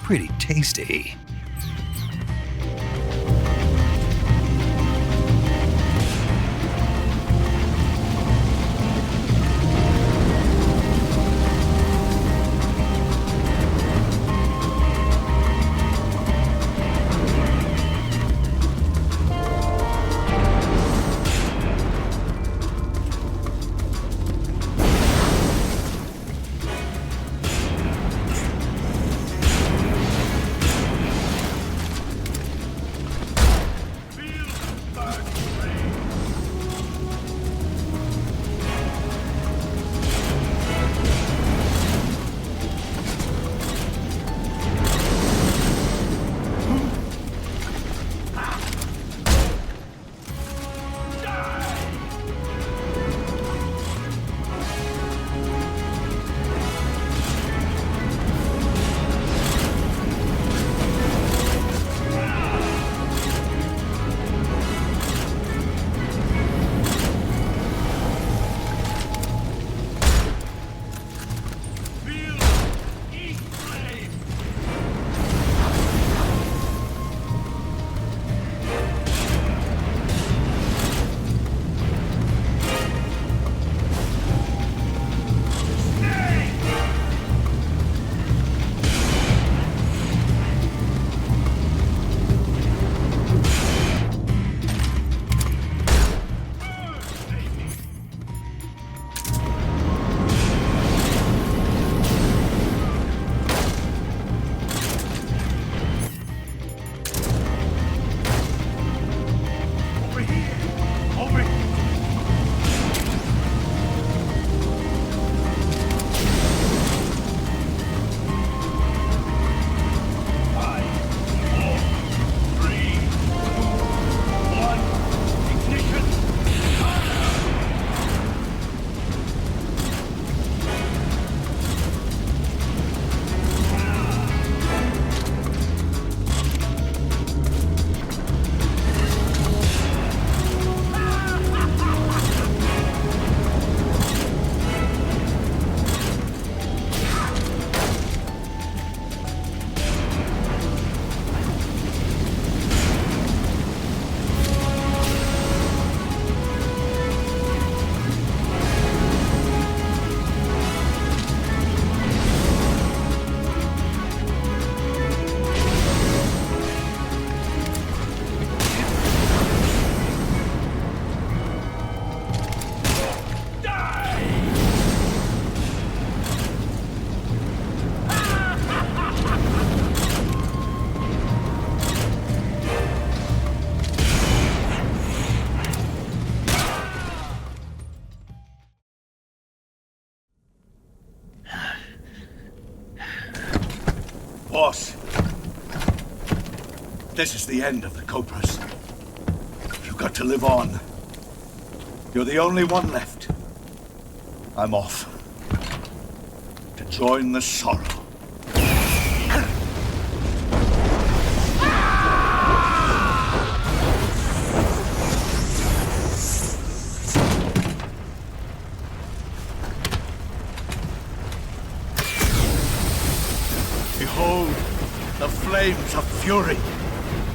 pretty tasty. Boss, this is the end of the Cobras. You've got to live on. You're the only one left. I'm off. To join the sorrow. Behold, the flames of fury.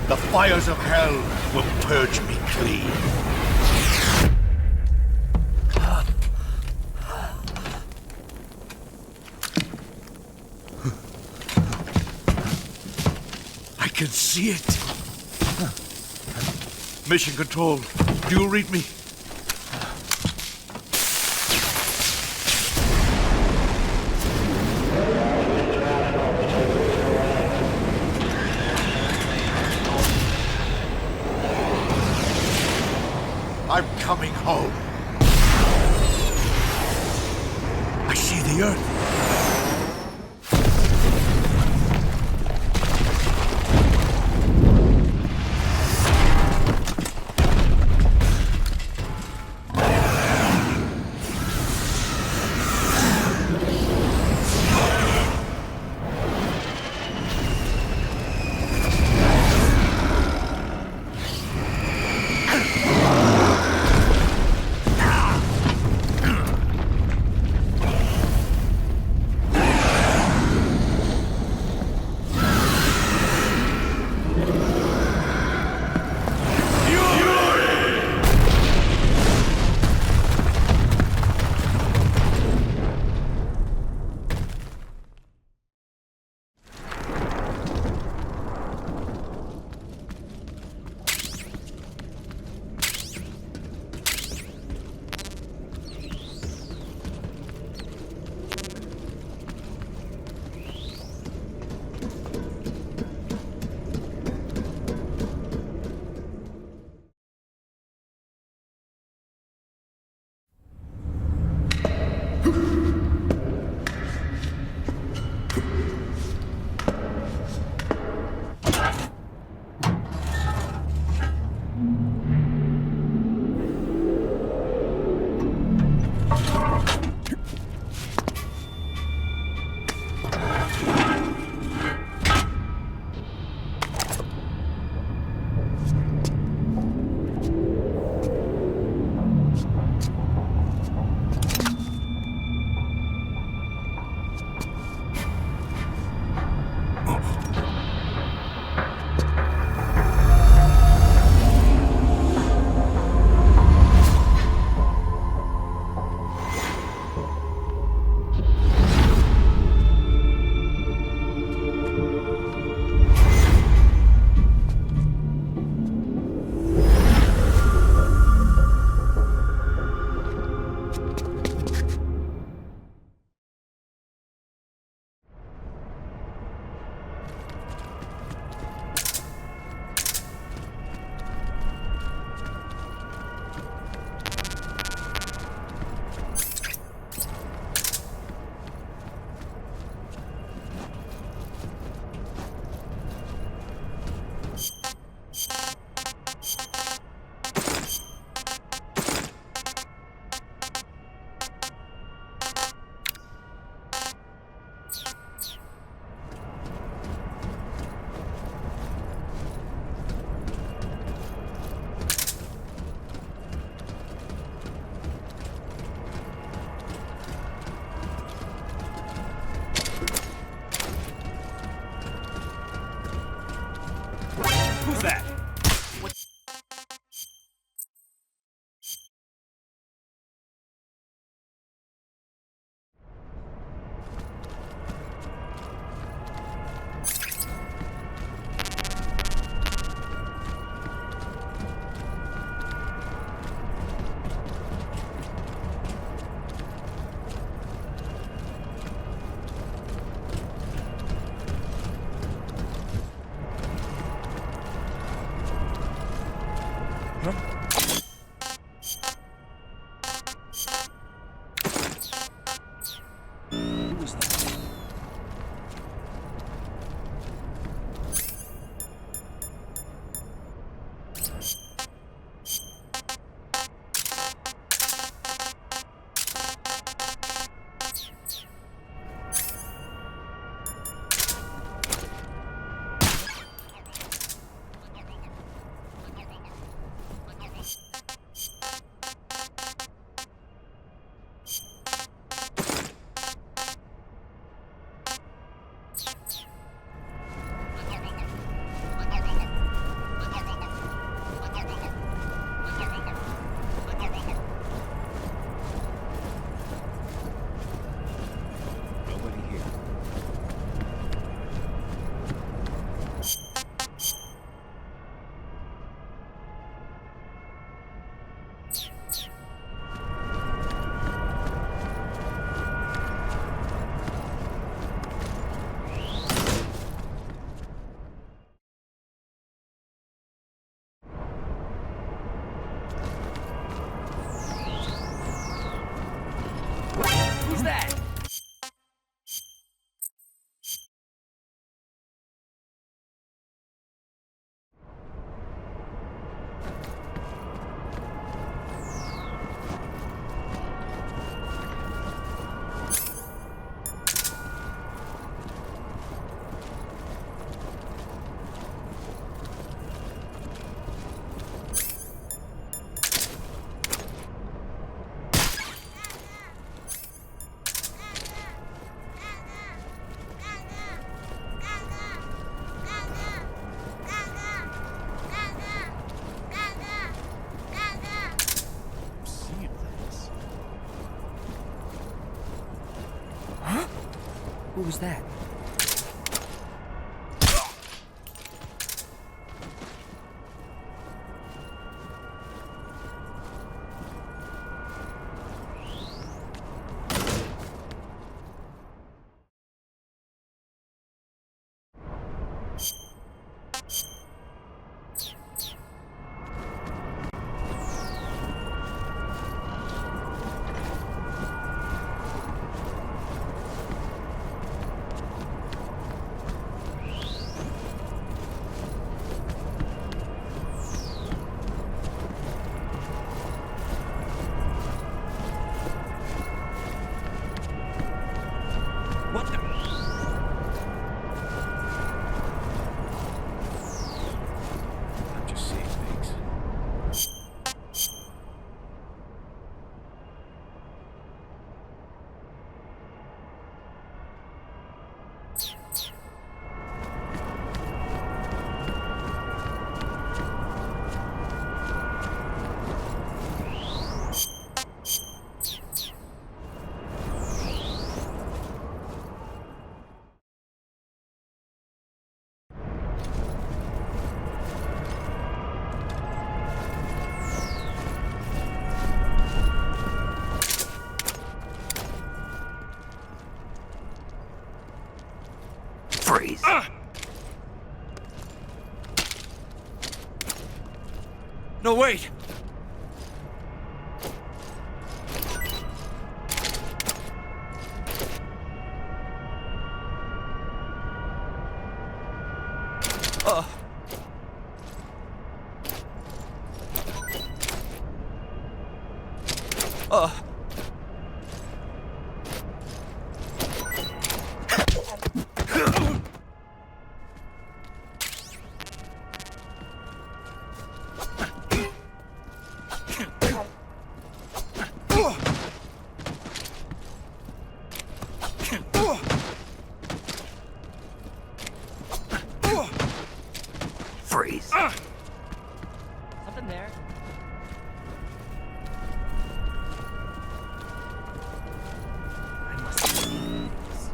The fires of hell will purge me clean. I can see it. Mission Control, do you read me? I'm coming home. I see the Earth. Who's that? Who's that? Who was that? Freeze. No, wait! Freeze. Something there. I must have seen this.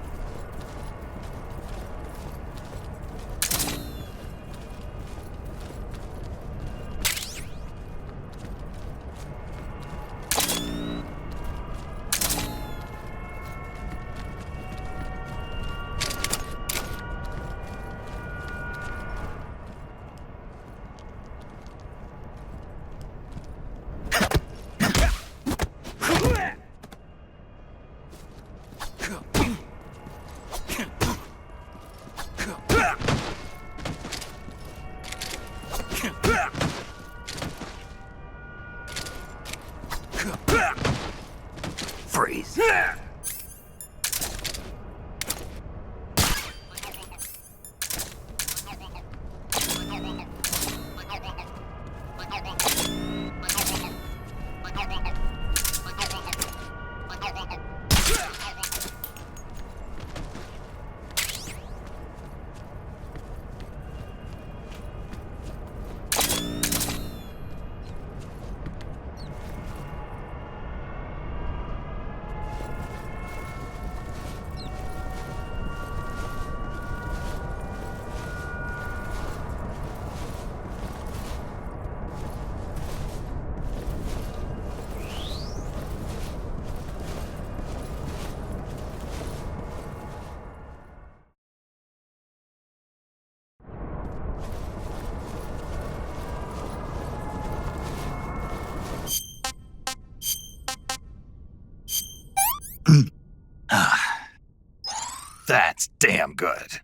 Freeze. That's damn good.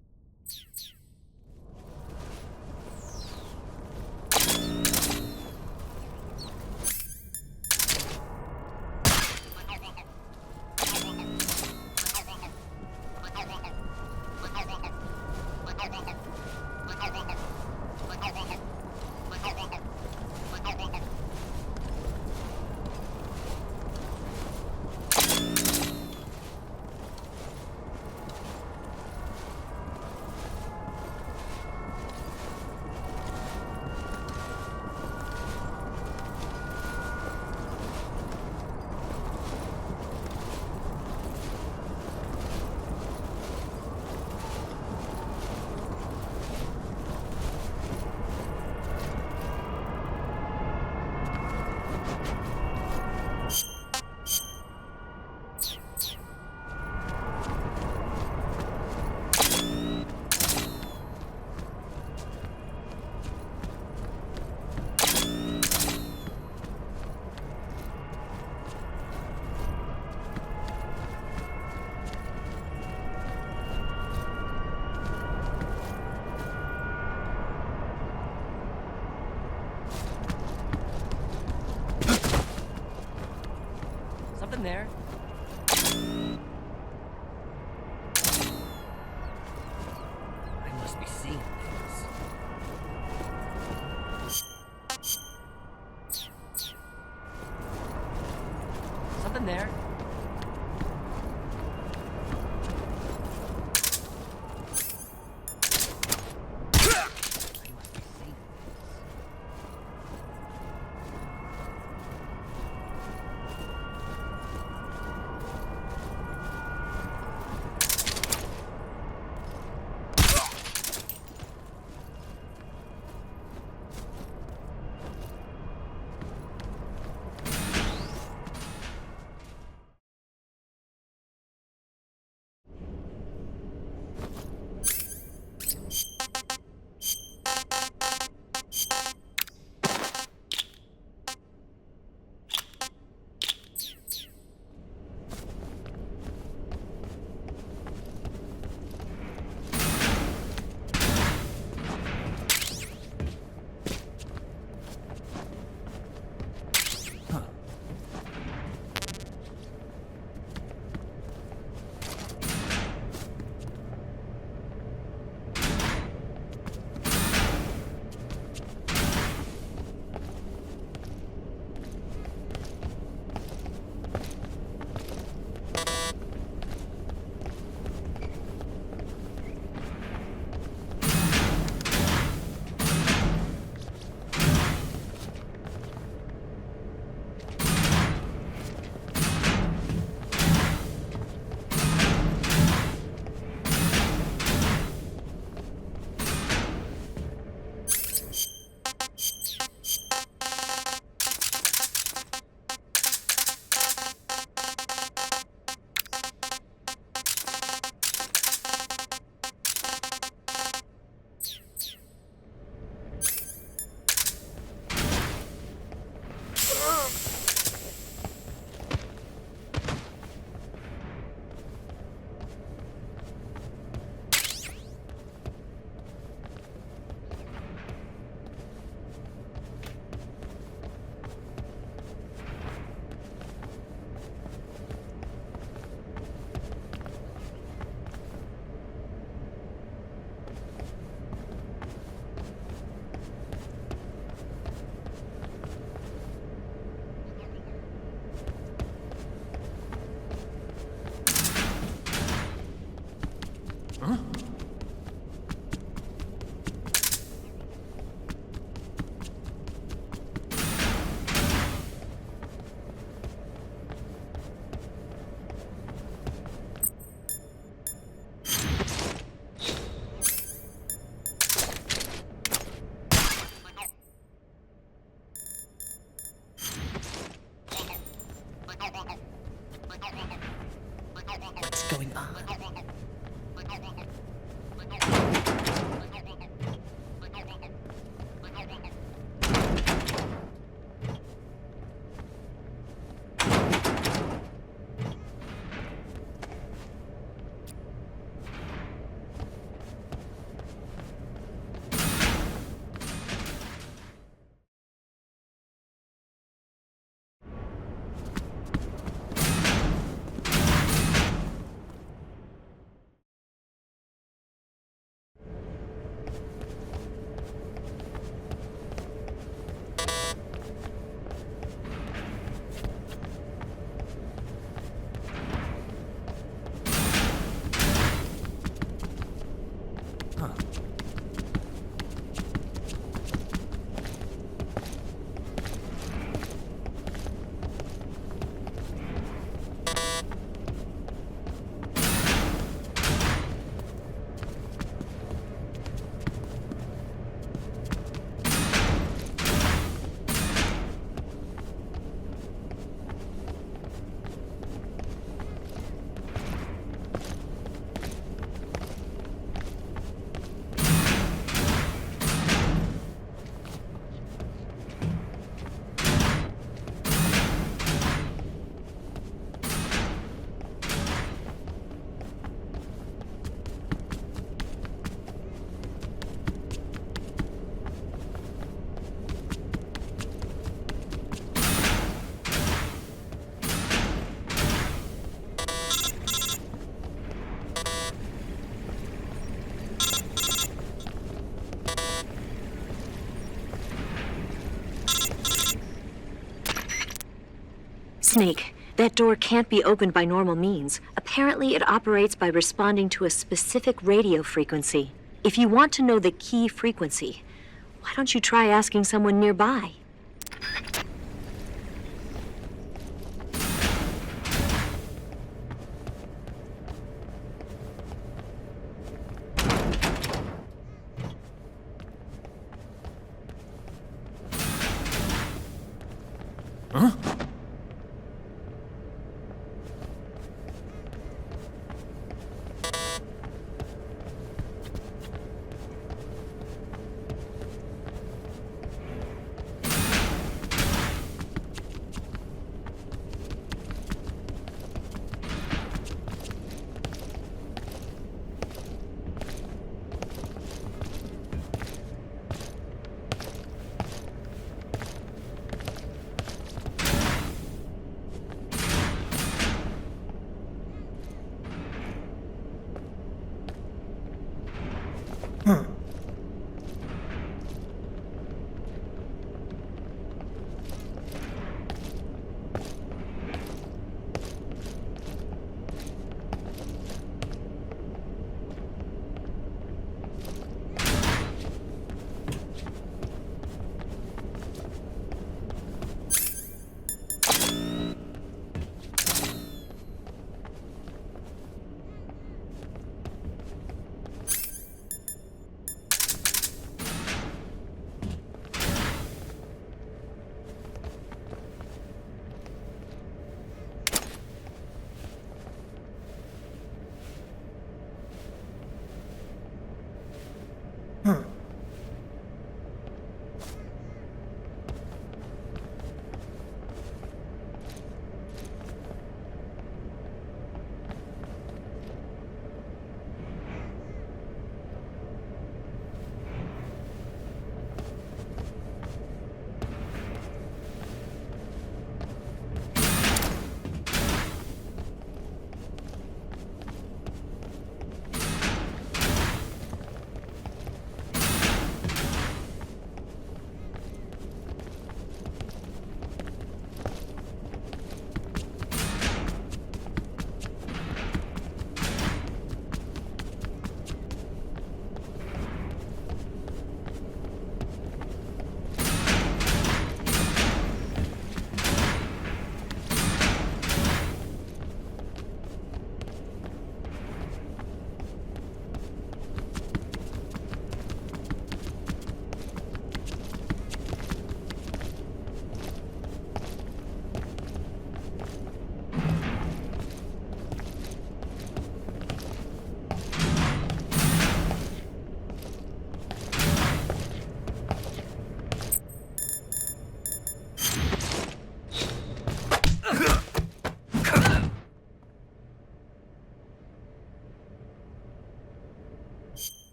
Something there. I must be seeing things. Something there. Snake, that door can't be opened by normal means. Apparently, it operates by responding to a specific radio frequency. If you want to know the key frequency, why don't you try asking someone nearby? Huh?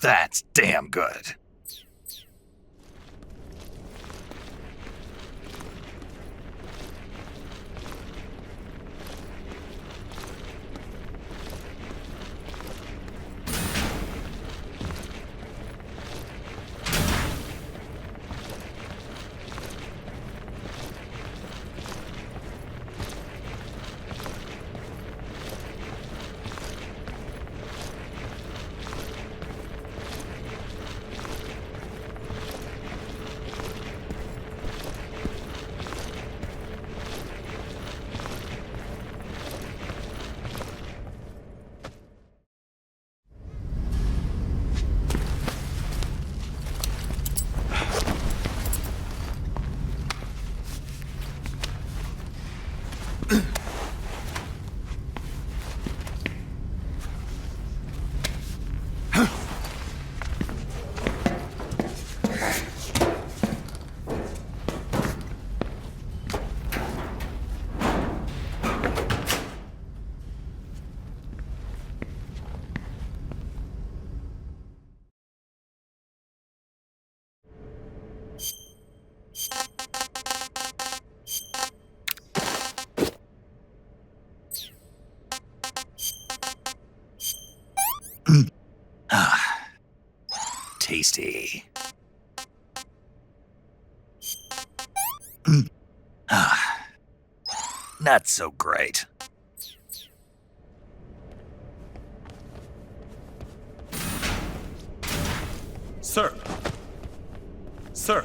That's damn good. tasty. Not so great. Sir. Sir.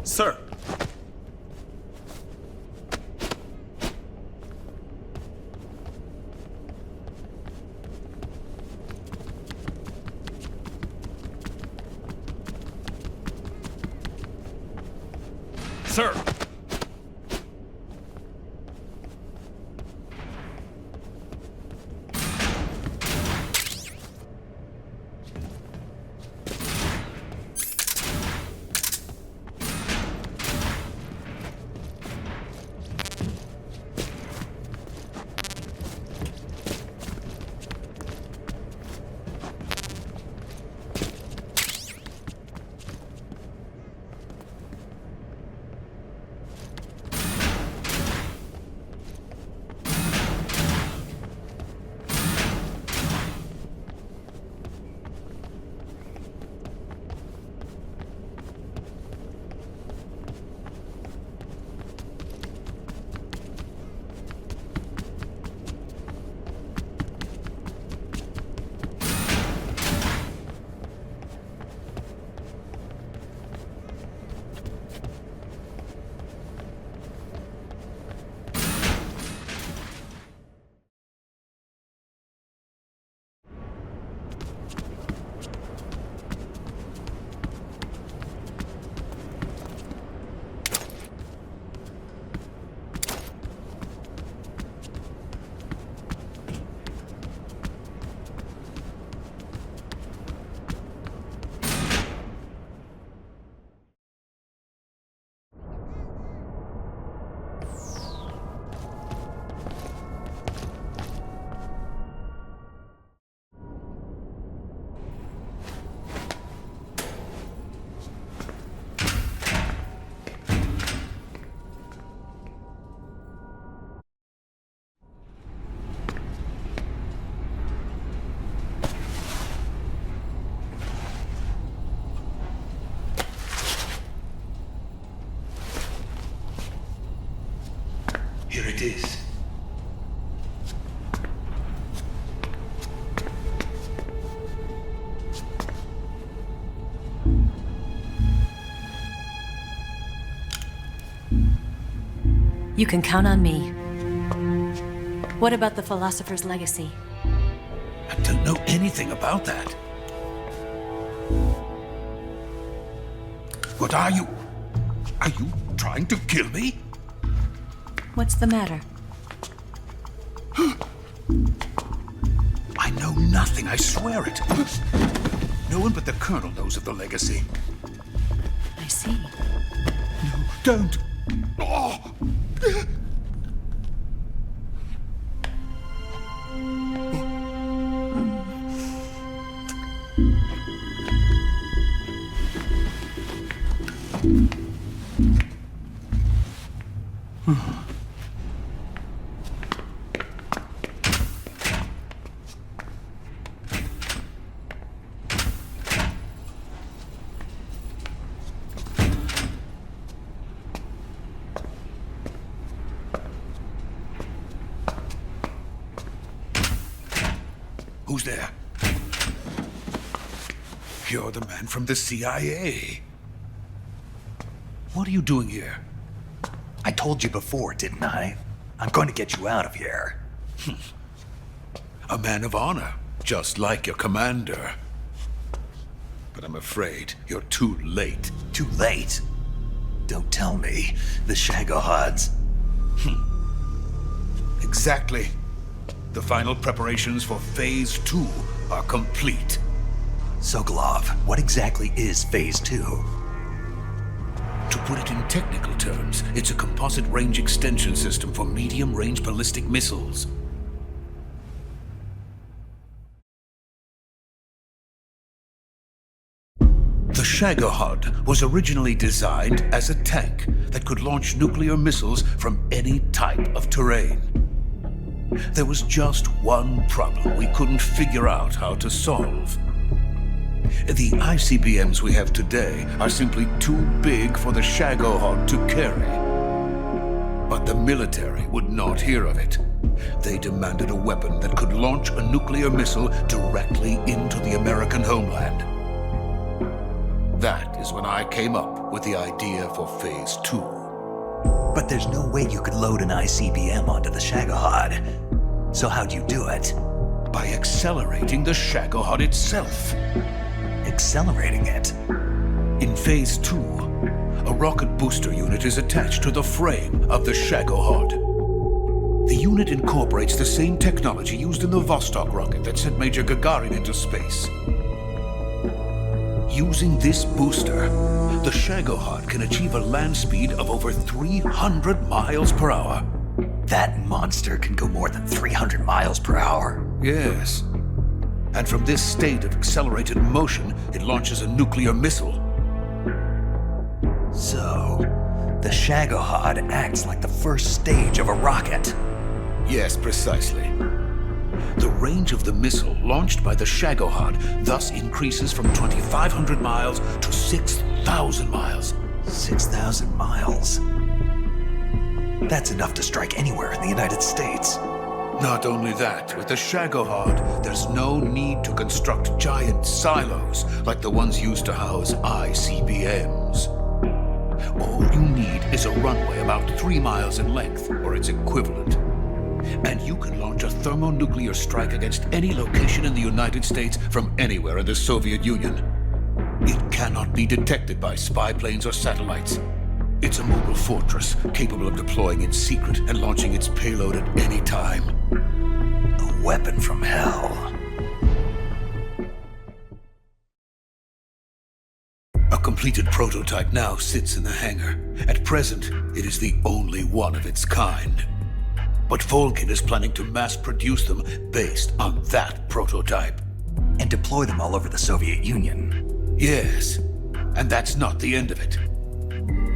Sir. Sir. Here it is. You can count on me. What about the philosopher's legacy? I don't know anything about that. What are you? Are you trying to kill me? What's the matter? I know nothing, I swear it. No one but the Colonel knows of the legacy. I see. No, don't. Oh. Who's there? You're the man from the CIA. What are you doing here? I told you before, didn't I? I'm going to get you out of here. A man of honor, just like your commander. But I'm afraid you're too late. Too late? Don't tell me. The Shagohods. Exactly. The final preparations for Phase 2 are complete. Sokolov, what exactly is Phase 2? To put it in technical terms, it's a composite range extension system for medium-range ballistic missiles. The Shagohod was originally designed as a tank that could launch nuclear missiles from any type of terrain. There was just one problem we couldn't figure out how to solve. The ICBMs we have today are simply too big for the Shagohod to carry. But the military would not hear of it. They demanded a weapon that could launch a nuclear missile directly into the American homeland. That is when I came up with the idea for Phase 2. But there's no way you could load an ICBM onto the Shagohod. So how'd you do it? By accelerating the Shagohod itself. Accelerating it? In Phase 2, a rocket booster unit is attached to the frame of the Shagohod. The unit incorporates the same technology used in the Vostok rocket that sent Major Gagarin into space. Using this booster, the Shagohod can achieve a land speed of over 300 miles per hour. That monster can go more than 300 miles per hour? Yes. And from this state of accelerated motion, it launches a nuclear missile. So, the Shagohod acts like the first stage of a rocket. Yes, precisely. The range of the missile launched by the Shagohod thus increases from 2,500 miles to 6,000 miles. 6,000 miles? That's enough to strike anywhere in the United States. Not only that, with the Shagohod, there's no need to construct giant silos like the ones used to house ICBMs. All you need is a runway about 3 miles in length, or its equivalent. And you can launch a thermonuclear strike against any location in the United States from anywhere in the Soviet Union. It cannot be detected by spy planes or satellites. It's a mobile fortress capable of deploying in secret and launching its payload at any time. A weapon from hell. A completed prototype now sits in the hangar. At present, it is the only one of its kind. But Volgin is planning to mass produce them based on that prototype. And deploy them all over the Soviet Union. Yes, and that's not the end of it.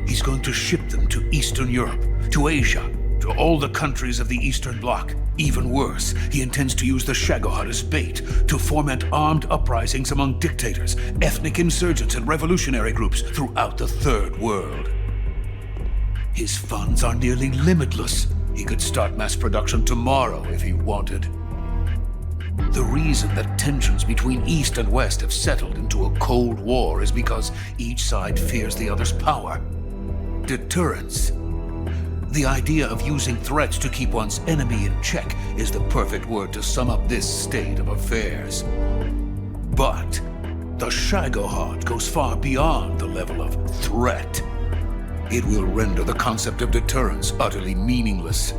He's going to ship them to Eastern Europe, to Asia, to all the countries of the Eastern Bloc. Even worse, he intends to use the Shagohod as bait to foment armed uprisings among dictators, ethnic insurgents, and revolutionary groups throughout the Third World. His funds are nearly limitless. He could start mass production tomorrow if he wanted. The reason that tensions between East and West have settled into a Cold War is because each side fears the other's power. Deterrence. The idea of using threats to keep one's enemy in check is the perfect word to sum up this state of affairs. But the Shagohod goes far beyond the level of threat. It will render the concept of deterrence utterly meaningless.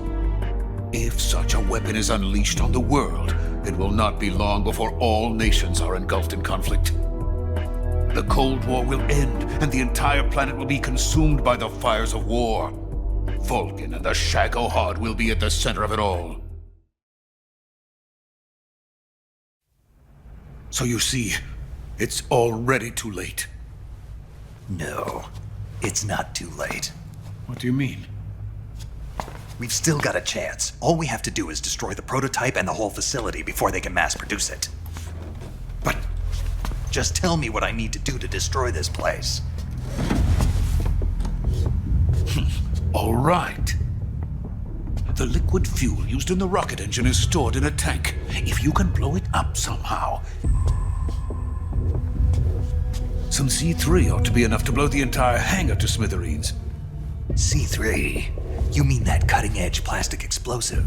If such a weapon is unleashed on the world, it will not be long before all nations are engulfed in conflict. The Cold War will end, and the entire planet will be consumed by the fires of war. Volgin and the Shagohod will be at the center of it all. So you see, it's already too late. No, it's not too late. What do you mean? We've still got a chance. All we have to do is destroy the prototype and the whole facility before they can mass produce it. But just tell me what I need to do to destroy this place. All right. The liquid fuel used in the rocket engine is stored in a tank. If you can blow it up somehow. Some C3 ought to be enough to blow the entire hangar to smithereens. C3? You mean that cutting-edge plastic explosive?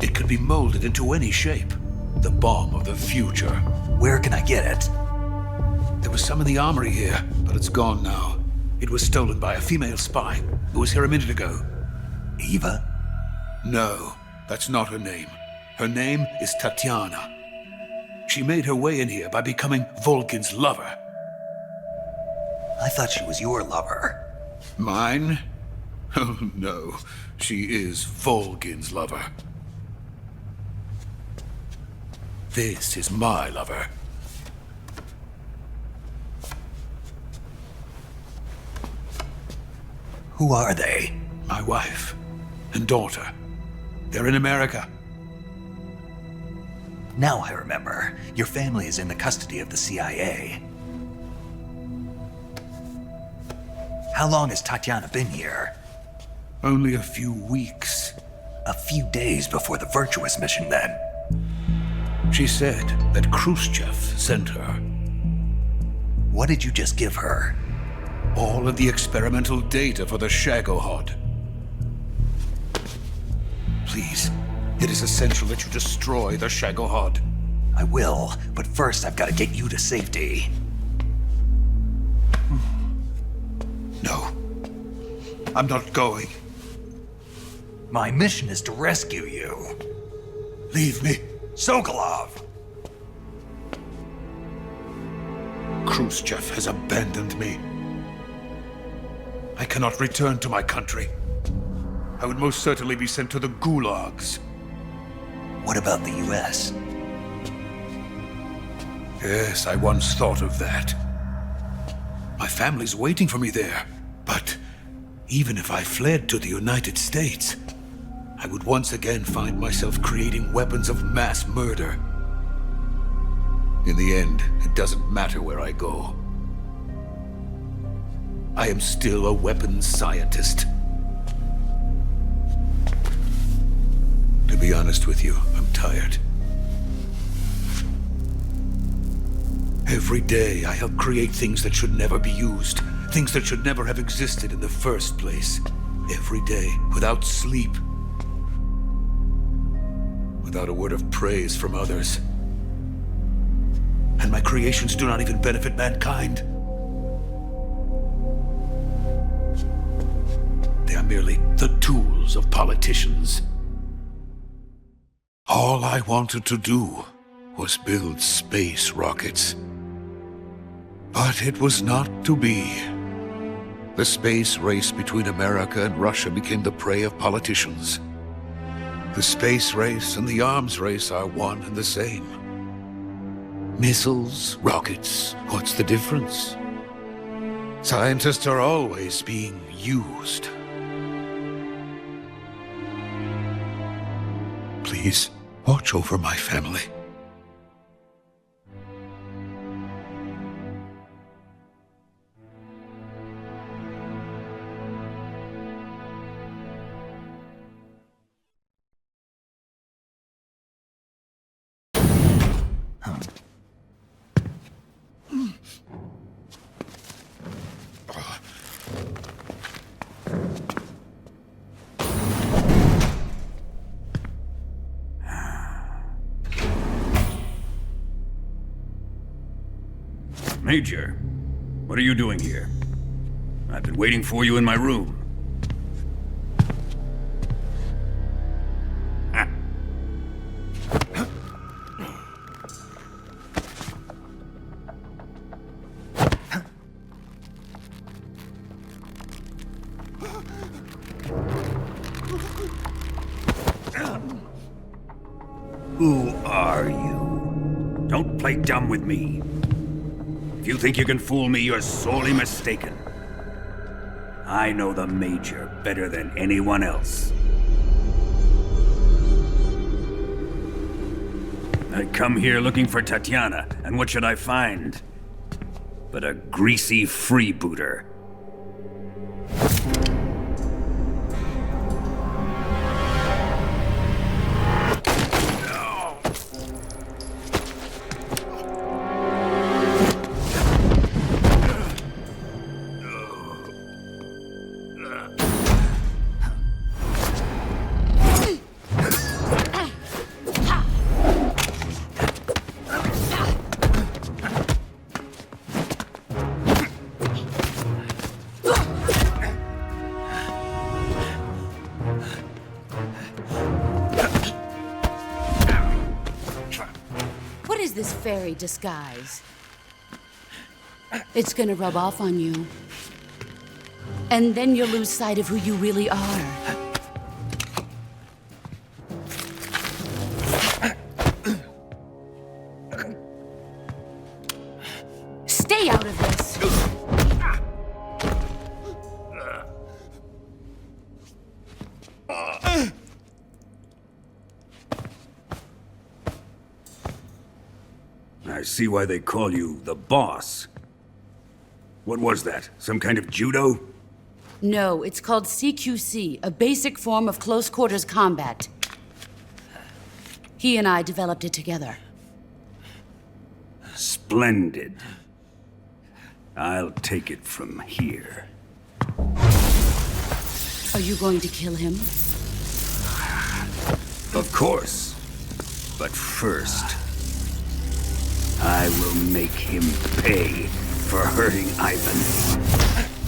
It could be molded into any shape. The bomb of the future. Where can I get it? There was some in the armory here, but it's gone now. It was stolen by a female spy who was here a minute ago. Eva? No, that's not her name. Her name is Tatiana. She made her way in here by becoming Volgin's lover. I thought she was your lover. Mine? Oh, no. She is Volgin's lover. This is my lover. Who are they? My wife and daughter. They're in America. Now I remember. Your family is in the custody of the CIA. How long has Tatiana been here? Only a few weeks. A few days before the Virtuous mission, then. She said that Khrushchev sent her. What did you just give her? All of the experimental data for the Shagohod. Please, it is essential that you destroy the Shagohod. I will, but first I've got to get you to safety. No. I'm not going. My mission is to rescue you. Leave me. Sokolov! Khrushchev has abandoned me. I cannot return to my country. I would most certainly be sent to the gulags. What about the US? Yes, I once thought of that. My family's waiting for me there. But even if I fled to the United States, I would once again find myself creating weapons of mass murder. In the end, it doesn't matter where I go. I am still a weapons scientist. To be honest with you, I'm tired. Every day I help create things that should never be used, things that should never have existed in the first place. Every day, without sleep. Without a word of praise from others. And my creations do not even benefit mankind. They are merely the tools of politicians. All I wanted to do was build space rockets. But it was not to be. The space race between America and Russia became the prey of politicians. The space race and the arms race are one and the same. Missiles, rockets, what's the difference? Scientists are always being used. Please, watch over my family. Major, what are you doing here? I've been waiting for you in my room. Who are you? Don't play dumb with me. If you think you can fool me, you're sorely mistaken. I know the Major better than anyone else. I come here looking for Tatiana, and what should I find? But a greasy freebooter. fairy disguise. It's gonna rub off on you. And then you'll lose sight of who you really are. Stay out of this! I see why they call you the boss. What was that? Some kind of judo? No, it's called CQC, a basic form of close quarters combat. He and I developed it together. Splendid. I'll take it from here. Are you going to kill him? Of course. But first, I will make him pay for hurting Ivan.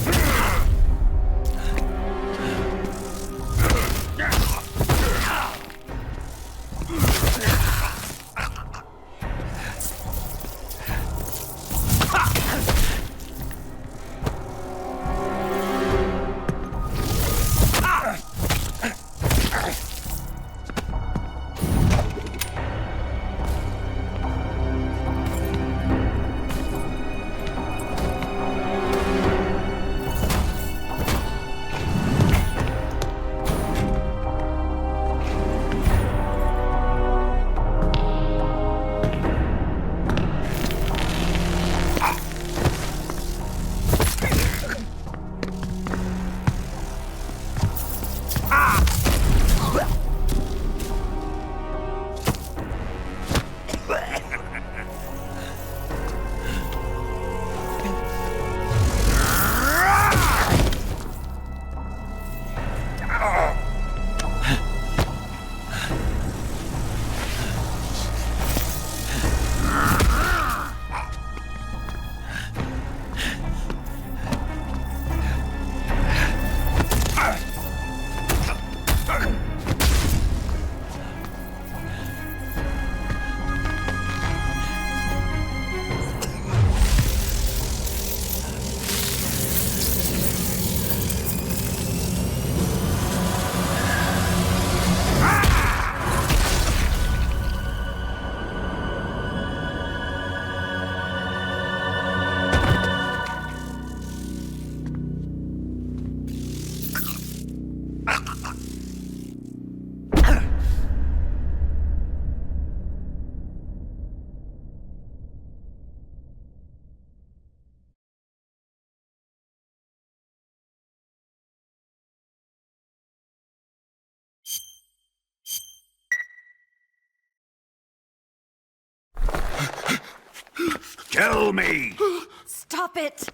Tell me! Stop it!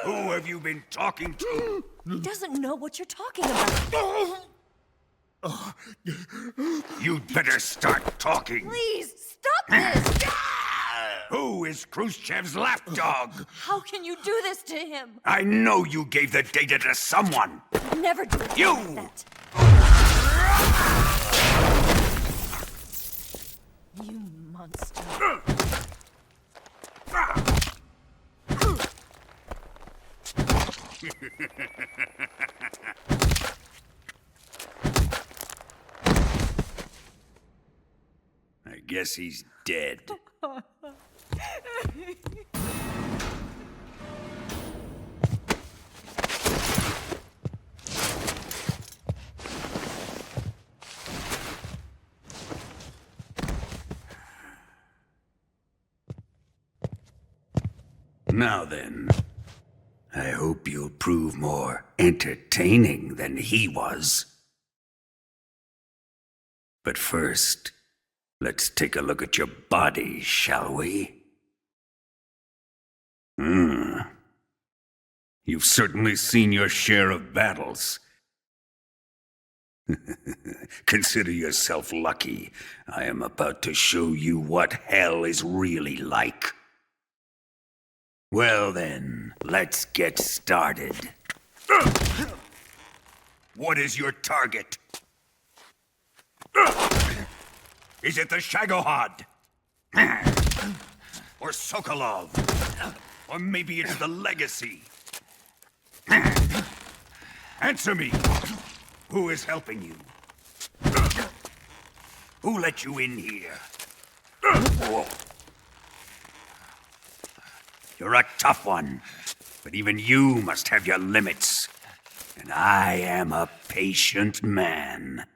Who have you been talking to? He doesn't know what you're talking about. You'd better start talking. Please, stop this! Who is Khrushchev's lapdog? How can you do this to him? I know you gave the data to someone. I'd never do it You! like that. You monster. I guess he's dead. Now then, I hope you'll prove more entertaining than he was. But first, let's take a look at your body, shall we? You've certainly seen your share of battles. Consider yourself lucky. I am about to show you what hell is really like. Well then, let's get started. What is your target? Is it the Shagohod? Or Sokolov. Or maybe it's the legacy. Answer me. Who is helping you? Who let you in here? You're a tough one, but even you must have your limits. And I am a patient man.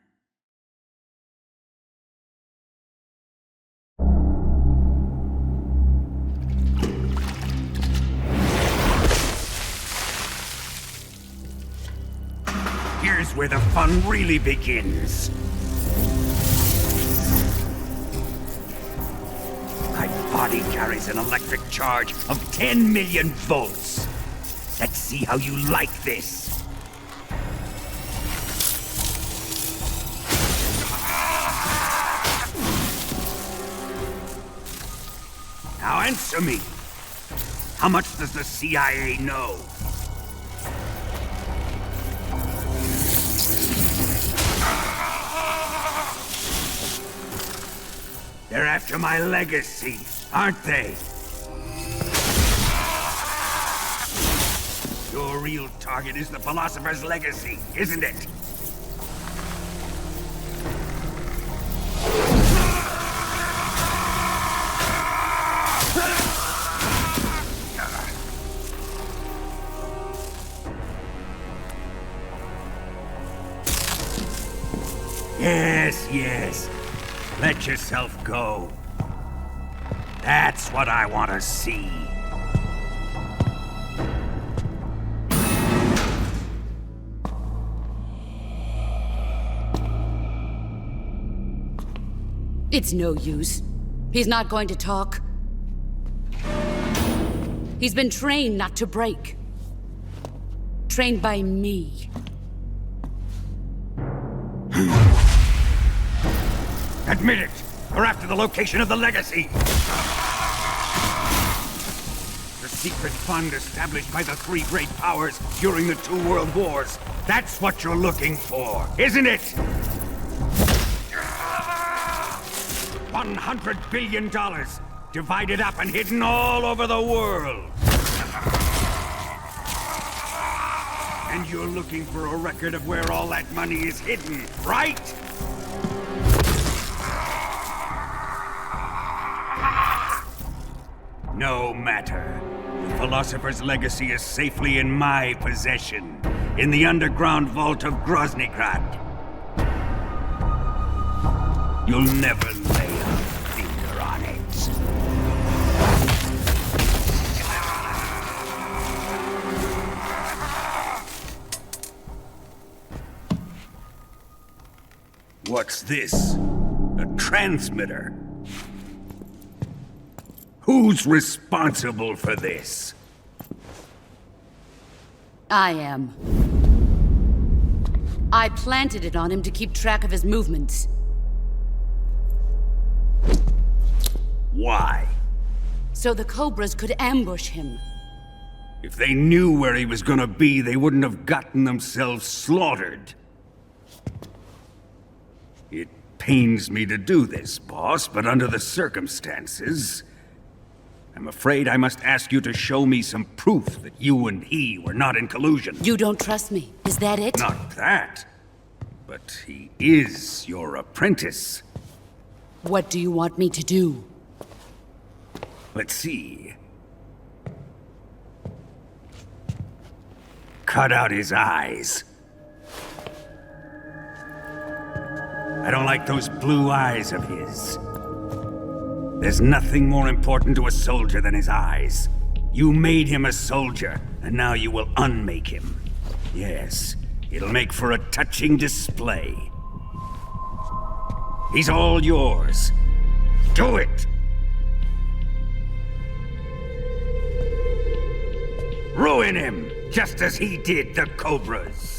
Here's where the fun really begins. My body carries an electric charge of 10 million volts. Let's see how you like this. Now answer me. How much does the CIA know? They're after my legacy, aren't they? Your real target is the philosopher's legacy, isn't it? Yes, yes. Let yourself go. That's what I want to see. It's no use. He's not going to talk. He's been trained not to break. Trained by me. Admit it! We're after the location of the legacy! The secret fund established by the three great powers during the 2 world wars. That's what you're looking for, isn't it? $100 billion, divided up and hidden all over the world. And you're looking for a record of where all that money is hidden, right? No matter. The philosopher's legacy is safely in my possession, in the underground vault of Groznygrad. You'll never lay a finger on it. What's this? A transmitter? Who's responsible for this? I am. I planted it on him to keep track of his movements. Why? So the Cobras could ambush him. If they knew where he was gonna be, they wouldn't have gotten themselves slaughtered. It pains me to do this, boss, but under the circumstances, I'm afraid I must ask you to show me some proof that you and he were not in collusion. You don't trust me, is that it? Not that. But he is your apprentice. What do you want me to do? Let's see. Cut out his eyes. I don't like those blue eyes of his. There's nothing more important to a soldier than his eyes. You made him a soldier, and now you will unmake him. Yes, it'll make for a touching display. He's all yours. Do it! Ruin him, just as he did the Cobras.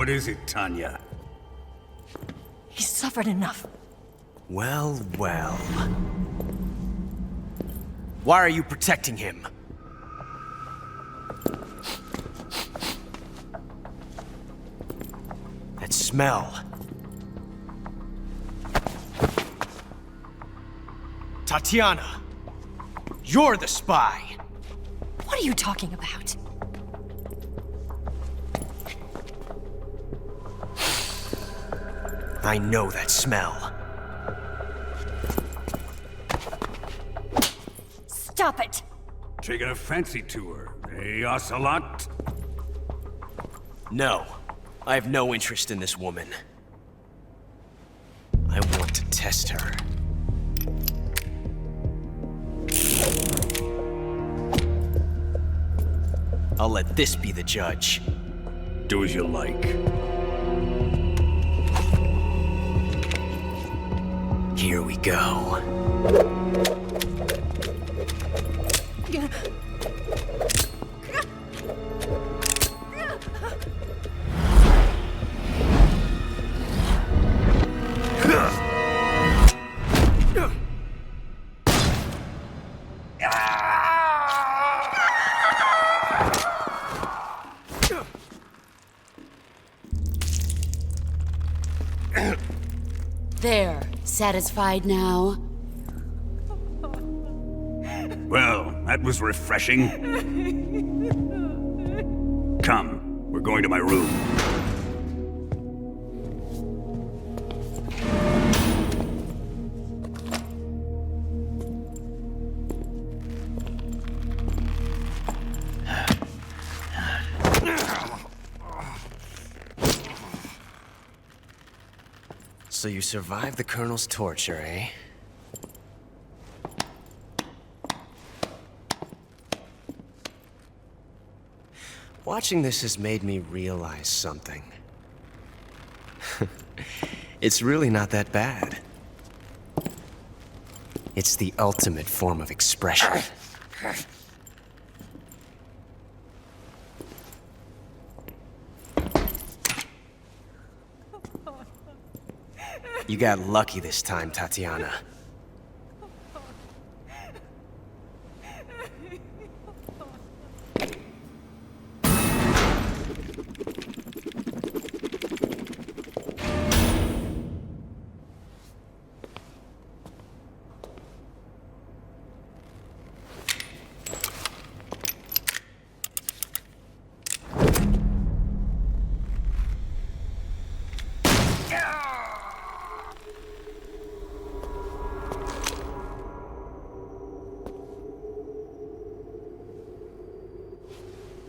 What is it, Tanya? He's suffered enough. Well, well. Why are you protecting him? That smell. Tatiana, you're the spy. What are you talking about? I know that smell. Stop it! Taking a fancy to her, eh, Ocelot? No, I have no interest in this woman. I want to test her. I'll let this be the judge. Do as you like. Here we go. There. Satisfied now? Well, that was refreshing. Come, we're going to my room. So you survived the Colonel's torture, eh? Watching this has made me realize something. It's really not that bad. It's the ultimate form of expression. You got lucky this time, Tatiana.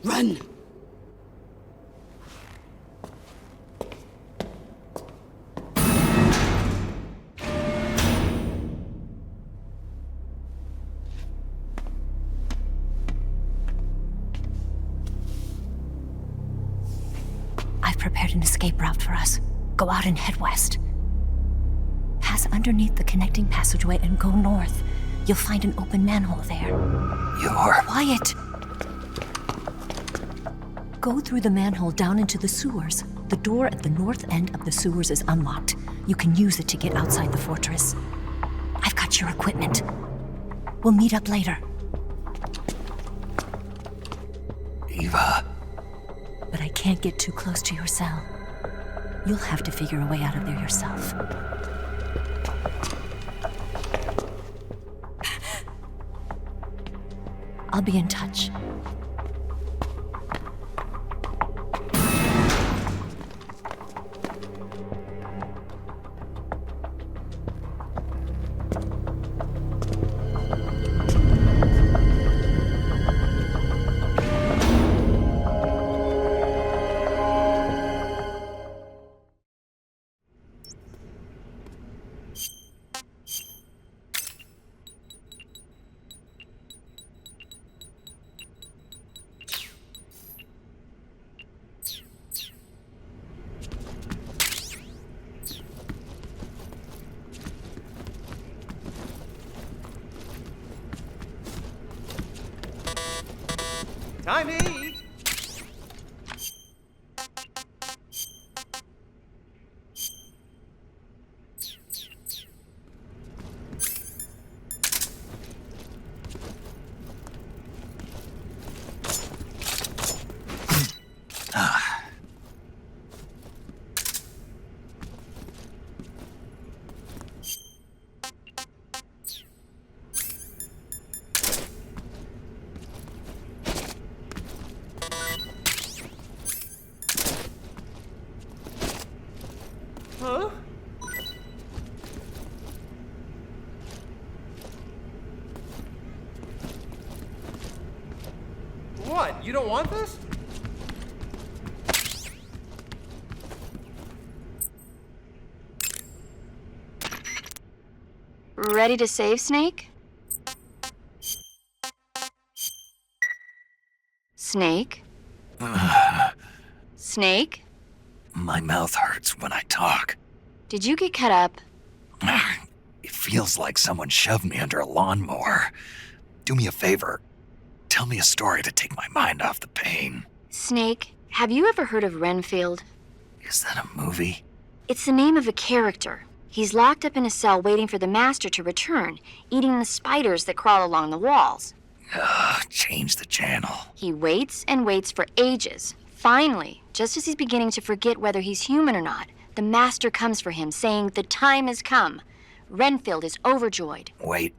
Run! I've prepared an escape route for us. Go out and head west. Pass underneath the connecting passageway and go north. You'll find an open manhole there. You're... Quiet! Go through the manhole down into the sewers. The door at the north end of the sewers is unlocked. You can use it to get outside the fortress. I've got your equipment. We'll meet up later. Eva. But I can't get too close to your cell. You'll have to figure a way out of there yourself. I'll be in touch. Time to eat! What? You don't want this? Ready to save, Snake? Snake? Snake? My mouth hurts when I talk. Did you get cut up? It feels like someone shoved me under a lawnmower. Do me a favor. Tell me a story to take my mind off the pain. Snake, have you ever heard of Renfield? Is that a movie? It's the name of a character. He's locked up in a cell waiting for the master to return, eating the spiders that crawl along the walls. Change the channel. He waits and waits for ages. Finally, just as he's beginning to forget whether he's human or not, the master comes for him, saying the time has come. Renfield is overjoyed. Wait,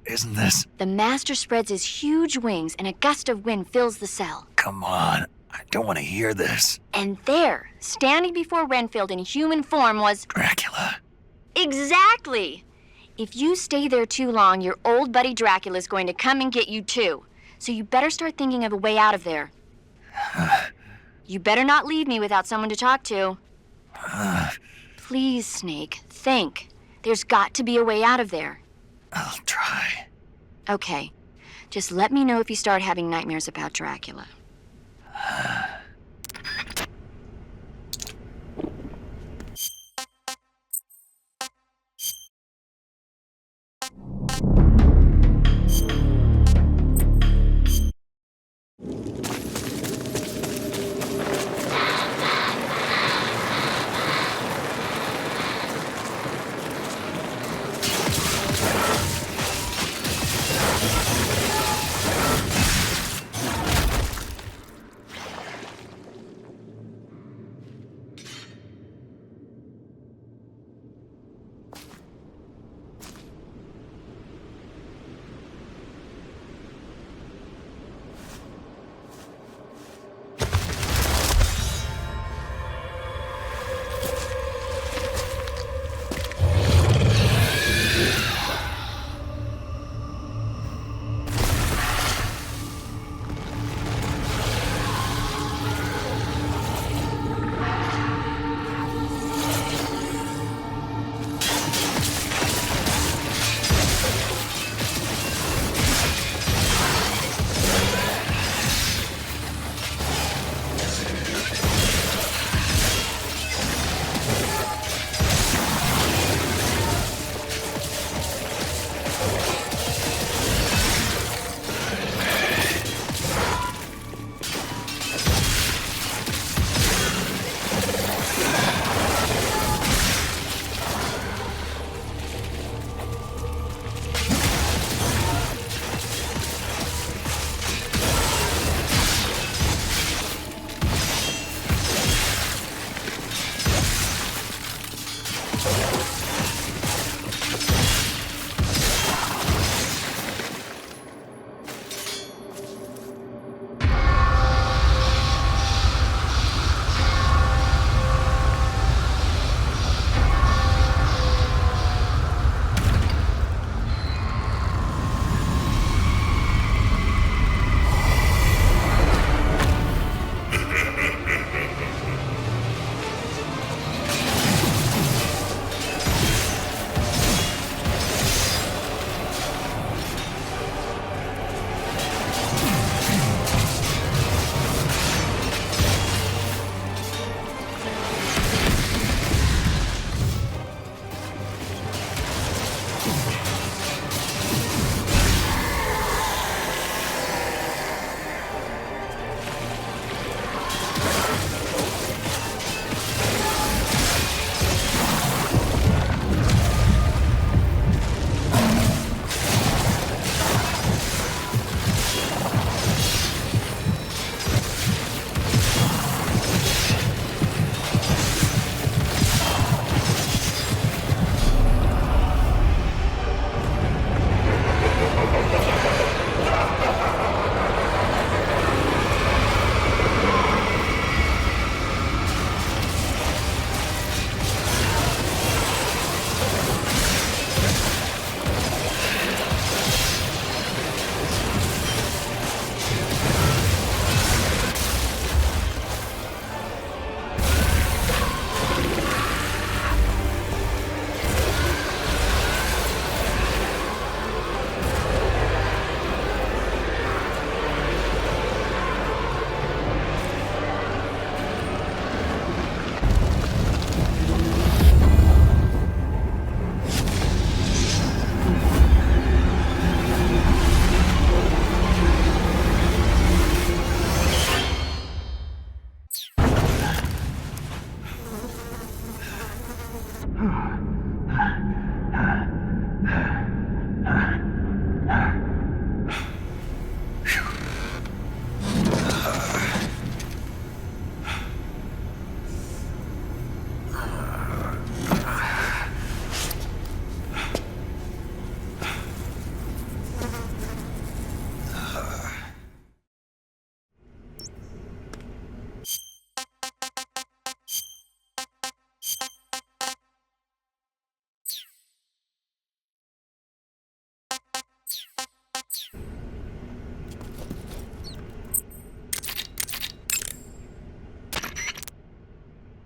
isn't this? The master spreads his huge wings and a gust of wind fills the cell. Come on, I don't want to hear this. And there, standing before Renfield in human form was... Dracula. Exactly! If you stay there too long, your old buddy Dracula's going to come and get you too. So you better start thinking of a way out of there. You better not leave me without someone to talk to. Please, Snake, think. There's got to be a way out of there. I'll try. Okay. Just let me know if you start having nightmares about Dracula.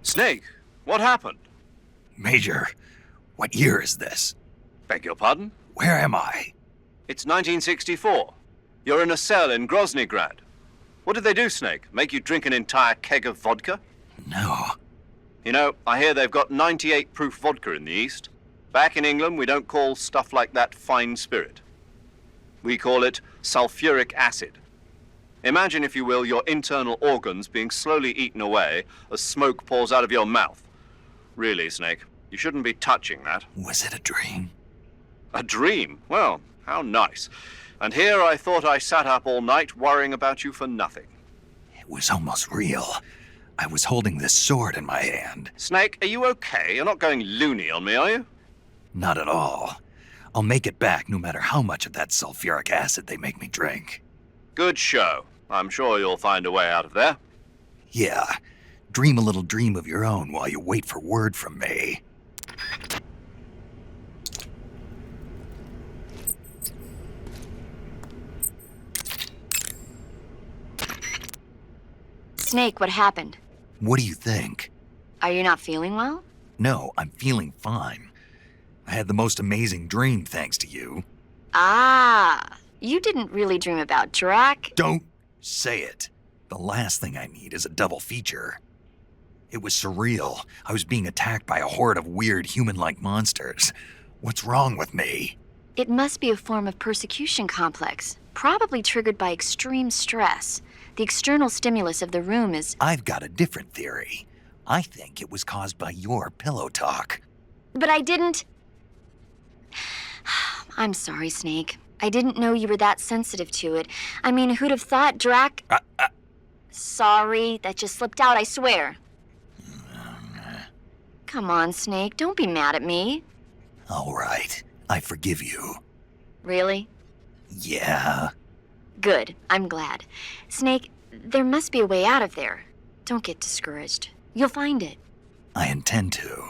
Snake, what happened? Major, what year is this? Beg your pardon? Where am I? It's 1964. You're in a cell in Groznygrad. What did they do, Snake? Make you drink an entire keg of vodka? No. You know, I hear they've got 98 proof vodka in the East. Back in England, we don't call stuff like that fine spirit. We call it sulfuric acid. Imagine, if you will, your internal organs being slowly eaten away as smoke pours out of your mouth. Really, Snake, you shouldn't be touching that. Was it a dream? A dream? Well, how nice. And here I thought I sat up all night worrying about you for nothing. It was almost real. I was holding this sword in my hand. Snake, are you okay? You're not going loony on me, are you? Not at all. I'll make it back no matter how much of that sulfuric acid they make me drink. Good show. I'm sure you'll find a way out of there. Yeah. Dream a little dream of your own while you wait for word from me. Snake, what happened? What do you think? Are you not feeling well? No, I'm feeling fine. I had the most amazing dream thanks to you. Ah, you didn't really dream about Drac. Don't say it. The last thing I need is a double feature. It was surreal. I was being attacked by a horde of weird human-like monsters. What's wrong with me? It must be a form of persecution complex, probably triggered by extreme stress. The external stimulus of the room is... I've got a different theory. I think it was caused by your pillow talk. But I didn't... I'm sorry, Snake. I didn't know you were that sensitive to it. I mean, who'd have thought Drac... Sorry, that just slipped out, I swear. Come on, Snake, don't be mad at me. All right, I forgive you. Really? Yeah. Good, I'm glad. Snake, there must be a way out of there. Don't get discouraged. You'll find it. I intend to.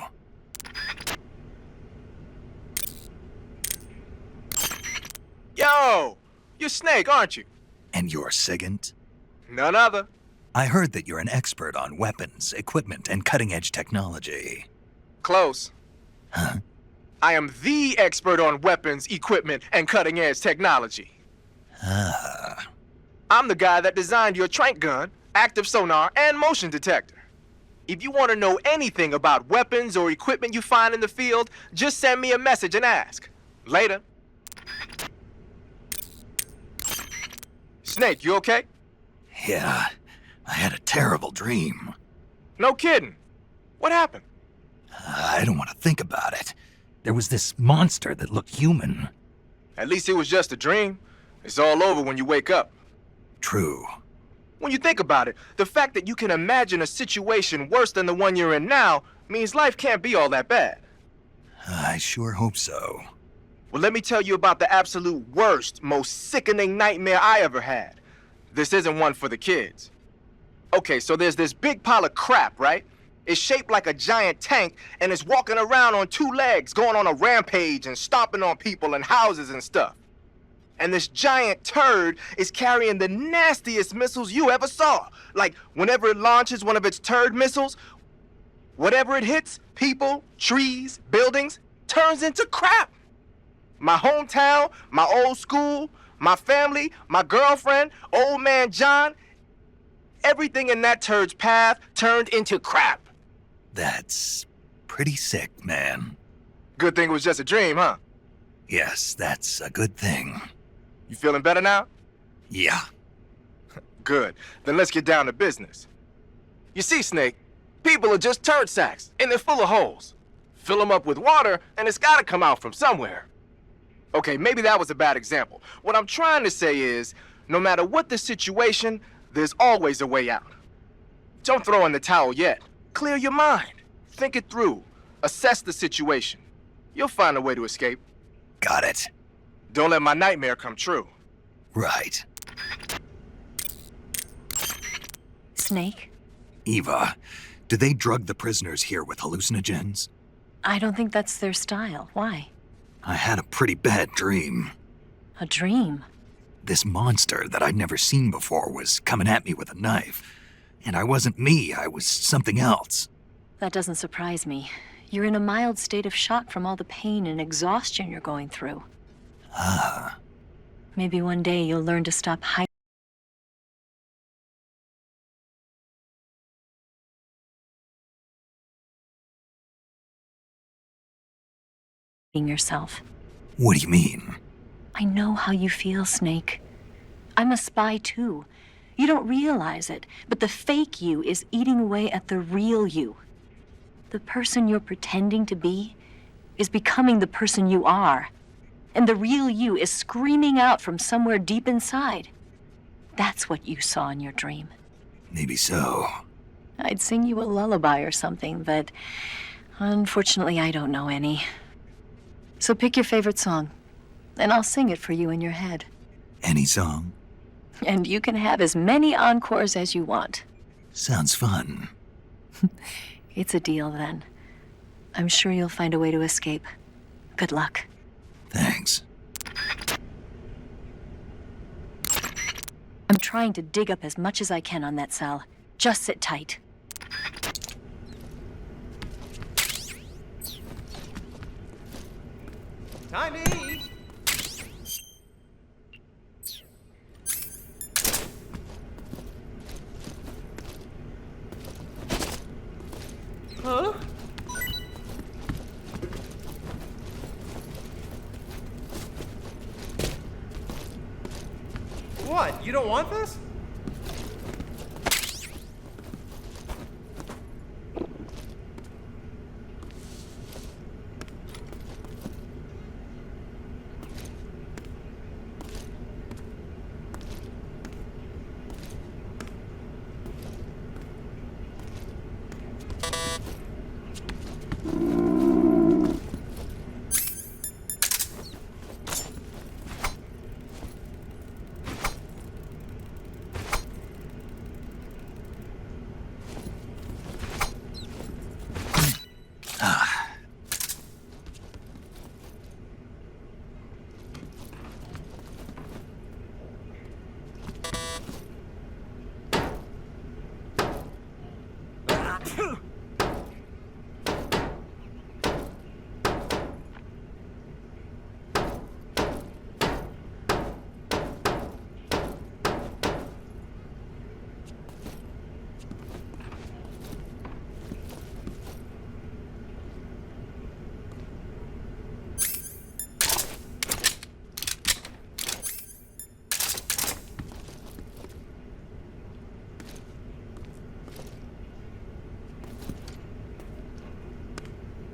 Yo! You're Snake, aren't you? And you're Sigint? None other. I heard that you're an expert on weapons, equipment, and cutting-edge technology. Close. Huh? I am the expert on weapons, equipment, and cutting-edge technology. Ah. I'm the guy that designed your trank gun, active sonar, and motion detector. If you want to know anything about weapons or equipment you find in the field, just send me a message and ask. Later. Snake, you okay? Yeah, I had a terrible dream. No kidding. What happened? I don't want to think about it. There was this monster that looked human. At least it was just a dream. It's all over when you wake up. True. When you think about it, the fact that you can imagine a situation worse than the one you're in now means life can't be all that bad. I sure hope so. Well, let me tell you about the absolute worst, most sickening nightmare I ever had. This isn't one for the kids. Okay, so there's this big pile of crap, right? It's shaped like a giant tank, and it's walking around on two legs, going on a rampage and stomping on people and houses and stuff. And this giant turd is carrying the nastiest missiles you ever saw. Like, whenever it launches one of its turd missiles, whatever it hits, people, trees, buildings, turns into crap. My hometown, my old school, my family, my girlfriend, old man John, everything in that turd's path turned into crap. That's pretty sick, man. Good thing it was just a dream, huh? Yes, that's a good thing. You feeling better now? Yeah. Good. Then let's get down to business. You see, Snake, people are just turd sacks, and they're full of holes. Fill them up with water, and it's gotta come out from somewhere. Okay, maybe that was a bad example. What I'm trying to say is, no matter what the situation, there's always a way out. Don't throw in the towel yet. Clear your mind. Think it through. Assess the situation. You'll find a way to escape. Got it. Don't let my nightmare come true. Right. Snake? Eva, do they drug the prisoners here with hallucinogens? I don't think that's their style. Why? I had a pretty bad dream. A dream? This monster that I'd never seen before was coming at me with a knife. And I wasn't me, I was something else. That doesn't surprise me. You're in a mild state of shock from all the pain and exhaustion you're going through. Ah. Maybe one day you'll learn to stop hiding yourself. What do you mean? I know how you feel, Snake. I'm a spy too. You don't realize it, but the fake you is eating away at the real you. The person you're pretending to be is becoming the person you are. And the real you is screaming out from somewhere deep inside. That's what you saw in your dream. Maybe so. I'd sing you a lullaby or something, but unfortunately I don't know any. So pick your favorite song, and I'll sing it for you in your head. Any song? And you can have as many encores as you want. Sounds fun. It's a deal, then. I'm sure you'll find a way to escape. Good luck. Thanks. I'm trying to dig up as much as I can on that cell. Just sit tight. Time to eat. Huh? What? You don't want this?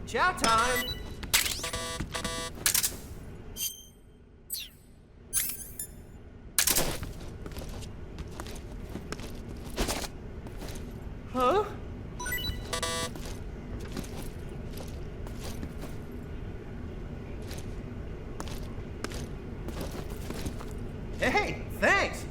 Chow time! Huh? Hey, thanks!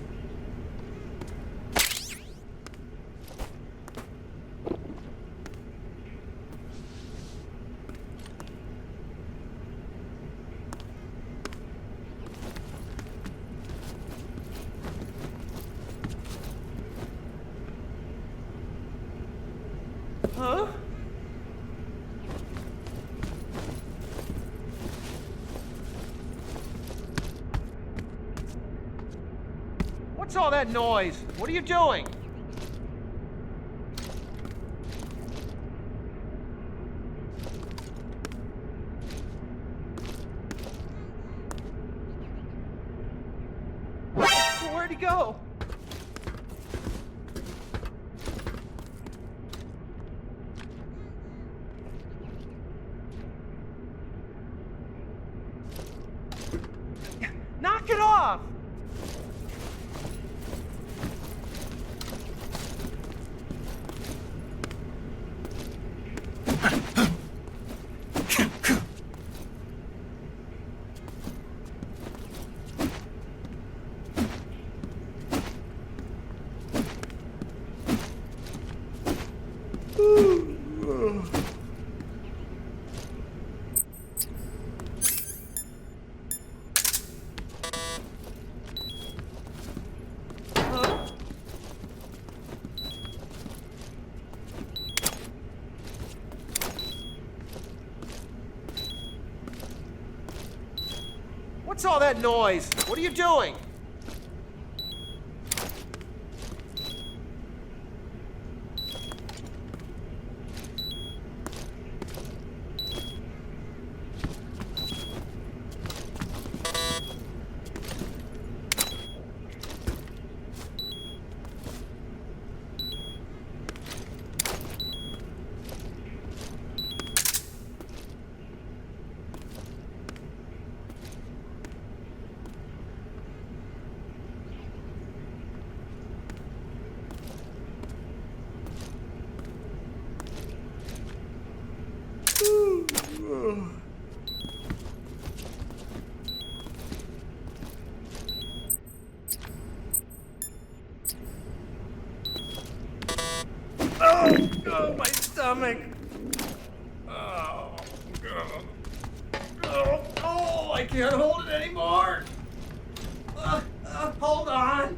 Huh? What's all that noise? What are you doing? Where'd he go? Knock it off! What's all that noise? What are you doing? Oh, my stomach. Oh, I can't hold it anymore. Hold on.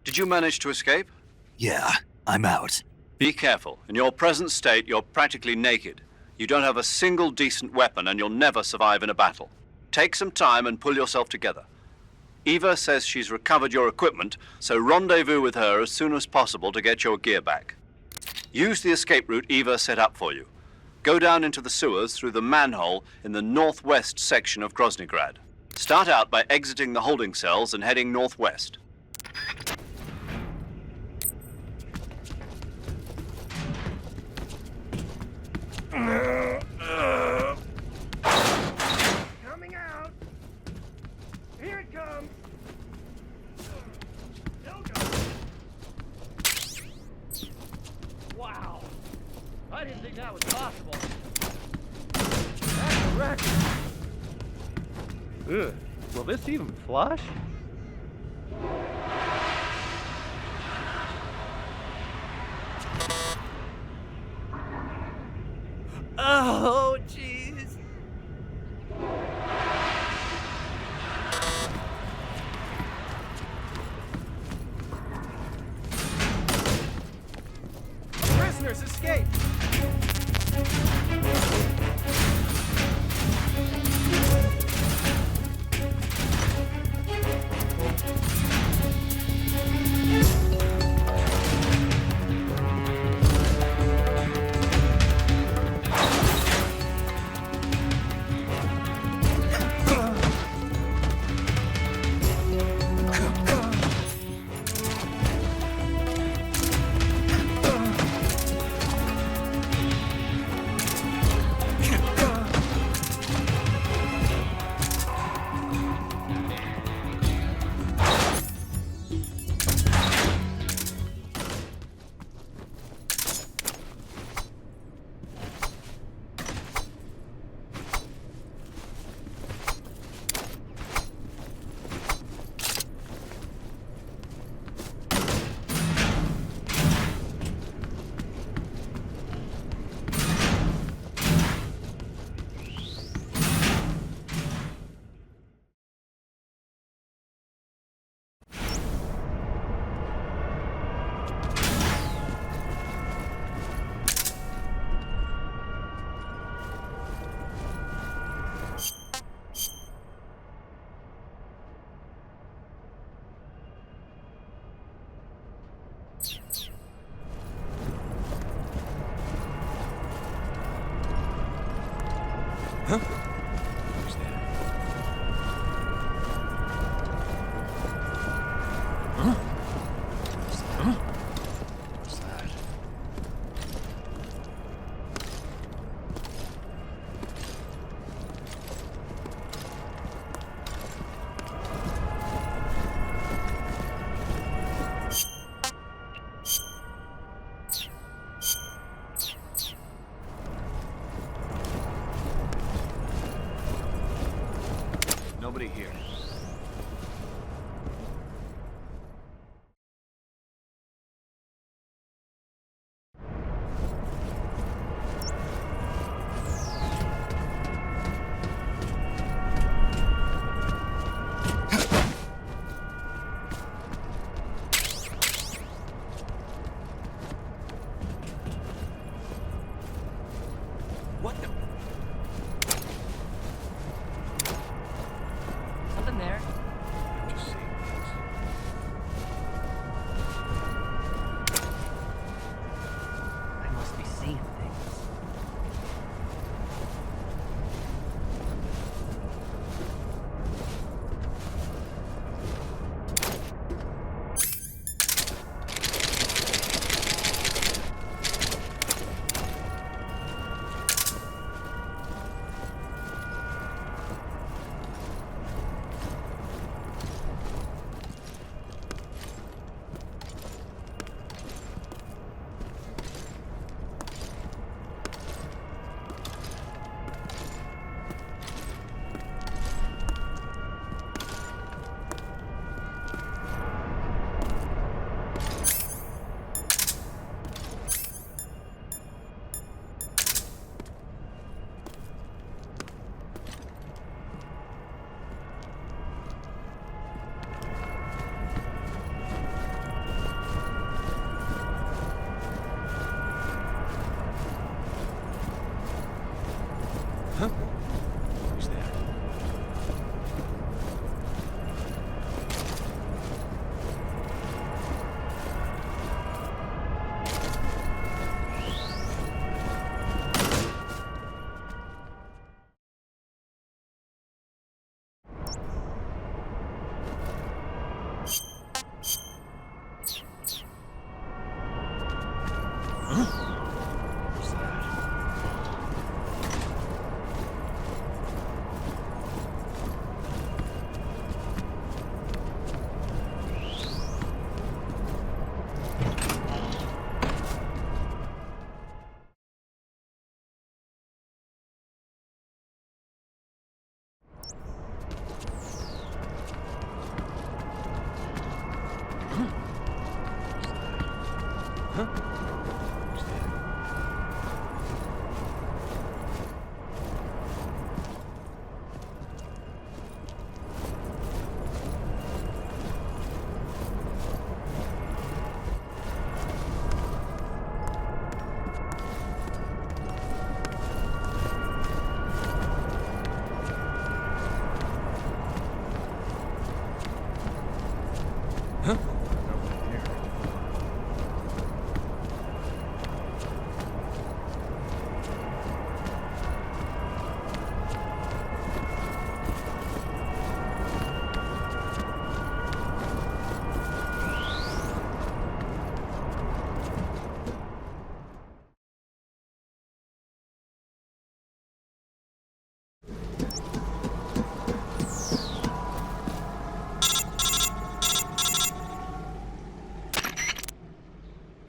Did you manage to escape? Yeah, I'm out. Be careful. In your present state, you're practically naked. You don't have a single decent weapon, and you'll never survive in a battle. Take some time and pull yourself together. Eva says she's recovered your equipment, so rendezvous with her as soon as possible to get your gear back. Use the escape route Eva set up for you. Go down into the sewers through the manhole in the northwest section of Groznygrad. Start out by exiting the holding cells and heading northwest. Coming out. Here it comes. Wow. I didn't think that was possible. That's a record. Ugh. Will this even flush? Oh, jeez. Prisoners escaped. Huh?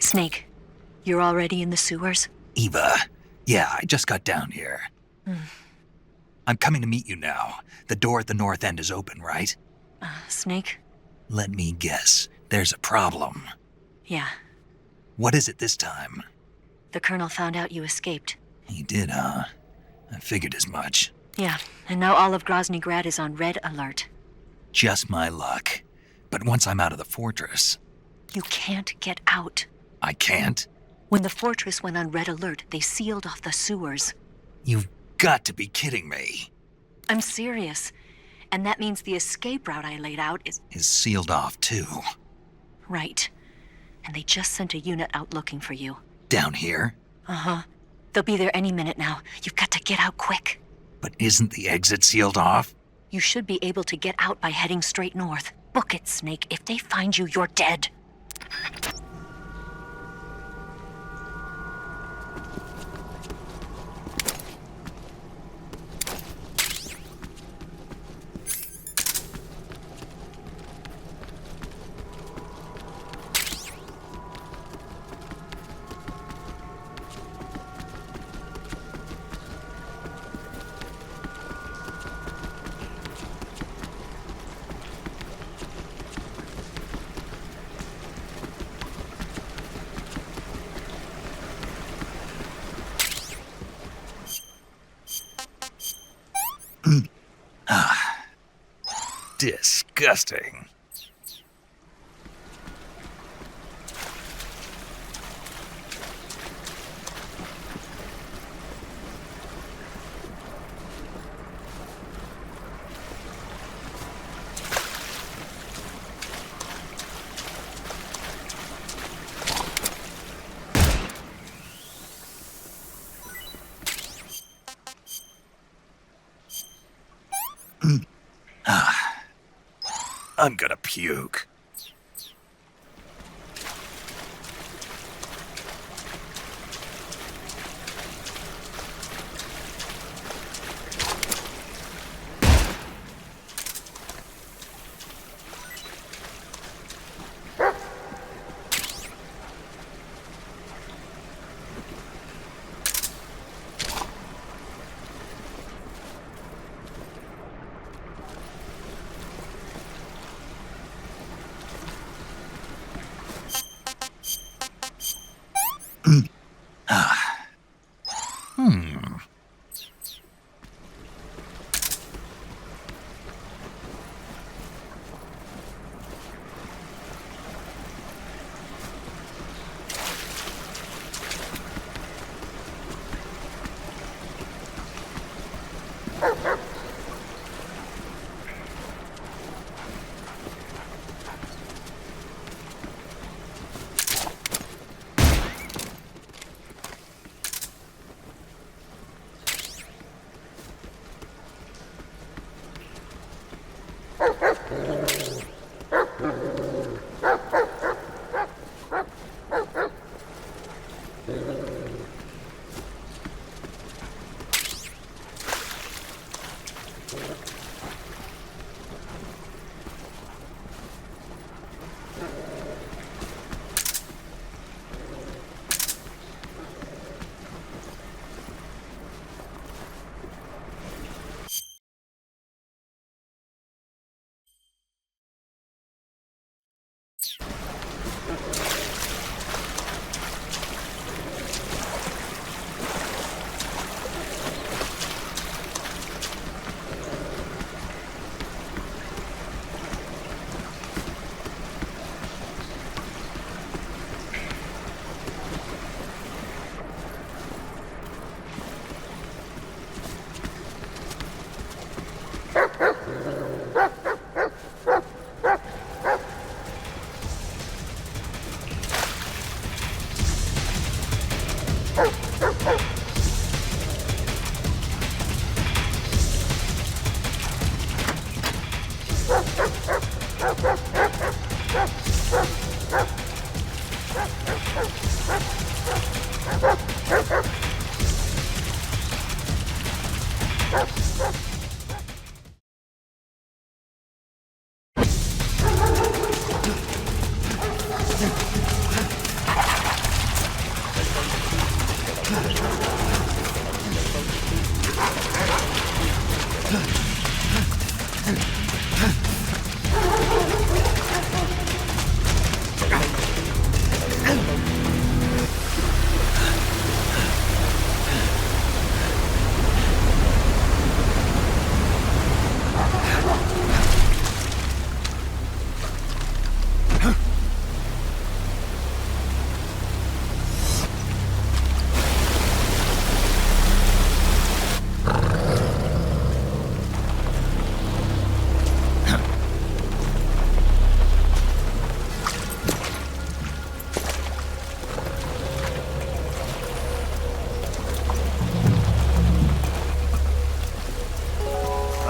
Snake, you're already in the sewers? Eva, yeah, I just got down here. I'm coming to meet you now. The door at the north end is open, right? Snake? Let me guess. There's a problem. Yeah. What is it this time? The Colonel found out you escaped. He did, huh? I figured as much. Yeah, and now all of Grozny Grad is on red alert. Just my luck. But once I'm out of the fortress... You can't get out. I can't? When the fortress went on red alert, they sealed off the sewers. You've got to be kidding me. I'm serious. And that means the escape route I laid out is sealed off, too. Right. And they just sent a unit out looking for you. Down here? Uh-huh. They'll be there any minute now. You've got to get out quick. But isn't the exit sealed off? You should be able to get out by heading straight north. Book it, Snake. If they find you, you're dead. Disgusting. I'm gonna puke.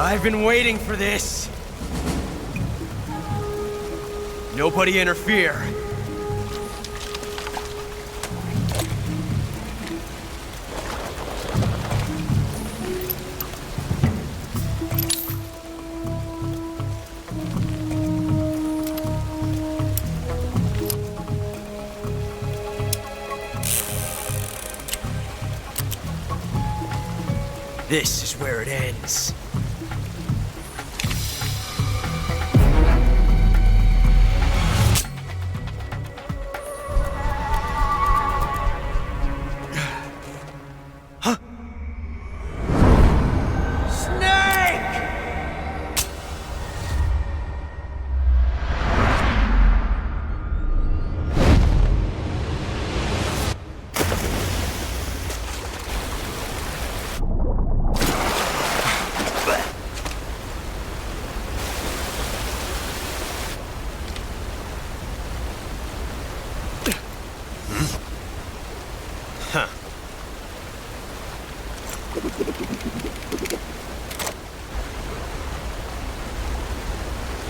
I've been waiting for this. Nobody interfere. This is where it ends.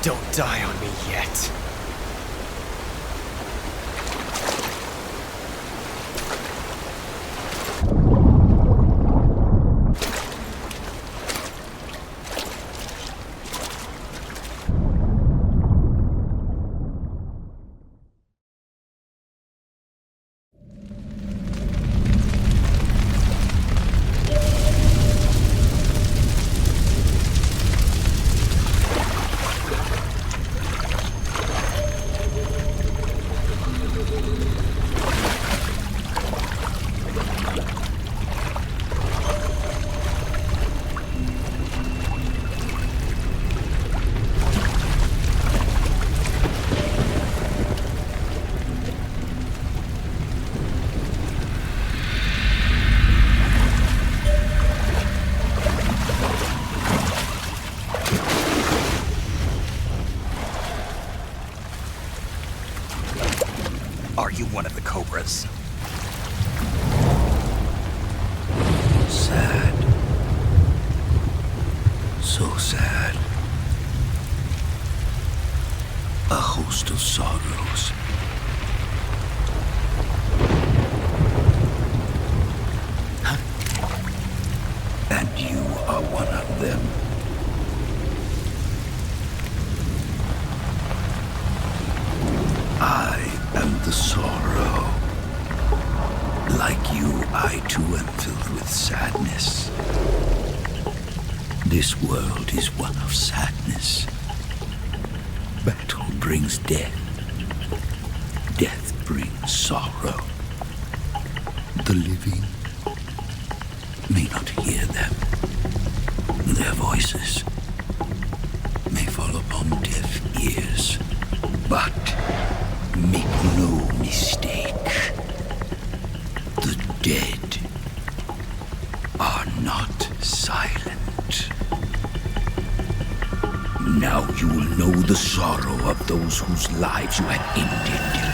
Don't die on me yet. Are you one of the Cobras? Sad. So sad. A host of sorrows. And you are one of them. I am the sorrow. Like you, I too am filled with sadness. This world is one of sadness. Battle brings death. Death brings sorrow. The living may not hear them. Their voices may fall upon deaf ears. But make no mistake, the dead are not silent. Now you will know the sorrow of those whose lives you have ended.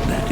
That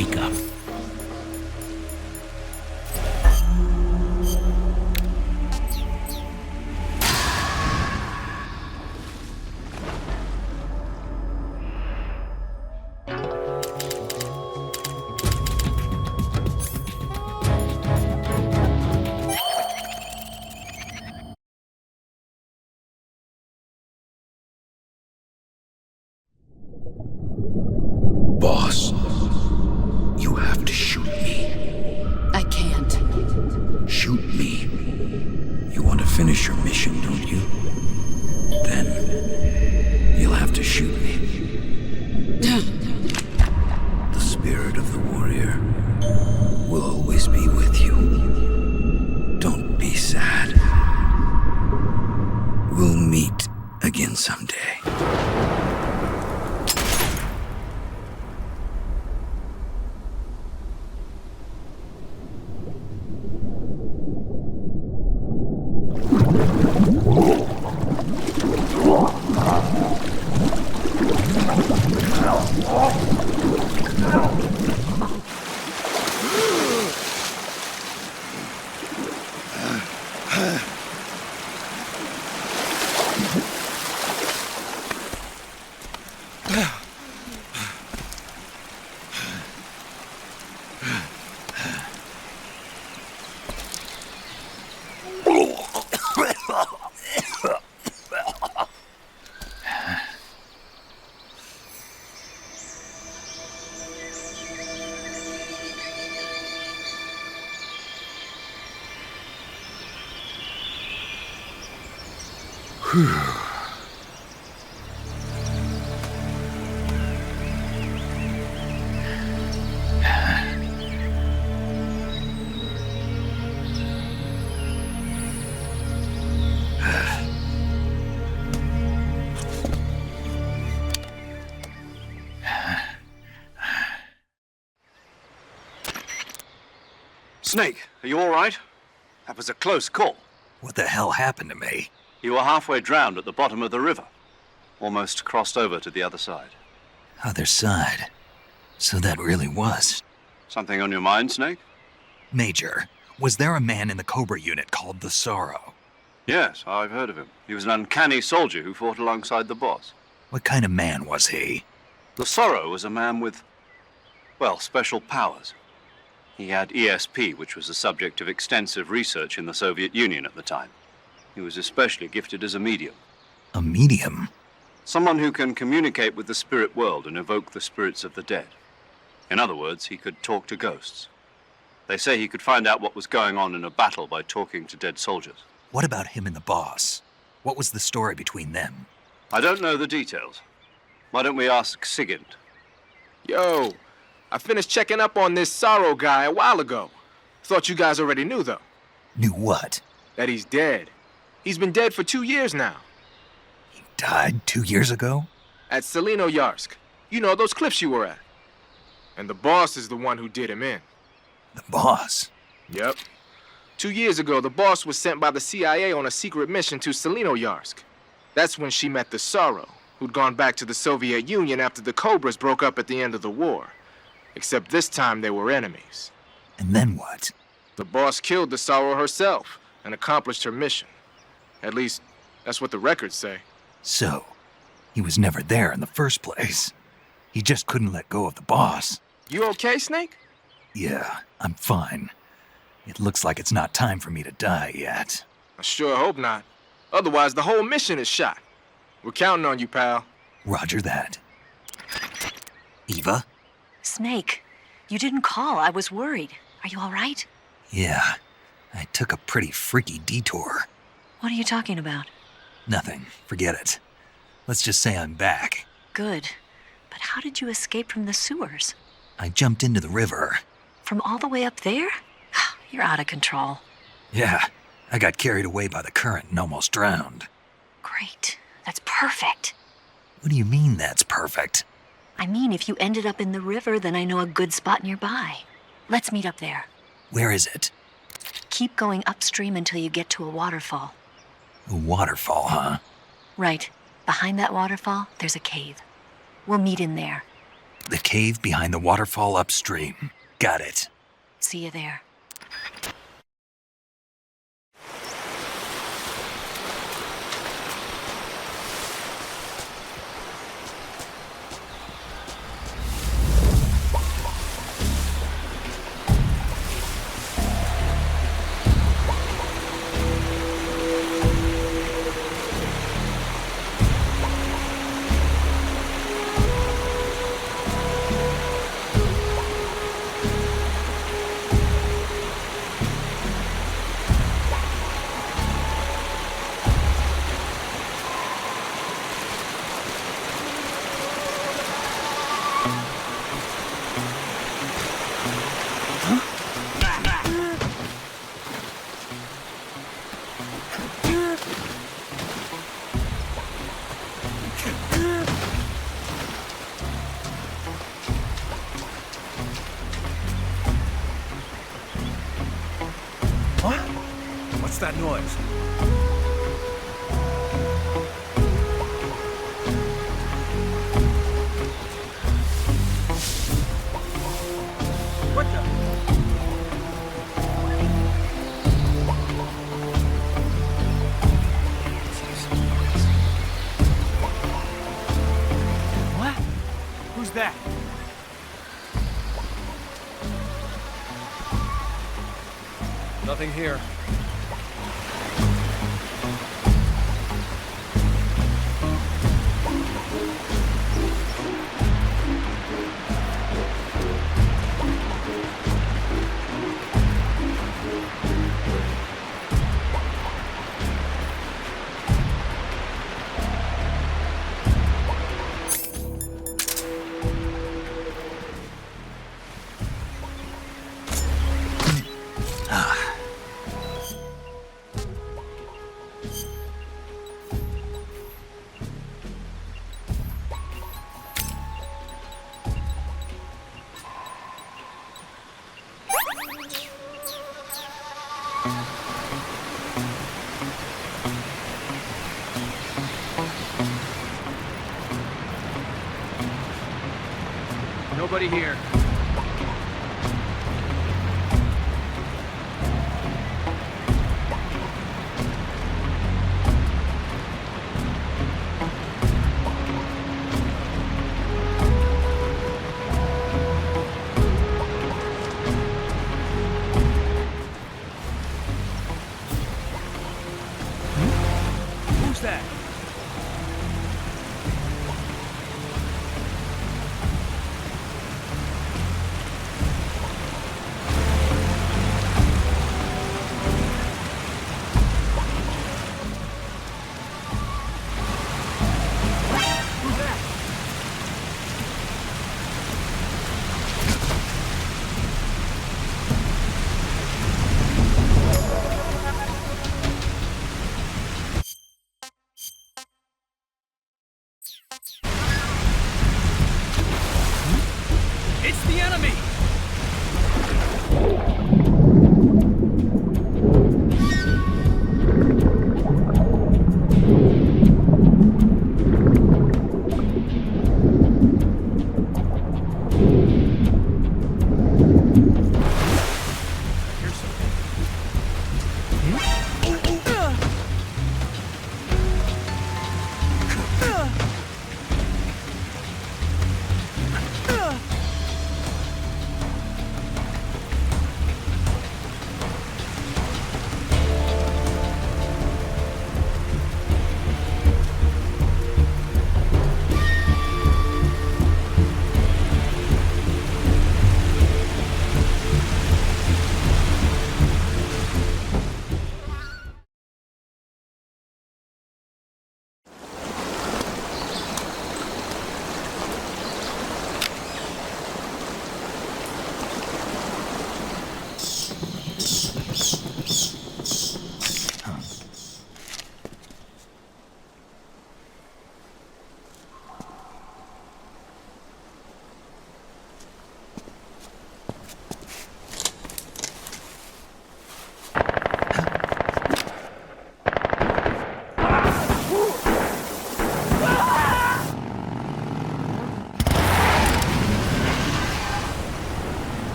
wake up. Boss, you have to shoot me. I can't. Shoot me. You want to finish your mission, don't you? Then you'll have to shoot me. The spirit of the warrior will always be with you. Don't be sad. We'll meet again someday. Snake, are you all right? That was a close call. What the hell happened to me? You were halfway drowned at the bottom of the river. Almost crossed over to the other side. Other side. So that really was. Something on your mind, Snake? Major, was there a man in the Cobra unit called the Sorrow? Yes, I've heard of him. He was an uncanny soldier who fought alongside the boss. What kind of man was he? The Sorrow was a man with, well, special powers. He had ESP, which was the subject of extensive research in the Soviet Union at the time. He was especially gifted as a medium. A medium? Someone who can communicate with the spirit world and evoke the spirits of the dead. In other words, he could talk to ghosts. They say he could find out what was going on in a battle by talking to dead soldiers. What about him and the boss? What was the story between them? I don't know the details. Why don't we ask Sigint? Yo, I finished checking up on this Sorrow guy a while ago. Thought you guys already knew, though. Knew what? That he's dead. He's been dead for 2 years now. He died 2 years ago? At Selino-Yarsk. You know, those cliffs you were at. And the boss is the one who did him in. The boss? Yep. 2 years ago, the boss was sent by the CIA on a secret mission to Selino-Yarsk. That's when she met the Sorrow, who'd gone back to the Soviet Union after the Cobras broke up at the end of the war. Except this time they were enemies. And then what? The boss killed the Sorrow herself and accomplished her mission. At least, that's what the records say. So, he was never there in the first place. He just couldn't let go of the boss. You okay, Snake? Yeah, I'm fine. It looks like it's not time for me to die yet. I sure hope not. Otherwise, the whole mission is shot. We're counting on you, pal. Roger that. Eva? Snake, you didn't call. I was worried. Are you all right? Yeah, I took a pretty freaky detour. What are you talking about? Nothing. Forget it. Let's just say I'm back. Good. But how did you escape from the sewers? I jumped into the river. From all the way up there? You're out of control. Yeah, I got carried away by the current and almost drowned. Great. That's perfect. What do you mean that's perfect? I mean, if you ended up in the river, then I know a good spot nearby. Let's meet up there. Where is it? Keep going upstream until you get to a waterfall. A waterfall, huh? Right. Behind that waterfall, there's a cave. We'll meet in there. The cave behind the waterfall upstream. Got it. See you there. What's that noise? What the? What? Who's that? Nothing here. Nobody here. Who's that?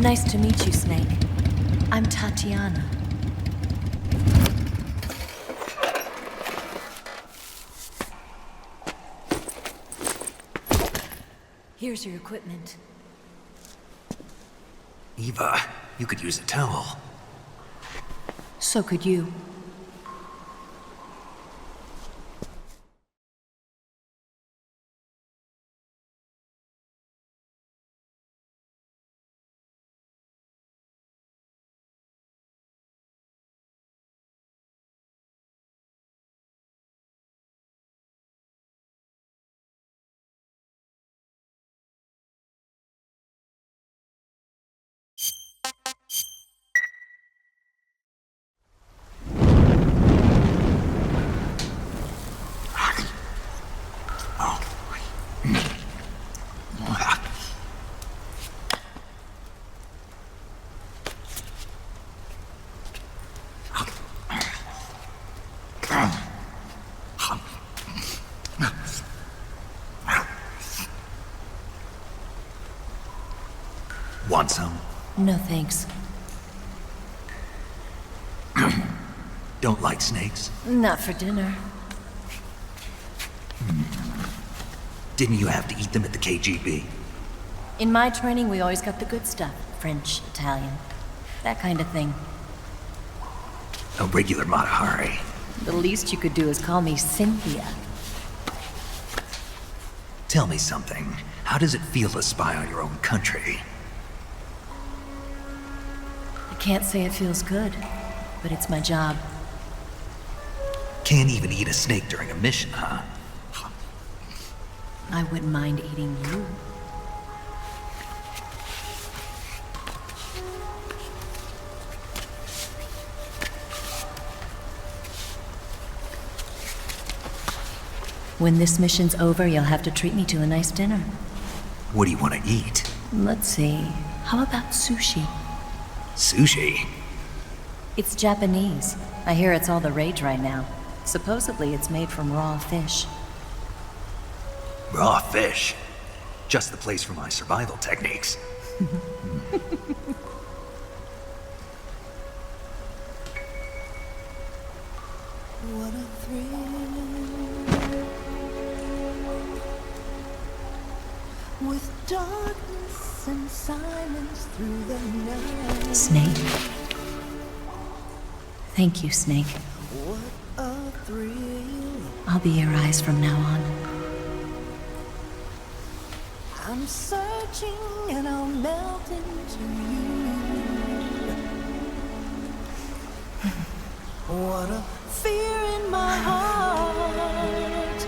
Nice to meet you, Snake. I'm Tatiana. Here's your equipment. Eva, you could use a towel. So could you. Want some? No thanks. Don't like snakes? Not for dinner. Didn't you have to eat them at the KGB? In my training, we always got the good stuff. French, Italian, that kind of thing. A regular Mata Hari. The least you could do is call me Cynthia. Tell me something. How does it feel to spy on your own country? I can't say it feels good, but it's my job. Can't even eat a snake during a mission, huh? I wouldn't mind eating you. When this mission's over, you'll have to treat me to a nice dinner. What do you want to eat? Let's see. How about sushi? Sushi? It's Japanese. I hear it's all the rage right now. Supposedly it's made from raw fish. Raw fish? Just the place for my survival techniques. What a thrill. With darkness and silence through the night. Snake. Thank you, Snake. What a thrill. I'll be your eyes from now on. I'm searching and I'll melt into you. What a fear in my heart.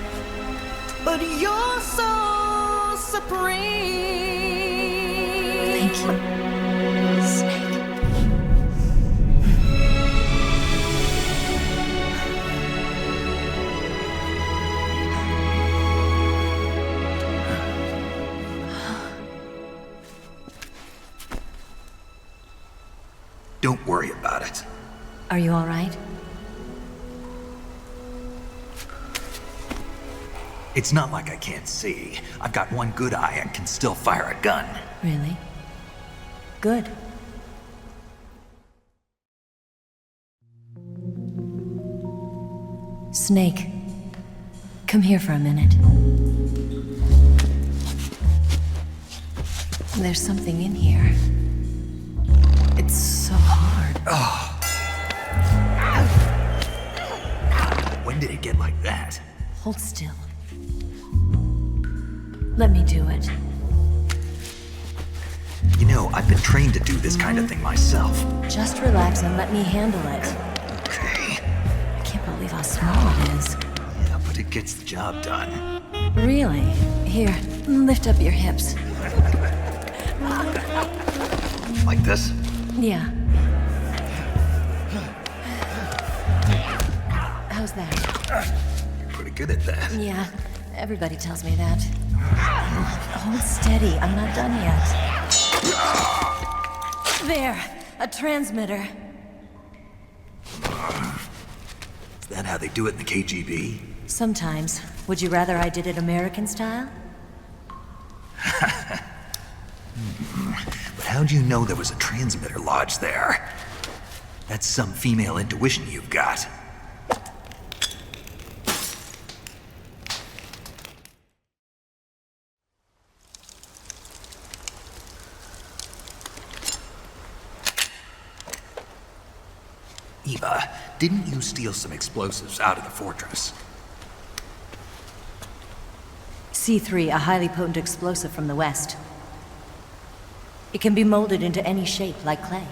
But you're so supreme. Thank you, Snake. Don't worry about it. Are you all right? It's not like I can't see. I've got one good eye and can still fire a gun. Really? Good. Snake, come here for a minute. There's something in here. It's so hard. Oh. When did it get like that? Hold still. Let me do it. You know, I've been trained to do this kind of thing myself. Just relax and let me handle it. Okay. I can't believe how small it is. Yeah, but it gets the job done. Really? Here, lift up your hips. Like this? Yeah. How's that? You're pretty good at that. Yeah, everybody tells me that. Hold steady, I'm not done yet. There, a transmitter. Is that how they do it in the KGB? Sometimes. Would you rather I did it American style? But how'd you know there was a transmitter lodged there? That's some female intuition you've got. Eva, didn't you steal some explosives out of the fortress? C3, a highly potent explosive from the West. It can be molded into any shape, like clay.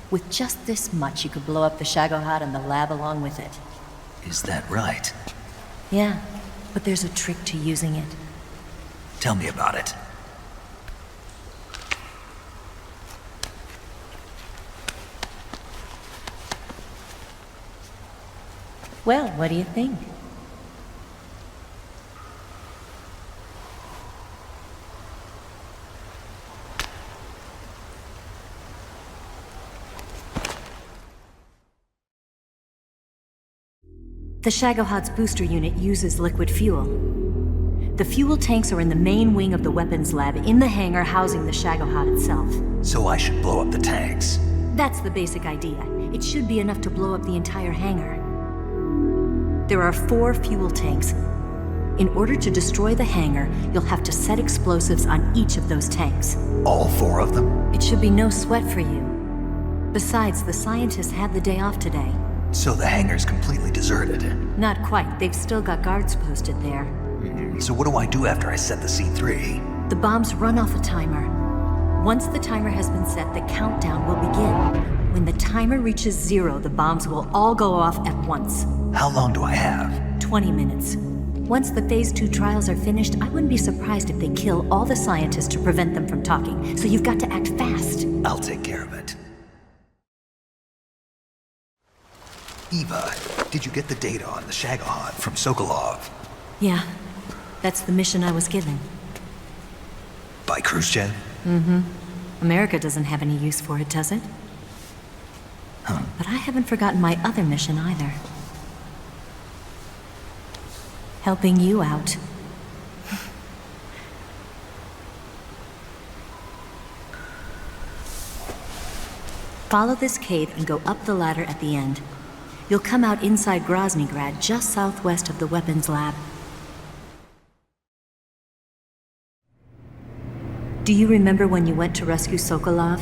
With just this much, you could blow up the Shagohod and the lab along with it. Is that right? Yeah, but there's a trick to using it. Tell me about it. Well, what do you think? The Shagohod's booster unit uses liquid fuel. The fuel tanks are in the main wing of the weapons lab in the hangar housing the Shagohod itself. So I should blow up the tanks? That's the basic idea. It should be enough to blow up the entire hangar. There are 4 fuel tanks. In order to destroy the hangar, you'll have to set explosives on each of those tanks. All 4 of them? It should be no sweat for you. Besides, the scientists had the day off today. So the hangar's completely deserted? Not quite. They've still got guards posted there. So what do I do after I set the C3? The bombs run off a timer. Once the timer has been set, the countdown will begin. When the timer reaches 0, the bombs will all go off at once. How long do I have? 20 minutes. Once the Phase 2 trials are finished, I wouldn't be surprised if they kill all the scientists to prevent them from talking. So you've got to act fast. I'll take care of it. Eva, did you get the data on the Shagohod from Sokolov? Yeah, that's the mission I was given. By Khrushchev? Mm-hmm. America doesn't have any use for it, does it? Huh. But I haven't forgotten my other mission either. Helping you out. Follow this cave and go up the ladder at the end. You'll come out inside Groznygrad, just southwest of the weapons lab. Do you remember when you went to rescue Sokolov?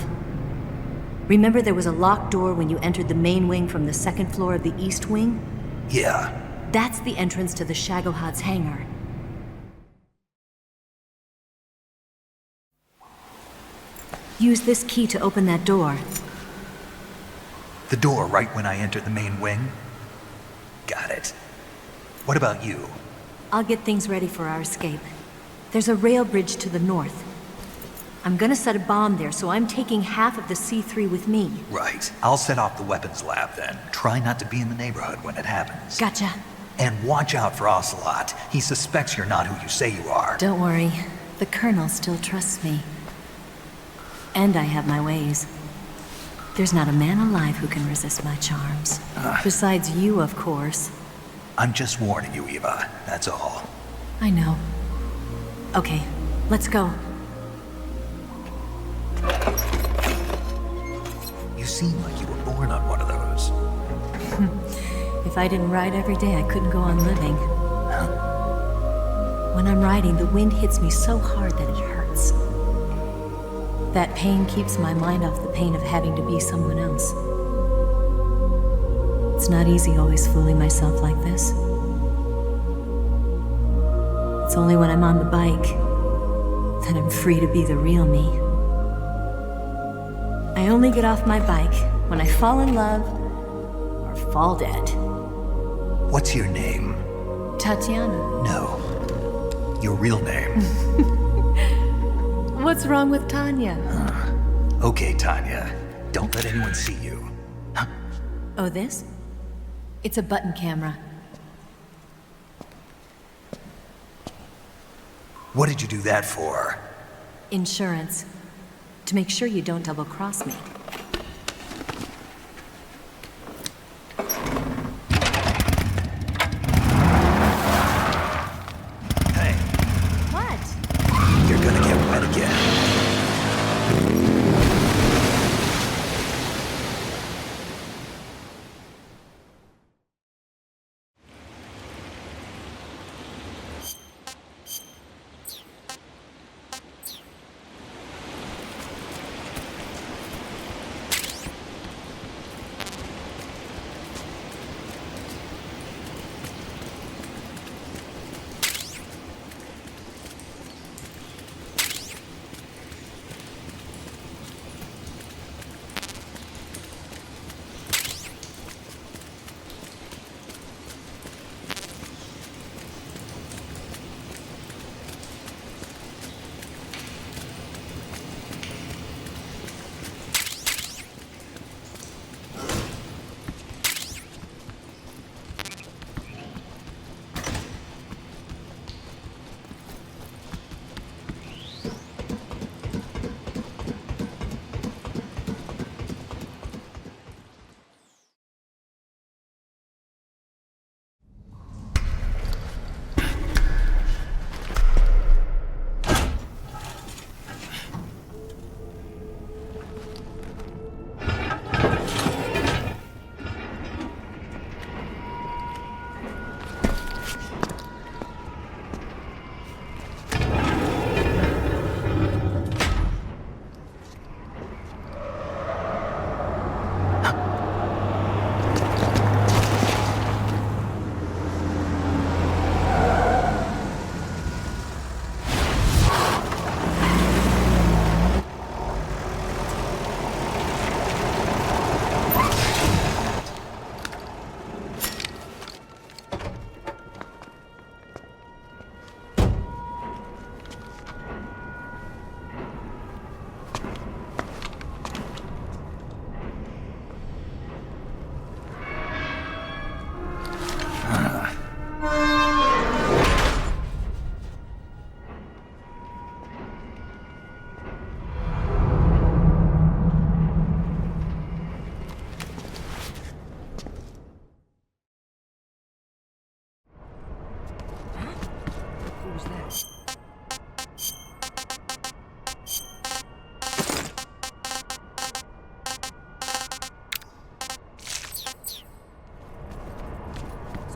Remember there was a locked door when you entered the main wing from the 2nd floor of the east wing? Yeah. That's the entrance to the Shagohod's hangar. Use this key to open that door. The door right when I entered the main wing? Got it. What about you? I'll get things ready for our escape. There's a rail bridge to the north. I'm gonna set a bomb there, so I'm taking half of the C3 with me. Right. I'll set off the weapons lab then. Try not to be in the neighborhood when it happens. Gotcha. And watch out for Ocelot. He suspects you're not who you say you are. Don't worry. The Colonel still trusts me. And I have my ways. There's not a man alive who can resist my charms. Besides you, of course. I'm just warning you, Eva. That's all. I know. Okay, let's go. You seem like you were born on one of those. If I didn't ride every day, I couldn't go on living. When I'm riding, the wind hits me so hard that it hurts. That pain keeps my mind off the pain of having to be someone else. It's not easy always fooling myself like this. It's only when I'm on the bike that I'm free to be the real me. I only get off my bike when I fall in love or fall dead. What's your name? Tatiana. No. Your real name. What's wrong with Tanya? Okay, Tanya. Don't let anyone see you. Oh, this? It's a button camera. What did you do that for? Insurance. To make sure you don't double-cross me. Hey. What? You're gonna get wet again.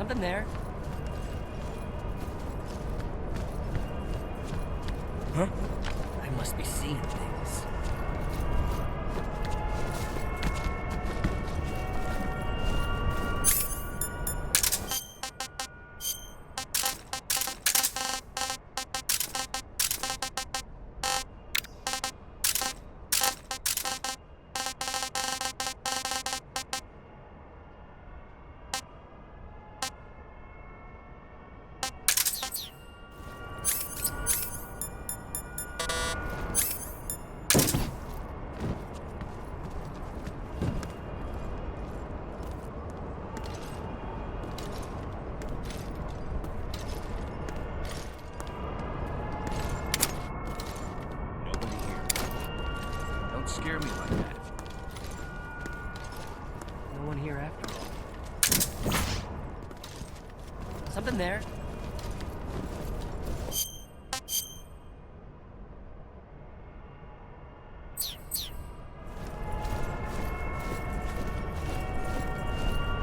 Something there. Huh? I must be seeing things. Scare me like that. No one here after all. Something there.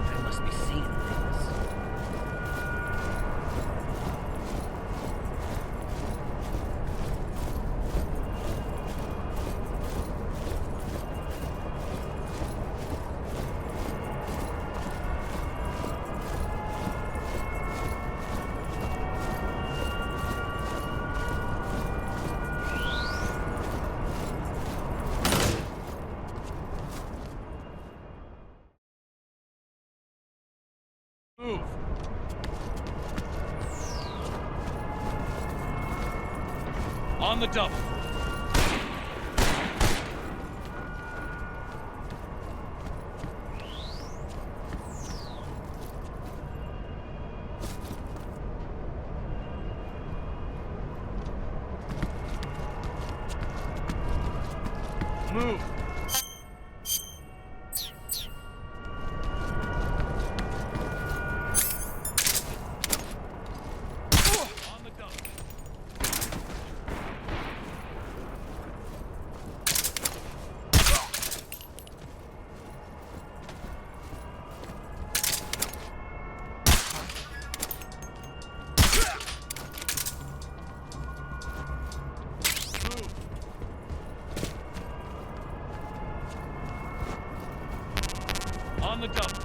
I must be seeing things. Move. On the double. Move. On the double.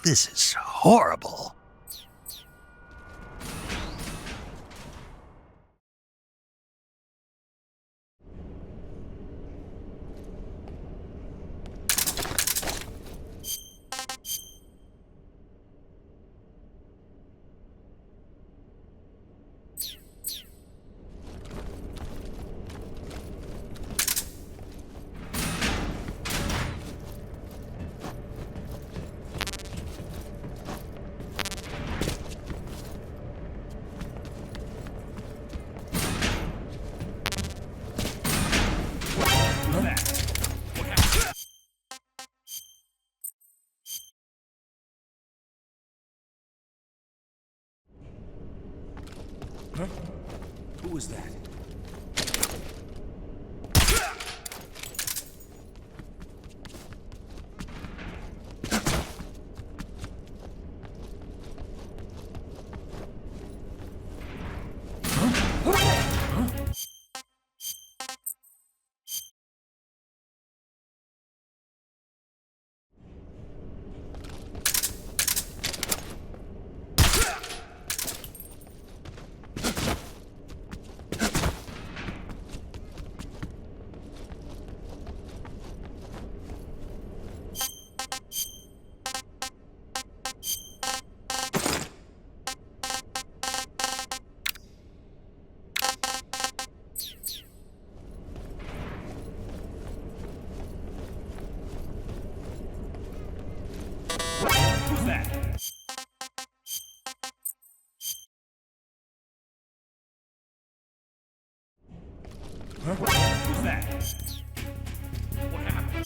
This is horrible. Who was that? Who's that? Huh? Who's that? What happened?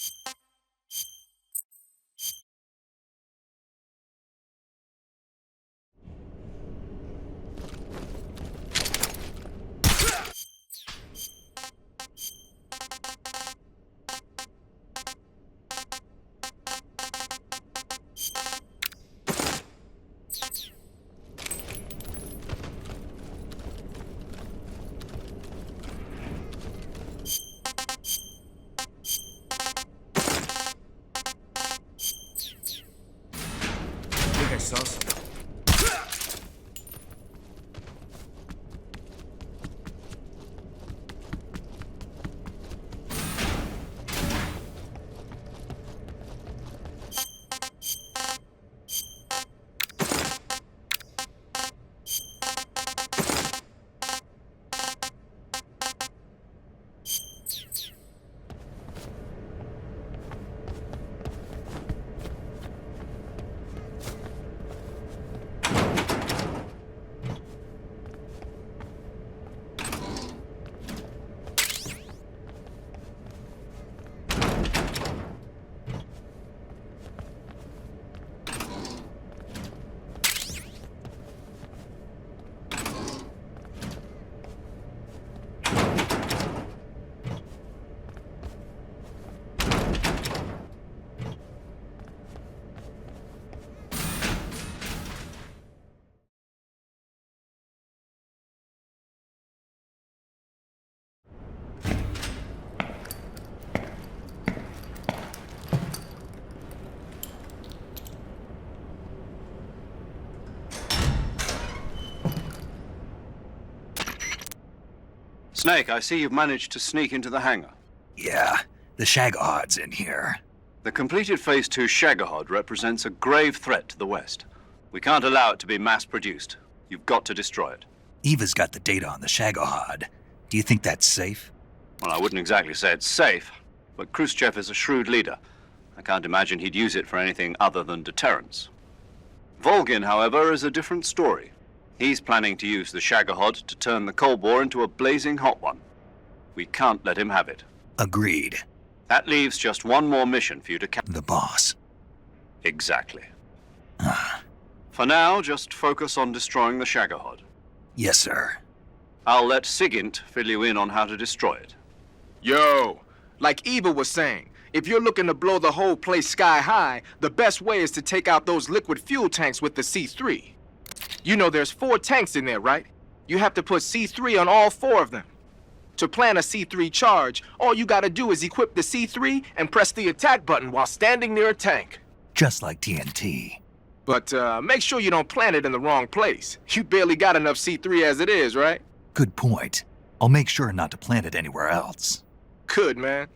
I saw something. Snake, I see you've managed to sneak into the hangar. Yeah, the Shagohod's in here. The completed Phase 2 Shagahod represents a grave threat to the West. We can't allow it to be mass-produced. You've got to destroy it. Eva's got the data on the Shagohod. Do you think that's safe? Well, I wouldn't exactly say it's safe, but Khrushchev is a shrewd leader. I can't imagine he'd use it for anything other than deterrence. Volgin, however, is a different story. He's planning to use the Shagahod to turn the Cold War into a blazing hot one. We can't let him have it. Agreed. That leaves just one more mission for you to The boss. Exactly. For now, just focus on destroying the Shagahod. Yes, sir. I'll let Sigint fill you in on how to destroy it. Yo, like Eva was saying, if you're looking to blow the whole place sky high, the best way is to take out those liquid fuel tanks with the C3. You know there's 4 tanks in there, right? You have to put C3 on all 4 of them. To plan a C3 charge, all you gotta do is equip the C3 and press the attack button while standing near a tank. Just like TNT. But make sure you don't plant it in the wrong place. You barely got enough C3 as it is, right? Good point. I'll make sure not to plant it anywhere else. Good, man.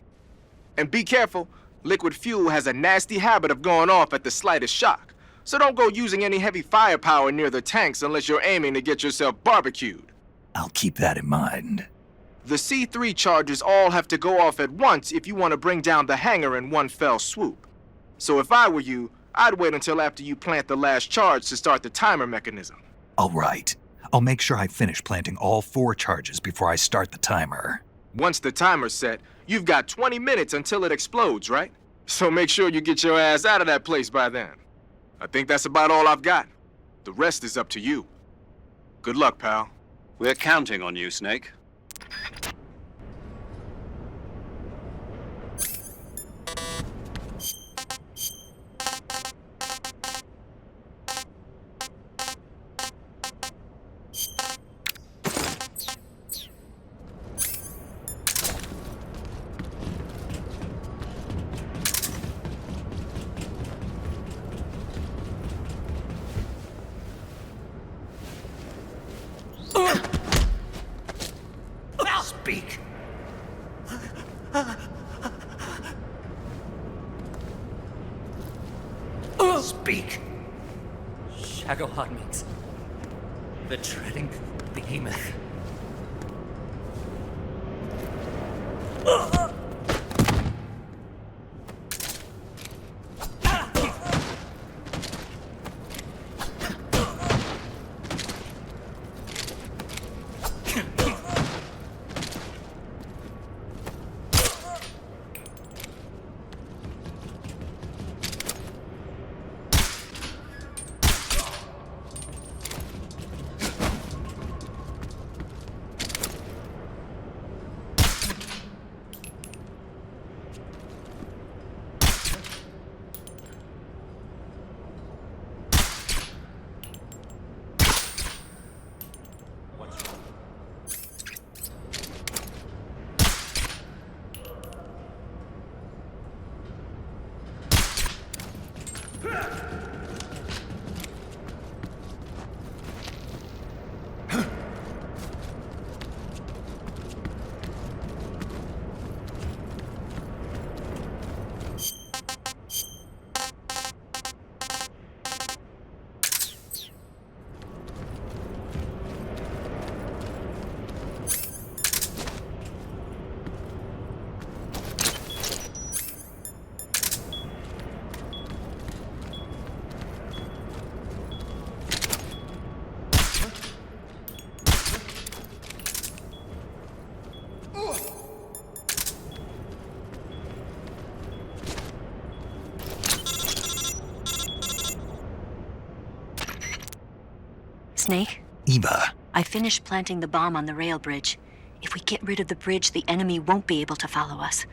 And be careful. Liquid fuel has a nasty habit of going off at the slightest shock. So don't go using any heavy firepower near the tanks unless you're aiming to get yourself barbecued. I'll keep that in mind. The C3 charges all have to go off at once if you want to bring down the hangar in one fell swoop. So if I were you, I'd wait until after you plant the last charge to start the timer mechanism. All right. I'll make sure I finish planting all 4 charges before I start the timer. Once the timer's set, you've got 20 minutes until it explodes, right? So make sure you get your ass out of that place by then. I think that's about all I've got. The rest is up to you. Good luck, pal. We're counting on you, Snake. Speak. Speak. Shadow Hotmix. The treading behemoth. Snake? Eva. I finished planting the bomb on the rail bridge. If we get rid of the bridge, the enemy won't be able to follow us.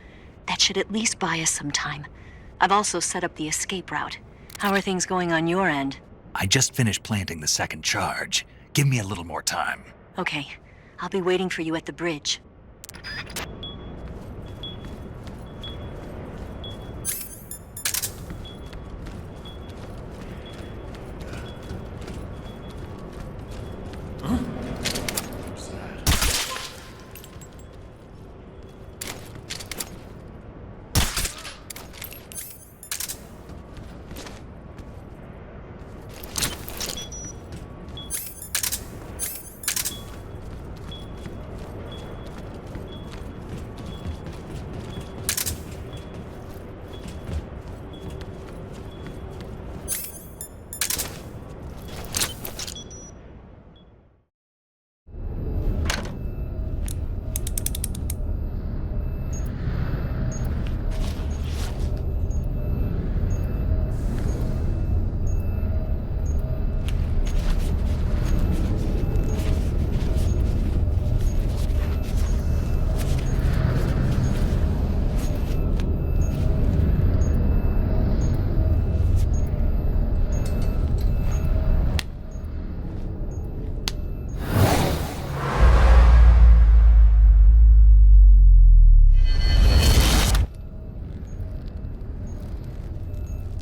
That should at least buy us some time. I've also set up the escape route. How are things going on your end? I just finished planting the second charge. Give me a little more time. Okay. I'll be waiting for you at the bridge.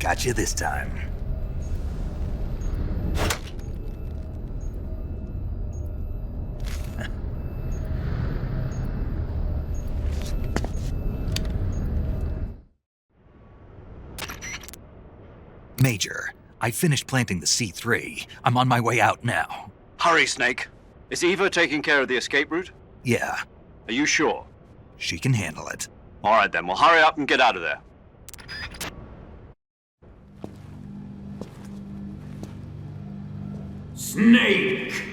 Got you this time. Major, I finished planting the C3. I'm on my way out now. Hurry, Snake. Is Eva taking care of the escape route? Yeah. Are you sure? She can handle it. All right, then. Well, hurry up and get out of there. Snake!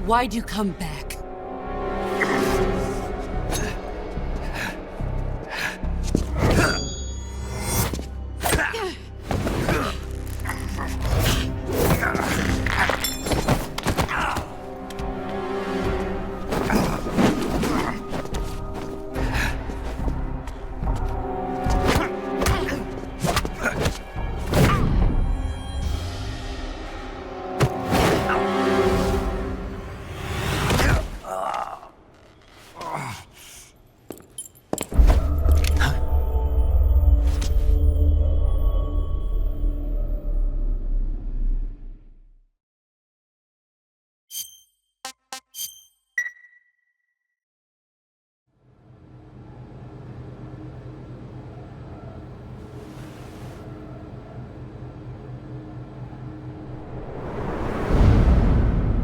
Why'd you come back?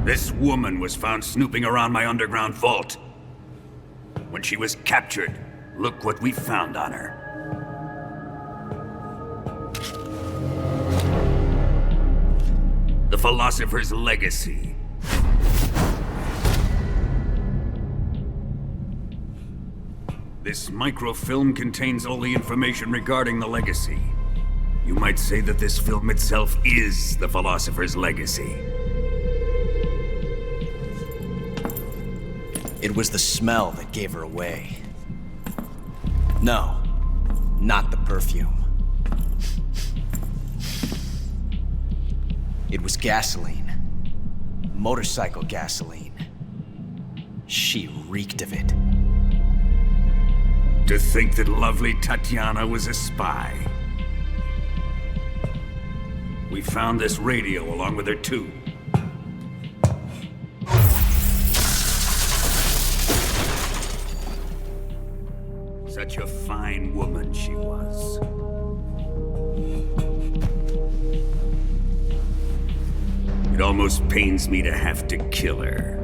This woman was found snooping around my underground vault. When she was captured, look what we found on her. The philosopher's legacy. This microfilm contains all the information regarding the legacy. You might say that this film itself is the philosopher's legacy. It was the smell that gave her away. No, not the perfume. It was gasoline. Motorcycle gasoline. She reeked of it. To think that lovely Tatiana was a spy. We found this radio along with her too. Such a fine woman she was. It almost pains me to have to kill her.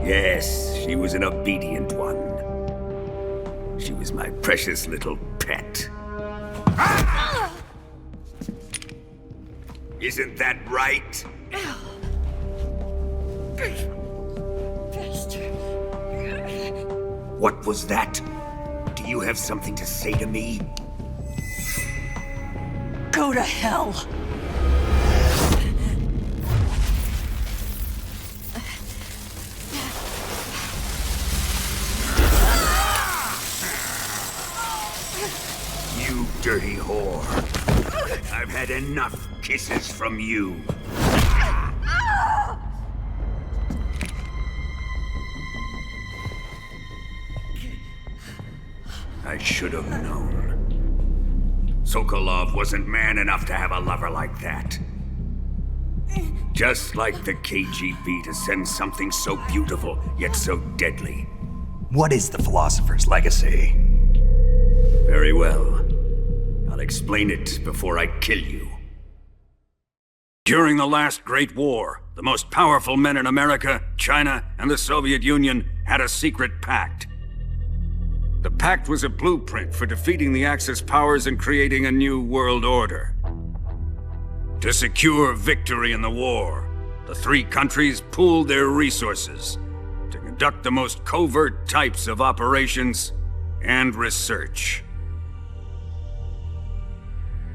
Yes, she was an obedient one. She was my precious little pet. Isn't that right? What was that? Do you have something to say to me? Go to hell! You dirty whore. I've had enough kisses from you. I should have known. Sokolov wasn't man enough to have a lover like that. Just like the KGB to send something so beautiful, yet so deadly. What is the philosopher's legacy? Very well. I'll explain it before I kill you. During the last Great War, the most powerful men in America, China, and the Soviet Union had a secret pact. The pact was a blueprint for defeating the Axis powers and creating a new world order. To secure victory in the war, the three countries pooled their resources to conduct the most covert types of operations and research.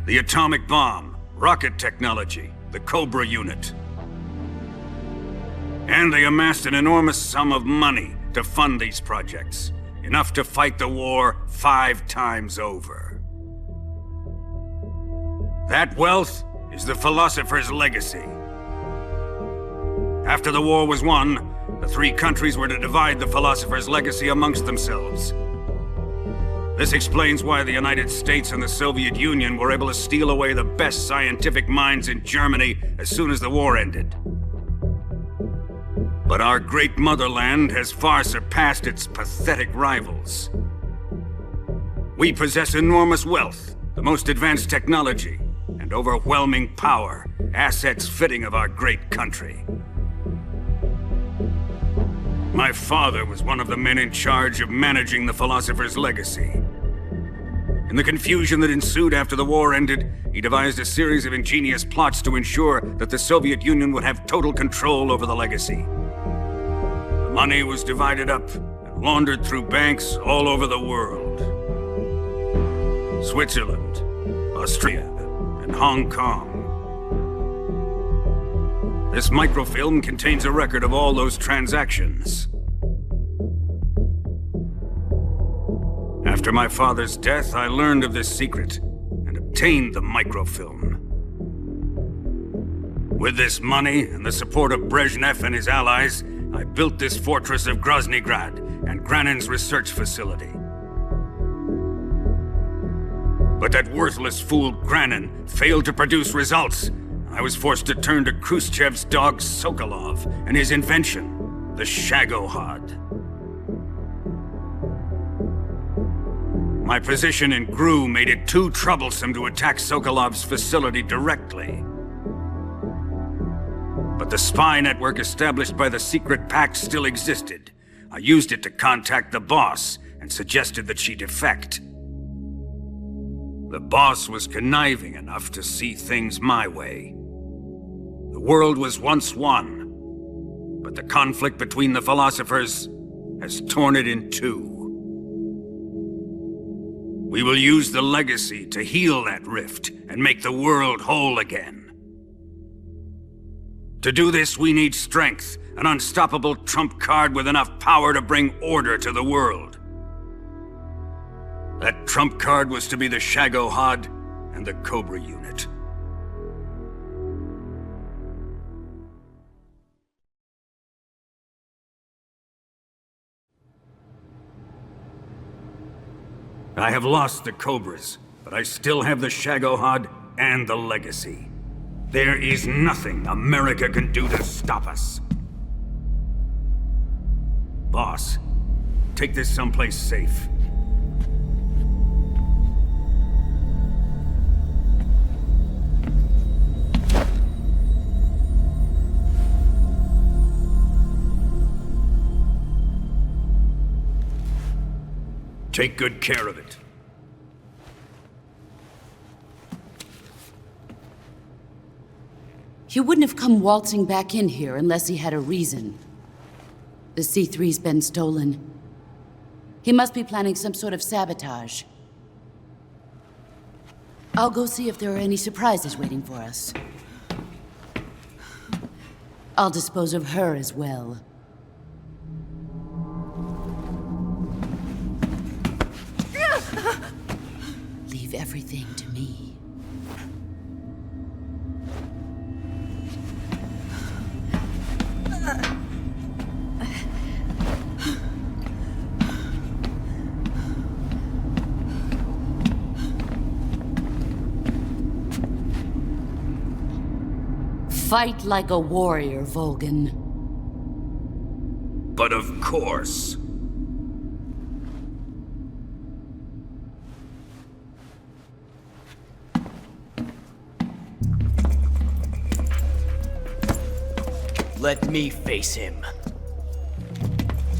The atomic bomb, rocket technology, the Cobra unit. And they amassed an enormous sum of money to fund these projects, enough to fight the war 5 times over. That wealth is the philosopher's legacy. After the war was won, the three countries were to divide the philosopher's legacy amongst themselves. This explains why the United States and the Soviet Union were able to steal away the best scientific minds in Germany as soon as the war ended. But our great motherland has far surpassed its pathetic rivals. We possess enormous wealth, the most advanced technology, and overwhelming power, assets fitting of our great country. My father was one of the men in charge of managing the philosopher's legacy. In the confusion that ensued after the war ended, he devised a series of ingenious plots to ensure that the Soviet Union would have total control over the legacy. The money was divided up and laundered through banks all over the world. Switzerland, Austria, and Hong Kong. This microfilm contains a record of all those transactions. After my father's death, I learned of this secret and obtained the microfilm. With this money and the support of Brezhnev and his allies, I built this fortress of Groznygrad and Granin's research facility. But that worthless fool Granin failed to produce results. I was forced to turn to Khrushchev's dog Sokolov and his invention, the Shagohod. My position in GRU made it too troublesome to attack Sokolov's facility directly. But the spy network established by the secret pact still existed. I used it to contact the boss and suggested that she defect. The boss was conniving enough to see things my way. The world was once one, but the conflict between the philosophers has torn it in two. We will use the legacy to heal that rift and make the world whole again. To do this, we need strength, an unstoppable trump card with enough power to bring order to the world. That trump card was to be the Shagohod and the Cobra unit. I have lost the Cobras, but I still have the Shagohod and the legacy. There is nothing America can do to stop us. Boss, take this someplace safe. Take good care of it. He wouldn't have come waltzing back in here unless he had a reason. The C3's been stolen. He must be planning some sort of sabotage. I'll go see if there are any surprises waiting for us. I'll dispose of her as well. Leave everything to me. Fight like a warrior, Volgan. But of course. Let me face him.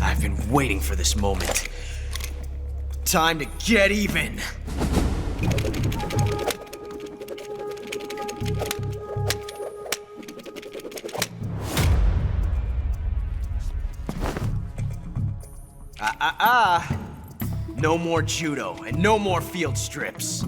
I've been waiting for this moment. Time to get even! No more judo, and no more field strips.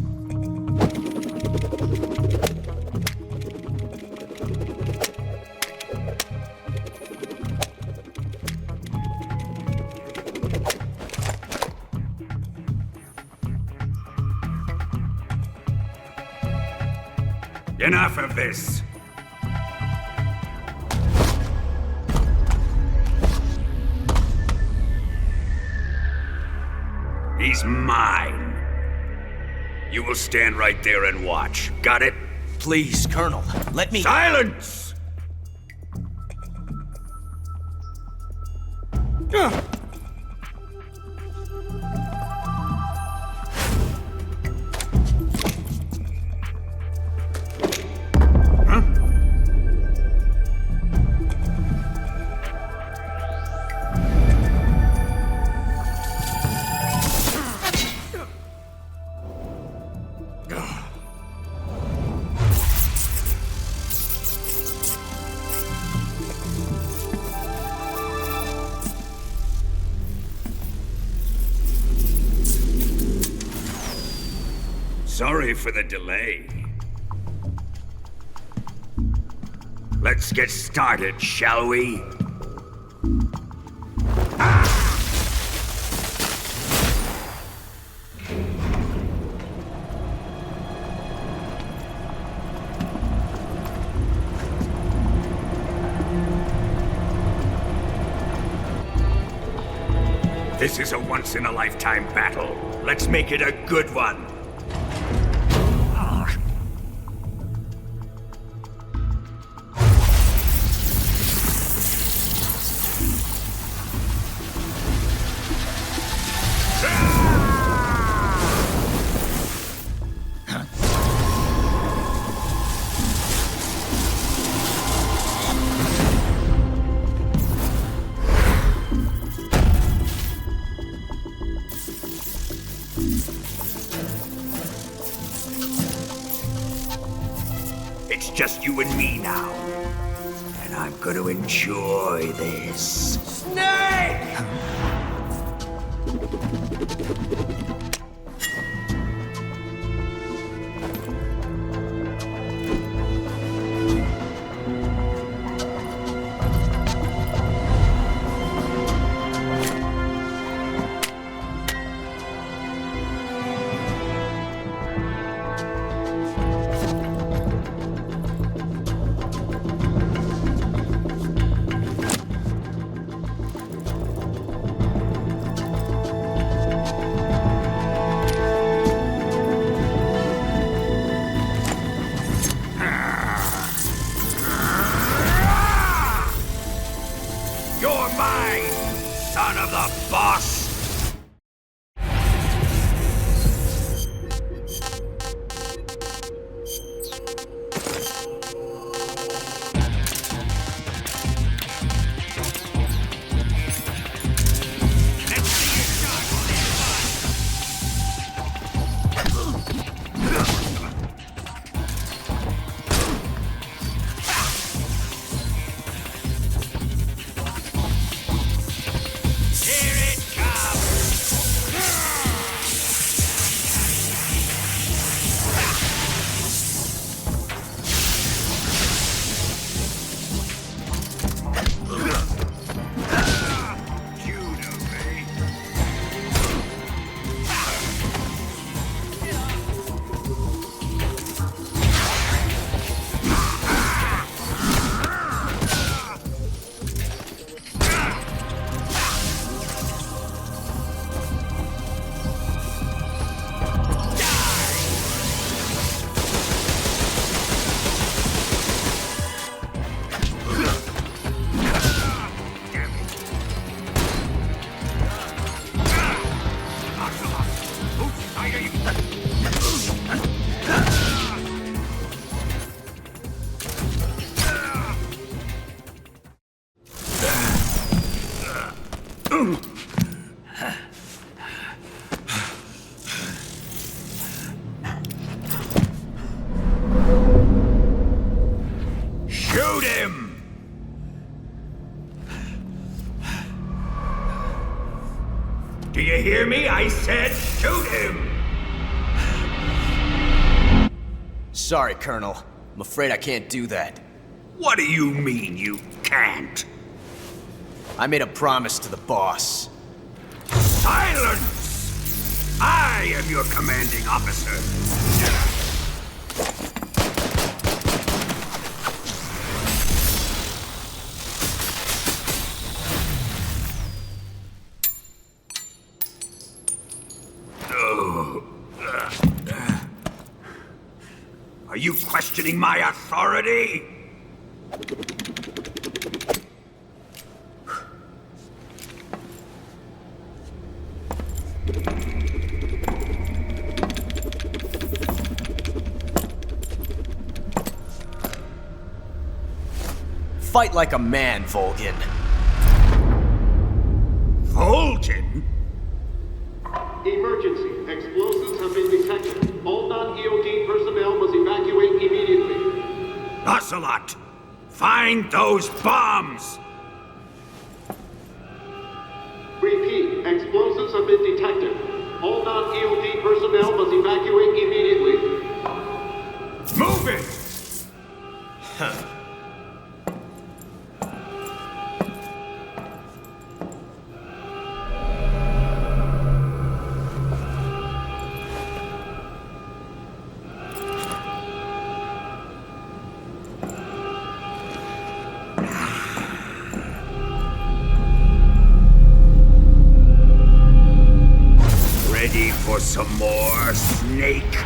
Enough of this! He's mine. You will stand right there and watch. Got it? Please, Colonel, let me— Silence! Sorry for the delay. Let's get started, shall we? This is a once-in-a-lifetime battle. Let's make it a good one. It's just you and me now. And I'm gonna enjoy this. Snake! Son of the boss! Shoot him! Do you hear me? I said shoot him! Sorry, Colonel. I'm afraid I can't do that. What do you mean you can't? I made a promise to the boss. Silence! I am your commanding officer. Are you questioning my authority? Fight like a man, Volgin. Volgin? Emergency. Explosives have been detected. All non-EOD personnel must evacuate immediately. Ocelot! Find those bombs! Repeat. Explosives have been detected. All non-EOD personnel must evacuate immediately. Move it! Huh. Ready for some more, Snake?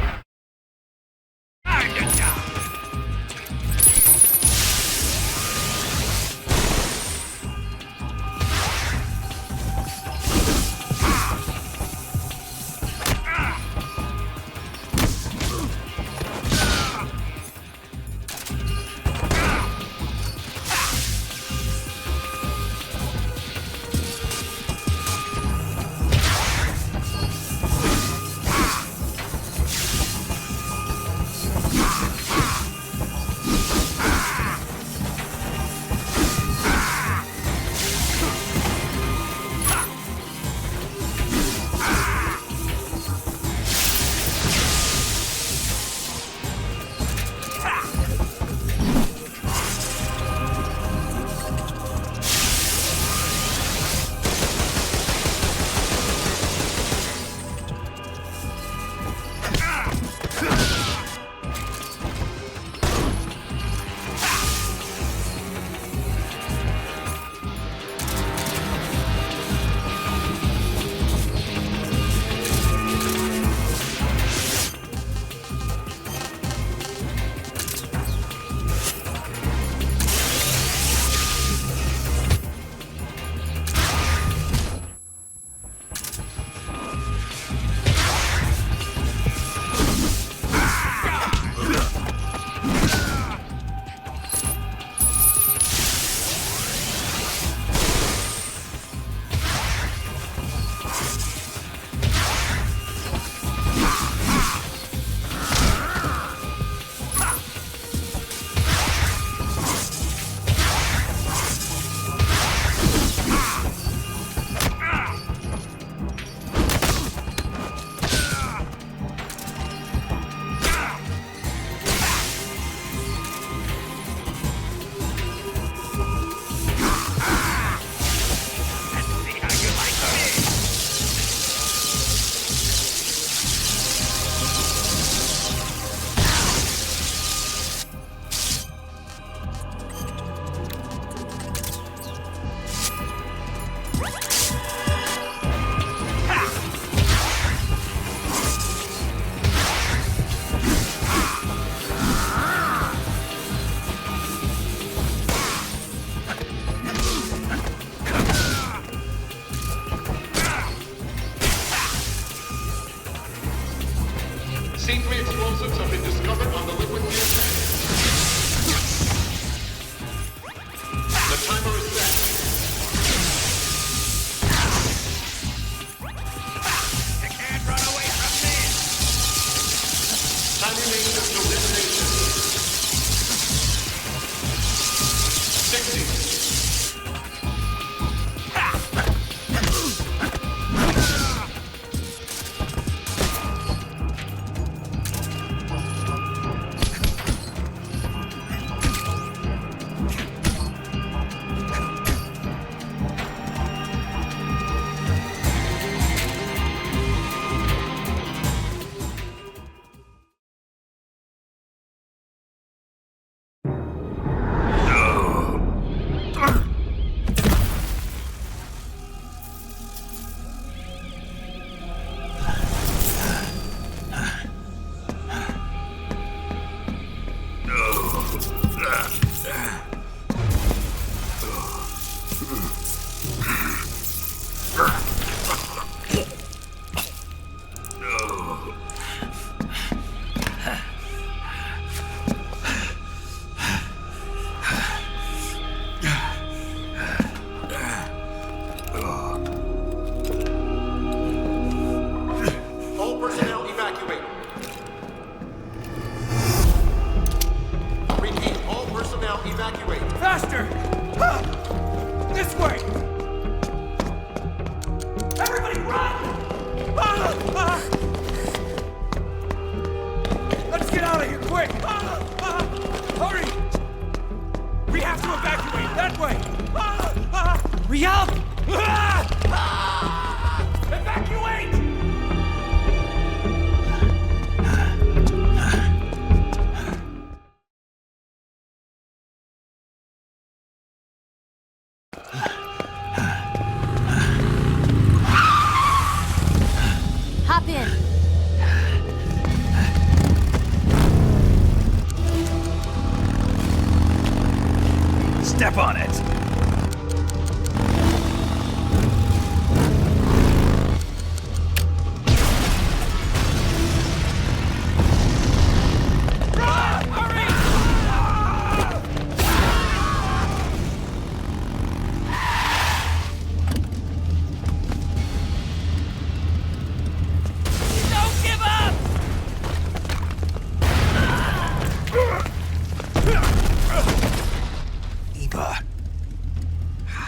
C3 explosives have been discovered on the liquid fuel tank. The timer is set. You can't run away from this! Time remains until detonation. 60.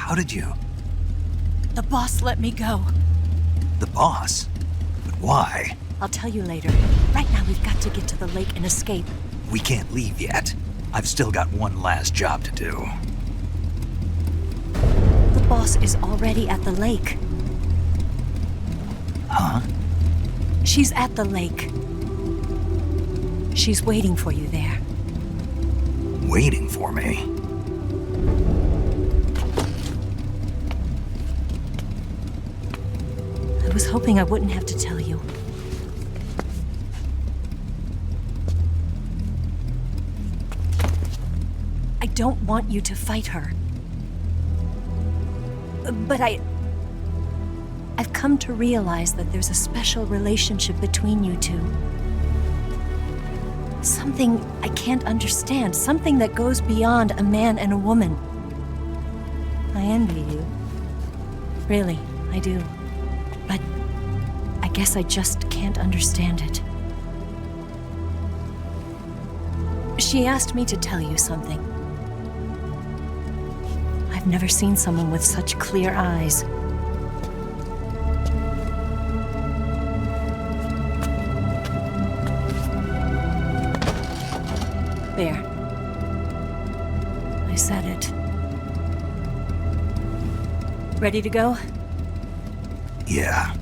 How did you? The boss let me go. The boss? But why? I'll tell you later. Right now, we've got to get to the lake and escape. We can't leave yet. I've still got one last job to do. The boss is already at the lake. Huh? She's at the lake. She's waiting for you there. Waiting for me? I was hoping I wouldn't have to tell you. I don't want you to fight her. But I've come to realize that there's a special relationship between you two. Something I can't understand. Something that goes beyond a man and a woman. I envy you. Really, I do. But I guess I just can't understand it. She asked me to tell you something. I've never seen someone with such clear eyes. There. I said it. Ready to go? Yeah.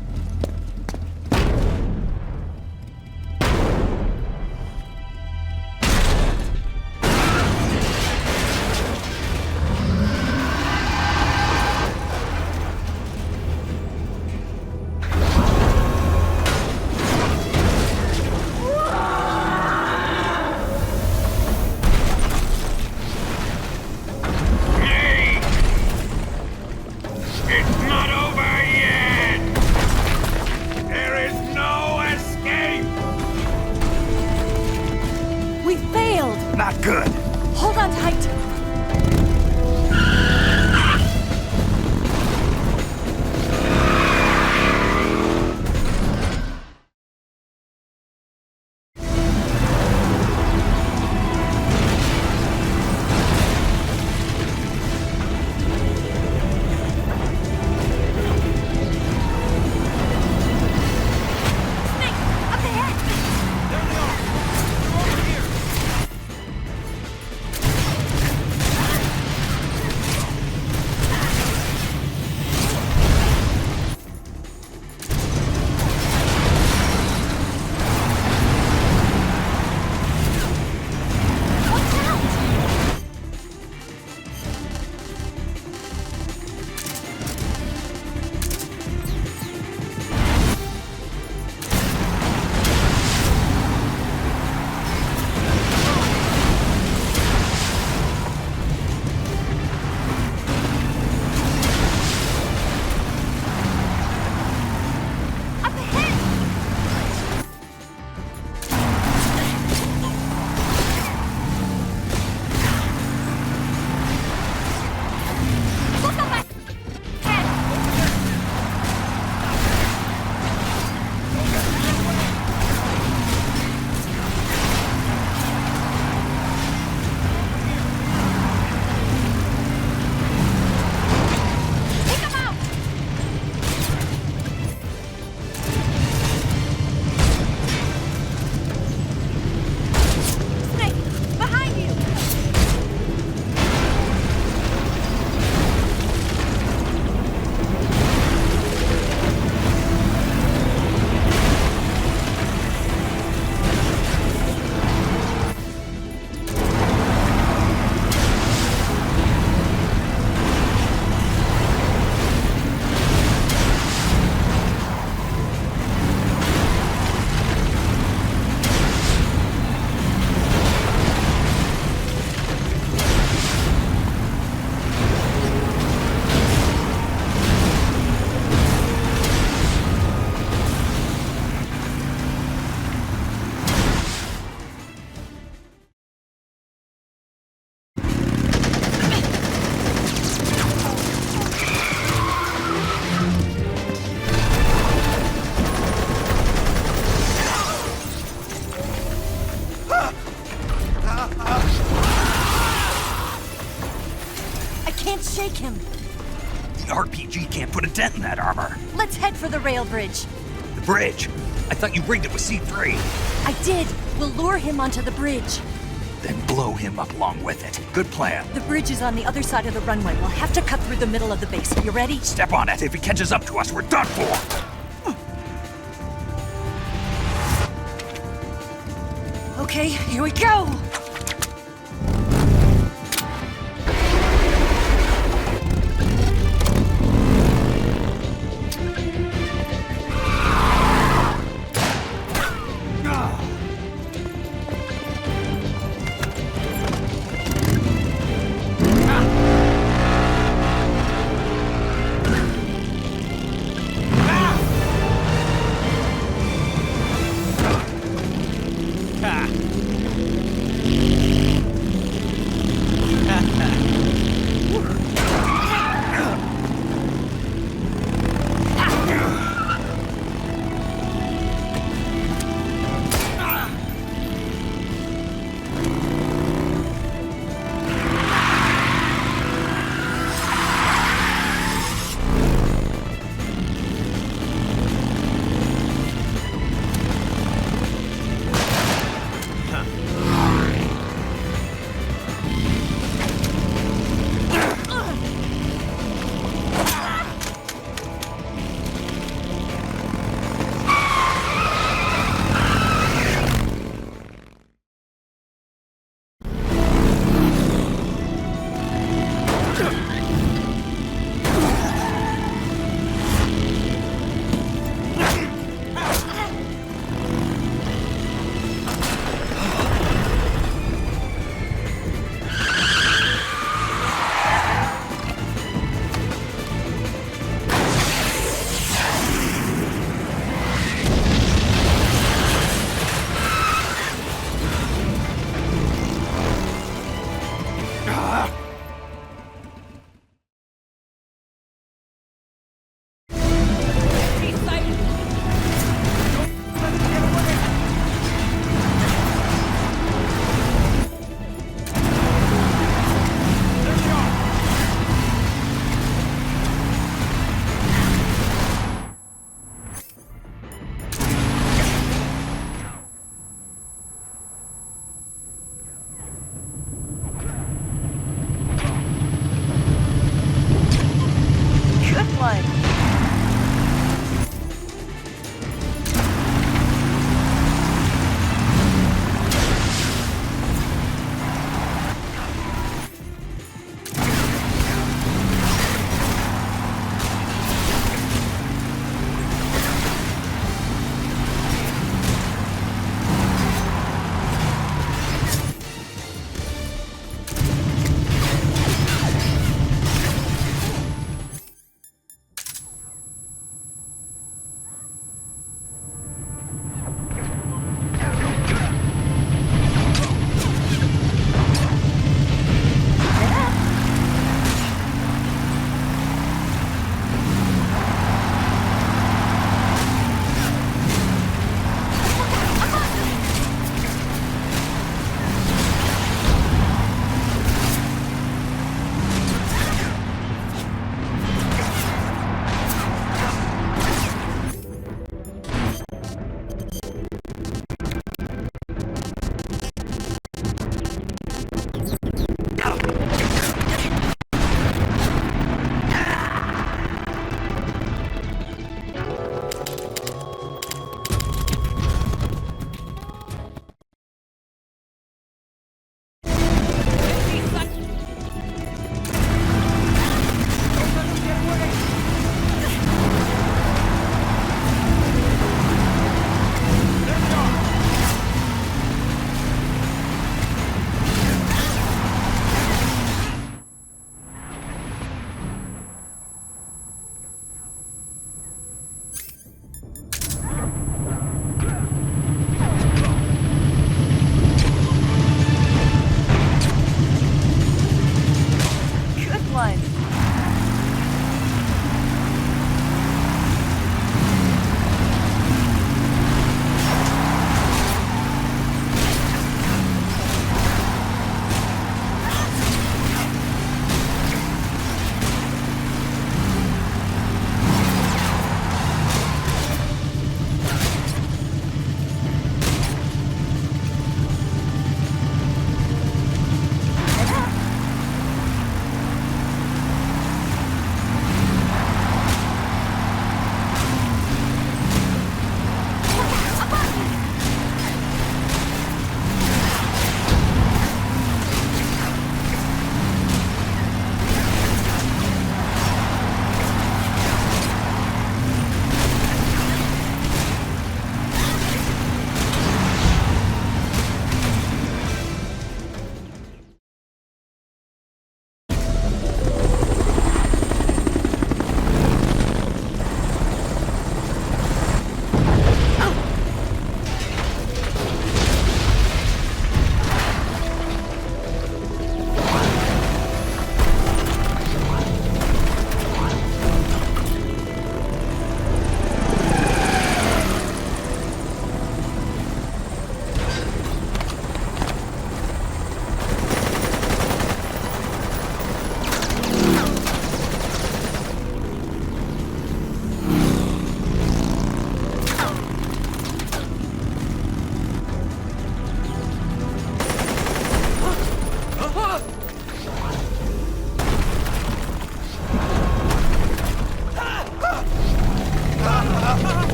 put a dent in that armor. Let's head for the rail bridge. The bridge? I thought you rigged it with C3. I did. We'll lure him onto the bridge. Then blow him up along with it. Good plan. The bridge is on the other side of the runway. We'll have to cut through the middle of the base. You ready? Step on it. If he catches up to us, we're done for. Okay, here we go!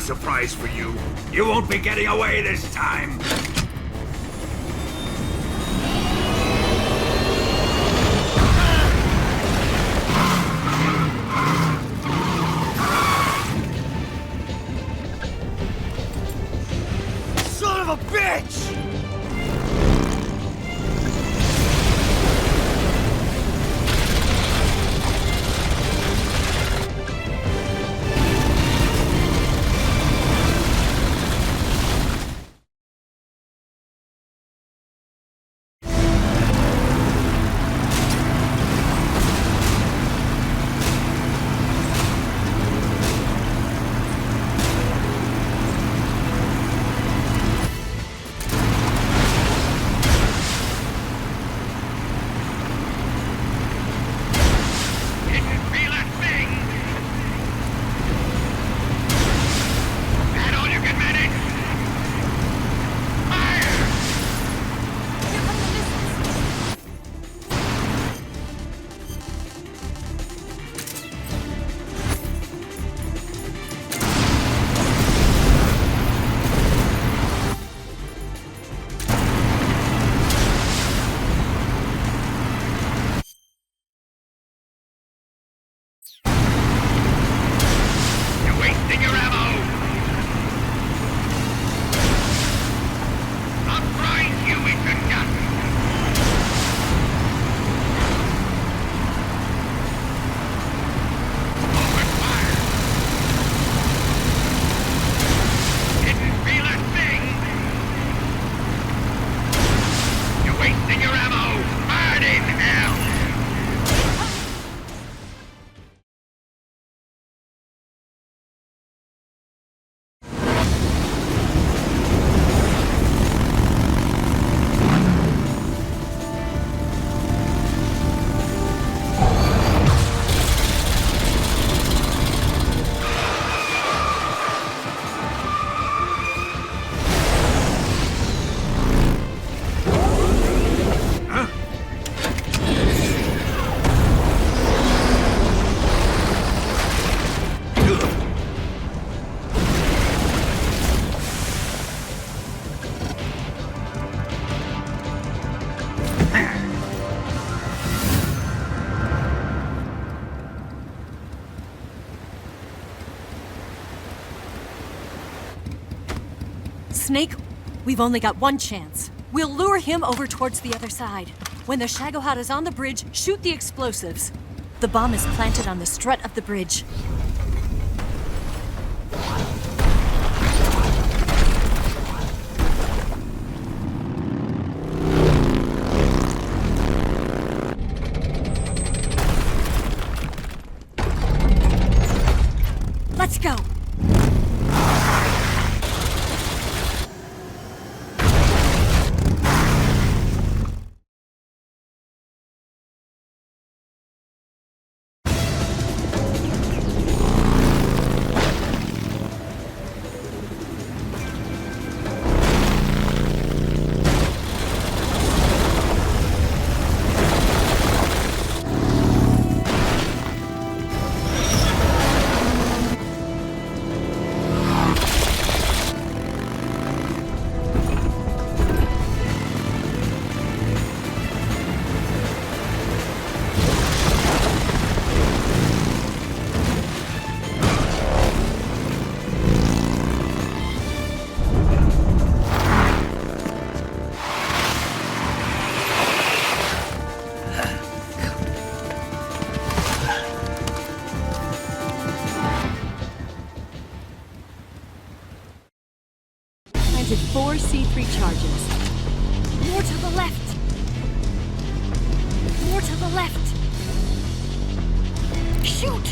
surprise for you. You won't be getting away this time. Son of a bitch! Snake, we've only got one chance. We'll lure him over towards the other side. When the Shagohod is on the bridge, shoot the explosives. The bomb is planted on the strut of the bridge. Let's go! Planted 4 C3 charges. More to the left! More to the left! Shoot!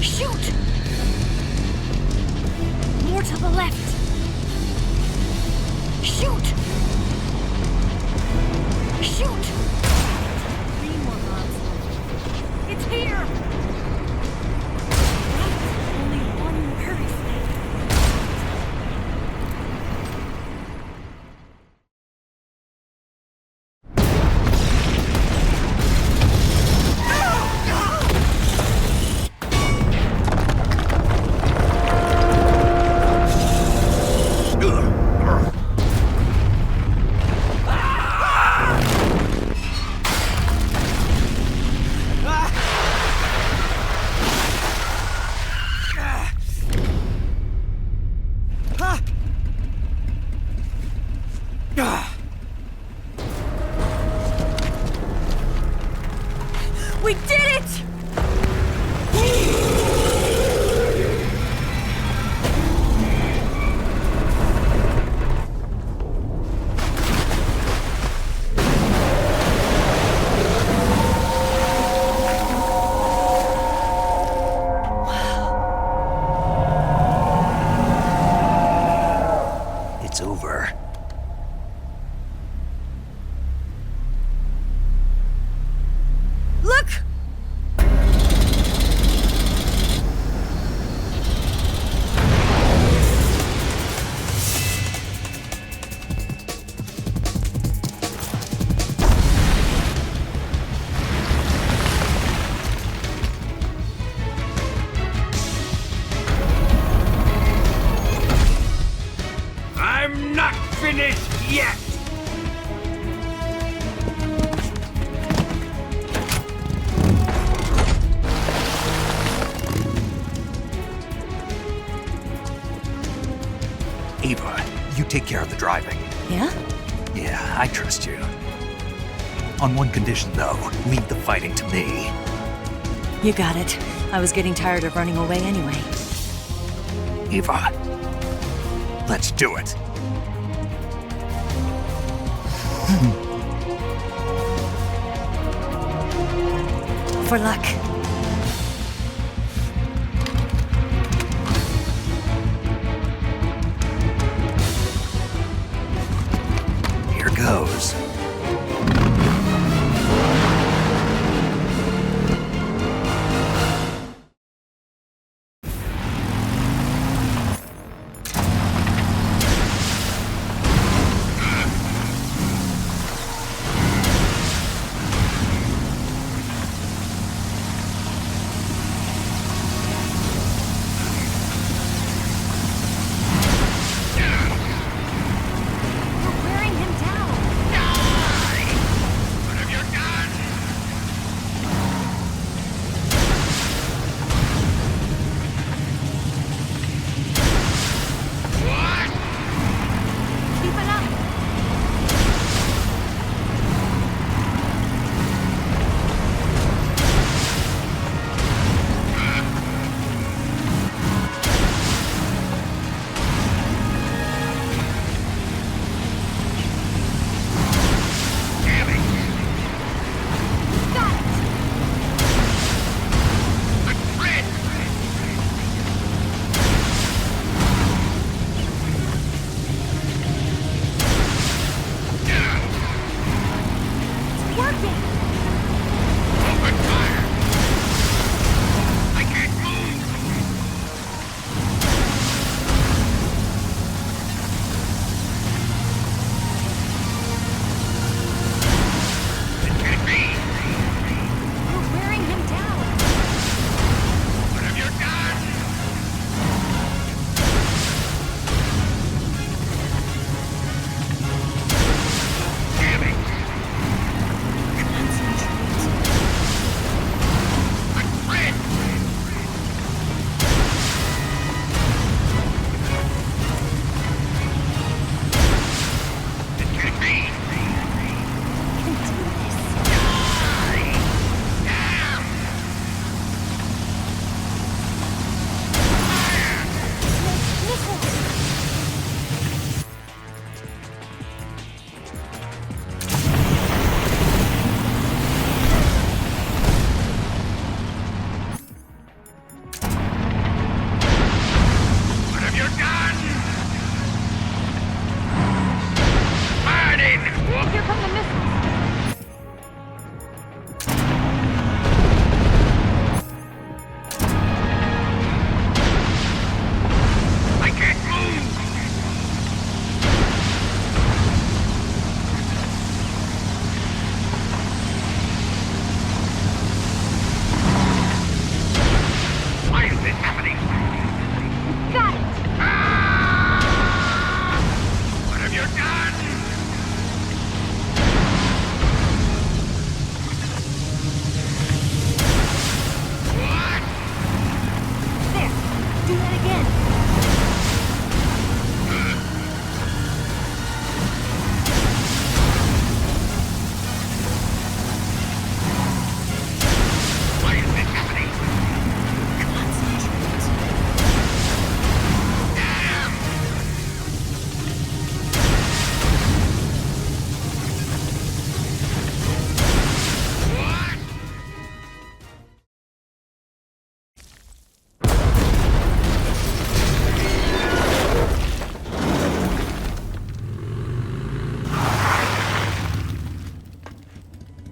Shoot! More to the left! Shoot! Shoot! 3 more bombs. It's here! Only one hurry. We did it! It's over. Look! I'm not finished yet! Ava, you take care of the driving. Yeah? Yeah, I trust you. On one condition, though, leave the fighting to me. You got it. I was getting tired of running away anyway. Ava, let's do it. For luck. Here goes.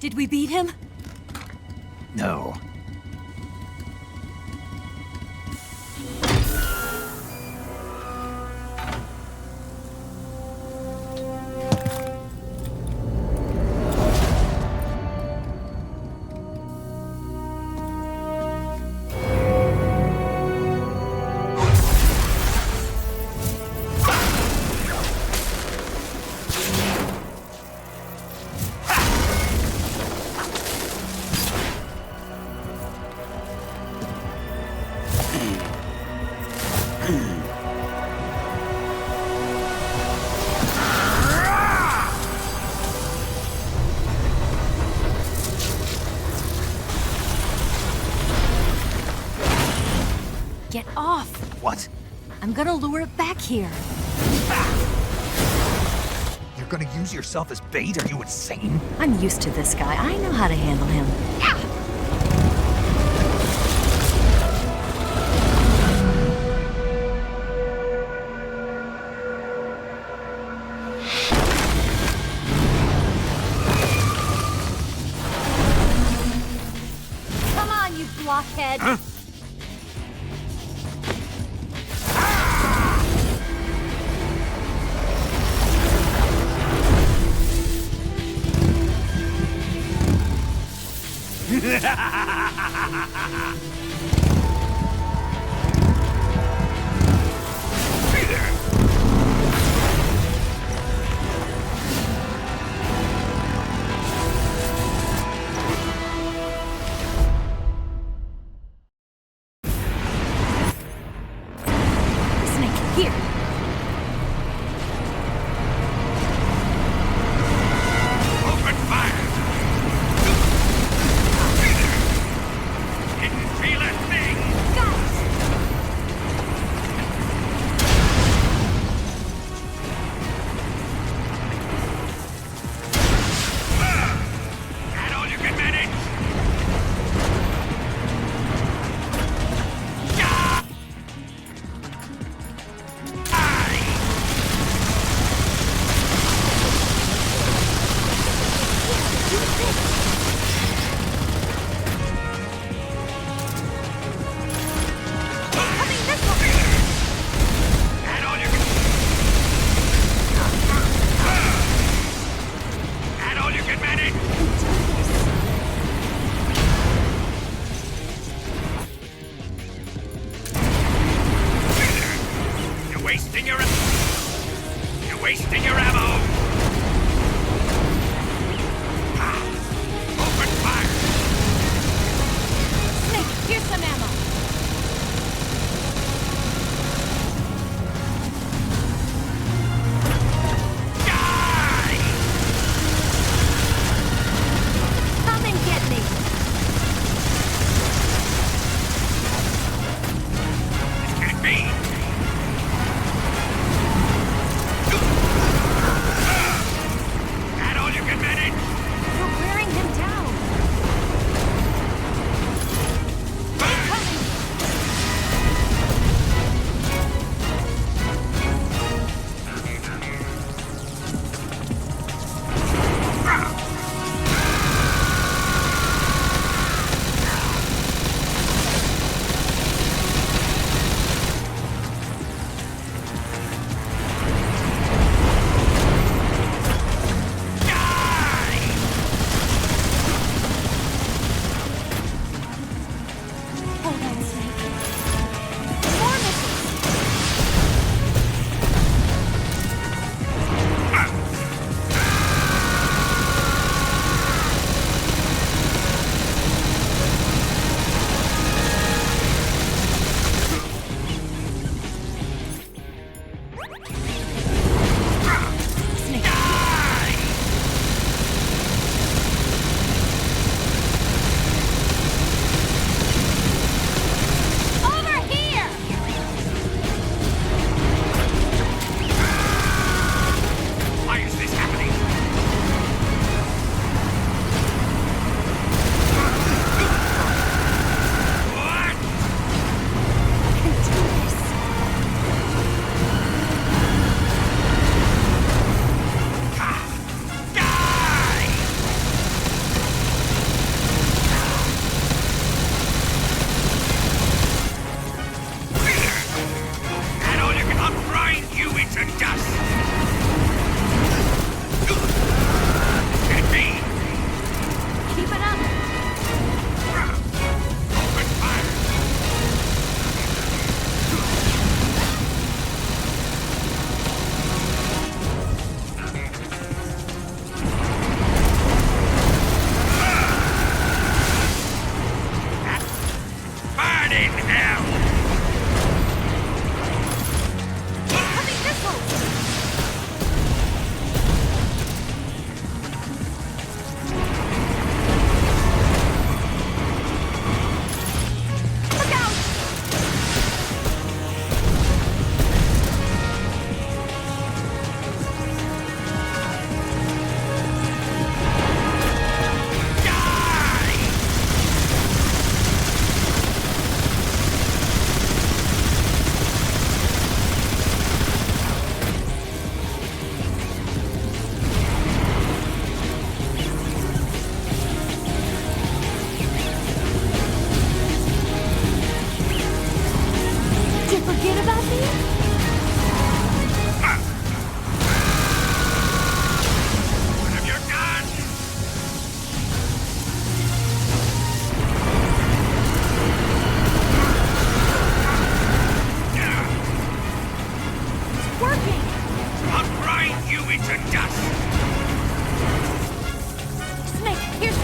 Did we beat him? No. Get off! What? I'm gonna lure it back here. You're gonna use yourself as bait? Are you insane? I'm used to this guy. I know how to handle him. Come on, you blockhead! Huh?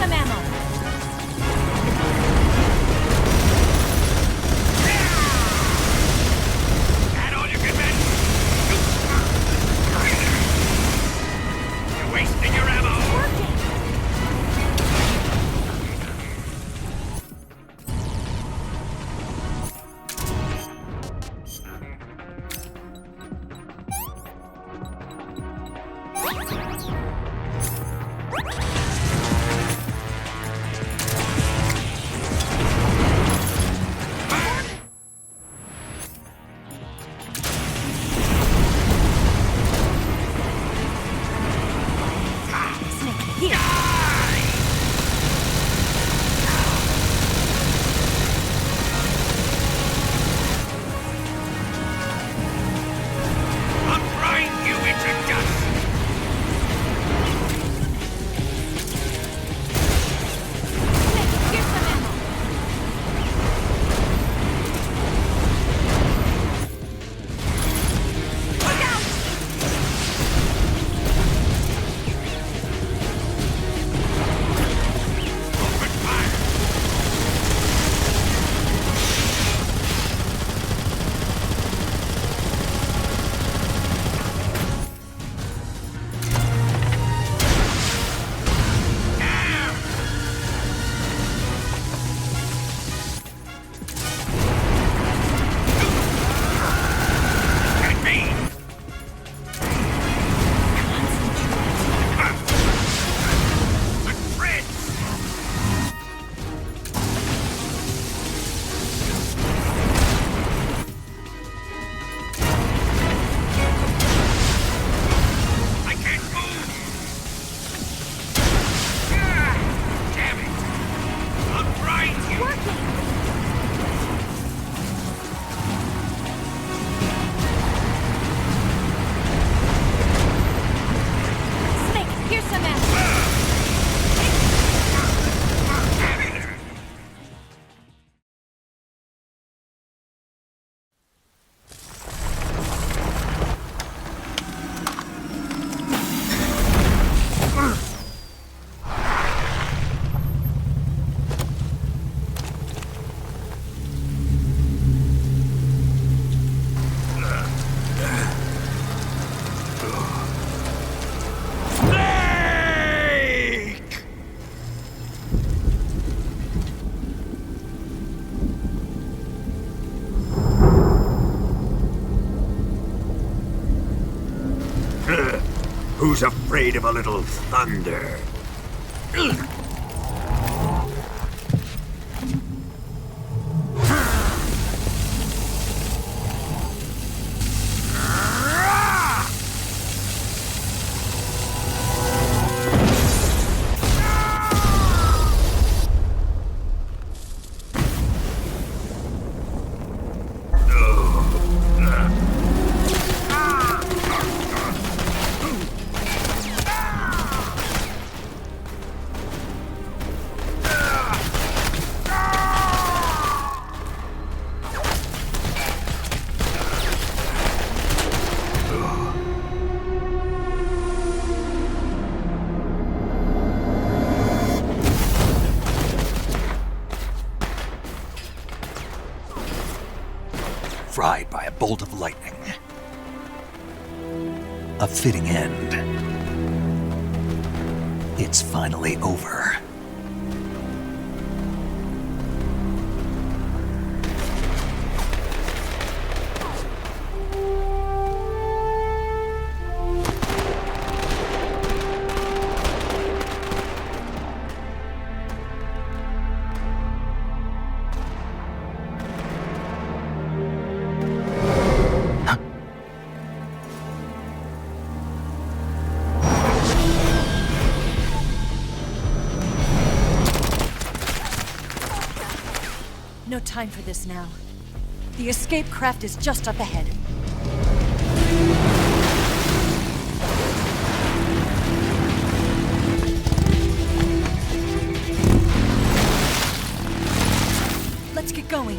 some ammo. That all you can manage? You're wasting your ammo. Who's afraid of a little thunder? Fried by a bolt of lightning. A fitting end. It's finally over. No time for this now. The escape craft is just up ahead. Let's get going.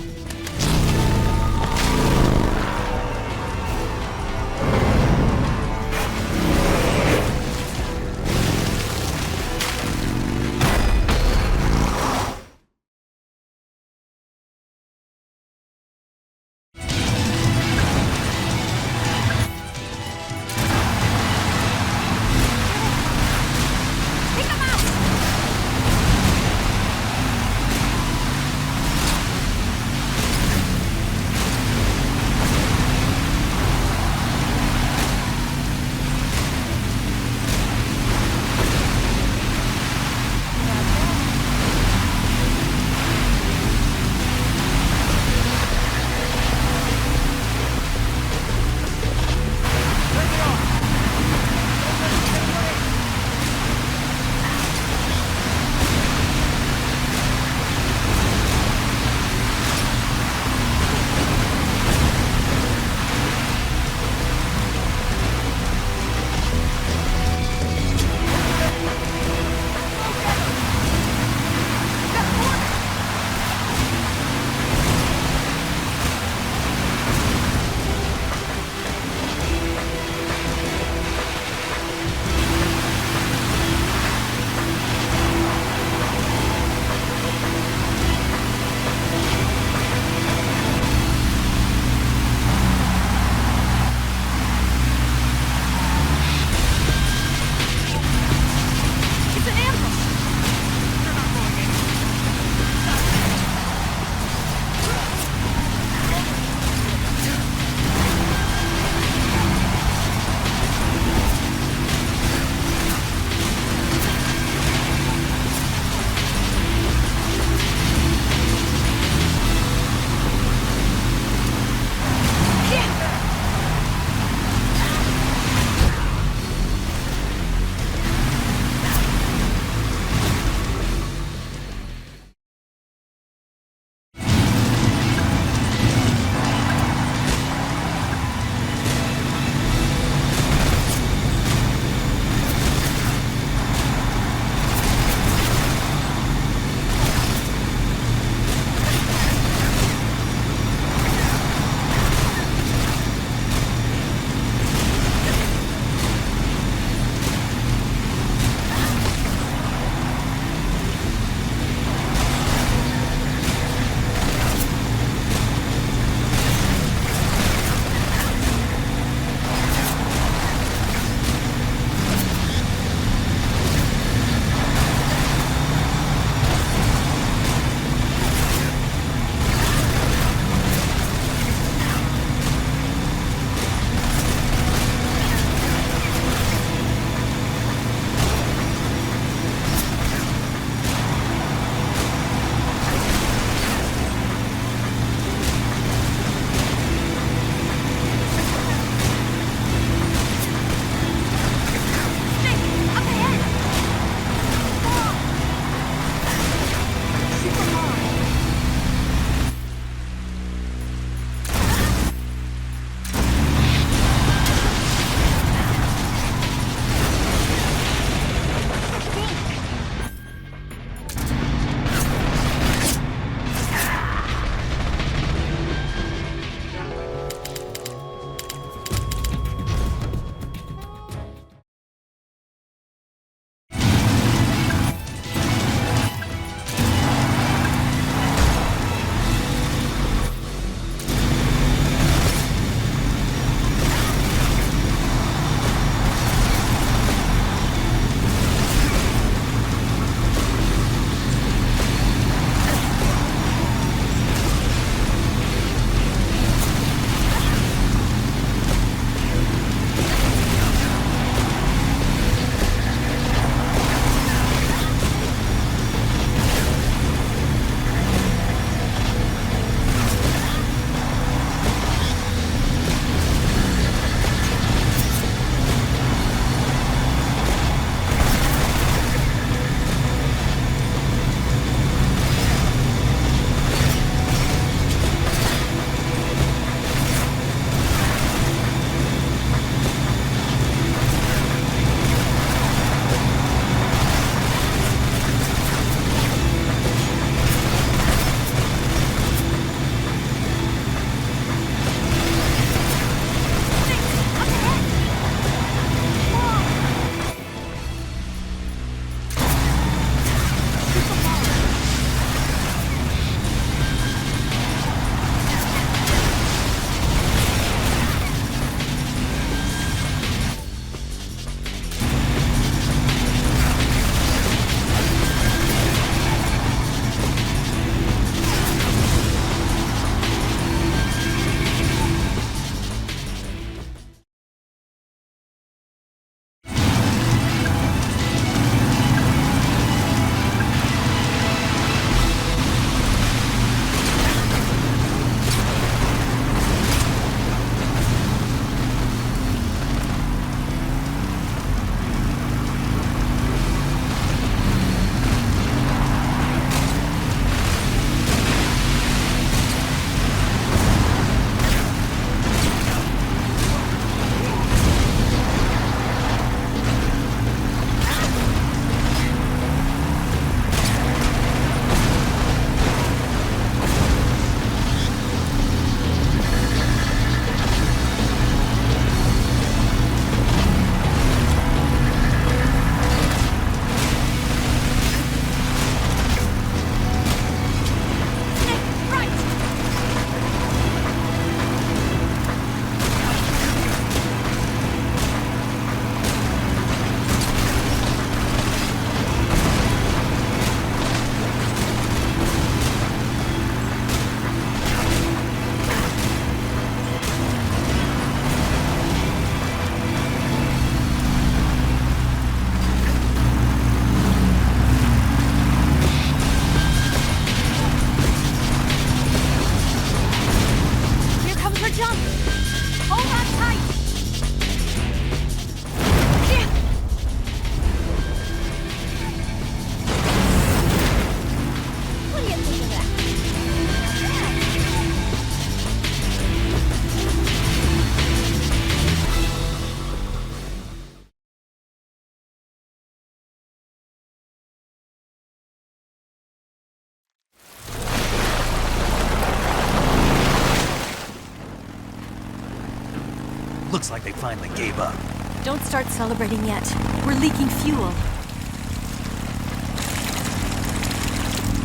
Looks like they finally gave up. Don't start celebrating yet. We're leaking fuel.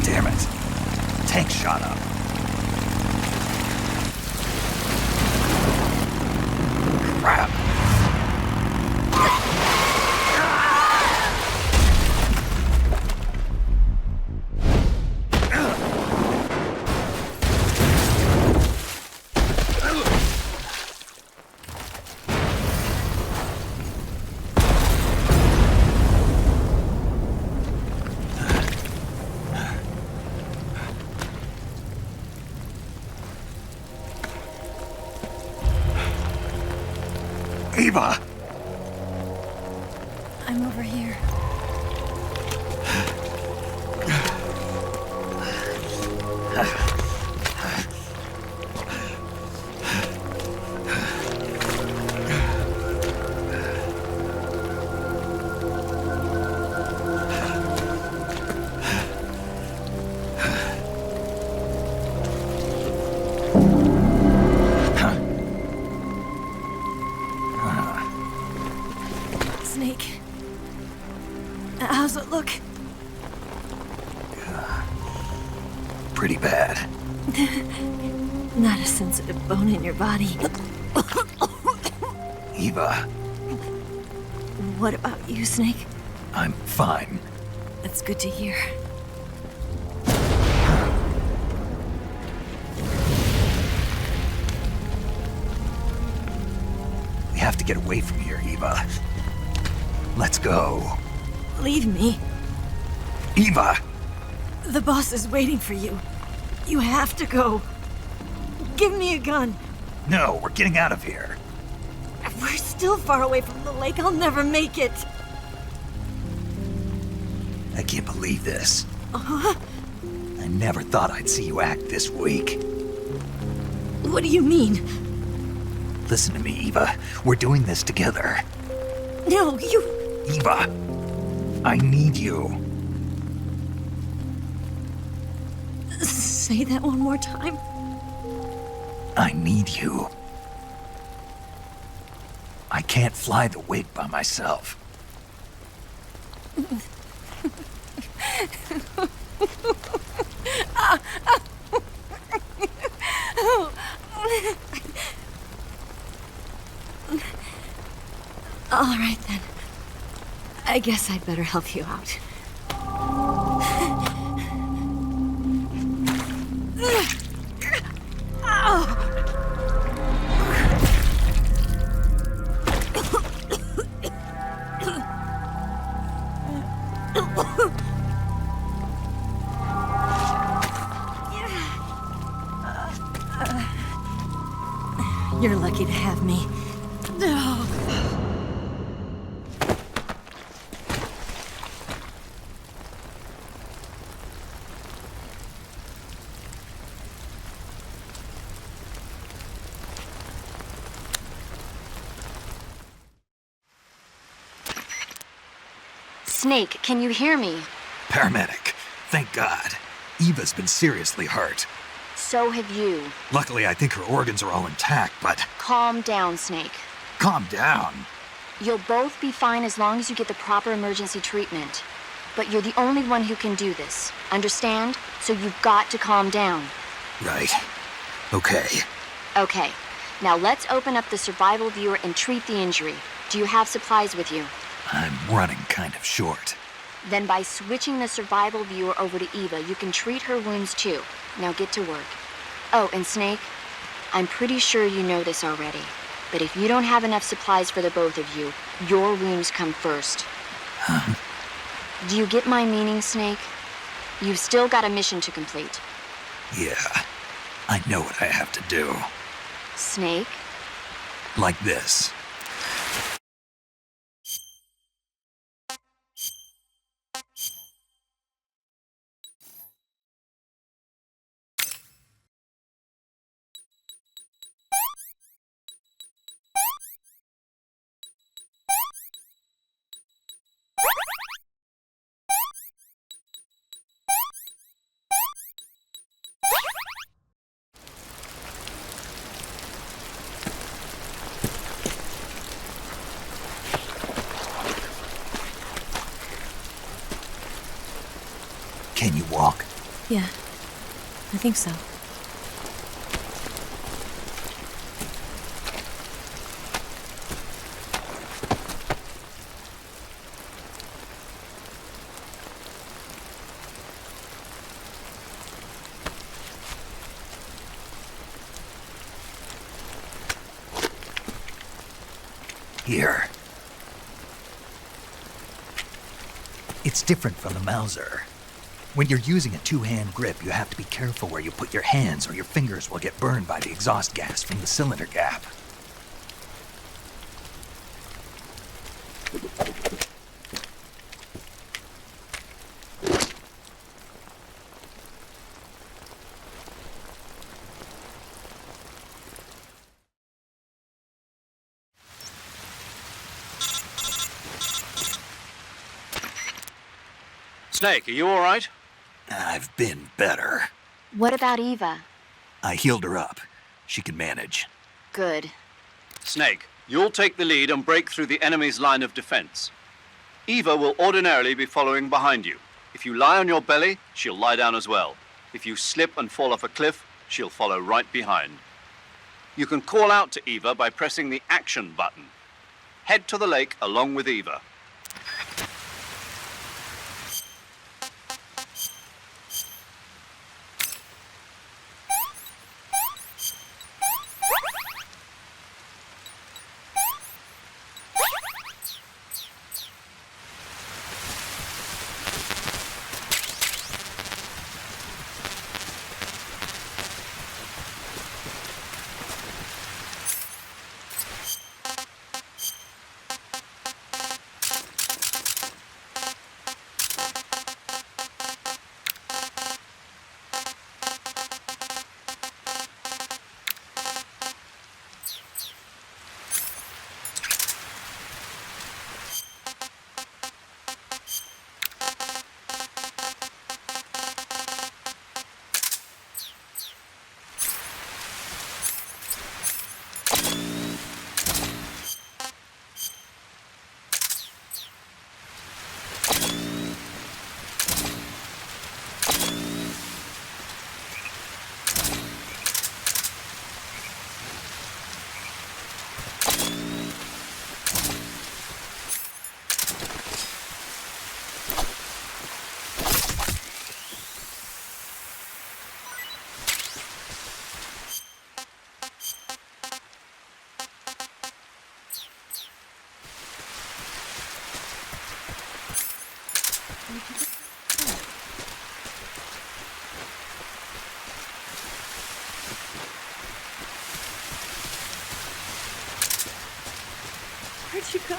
Damn it. Tank shot up. Crap. Eva! I'm over here. Snake. How's it look? Pretty bad. Not a sensitive bone in your body. Eva, What about you, Snake? I'm fine. That's good to hear. We have to get away from here, Eva. Let's go. Leave me. Eva! The boss is waiting for you. You have to go. Give me a gun. No, we're getting out of here. We're still far away from the lake. I'll never make it. I can't believe this. Uh-huh. I never thought I'd see you act this weak. What do you mean? Listen to me, Eva. We're doing this together. No, you... Eva, I need you. Say that one more time. I need you. I can't fly the wig by myself. All right, then. I guess I'd better help you out. You're lucky to have me. Snake, can you hear me? Paramedic. Thank God. Eva's been seriously hurt. So have you. Luckily, I think her organs are all intact, but... Calm down, Snake. Calm down. You'll both be fine as long as you get the proper emergency treatment. But you're the only one who can do this. Understand? So you've got to calm down. Right. Okay. Okay. Now let's open up the survival viewer and treat the injury. Do you have supplies with you? I'm running kind of short. Then by switching the survival viewer over to Eva, you can treat her wounds too. Now get to work. Oh, and Snake, I'm pretty sure you know this already, but if you don't have enough supplies for the both of you, your wounds come first. Do you get my meaning, Snake? You've still got a mission to complete. Yeah, I know what I have to do. Snake? Like this. Can you walk? Yeah, I think so. Here. It's different from the Mauser. When you're using a two-hand grip, you have to be careful where you put your hands or your fingers will get burned by the exhaust gas from the cylinder gap. Snake, are you all right? I've been better. What about Eva? I healed her up. She can manage. Good. Snake, you'll take the lead and break through the enemy's line of defense. Eva will ordinarily be following behind you. If you lie on your belly, she'll lie down as well. If you slip and fall off a cliff, she'll follow right behind. You can call out to Eva by pressing the action button. Head to the lake along with Eva. Where'd you go?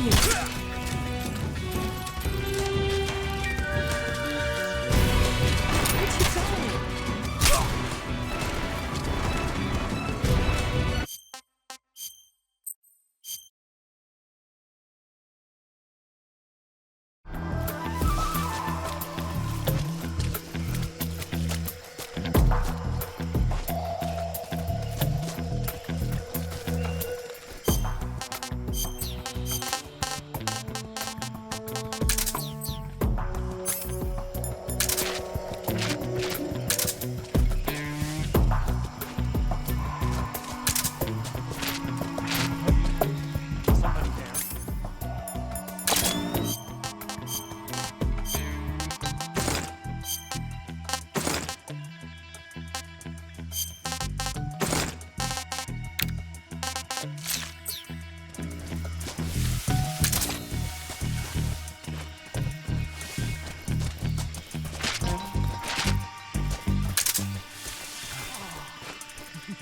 you?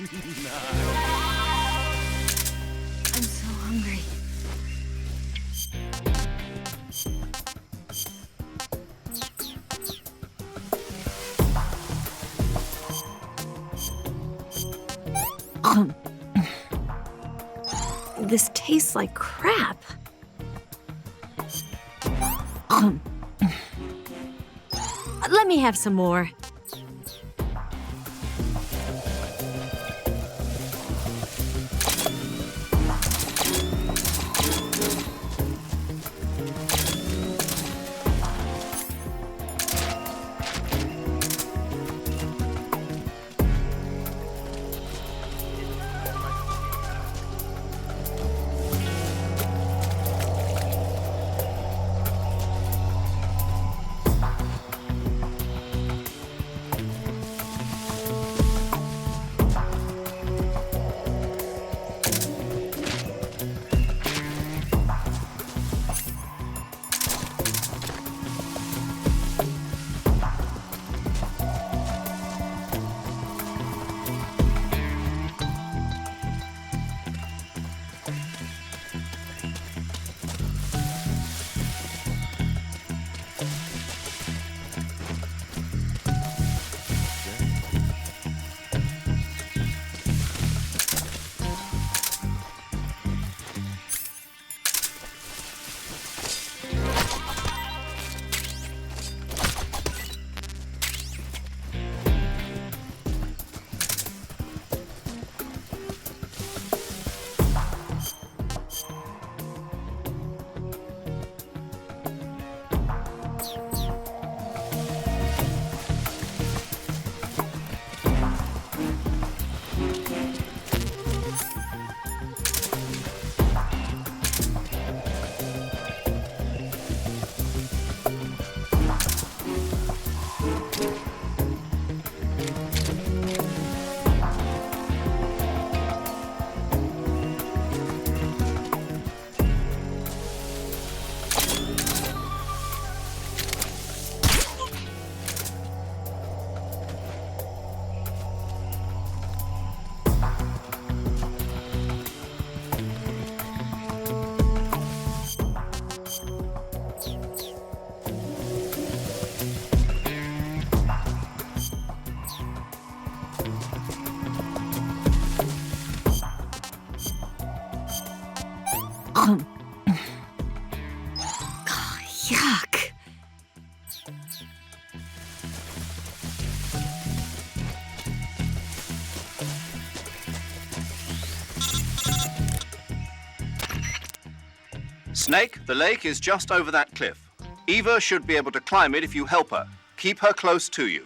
I'm so hungry. This tastes like crap. Let me have some more. Yuck. Snake, the lake is just over that cliff. Eva should be able to climb it if you help her. Keep her close to you.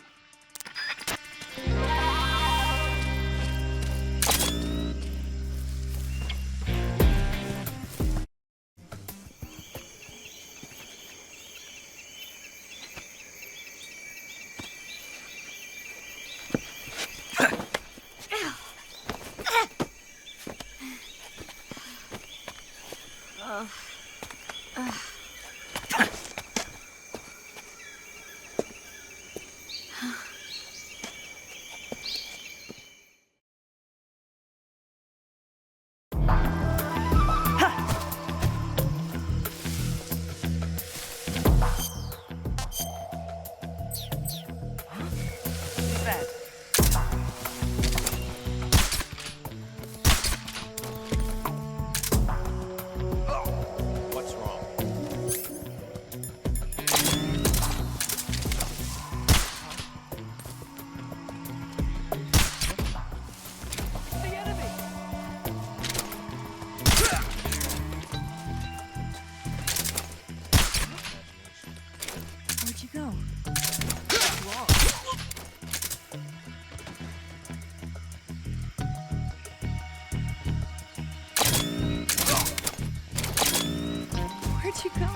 you go?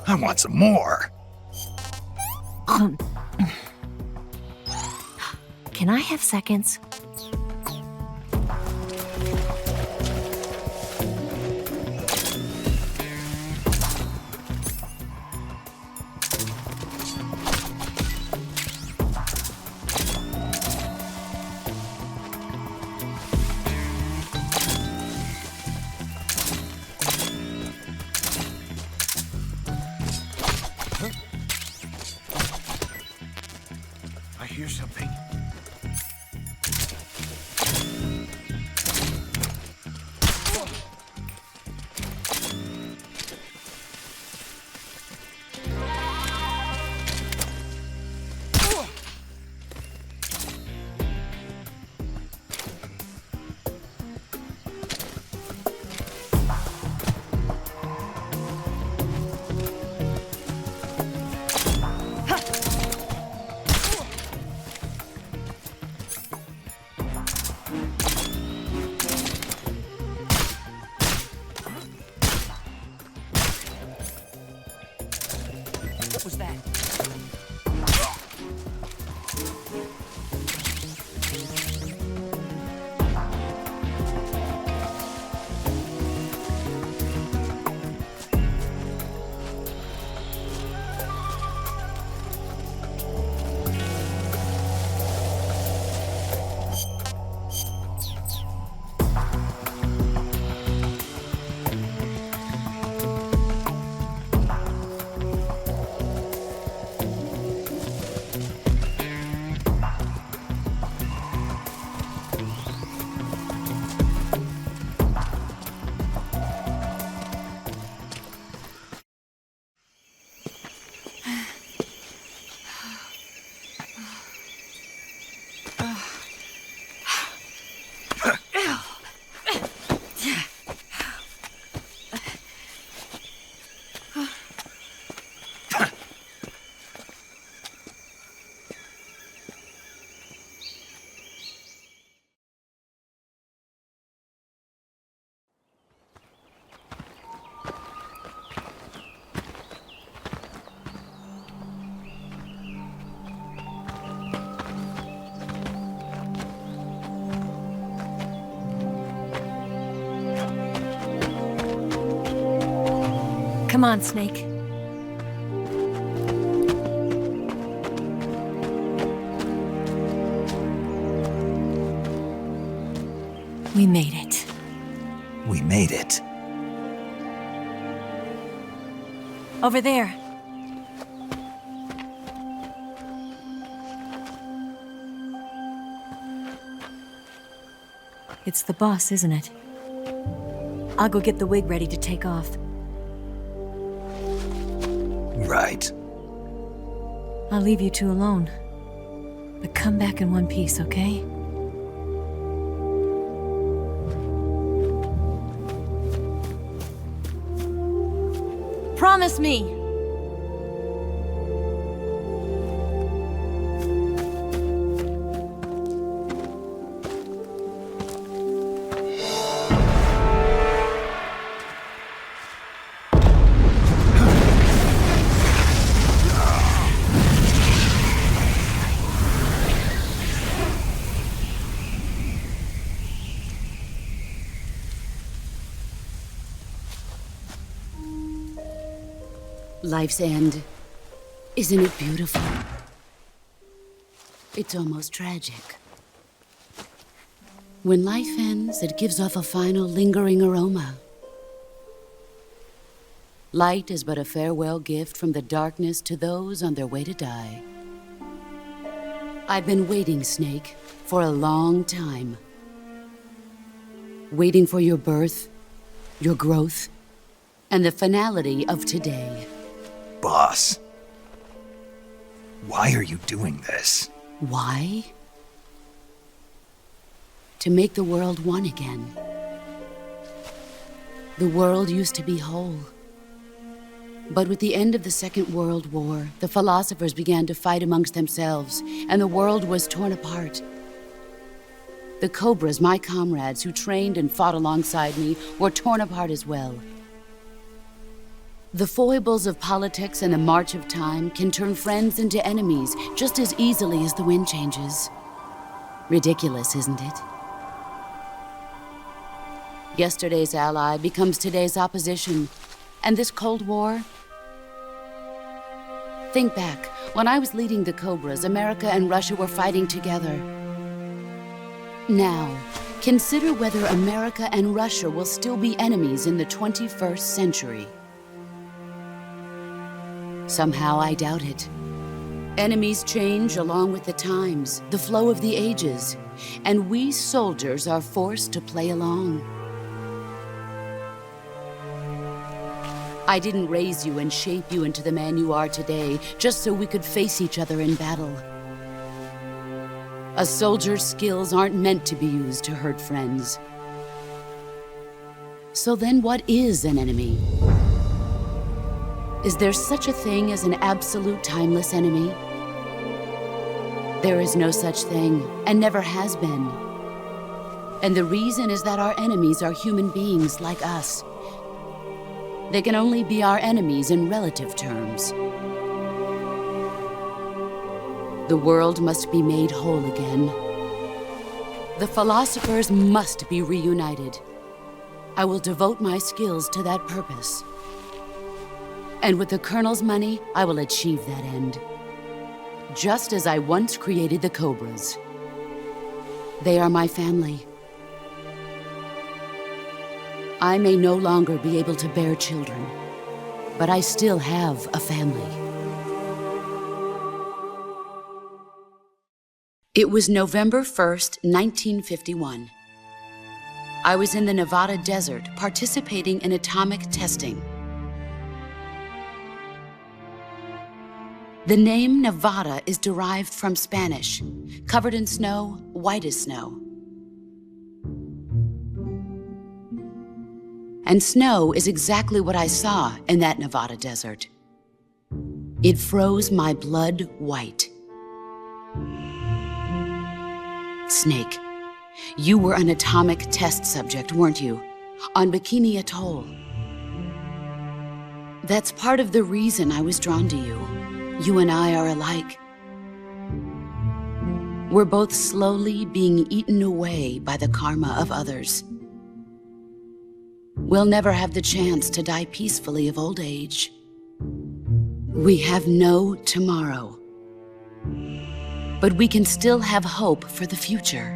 I want some more. Can I have seconds? I hear something. What was that? Come on, Snake. We made it. We made it. Over there. It's the boss, isn't it? I'll go get the wig ready to take off. Right. I'll leave you two alone. But come back in one piece, okay? Promise me! Life's end. Isn't it beautiful? It's almost tragic. When life ends, it gives off a final lingering aroma. Light is but a farewell gift from the darkness to those on their way to die. I've been waiting, Snake, for a long time. Waiting for your birth, your growth, and the finality of today. Boss, why are you doing this? Why? To make the world one again. The world used to be whole. But with the end of the Second World War, the philosophers began to fight amongst themselves, and the world was torn apart. The Cobras, my comrades who trained and fought alongside me, were torn apart as well. The foibles of politics and the march of time can turn friends into enemies just as easily as the wind changes. Ridiculous, isn't it? Yesterday's ally becomes today's opposition. And this Cold War? Think back. When I was leading the Cobras, America and Russia were fighting together. Now, consider whether America and Russia will still be enemies in the 21st century. Somehow I doubt it. Enemies change along with the times, the flow of the ages, and we soldiers are forced to play along. I didn't raise you and shape you into the man you are today just so we could face each other in battle. A soldier's skills aren't meant to be used to hurt friends. So then what is an enemy? Is there such a thing as an absolute timeless enemy? There is no such thing, and never has been. And the reason is that our enemies are human beings like us. They can only be our enemies in relative terms. The world must be made whole again. The philosophers must be reunited. I will devote my skills to that purpose. And with the Colonel's money, I will achieve that end. Just as I once created the Cobras. They are my family. I may no longer be able to bear children, but I still have a family. It was November 1st, 1951. I was in the Nevada desert participating in atomic testing. The name Nevada is derived from Spanish, covered in snow, white as snow. And snow is exactly what I saw in that Nevada desert. It froze my blood white. Snake, you were an atomic test subject, weren't you? On Bikini Atoll. That's part of the reason I was drawn to you. You and I are alike. We're both slowly being eaten away by the karma of others. We'll never have the chance to die peacefully of old age. We have no tomorrow. But we can still have hope for the future.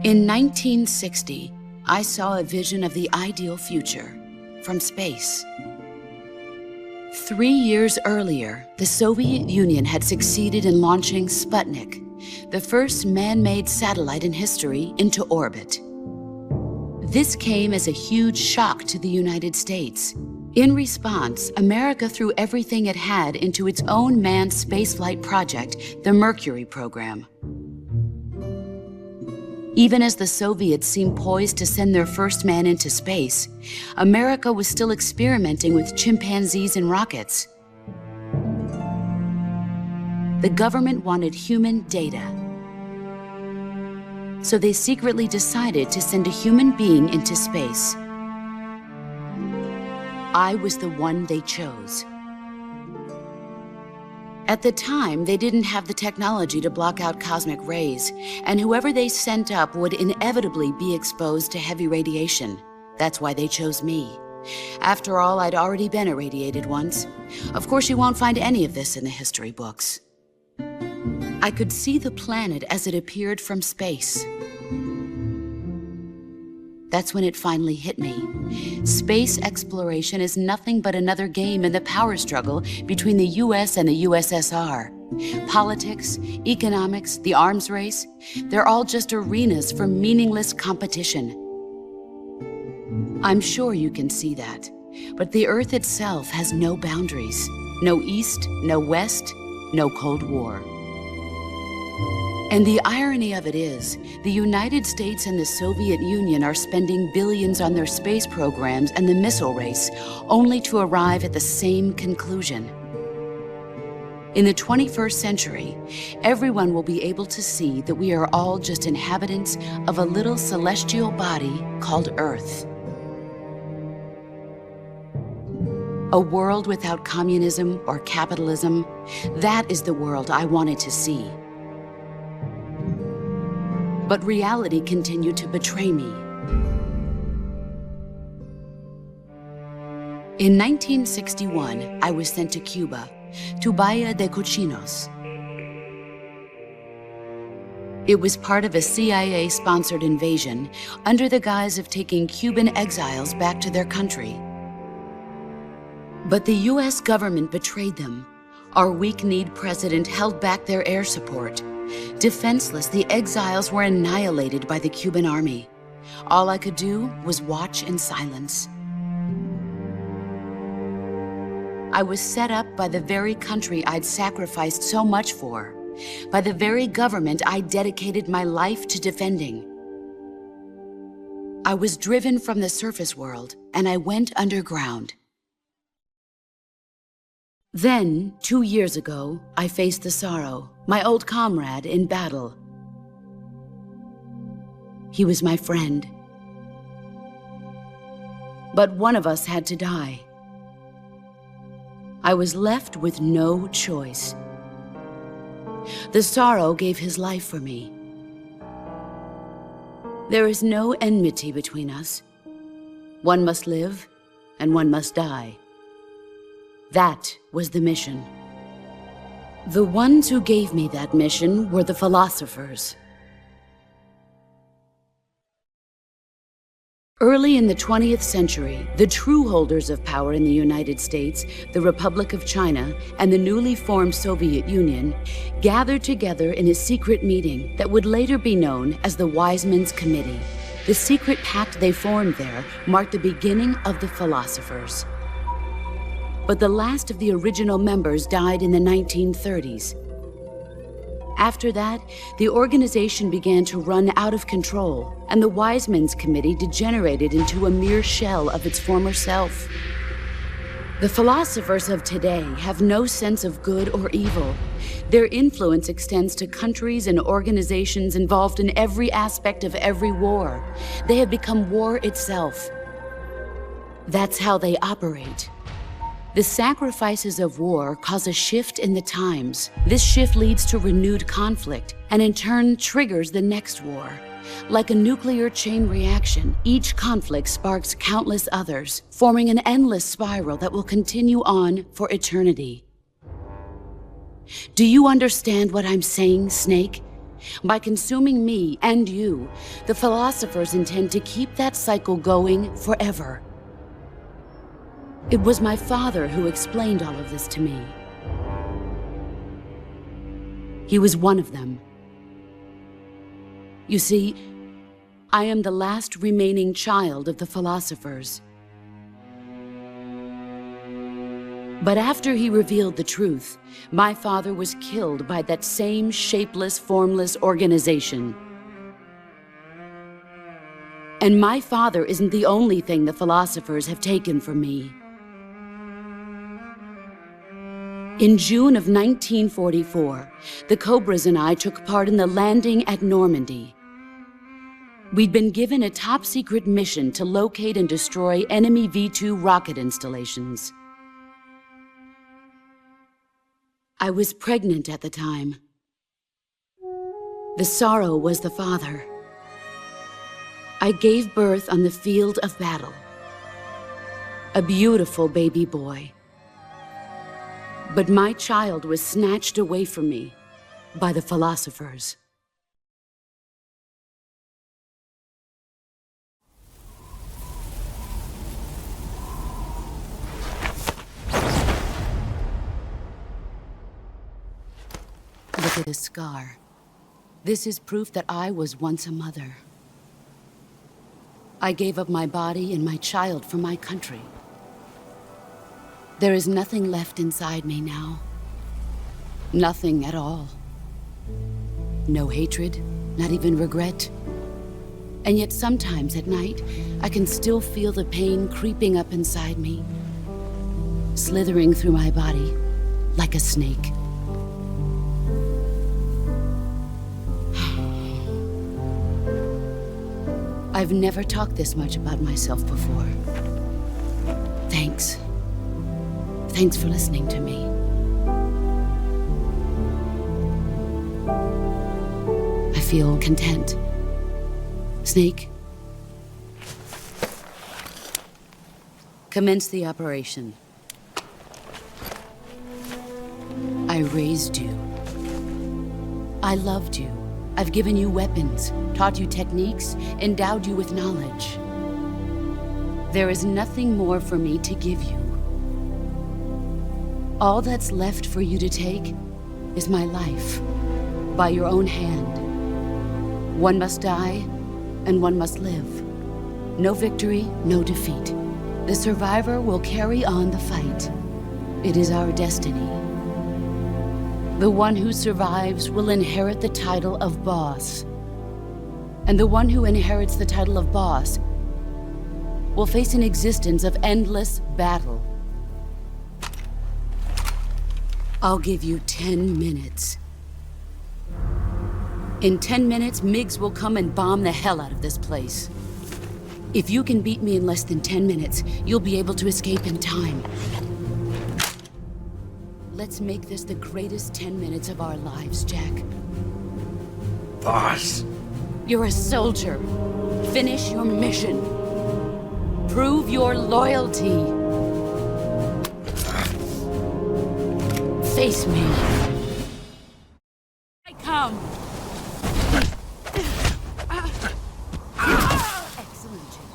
In 1960, I saw a vision of the ideal future from space. 3 years earlier, the Soviet Union had succeeded in launching Sputnik, the first man-made satellite in history, into orbit. This came as a huge shock to the United States. In response, America threw everything it had into its own manned spaceflight project, the Mercury program. Even as the Soviets seemed poised to send their first man into space, America was still experimenting with chimpanzees and rockets. The government wanted human data. So they secretly decided to send a human being into space. I was the one they chose. At the time, they didn't have the technology to block out cosmic rays, and whoever they sent up would inevitably be exposed to heavy radiation. That's why they chose me. After all, I'd already been irradiated once. Of course, you won't find any of this in the history books. I could see the planet as it appeared from space. That's when it finally hit me. Space exploration is nothing but another game in the power struggle between the US and the USSR. Politics, economics, the arms race, they're all just arenas for meaningless competition. I'm sure you can see that, but the Earth itself has no boundaries. No East, no West, no Cold War. And the irony of it is, the United States and the Soviet Union are spending billions on their space programs and the missile race, only to arrive at the same conclusion. In the 21st century, everyone will be able to see that we are all just inhabitants of a little celestial body called Earth. A world without communism or capitalism, that is the world I wanted to see. But reality continued to betray me. In 1961, I was sent to Cuba, to Bahia de Cochinos. It was part of a CIA-sponsored invasion under the guise of taking Cuban exiles back to their country. But the US government betrayed them. Our weak-kneed president held back their air support. Defenseless, the exiles were annihilated by the Cuban army. All I could do was watch in silence. I was set up by the very country I'd sacrificed so much for, by the very government I dedicated my life to defending. I was driven from the surface world, and I went underground. Then, 2 years ago, I faced the sorrow, my old comrade in battle. He was my friend. But one of us had to die. I was left with no choice. The sorrow gave his life for me. There is no enmity between us. One must live, and one must die. That was the mission. The ones who gave me that mission were the philosophers. Early in the 20th century, the true holders of power in the United States, the Republic of China, and the newly formed Soviet Union gathered together in a secret meeting that would later be known as the Wise Men's Committee. The secret pact they formed there marked the beginning of the philosophers. But the last of the original members died in the 1930s. After that, the organization began to run out of control, and the Wise Men's Committee degenerated into a mere shell of its former self. The philosophers of today have no sense of good or evil. Their influence extends to countries and organizations involved in every aspect of every war. They have become war itself. That's how they operate. The sacrifices of war cause a shift in the times. This shift leads to renewed conflict, and in turn triggers the next war. Like a nuclear chain reaction, each conflict sparks countless others, forming an endless spiral that will continue on for eternity. Do you understand what I'm saying, Snake? By consuming me and you, the philosophers intend to keep that cycle going forever. It was my father who explained all of this to me. He was one of them. You see, I am the last remaining child of the philosophers. But after he revealed the truth, my father was killed by that same shapeless, formless organization. And my father isn't the only thing the philosophers have taken from me. In June of 1944, the Cobras and I took part in the landing at Normandy. We'd been given a top-secret mission to locate and destroy enemy V-2 rocket installations. I was pregnant at the time. The sorrow was the father. I gave birth on the field of battle. A beautiful baby boy. But my child was snatched away from me. by the philosophers. Look at this scar. This is proof that I was once a mother. I gave up my body and my child for my country. There is nothing left inside me now. Nothing at all. No hatred, not even regret. And yet sometimes at night, I can still feel the pain creeping up inside me, slithering through my body like a snake. I've never talked this much about myself before. Thanks. Thanks for listening to me. I feel content. Snake, commence the operation. I raised you. I loved you. I've given you weapons, taught you techniques, endowed you with knowledge. There is nothing more for me to give you. All that's left for you to take is my life, by your own hand. One must die, and one must live. No victory, no defeat. The survivor will carry on the fight. It is our destiny. The one who survives will inherit the title of boss. And the one who inherits the title of boss will face an existence of endless battle. I'll give you 10 minutes. In 10 minutes, MiGs will come and bomb the hell out of this place. If you can beat me in less than 10 minutes, you'll be able to escape in time. Let's make this the greatest 10 minutes of our lives, Jack. Boss. You're a soldier. Finish your mission. Prove your loyalty. Face me. I come. Excellent, Jack.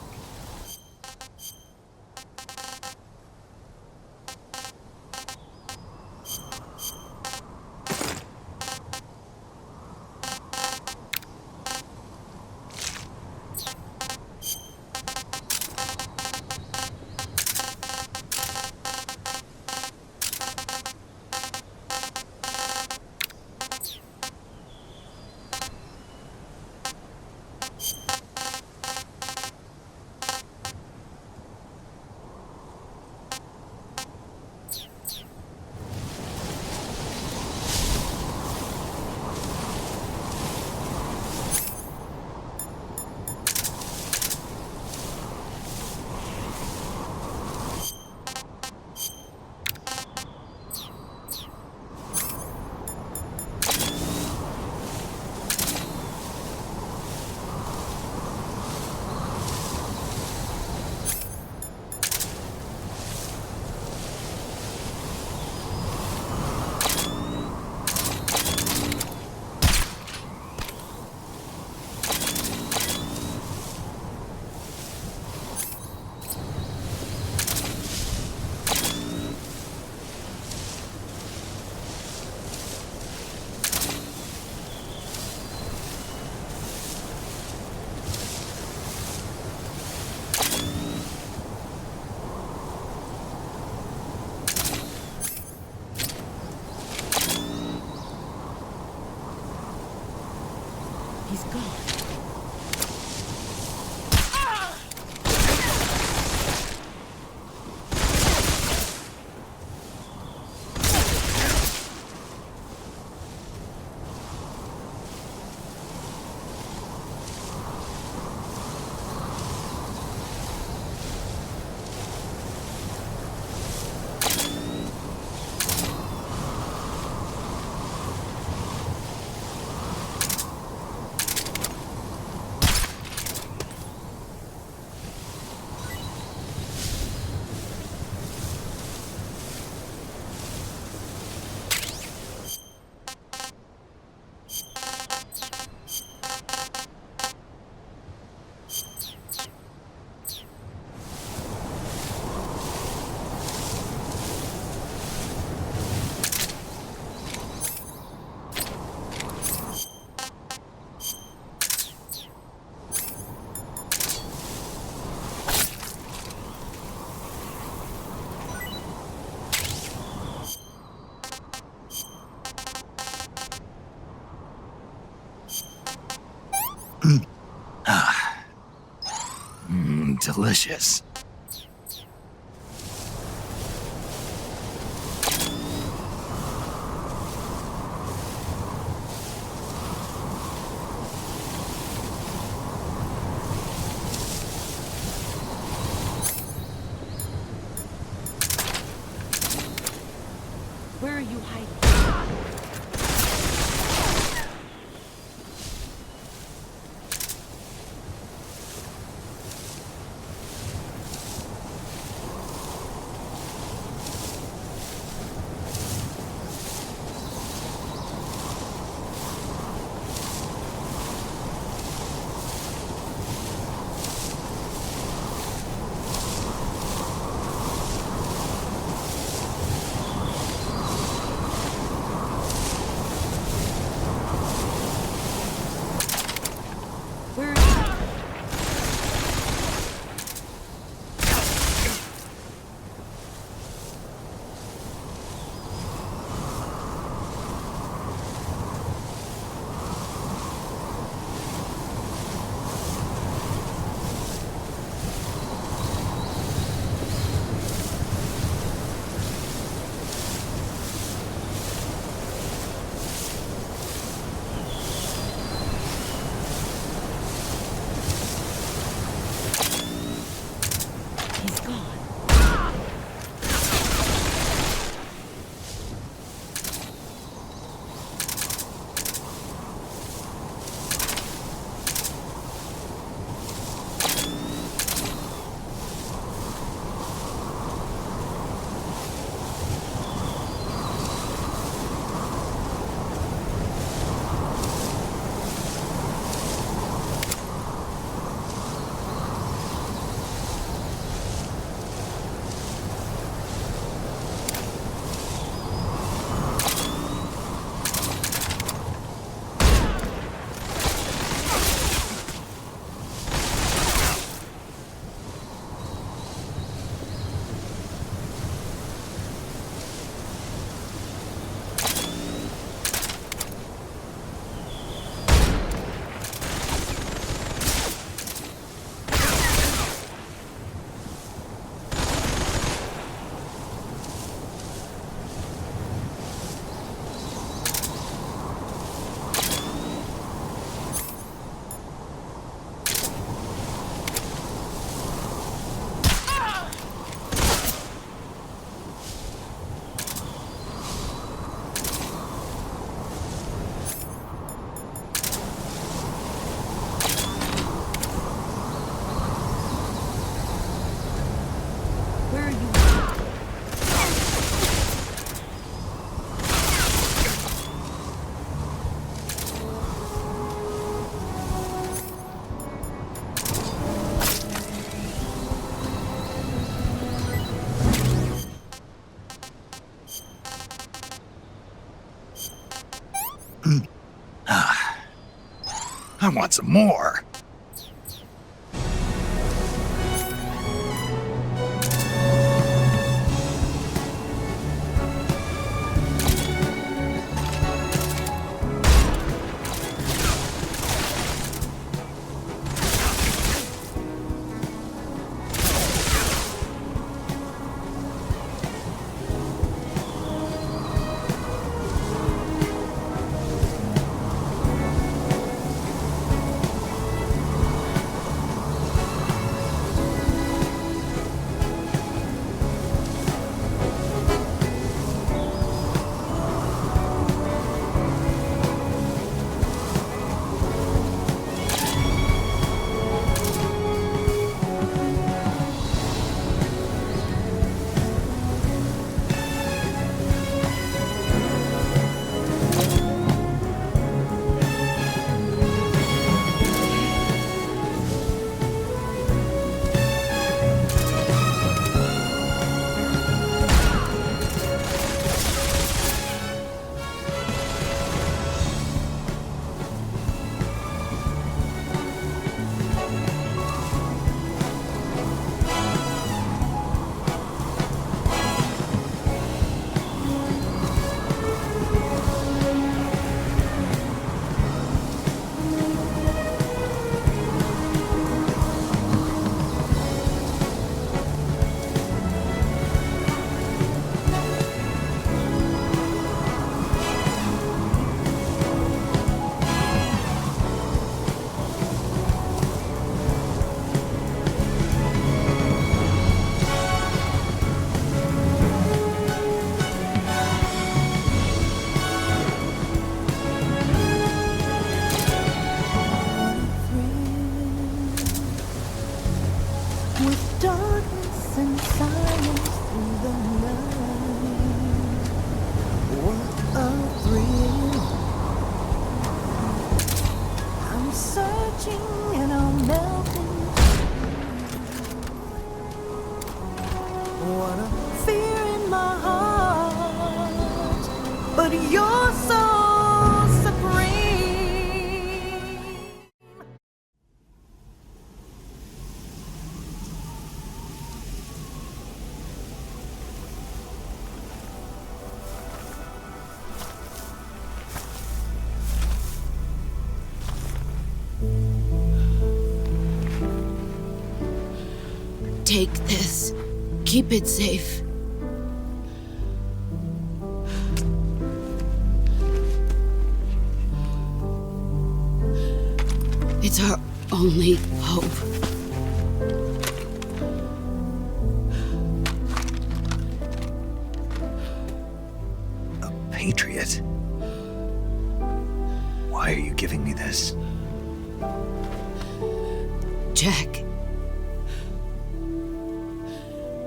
He's gone. Delicious. Where are you hiding? I want some more. touching and a melting. What a fear in my heart, but you're so supreme. Take this. Keep it safe. It's our only hope. A patriot? Why are you giving me this? Jack.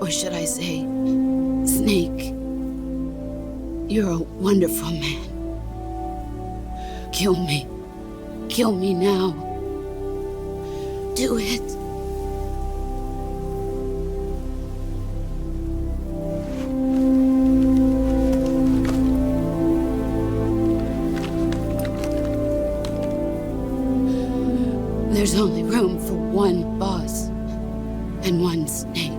Or should I say, Snake? You're a wonderful man. Kill me. Kill me now. Do it. There's only room for one boss and one snake.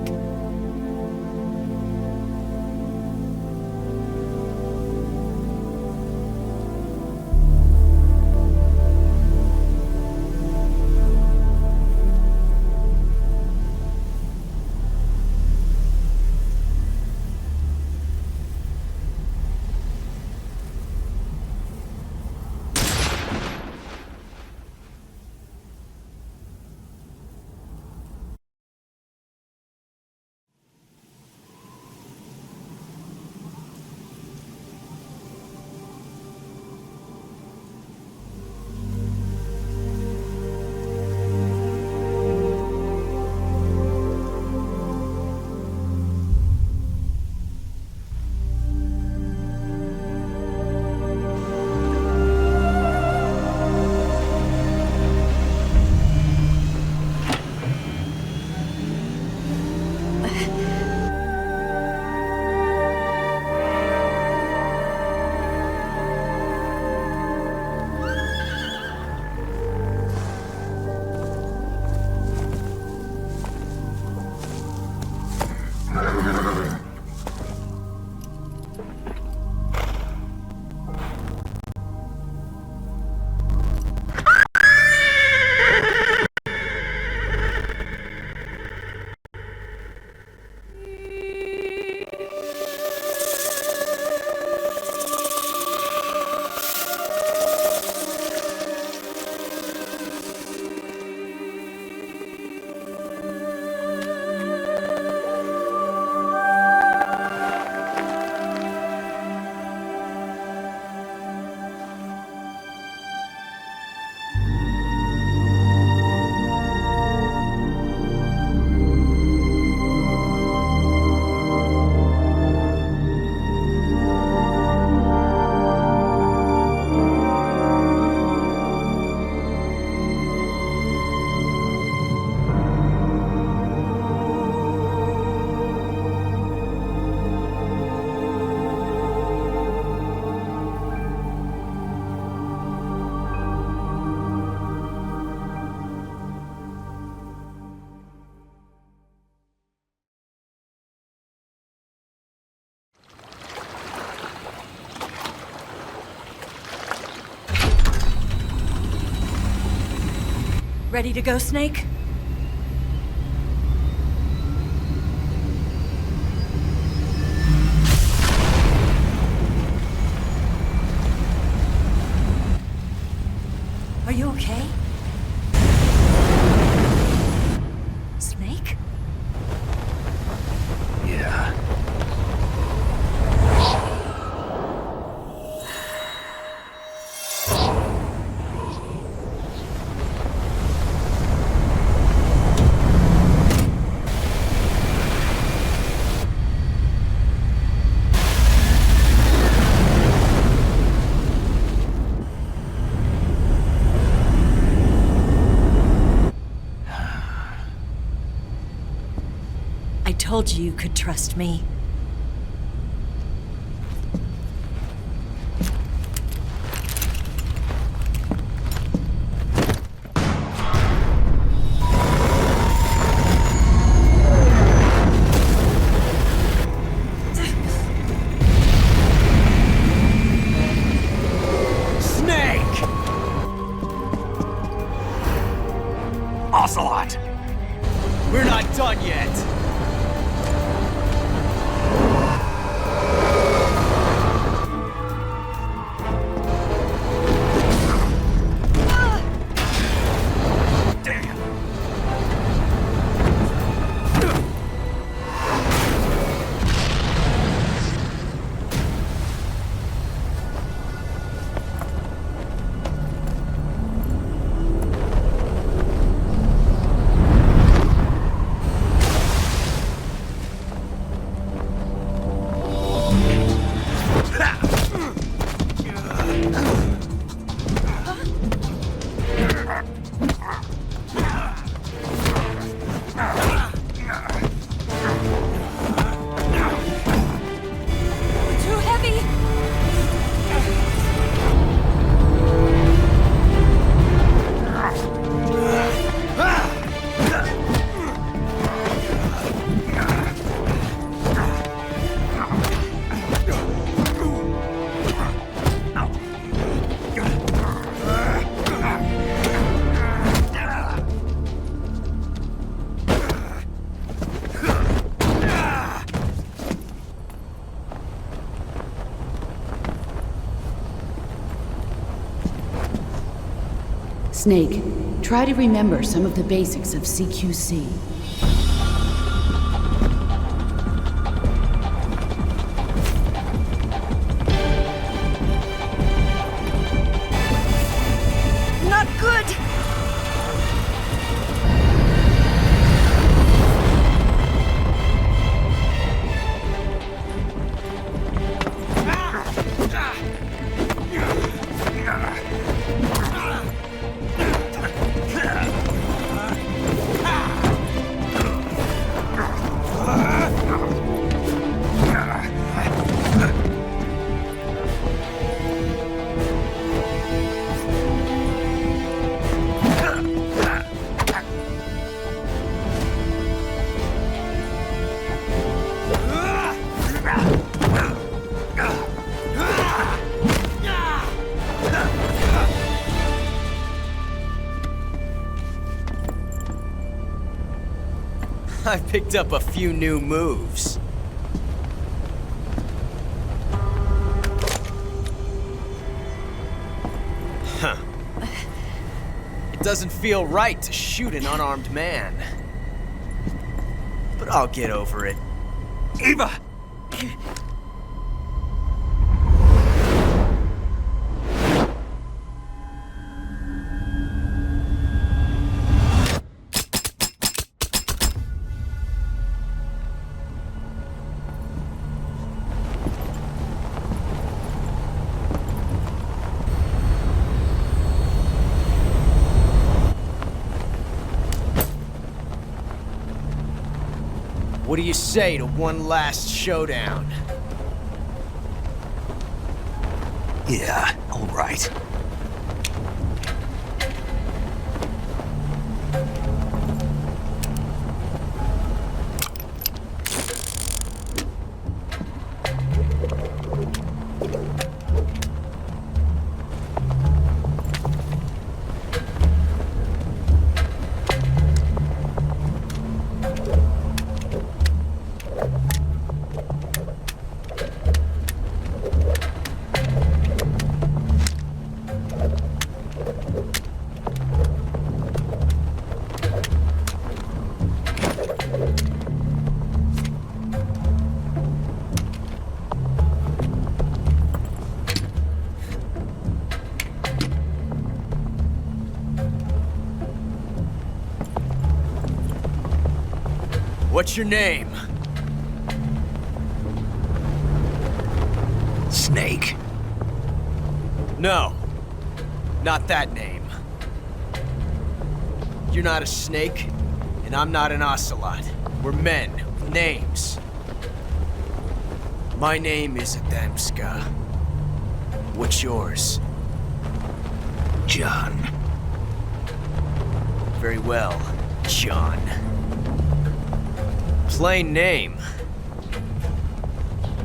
Ready to go, Snake? Are you okay? Snake? Yeah. told you you could trust me. Ocelot! We're not done yet! Snake, try to remember some of the basics of CQC. Not good! I picked up a few new moves. Huh. It doesn't feel right to shoot an unarmed man. But I'll get over it. Eva! What do you say to one last showdown? Yeah, all right. What's your name? Snake. No, not that name. You're not a snake, and I'm not an ocelot. We're men with Names. My name is Adamska. What's yours? John. Very well, John. Plain name.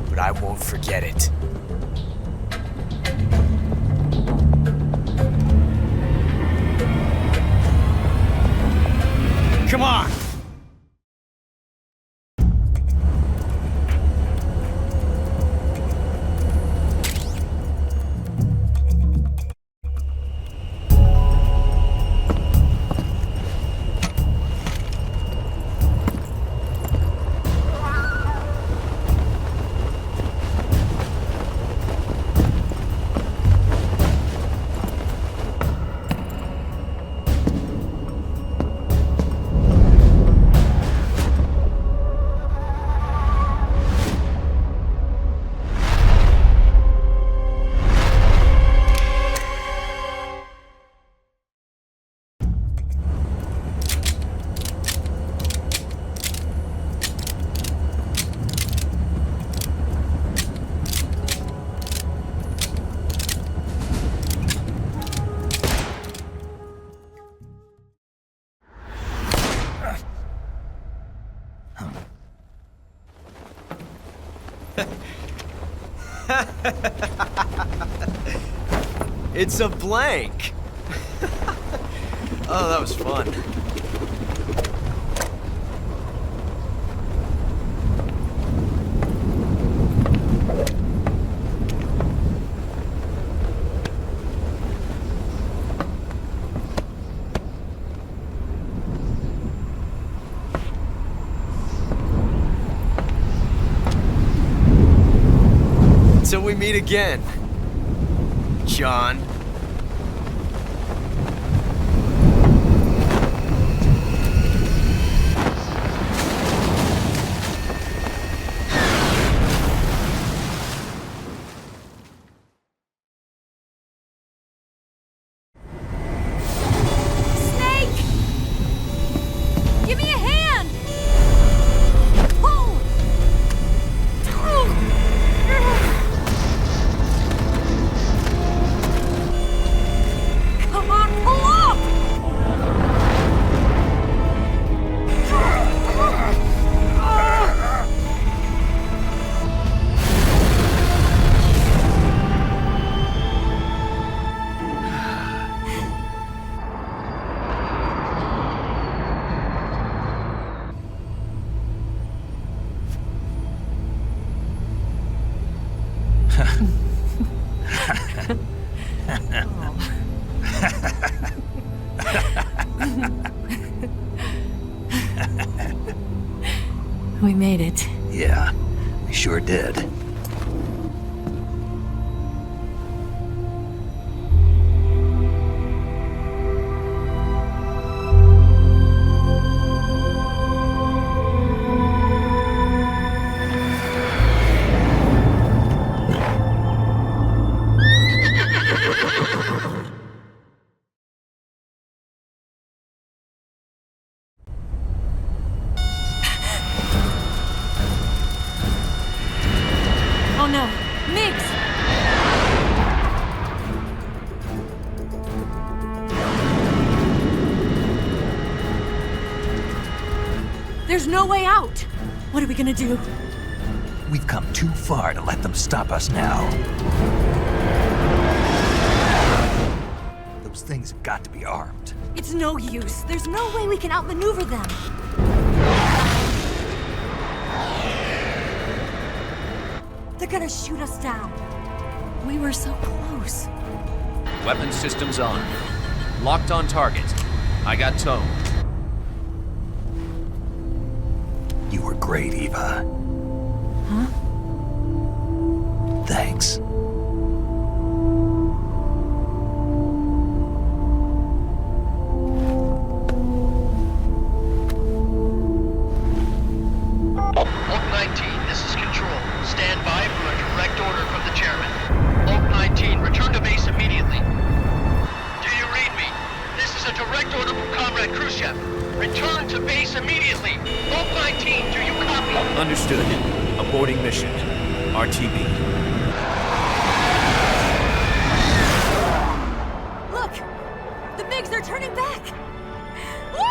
But I won't forget it. Come on! It's a blank! Oh, that was fun. Till we meet again, John. We made it. Yeah, we sure did. Oh no, Miggs! There's no way out! What are we gonna do? We've come too far to let them stop us now. Those things have got to be armed. It's no use. There's no way we can outmaneuver them. They're gonna shoot us down. We were so close. Weapon systems on. Locked on target. I got towed. You were great, Eva. Huh? Thanks. Comrade at Khrushchev. Return to base immediately. Vault 19, do you copy? Understood. Aborting mission. RTB. Look! The MiGs are turning back! Woo!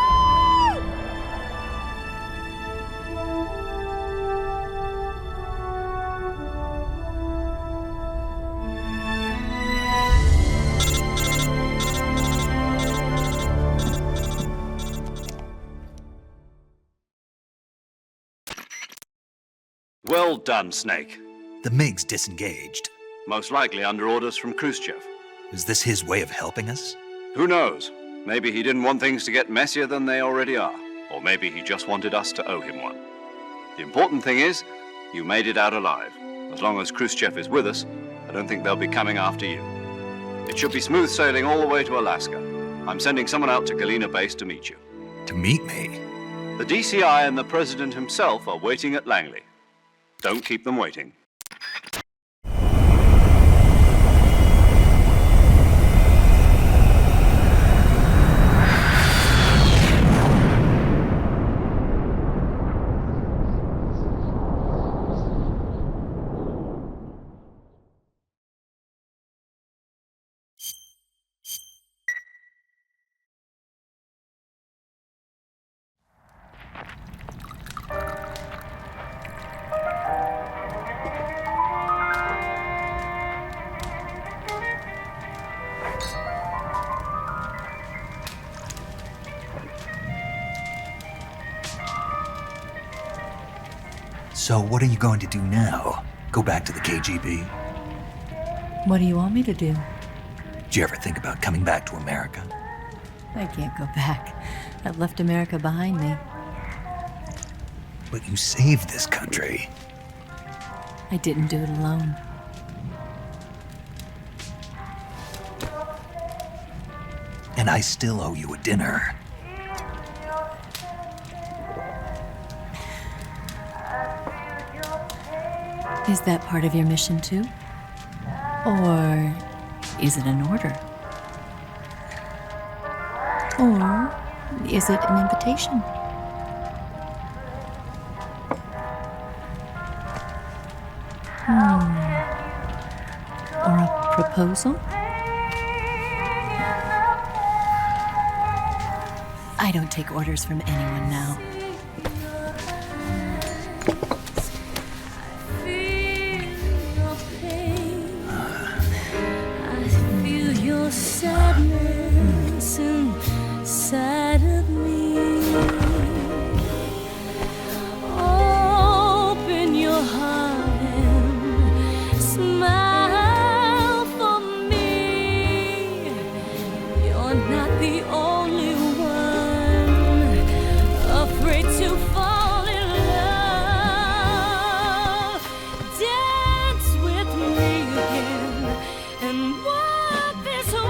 Well done, Snake. The MiGs disengaged. Most likely under orders from Khrushchev. Is this his way of helping us? Who knows? Maybe he didn't want things to get messier than they already are. Or maybe he just wanted us to owe him one. The important thing is, you made it out alive. As long as Khrushchev is with us, I don't think they'll be coming after you. It should be smooth sailing all the way to Alaska. I'm sending someone out to Galena Base to meet you. To meet me? The DCI and the President himself are waiting at Langley. Don't keep them waiting. So what are you going to do now? Go back to the KGB? What do you want me to do? Did you ever think about coming back to America? I can't go back. I've left America behind me. But you saved this country. I didn't do it alone. And I still owe you a dinner. Is that part of your mission too? Or is it an order? Or is it an invitation? Or a proposal? I don't take orders from anyone now. Sadness inside of me. Open your heart and smile for me. You're not the only one afraid to fall in love. Dance with me again and walk this way.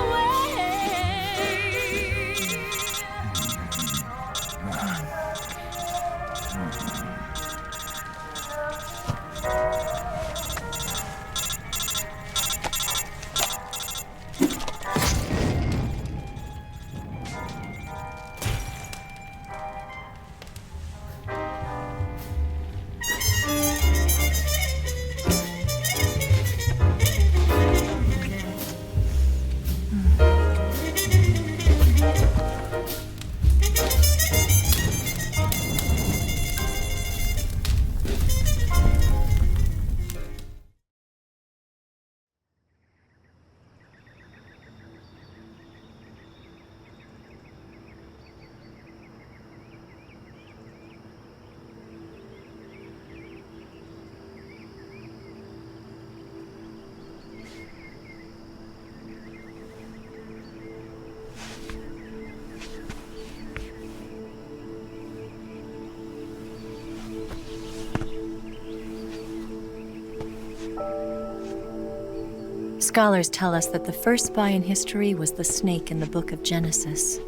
Scholars tell us that the first spy in history was the snake in the book of Genesis.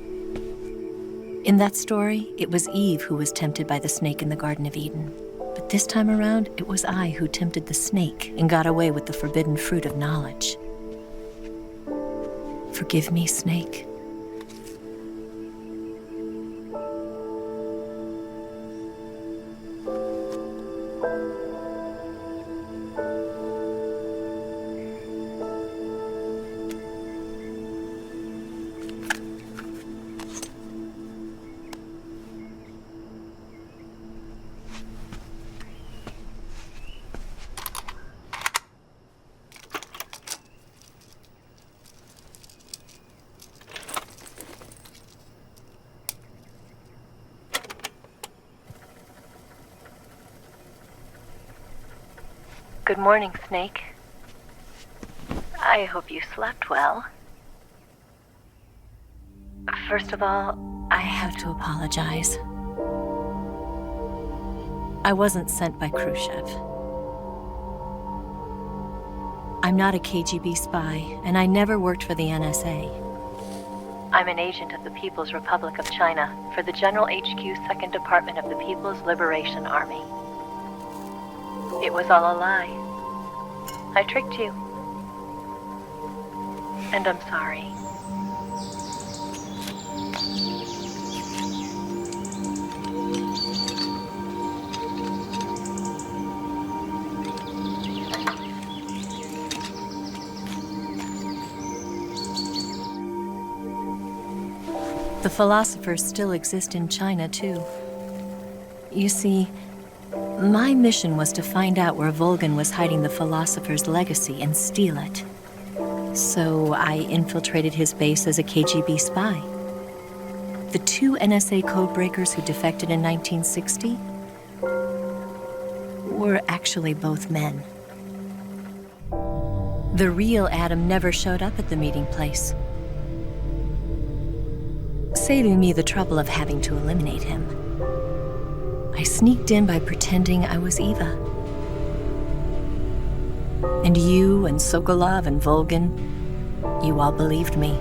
In that story, it was Eve who was tempted by the snake in the Garden of Eden. But this time around, it was I who tempted the snake and got away with the forbidden fruit of knowledge. Forgive me, snake. Good morning, Snake. I hope you slept well. First of all, I have to apologize. I wasn't sent by Khrushchev. I'm not a KGB spy, and I never worked for the NSA. I'm an agent of the People's Republic of China for the General HQ 2nd Department of the People's Liberation Army. It was all a lie. I tricked you. And I'm sorry. The philosophers still exist in China, too. You see, my mission was to find out where Volgin was hiding the philosopher's legacy and steal it. So I infiltrated his base as a KGB spy. The 2 NSA codebreakers who defected in 1960 were actually both men. The real Adam never showed up at the meeting place, saving me the trouble of having to eliminate him. I sneaked in by pretending I was Eva. And you and Sokolov and Volgin, you all believed me.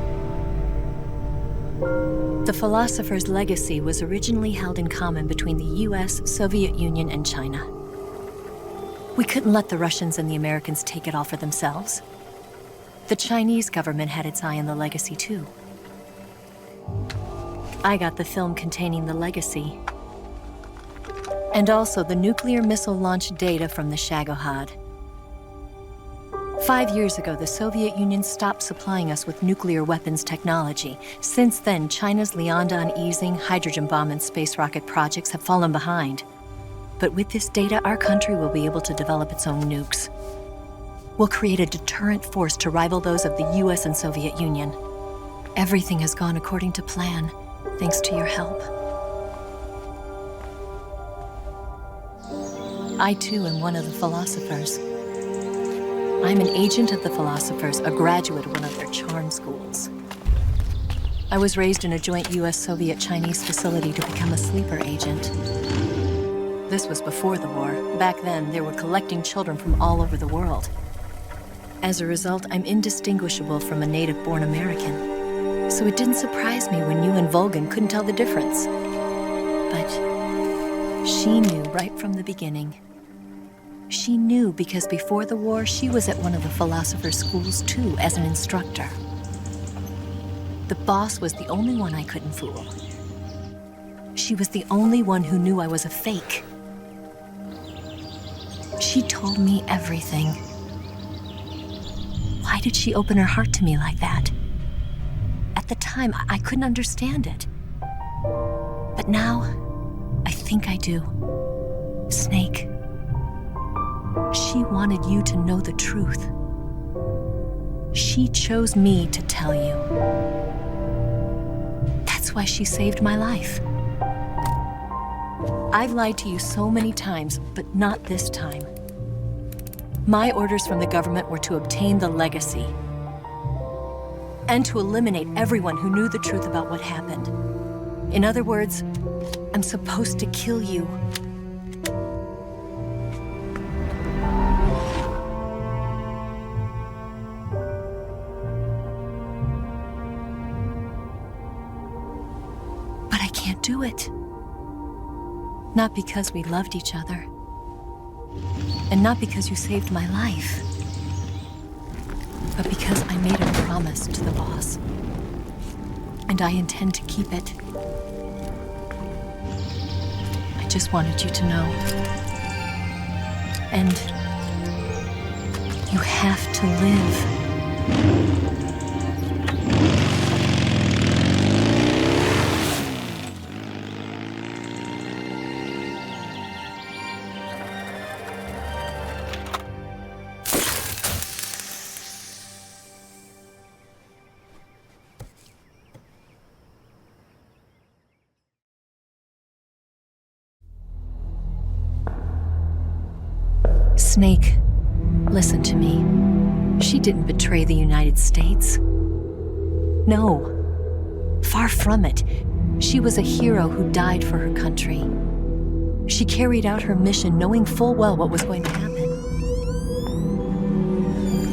The philosopher's legacy was originally held in common between the US, Soviet Union, and China. We couldn't let the Russians and the Americans take it all for themselves. The Chinese government had its eye on the legacy, too. I got the film containing the legacy, and also the nuclear missile launch data from the Shagohod. 5 years ago, the Soviet Union stopped supplying us with nuclear weapons technology. Since then, China's Liaodong easing, hydrogen bomb, and space rocket projects have fallen behind. But with this data, our country will be able to develop its own nukes. We'll create a deterrent force to rival those of the US and Soviet Union. Everything has gone according to plan, thanks to your help. I, too, am one of the philosophers. I'm an agent of the philosophers, a graduate of one of their charm schools. I was raised in a joint US-Soviet-Chinese facility to become a sleeper agent. This was before the war. Back then, they were collecting children from all over the world. As a result, I'm indistinguishable from a native-born American. So it didn't surprise me when you and Volgin couldn't tell the difference. But she knew right from the beginning. She knew because before the war, she was at one of the philosopher's schools too, as an instructor. The boss was the only one I couldn't fool. She was the only one who knew I was a fake. She told me everything. Why did she open her heart to me like that? At the time, I couldn't understand it. But now, I think I do. Snake. She wanted you to know the truth. She chose me to tell you. That's why she saved my life. I've lied to you so many times, but not this time. My orders from the government were to obtain the legacy and to eliminate everyone who knew the truth about what happened. In other words, I'm supposed to kill you. But I can't do it. Not because we loved each other. And not because you saved my life. But because I made a promise to the boss. And I intend to keep it. I just wanted you to know. And you have to live. Snake, Listen to me. She didn't betray the United States. No. Far from it. She was a hero who died for her country. She carried out her mission knowing full well what was going to happen.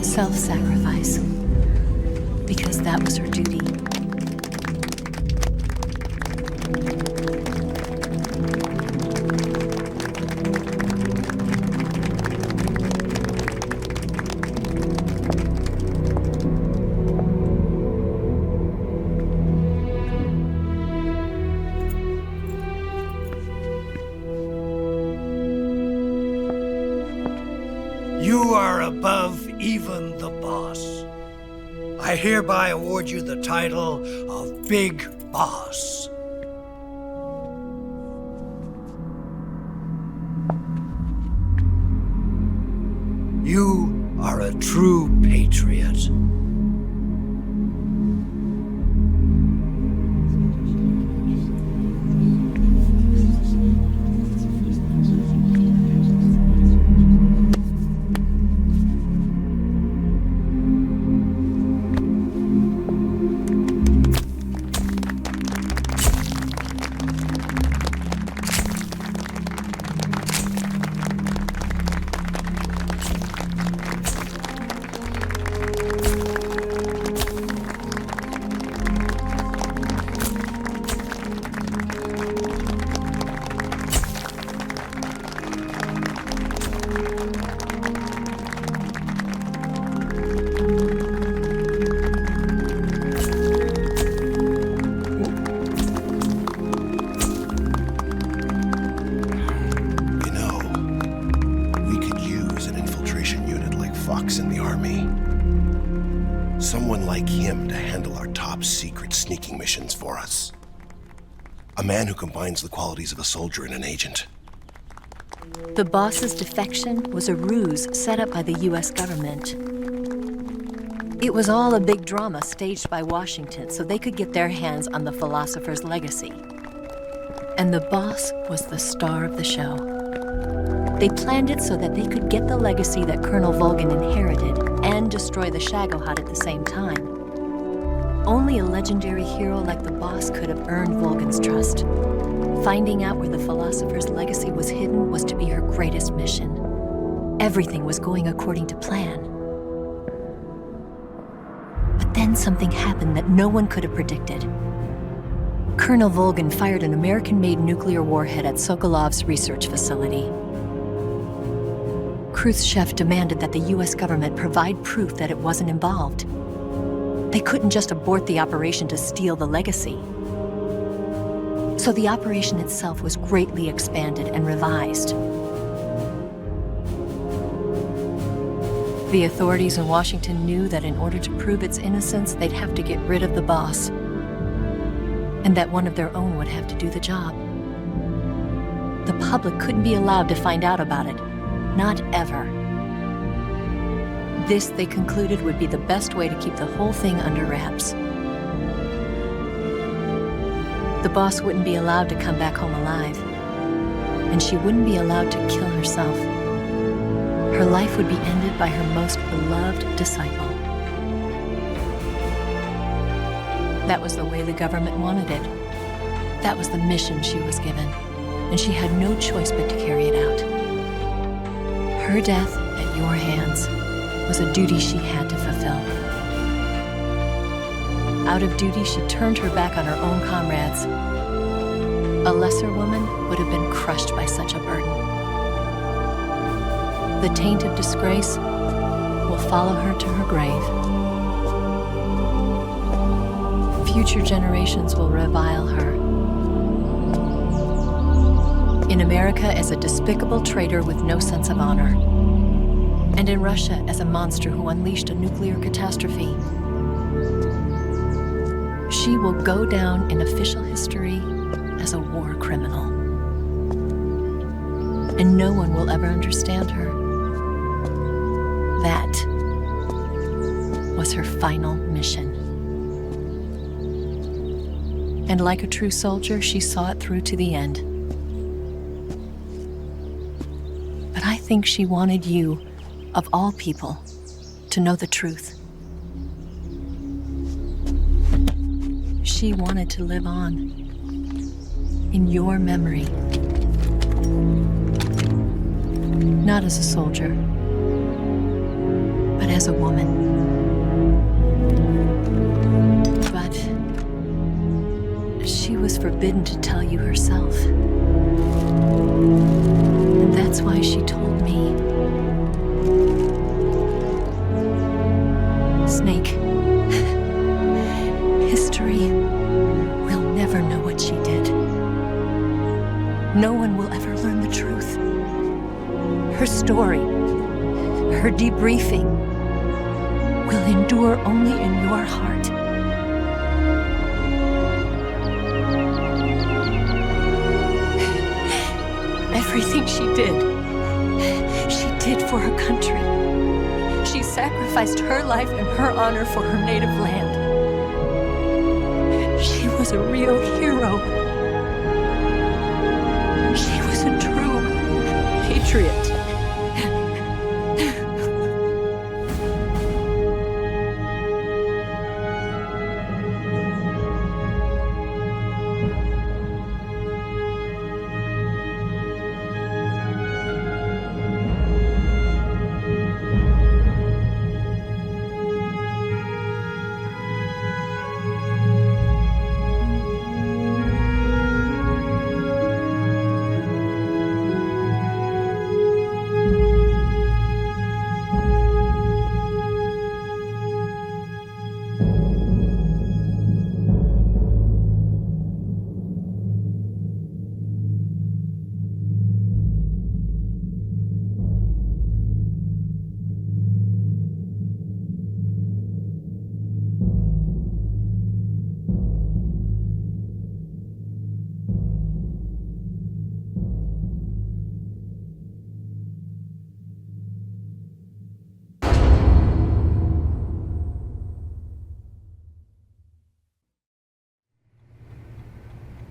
Self-sacrifice. Because that was her duty. You are above even the boss. I hereby award you the title of Big Boss. You are a true patriot. Someone like him to handle our top secret sneaking missions for us. A man who combines the qualities of a soldier and an agent. The boss's defection was a ruse set up by the US government. It was all a big drama staged by Washington so they could get their hands on the philosopher's legacy. And the boss was the star of the show. They planned it so that they could get the legacy that Colonel Volgin inherited and destroy the Shagohod at the same time. Only a legendary hero like the boss could have earned Volgin's trust. Finding out where the philosopher's legacy was hidden was to be her greatest mission. Everything was going according to plan. But then something happened that no one could have predicted. Colonel Volgin fired an American-made nuclear warhead at Sokolov's research facility. Khrushchev demanded that the US government provide proof that it wasn't involved. They couldn't just abort the operation to steal the legacy. So the operation itself was greatly expanded and revised. The authorities in Washington knew that in order to prove its innocence, they'd have to get rid of the boss, and that one of their own would have to do the job. The public couldn't be allowed to find out about it. Not ever. This, they concluded, would be the best way to keep the whole thing under wraps. The boss wouldn't be allowed to come back home alive, and she wouldn't be allowed to kill herself. Her life would be ended by her most beloved disciple. That was the way the government wanted it. That was the mission she was given, and she had no choice but to carry it out. Her death at your hands was a duty she had to fulfill. Out of duty, she turned her back on her own comrades. A lesser woman would have been crushed by such a burden. The taint of disgrace will follow her to her grave. Future generations will revile her. In America as a despicable traitor with no sense of honor. And in Russia as a monster who unleashed a nuclear catastrophe. She will go down in official history as a war criminal. And no one will ever understand her. That was her final mission. And like a true soldier, she saw it through to the end. But I think she wanted you of all people, to know the truth. She wanted to live on in your memory. Not as a soldier, but as a woman. But she was forbidden to tell you herself. And that's why she told me. Snake, history will never know what she did. No one will ever learn the truth. Her story, her debriefing, will endure only in your heart. Everything she did for her country. She sacrificed her life and her honor for her native land. She was a real hero. She was a true patriot.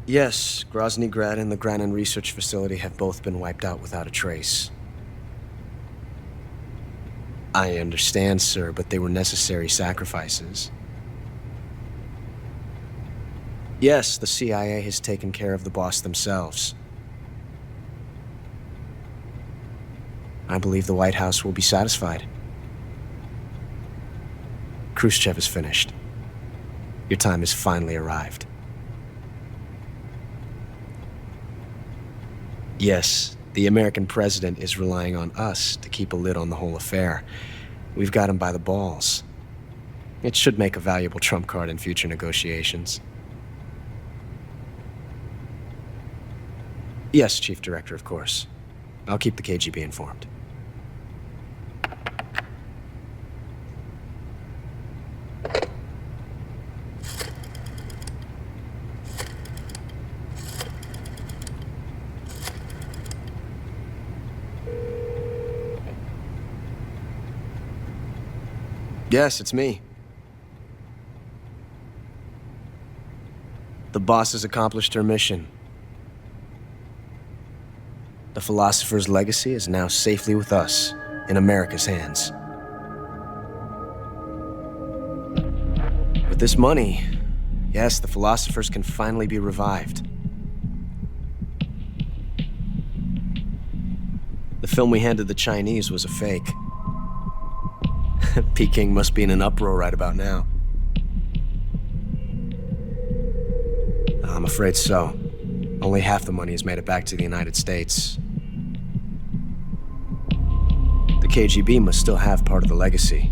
Yes, Grozny Grad and the Granin Research Facility have both been wiped out without a trace. I understand, sir, but they were necessary sacrifices. Yes, the CIA has taken care of the boss themselves. I believe the White House will be satisfied. Khrushchev is finished. Your time has finally arrived. Yes, the American president is relying on us to keep a lid on the whole affair. We've got him by the balls. It should make a valuable trump card in future negotiations. Yes, Chief Director, of course. I'll keep the KGB informed. Yes, it's me. The boss has accomplished her mission. The philosopher's legacy is now safely with us, in America's hands. With this money, yes, the philosophers can finally be revived. The film we handed the Chinese was a fake. Peking must be in an uproar right about now. I'm afraid so. Only half the money has made it back to the United States. The KGB must still have part of the legacy.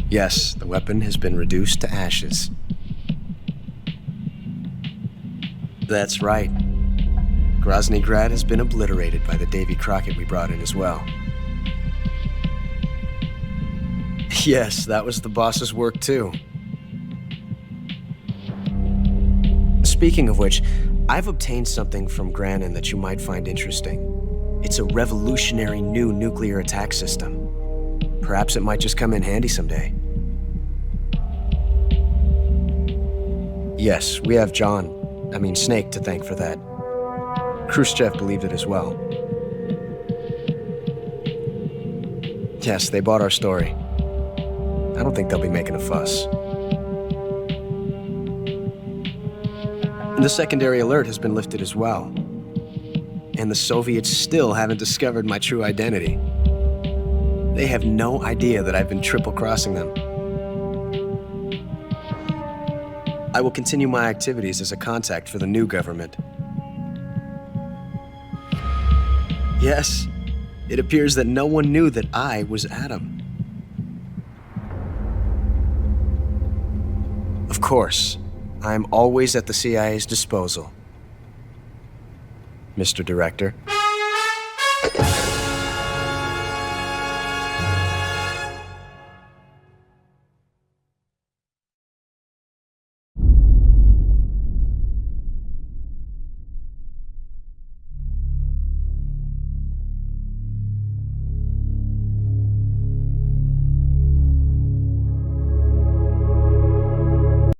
Yes, the weapon has been reduced to ashes. That's right. Grozny Grad has been obliterated by the Davy Crockett we brought in as well. Yes, that was the boss's work too. Speaking of which, I've obtained something from Granin that you might find interesting. It's a revolutionary new nuclear attack system. Perhaps it might just come in handy someday. Yes, we have Snake to thank for that. Khrushchev believed it as well. Yes, they bought our story. I don't think they'll be making a fuss. And the secondary alert has been lifted as well. And the Soviets still haven't discovered my true identity. They have no idea that I've been triple-crossing them. I will continue my activities as a contact for the new government. Yes, it appears that no one knew that I was Adam. Of course, I'm always at the CIA's disposal, Mr. Director.